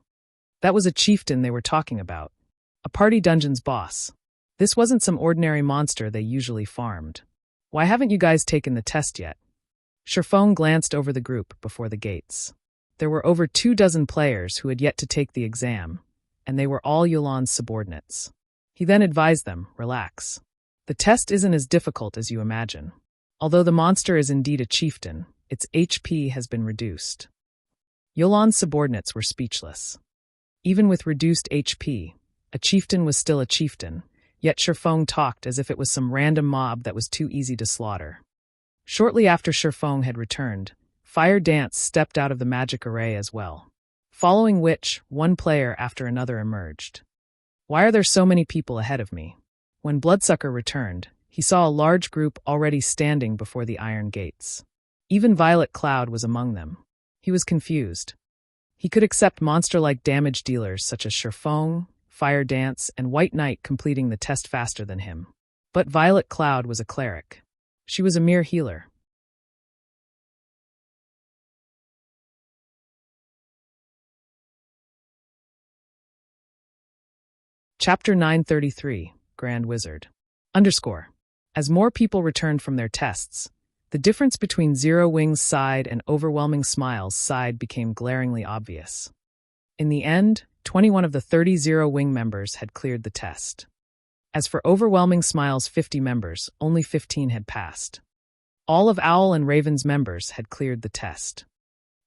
That was a chieftain they were talking about. A party dungeon's boss. This wasn't some ordinary monster they usually farmed. Why haven't you guys taken the test yet? Shifeng glanced over the group before the gates. There were over 24 players who had yet to take the exam, and they were all Yulan's subordinates. He then advised them, relax. The test isn't as difficult as you imagine. Although the monster is indeed a chieftain, its HP has been reduced. Yulan's subordinates were speechless. Even with reduced HP, a chieftain was still a chieftain, yet Shifeng talked as if it was some random mob that was too easy to slaughter. Shortly after Shifeng had returned, Fire Dance stepped out of the magic array as well, following which one player after another emerged. Why are there so many people ahead of me? When Bloodsucker returned, he saw a large group already standing before the iron gates. Even Violet Cloud was among them. He was confused. He could accept monster-like damage dealers such as Shifeng, Fire Dance, and White Knight completing the test faster than him. But Violet Cloud was a cleric. She was a mere healer. Chapter 933, Grand Wizard. As more people returned from their tests, the difference between Zero Wing's side and Overwhelming Smile's side became glaringly obvious. In the end, 21 of the 30 Zero Wing members had cleared the test. As for Overwhelming Smile's 50 members, only 15 had passed. All of Owl and Raven's members had cleared the test.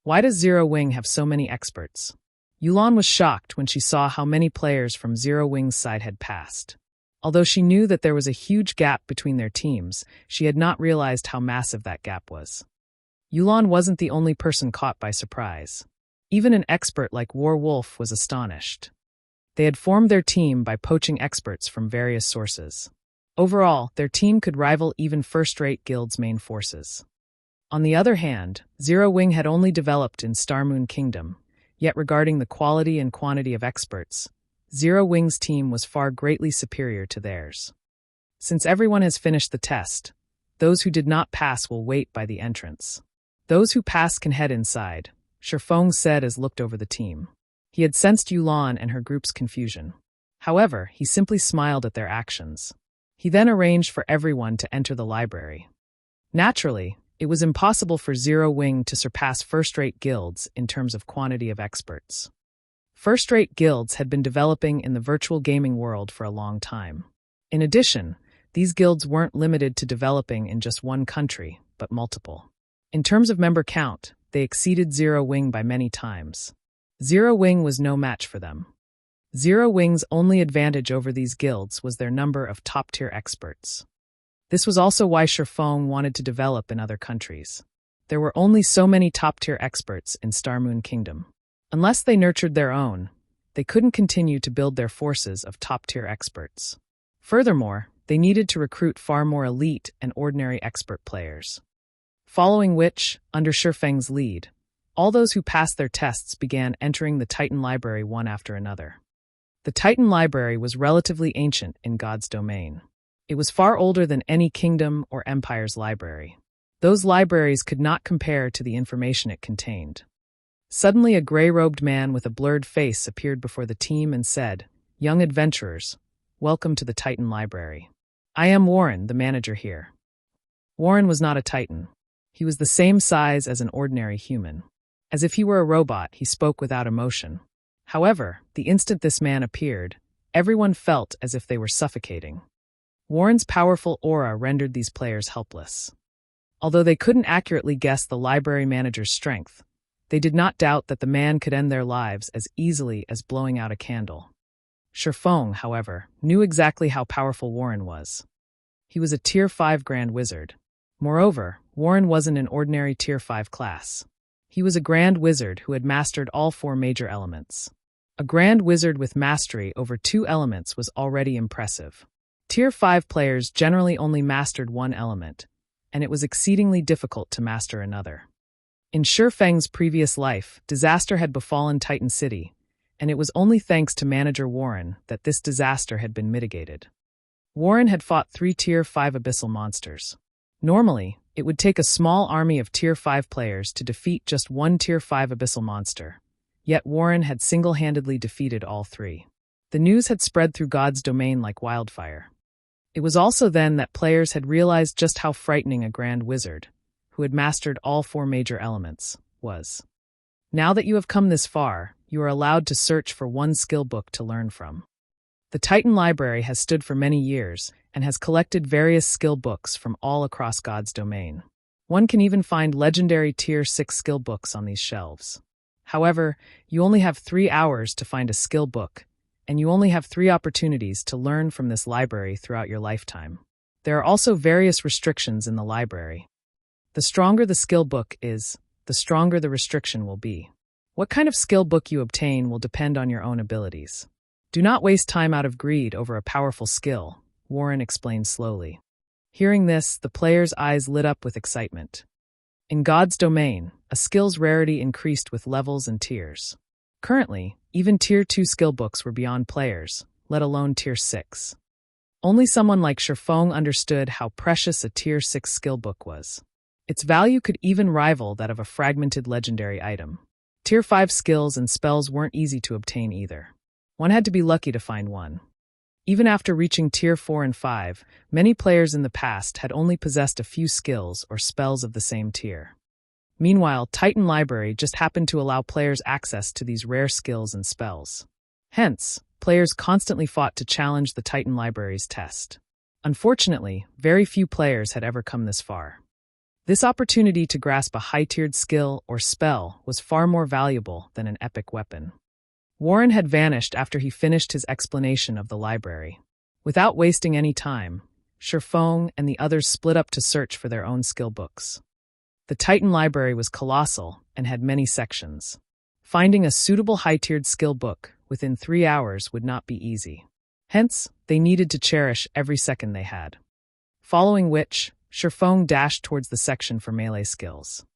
Why does Zero Wing have so many experts? Yulan was shocked when she saw how many players from Zero Wing's side had passed. Although she knew that there was a huge gap between their teams, she had not realized how massive that gap was. Yulan wasn't the only person caught by surprise. Even an expert like War Wolf was astonished. They had formed their team by poaching experts from various sources. Overall, their team could rival even first-rate guilds' main forces. On the other hand, Zero Wing had only developed in Starmoon Kingdom, yet regarding the quality and quantity of experts, Zero Wing's team was far greatly superior to theirs. Since everyone has finished the test, those who did not pass will wait by the entrance. Those who pass can head inside, Shifeng said as looked over the team. He had sensed Yulan and her group's confusion. However, he simply smiled at their actions. He then arranged for everyone to enter the library. Naturally, it was impossible for Zero Wing to surpass first-rate guilds in terms of quantity of experts. First-rate guilds had been developing in the virtual gaming world for a long time. In addition, these guilds weren't limited to developing in just one country, but multiple. In terms of member count, they exceeded Zero Wing by many times. Zero Wing was no match for them. Zero Wing's only advantage over these guilds was their number of top-tier experts. This was also why Shifeng wanted to develop in other countries. There were only so many top-tier experts in Starmoon Kingdom. Unless they nurtured their own, they couldn't continue to build their forces of top-tier experts. Furthermore, they needed to recruit far more elite and ordinary expert players. Following which, under Shifeng's lead, all those who passed their tests began entering the Titan Library one after another. The Titan Library was relatively ancient in God's domain. It was far older than any kingdom or empire's library. Those libraries could not compare to the information it contained. Suddenly a gray-robed man with a blurred face appeared before the team and said, "Young adventurers, welcome to the Titan Library. I am Warren, the manager here." Warren was not a Titan. He was the same size as an ordinary human. As if he were a robot, he spoke without emotion. However, the instant this man appeared, everyone felt as if they were suffocating. Warren's powerful aura rendered these players helpless. Although they couldn't accurately guess the library manager's strength, they did not doubt that the man could end their lives as easily as blowing out a candle. Shifeng, however, knew exactly how powerful Warren was. He was a Tier 5 Grand Wizard. Moreover, Warren wasn't an ordinary Tier 5 class. He was a Grand Wizard who had mastered all 4 major elements. A Grand Wizard with mastery over 2 elements was already impressive. Tier 5 players generally only mastered 1 element, and it was exceedingly difficult to master another. In Shifeng's previous life, disaster had befallen Titan City, and it was only thanks to manager Warren that this disaster had been mitigated. Warren had fought 3 Tier 5 abyssal monsters. Normally, it would take a small army of Tier 5 players to defeat just 1 Tier 5 abyssal monster, yet Warren had single-handedly defeated all 3. The news had spread through God's domain like wildfire. It was also then that players had realized just how frightening a Grand Wizard, who had mastered all 4 major elements, was. Now that you have come this far, you are allowed to search for 1 skill book to learn from. The Titan Library has stood for many years and has collected various skill books from all across God's domain. One can even find legendary Tier 6 skill books on these shelves. However, you only have 3 hours to find a skill book, and you only have 3 opportunities to learn from this library throughout your lifetime. There are also various restrictions in the library. The stronger the skill book is, the stronger the restriction will be. What kind of skill book you obtain will depend on your own abilities. Do not waste time out of greed over a powerful skill, Warren explained slowly. Hearing this, the player's eyes lit up with excitement. In God's domain, a skill's rarity increased with levels and tiers. Currently, even Tier 2 skill books were beyond players, let alone Tier 6. Only someone like Shifeng understood how precious a Tier 6 skill book was. Its value could even rival that of a fragmented legendary item. Tier 5 skills and spells weren't easy to obtain either. One had to be lucky to find one. Even after reaching Tier 4 and 5, many players in the past had only possessed a few skills or spells of the same tier. Meanwhile, Titan Library just happened to allow players access to these rare skills and spells. Hence, players constantly fought to challenge the Titan Library's test. Unfortunately, very few players had ever come this far. This opportunity to grasp a high-tiered skill or spell was far more valuable than an epic weapon. Warren had vanished after he finished his explanation of the library. Without wasting any time, Shifeng and the others split up to search for their own skill books. The Titan Library was colossal and had many sections. Finding a suitable high-tiered skill book within 3 hours would not be easy. Hence, they needed to cherish every second they had. Following which, Shifeng dashed towards the section for melee skills.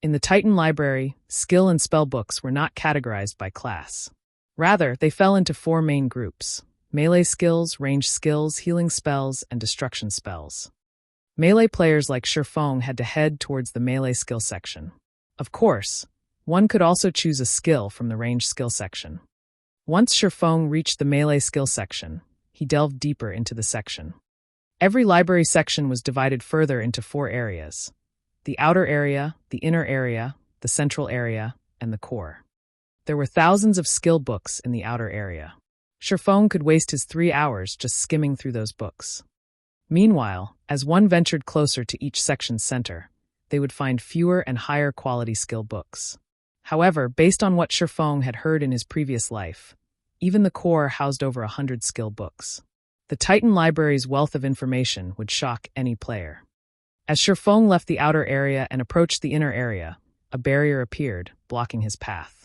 In the Titan Library, skill and spell books were not categorized by class. Rather, they fell into 4 main groups: melee skills, ranged skills, healing spells, and destruction spells. Melee players like Shifeng had to head towards the melee skill section. Of course, one could also choose a skill from the ranged skill section. Once Shifeng reached the melee skill section, he delved deeper into the section. Every library section was divided further into 4 areas: the outer area, the inner area, the central area, and the core. There were thousands of skill books in the outer area. Shifeng could waste his 3 hours just skimming through those books. Meanwhile, as one ventured closer to each section's center, they would find fewer and higher quality skill books. However, based on what Shifeng had heard in his previous life, even the core housed over 100 skill books. The Titan Library's wealth of information would shock any player. As Shifeng left the outer area and approached the inner area, a barrier appeared, blocking his path.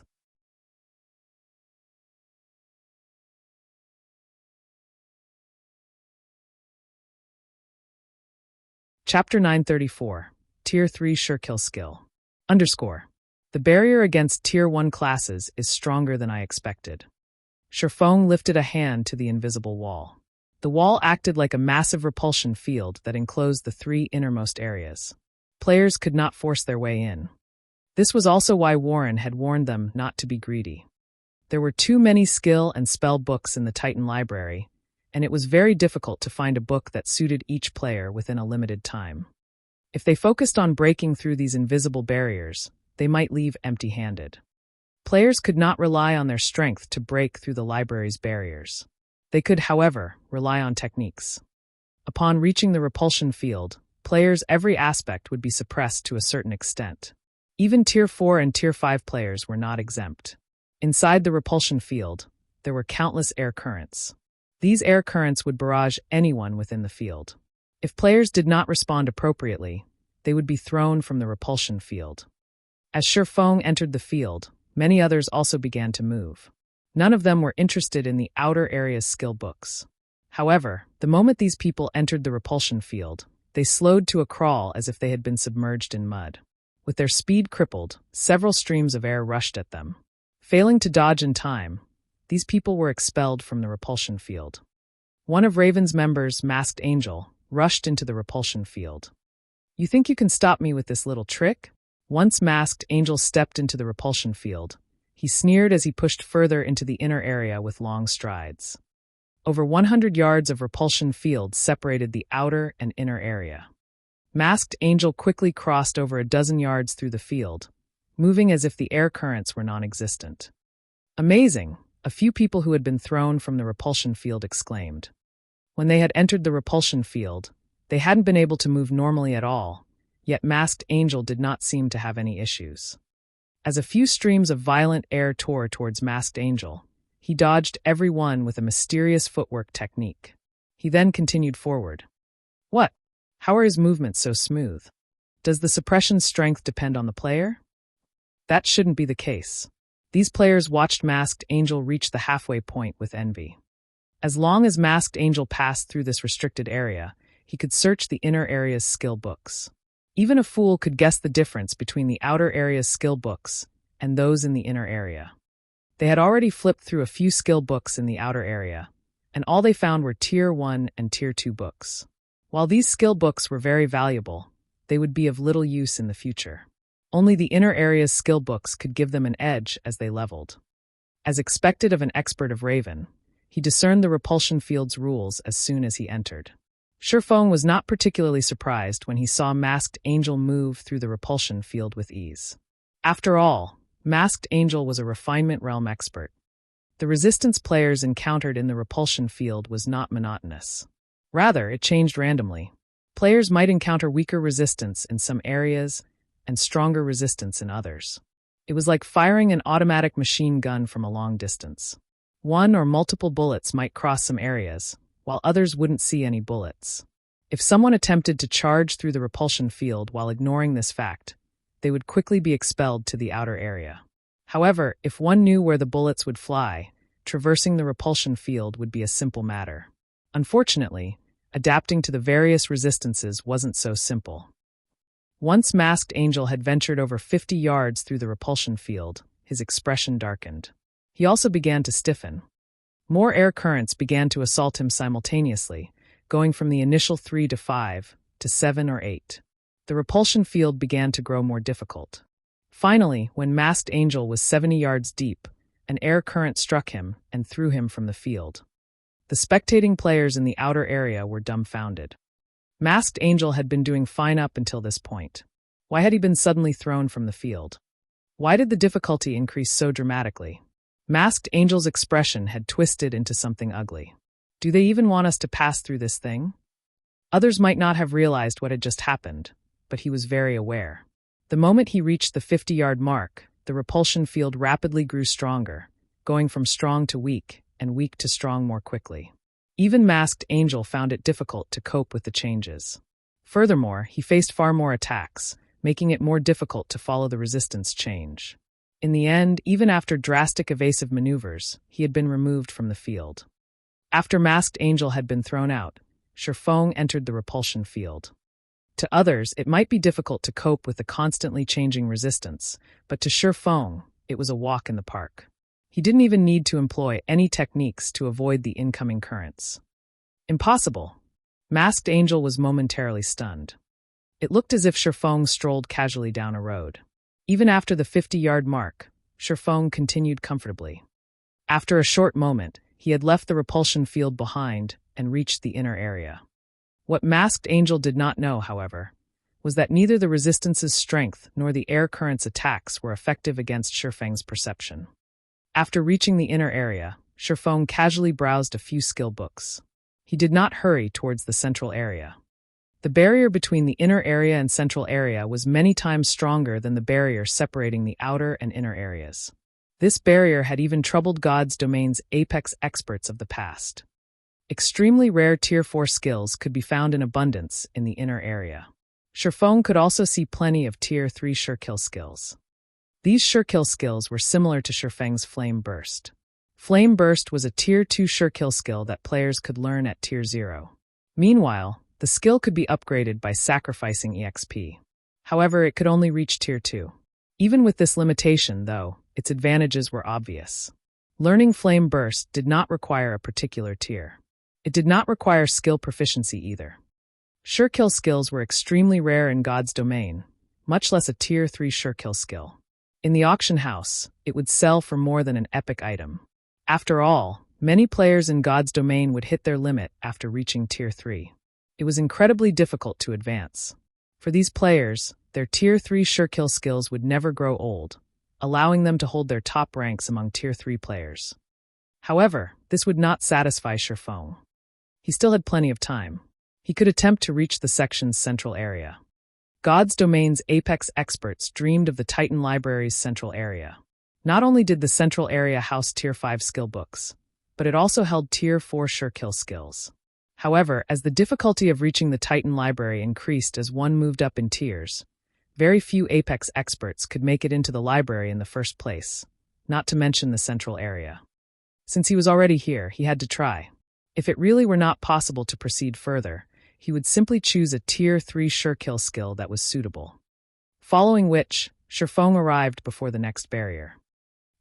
Chapter 934, Tier 3 Surekill Skill. The barrier against Tier 1 classes is stronger than I expected. Shifeng lifted a hand to the invisible wall. The wall acted like a massive repulsion field that enclosed the 3 innermost areas. Players could not force their way in. This was also why Warren had warned them not to be greedy. There were too many skill and spell books in the Titan Library, and it was very difficult to find a book that suited each player within a limited time. If they focused on breaking through these invisible barriers, they might leave empty-handed. Players could not rely on their strength to break through the library's barriers. They could, however, rely on techniques. Upon reaching the repulsion field, players' every aspect would be suppressed to a certain extent. Even Tier 4 and Tier 5 players were not exempt. Inside the repulsion field, there were countless air currents. These air currents would barrage anyone within the field. If players did not respond appropriately, they would be thrown from the repulsion field. As Shifeng entered the field, many others also began to move. None of them were interested in the outer area's skill books. However, the moment these people entered the repulsion field, they slowed to a crawl as if they had been submerged in mud. With their speed crippled, several streams of air rushed at them. Failing to dodge in time, these people were expelled from the repulsion field. One of Raven's members, Masked Angel, rushed into the repulsion field. "You think you can stop me with this little trick?" Once Masked Angel stepped into the repulsion field, he sneered as he pushed further into the inner area with long strides. Over 100 yards of repulsion field separated the outer and inner area. Masked Angel quickly crossed over a dozen yards through the field, moving as if the air currents were non-existent. "Amazing!" A few people who had been thrown from the repulsion field exclaimed. When they had entered the repulsion field, they hadn't been able to move normally at all, yet Masked Angel did not seem to have any issues. As a few streams of violent air tore towards Masked Angel, He dodged every one with a mysterious footwork technique. He then continued forward. What? How are his movements so smooth? Does the suppression strength depend on the player? That shouldn't be the case. These players watched Masked Angel reach the halfway point with envy. As long as Masked Angel passed through this restricted area, he could search the inner area's skill books. Even a fool could guess the difference between the outer area's skill books and those in the inner area. They had already flipped through a few skill books in the outer area, and all they found were Tier 1 and Tier 2 books. While these skill books were very valuable, they would be of little use in the future. Only the inner area's skill books could give them an edge as they leveled. As expected of an expert of Raven, he discerned the repulsion field's rules as soon as he entered. Shifeng was not particularly surprised when he saw Masked Angel move through the repulsion field with ease. After all, Masked Angel was a refinement realm expert. The resistance players encountered in the repulsion field was not monotonous. Rather, it changed randomly. Players might encounter weaker resistance in some areas and stronger resistance in others. It was like firing an automatic machine gun from a long distance. One or multiple bullets might cross some areas, while others wouldn't see any bullets. If someone attempted to charge through the repulsion field while ignoring this fact, they would quickly be expelled to the outer area. However, if one knew where the bullets would fly, traversing the repulsion field would be a simple matter. Unfortunately, adapting to the various resistances wasn't so simple. Once Masked Angel had ventured over 50 yards through the repulsion field, his expression darkened. He also began to stiffen. More air currents began to assault him simultaneously, going from the initial 3 to 5 to 7 or 8. The repulsion field began to grow more difficult. Finally, when Masked Angel was 70 yards deep, an air current struck him and threw him from the field. The spectating players in the outer area were dumbfounded. Masked Angel had been doing fine up until this point. Why had he been suddenly thrown from the field? Why did the difficulty increase so dramatically? Masked Angel's expression had twisted into something ugly. Do they even want us to pass through this thing? Others might not have realized what had just happened, but he was very aware. The moment he reached the 50-yard mark, the repulsion field rapidly grew stronger, going from strong to weak and weak to strong more quickly. Even Masked Angel found it difficult to cope with the changes. Furthermore, he faced far more attacks, making it more difficult to follow the resistance change. In the end, even after drastic evasive maneuvers, he had been removed from the field. After Masked Angel had been thrown out, Shifeng entered the repulsion field. To others, it might be difficult to cope with the constantly changing resistance, but to Shifeng, it was a walk in the park. He didn't even need to employ any techniques to avoid the incoming currents. Impossible. Masked Angel was momentarily stunned. It looked as if Shifeng strolled casually down a road. Even after the 50-yard mark, Shifeng continued comfortably. After a short moment, he had left the repulsion field behind and reached the inner area. What Masked Angel did not know, however, was that neither the resistance's strength nor the air current's attacks were effective against Shifeng's perception. After reaching the inner area, Shifeng casually browsed a few skill books. He did not hurry towards the central area. The barrier between the inner area and central area was many times stronger than the barrier separating the outer and inner areas. This barrier had even troubled God's domain's apex experts of the past. Extremely rare Tier 4 skills could be found in abundance in the inner area. Shifeng could also see plenty of Tier 3 Surekill skills. These Surekill skills were similar to Shifeng's Flame Burst. Flame Burst was a Tier 2 Surekill skill that players could learn at Tier 0. Meanwhile, the skill could be upgraded by sacrificing EXP. However, it could only reach Tier 2. Even with this limitation, though, its advantages were obvious. Learning Flame Burst did not require a particular tier. It did not require skill proficiency either. Surekill skills were extremely rare in God's domain, much less a Tier 3 Surekill skill. In the auction house, it would sell for more than an epic item. After all, many players in God's domain would hit their limit after reaching Tier 3. It was incredibly difficult to advance. For these players, their Tier 3 Surekill skills would never grow old, allowing them to hold their top ranks among Tier 3 players. However, this would not satisfy Shifeng. He still had plenty of time. He could attempt to reach the section's central area. God's domain's apex experts dreamed of the Titan Library's central area. Not only did the central area house Tier 5 skill books, but it also held Tier 4 sure kill skills. However, as the difficulty of reaching the Titan library increased as one moved up in tiers, very few Apex experts could make it into the library in the first place, not to mention the central area. Since he was already here, he had to try. If it really were not possible to proceed further, he would simply choose a Tier 3 sure kill skill that was suitable. Following which, Shifeng arrived before the next barrier.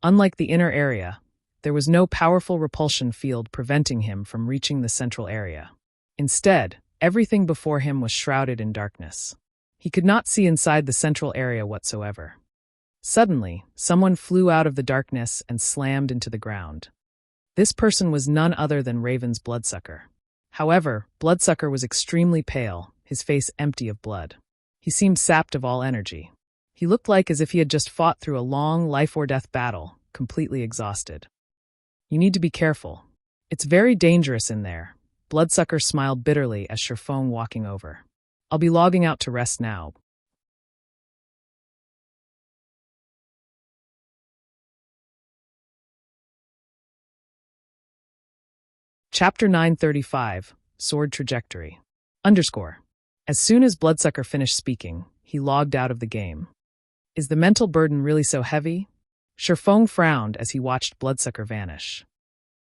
Unlike the inner area, there was no powerful repulsion field preventing him from reaching the central area. Instead, everything before him was shrouded in darkness. He could not see inside the central area whatsoever. Suddenly, someone flew out of the darkness and slammed into the ground. This person was none other than Raven's Bloodsucker. However, Bloodsucker was extremely pale, his face empty of blood. He seemed sapped of all energy. He looked like as if he had just fought through a long life-or-death battle, completely exhausted. You need to be careful. It's very dangerous in there. Bloodsucker smiled bitterly as Shifeng walking over. I'll be logging out to rest now. Chapter 935, Sword Trajectory. _ As soon as Bloodsucker finished speaking, he logged out of the game. Is the mental burden really so heavy? Shifeng frowned as he watched Bloodsucker vanish.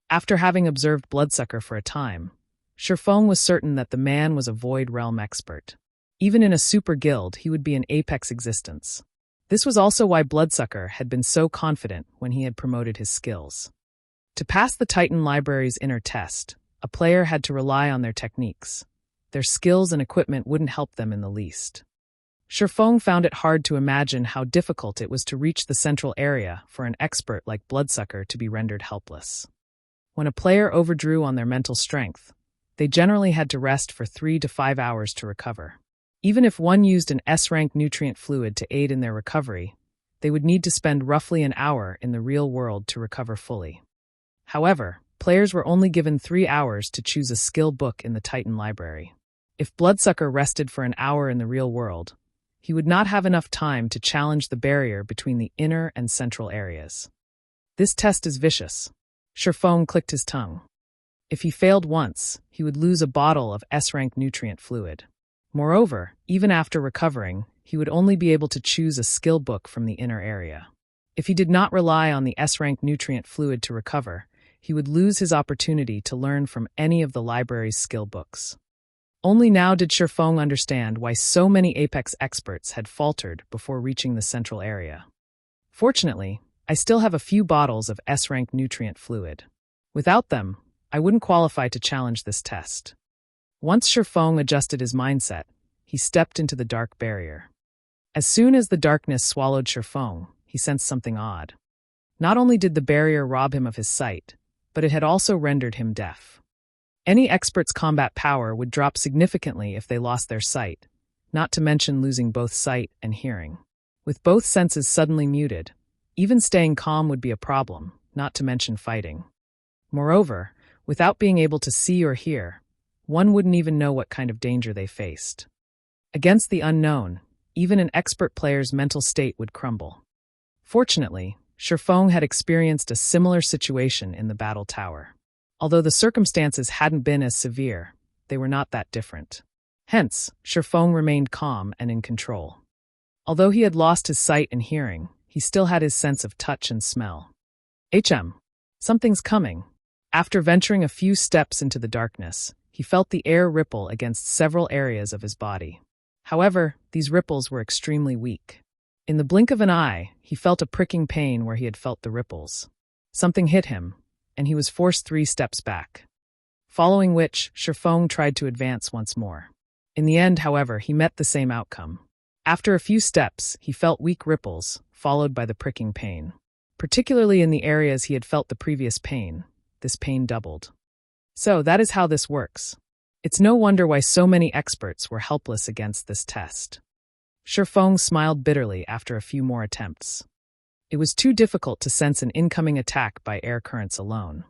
After having observed Bloodsucker for a time, Shifeng was certain that the man was a Void Realm expert. Even in a super guild, he would be an apex existence. This was also why Bloodsucker had been so confident when he had promoted his skills. To pass the Titan Library's inner test, a player had to rely on their techniques. Their skills and equipment wouldn't help them in the least. Shifeng found it hard to imagine how difficult it was to reach the central area for an expert like Bloodsucker to be rendered helpless. When a player overdrew on their mental strength, they generally had to rest for 3 to 5 hours to recover. Even if one used an S-rank nutrient fluid to aid in their recovery, they would need to spend roughly an hour in the real world to recover fully. However, players were only given 3 hours to choose a skill book in the Titan Library. If Bloodsucker rested for an hour in the real world, he would not have enough time to challenge the barrier between the inner and central areas. This test is vicious. Shifeng clicked his tongue. If he failed once, he would lose a bottle of S-rank nutrient fluid. Moreover, even after recovering, he would only be able to choose a skill book from the inner area. If he did not rely on the S-rank nutrient fluid to recover, he would lose his opportunity to learn from any of the library's skill books. Only now did Shifeng understand why so many Apex experts had faltered before reaching the central area. Fortunately, I still have a few bottles of S-rank nutrient fluid. Without them, I wouldn't qualify to challenge this test. Once Shifeng adjusted his mindset, he stepped into the dark barrier. As soon as the darkness swallowed Shifeng, he sensed something odd. Not only did the barrier rob him of his sight, but it had also rendered him deaf. Any expert's combat power would drop significantly if they lost their sight, not to mention losing both sight and hearing. With both senses suddenly muted, even staying calm would be a problem, not to mention fighting. Moreover, without being able to see or hear, one wouldn't even know what kind of danger they faced. Against the unknown, even an expert player's mental state would crumble. Fortunately, Shifeng had experienced a similar situation in the battle tower. Although the circumstances hadn't been as severe, they were not that different. Hence, Shifeng remained calm and in control. Although he had lost his sight and hearing, he still had his sense of touch and smell. Something's coming. After venturing a few steps into the darkness, he felt the air ripple against several areas of his body. However, these ripples were extremely weak. In the blink of an eye, he felt a pricking pain where he had felt the ripples. Something hit him, and he was forced 3 steps back. Following which, Shifeng tried to advance once more. In the end, however, he met the same outcome. After a few steps, he felt weak ripples, followed by the pricking pain. Particularly in the areas he had felt the previous pain, this pain doubled. So, that is how this works. It's no wonder why so many experts were helpless against this test. Shifeng smiled bitterly after a few more attempts. It was too difficult to sense an incoming attack by air currents alone.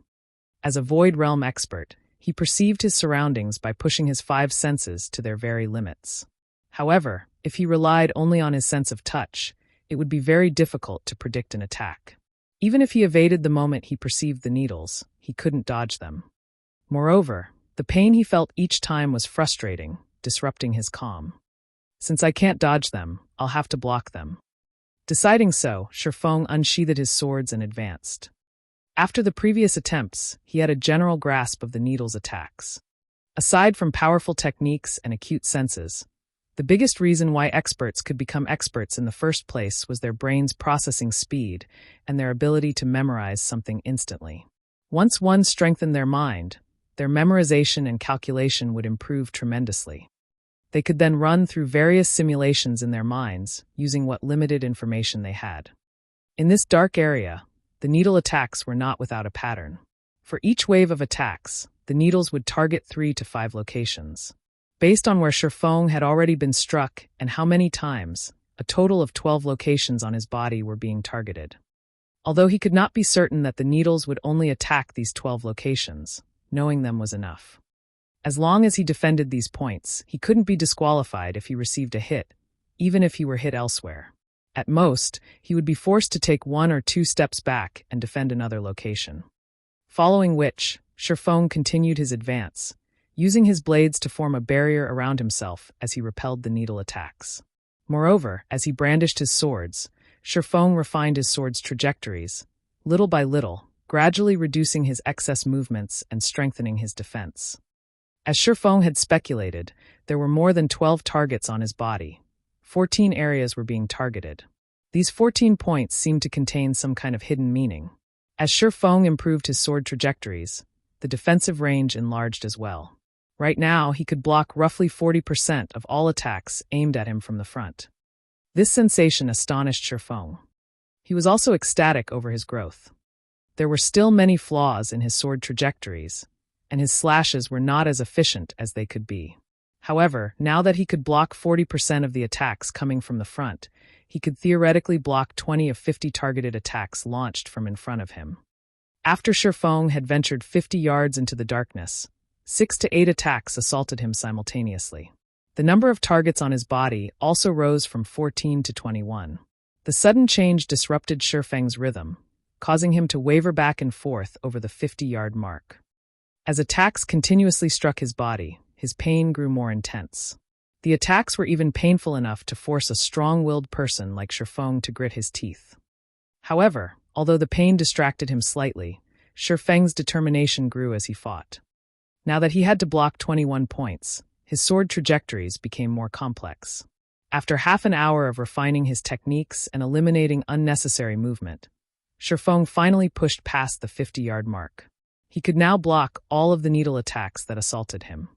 As a Void Realm expert, he perceived his surroundings by pushing his 5 senses to their very limits. However, if he relied only on his sense of touch, it would be very difficult to predict an attack. Even if he evaded the moment he perceived the needles, he couldn't dodge them. Moreover, the pain he felt each time was frustrating, disrupting his calm. Since I can't dodge them, I'll have to block them. Deciding so, Shifeng unsheathed his swords and advanced. After the previous attempts, he had a general grasp of the needle's attacks. Aside from powerful techniques and acute senses, the biggest reason why experts could become experts in the first place was their brain's processing speed and their ability to memorize something instantly. Once one strengthened their mind, their memorization and calculation would improve tremendously. They could then run through various simulations in their minds, using what limited information they had. In this dark area, the needle attacks were not without a pattern. For each wave of attacks, the needles would target 3 to 5 locations. Based on where Shifeng had already been struck and how many times, a total of 12 locations on his body were being targeted. Although he could not be certain that the needles would only attack these 12 locations, knowing them was enough. As long as he defended these points, he couldn't be disqualified if he received a hit, even if he were hit elsewhere. At most, he would be forced to take 1 or 2 steps back and defend another location. Following which, Shifeng continued his advance, using his blades to form a barrier around himself as he repelled the needle attacks. Moreover, as he brandished his swords, Shifeng refined his sword's trajectories, little by little, gradually reducing his excess movements and strengthening his defense. As Shifeng had speculated, there were more than 12 targets on his body. 14 areas were being targeted. These 14 points seemed to contain some kind of hidden meaning. As Shifeng improved his sword trajectories, the defensive range enlarged as well. Right now, he could block roughly 40% of all attacks aimed at him from the front. This sensation astonished Shifeng. He was also ecstatic over his growth. There were still many flaws in his sword trajectories, and his slashes were not as efficient as they could be. However, now that he could block 40% of the attacks coming from the front, he could theoretically block 20 of 50 targeted attacks launched from in front of him. After Shifeng had ventured 50 yards into the darkness, 6 to 8 attacks assaulted him simultaneously. The number of targets on his body also rose from 14 to 21. The sudden change disrupted Shifeng's rhythm, causing him to waver back and forth over the 50-yard mark. As attacks continuously struck his body, his pain grew more intense. The attacks were even painful enough to force a strong-willed person like Shifeng to grit his teeth. However, although the pain distracted him slightly, Shifeng's determination grew as he fought. Now that he had to block 21 points, his sword trajectories became more complex. After half an hour of refining his techniques and eliminating unnecessary movement, Shifeng finally pushed past the 50-yard mark. He could now block all of the needle attacks that assaulted him.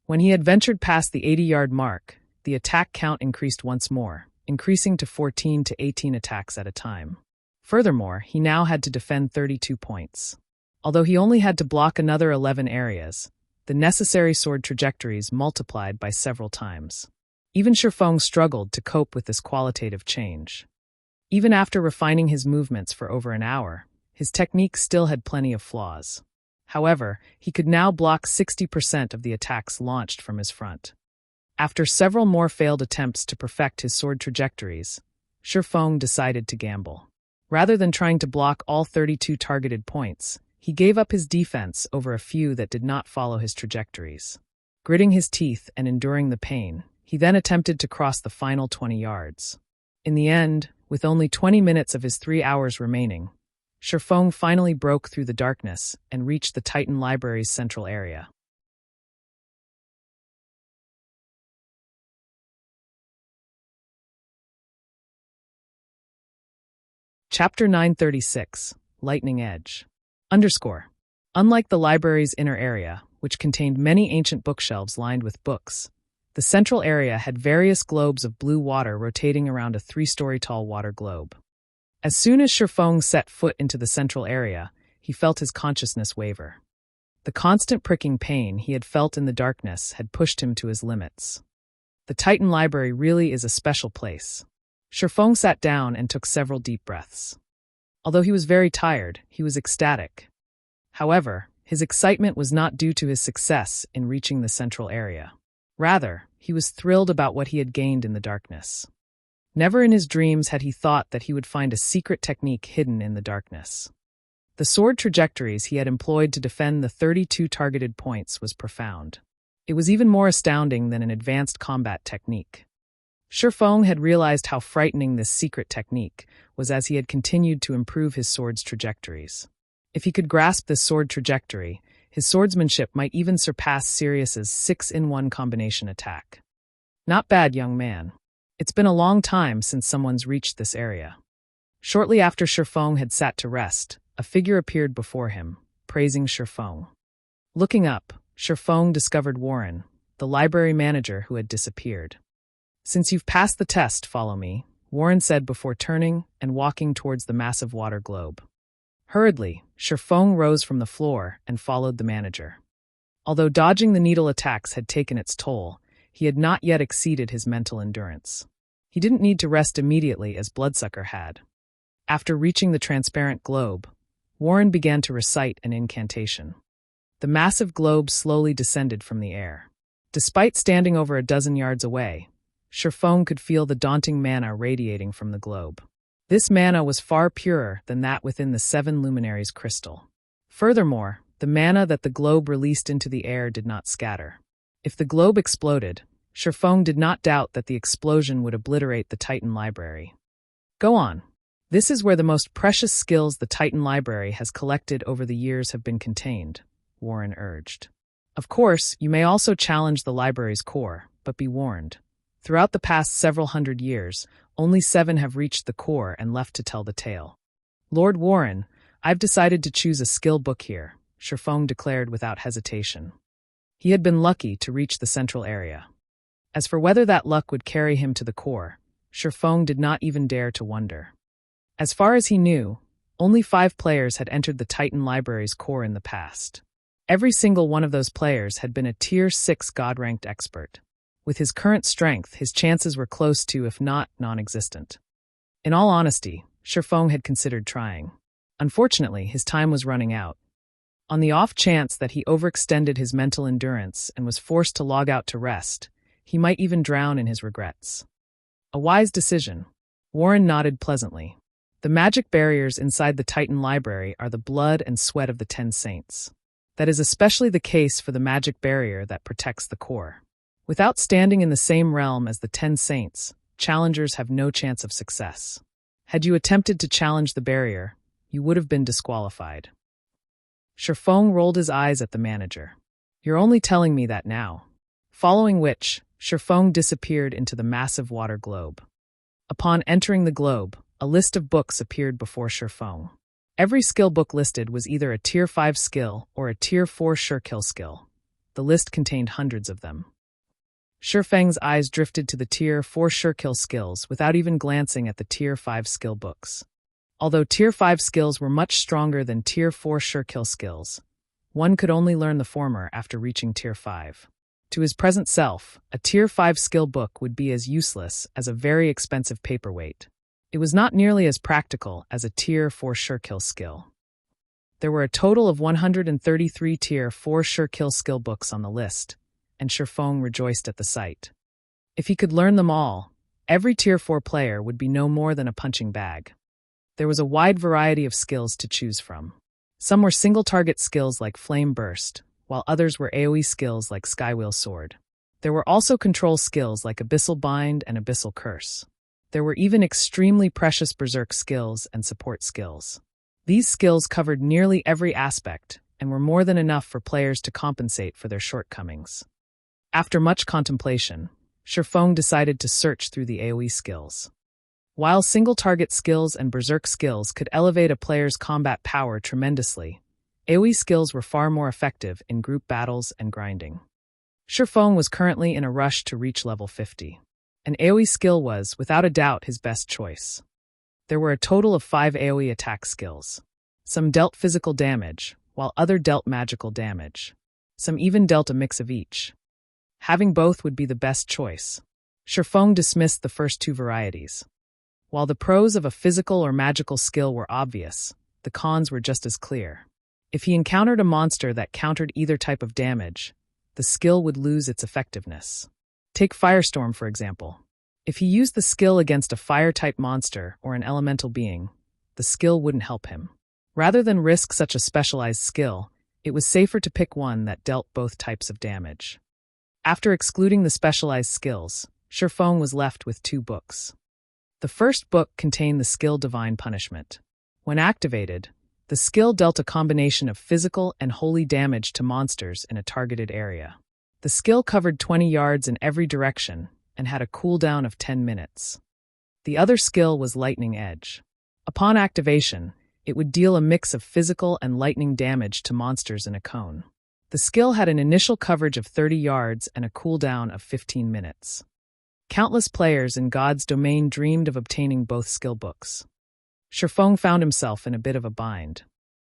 When he had ventured past the 80-yard mark, the attack count increased once more, increasing to 14 to 18 attacks at a time. Furthermore, he now had to defend 32 points. Although he only had to block another 11 areas, the necessary sword trajectories multiplied by several times. Even Shifeng struggled to cope with this qualitative change. Even after refining his movements for over an hour, his technique still had plenty of flaws. However, he could now block 60% of the attacks launched from his front. After several more failed attempts to perfect his sword trajectories, Shifeng decided to gamble. Rather than trying to block all 32 targeted points, he gave up his defense over a few that did not follow his trajectories. Gritting his teeth and enduring the pain, he then attempted to cross the final 20 yards. In the end, with only 20 minutes of his 3 hours remaining, Shifeng finally broke through the darkness and reached the Titan Library's central area. Chapter 936, Lightning Edge. Unlike the library's inner area, which contained many ancient bookshelves lined with books, the central area had various globes of blue water rotating around a 3-story tall water globe. As soon as Shifeng set foot into the central area, he felt his consciousness waver. The constant pricking pain he had felt in the darkness had pushed him to his limits. The Titan Library really is a special place. Shifeng sat down and took several deep breaths. Although he was very tired, he was ecstatic. However, his excitement was not due to his success in reaching the central area. Rather, he was thrilled about what he had gained in the darkness. Never in his dreams had he thought that he would find a secret technique hidden in the darkness. The sword trajectories he had employed to defend the 32 targeted points was profound. It was even more astounding than an advanced combat technique. Shifeng had realized how frightening this secret technique was as he had continued to improve his sword's trajectories. If he could grasp this sword trajectory, his swordsmanship might even surpass Sirius's 6-in-1 combination attack. Not bad, young man. It's been a long time since someone's reached this area. Shortly after Shifeng had sat to rest, a figure appeared before him, praising Shifeng. Looking up, Shifeng discovered Warren, the library manager who had disappeared. "Since you've passed the test, follow me," Warren said before turning and walking towards the massive water globe. Hurriedly, Shifeng rose from the floor and followed the manager. Although dodging the needle attacks had taken its toll, he had not yet exceeded his mental endurance. He didn't need to rest immediately as Bloodsucker had. After reaching the transparent globe, Warren began to recite an incantation. The massive globe slowly descended from the air. Despite standing over a dozen yards away, Shifeng could feel the daunting mana radiating from the globe. This mana was far purer than that within the 7 luminaries crystal. Furthermore, the mana that the globe released into the air did not scatter. If the globe exploded, Shifeng did not doubt that the explosion would obliterate the Titan Library. "Go on. This is where the most precious skills the Titan Library has collected over the years have been contained," Warren urged. "Of course, you may also challenge the library's core, but be warned. Throughout the past several hundred years, only 7 have reached the core and left to tell the tale." "Lord Warren, I've decided to choose a skill book here," Shifeng declared without hesitation. He had been lucky to reach the central area. As for whether that luck would carry him to the core, Shifeng did not even dare to wonder. As far as he knew, only 5 players had entered the Titan Library's core in the past. Every single one of those players had been a Tier 6 God-ranked expert. With his current strength, his chances were close to, if not non-existent. In all honesty, Shifeng had considered trying. Unfortunately, his time was running out. On the off chance that he overextended his mental endurance and was forced to log out to rest, he might even drown in his regrets. A wise decision. Warren nodded pleasantly. The magic barriers inside the Titan Library are the blood and sweat of the 10 saints. That is especially the case for the magic barrier that protects the core. Without standing in the same realm as the 10 saints, challengers have no chance of success. Had you attempted to challenge the barrier, you would have been disqualified. Shifeng rolled his eyes at the manager. "You're only telling me that now." Following which, Shifeng disappeared into the massive water globe. Upon entering the globe, a list of books appeared before Shifeng. Every skill book listed was either a Tier 5 skill or a Tier 4 sure-kill skill. The list contained hundreds of them. Shifeng's eyes drifted to the Tier 4 sure-kill skills without even glancing at the Tier 5 skill books. Although Tier 5 skills were much stronger than Tier 4 sure-kill skills, one could only learn the former after reaching Tier 5. To his present self, a Tier 5 skill book would be as useless as a very expensive paperweight. It was not nearly as practical as a Tier 4 sure-kill skill. There were a total of 133 Tier 4 sure-kill skill books on the list, and Shifeng rejoiced at the sight. If he could learn them all, every Tier 4 player would be no more than a punching bag. There was a wide variety of skills to choose from. Some were single-target skills like Flame Burst, while others were AoE skills like Skywheel Sword. There were also control skills like Abyssal Bind and Abyssal Curse. There were even extremely precious Berserk skills and support skills. These skills covered nearly every aspect and were more than enough for players to compensate for their shortcomings. After much contemplation, Shifeng decided to search through the AoE skills. While single-target skills and Berserk skills could elevate a player's combat power tremendously, AoE skills were far more effective in group battles and grinding. Shifeng was currently in a rush to reach level 50. An AoE skill was, without a doubt, his best choice. There were a total of 5 AoE attack skills. Some dealt physical damage, while other dealt magical damage. Some even dealt a mix of each. Having both would be the best choice. Shifeng dismissed the first 2 varieties. While the pros of a physical or magical skill were obvious, the cons were just as clear. If he encountered a monster that countered either type of damage, the skill would lose its effectiveness. Take Firestorm, for example. If he used the skill against a fire-type monster or an elemental being, the skill wouldn't help him. Rather than risk such a specialized skill, it was safer to pick one that dealt both types of damage. After excluding the specialized skills, Sherfong was left with 2 books. The first book contained the skill Divine Punishment. When activated, the skill dealt a combination of physical and holy damage to monsters in a targeted area. The skill covered 20 yards in every direction and had a cooldown of 10 minutes. The other skill was Lightning Edge. Upon activation, it would deal a mix of physical and lightning damage to monsters in a cone. The skill had an initial coverage of 30 yards and a cooldown of 15 minutes. Countless players in God's domain dreamed of obtaining both skill books. Sherfong found himself in a bit of a bind.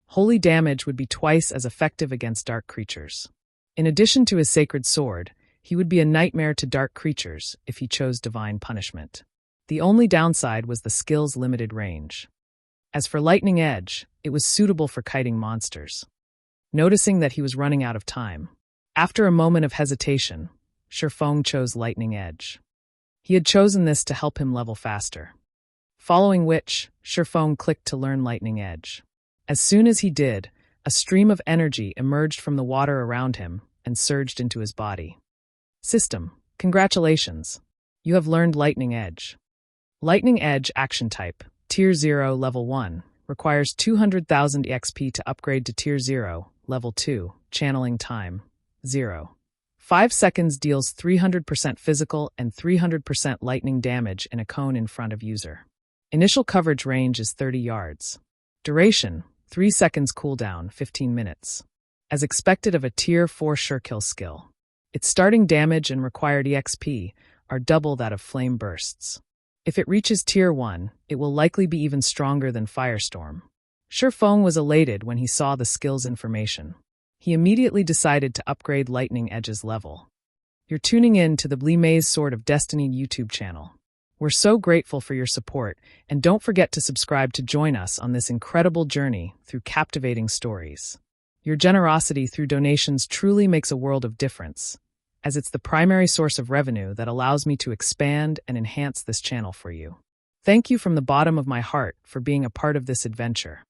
Holy damage would be twice as effective against dark creatures. In addition to his sacred sword, he would be a nightmare to dark creatures if he chose Divine Punishment. The only downside was the skill's limited range. As for Lightning Edge, it was suitable for kiting monsters. Noticing that he was running out of time, after a moment of hesitation, Sherfong chose Lightning Edge. He had chosen this to help him level faster. Following which, Sherfong clicked to learn Lightning Edge. As soon as he did, a stream of energy emerged from the water around him and surged into his body. System, congratulations! You have learned Lightning Edge. Lightning Edge Action Type, Tier 0, Level 1, requires 200,000 EXP to upgrade to Tier 0, Level 2, Channeling Time, 0. 5 seconds deals 300% physical and 300% lightning damage in a cone in front of user. Initial coverage range is 30 yards. Duration, 3 seconds cooldown, 15 minutes. As expected of a Tier 4 Surekill skill. Its starting damage and required EXP are double that of Flame Bursts. If it reaches Tier 1, it will likely be even stronger than Firestorm. Sherfong was elated when he saw the skill's information. He immediately decided to upgrade Lightning Edge's level. You're tuning in to the Maze Sword of Destiny YouTube channel. We're so grateful for your support, and don't forget to subscribe to join us on this incredible journey through captivating stories. Your generosity through donations truly makes a world of difference, as it's the primary source of revenue that allows me to expand and enhance this channel for you. Thank you from the bottom of my heart for being a part of this adventure.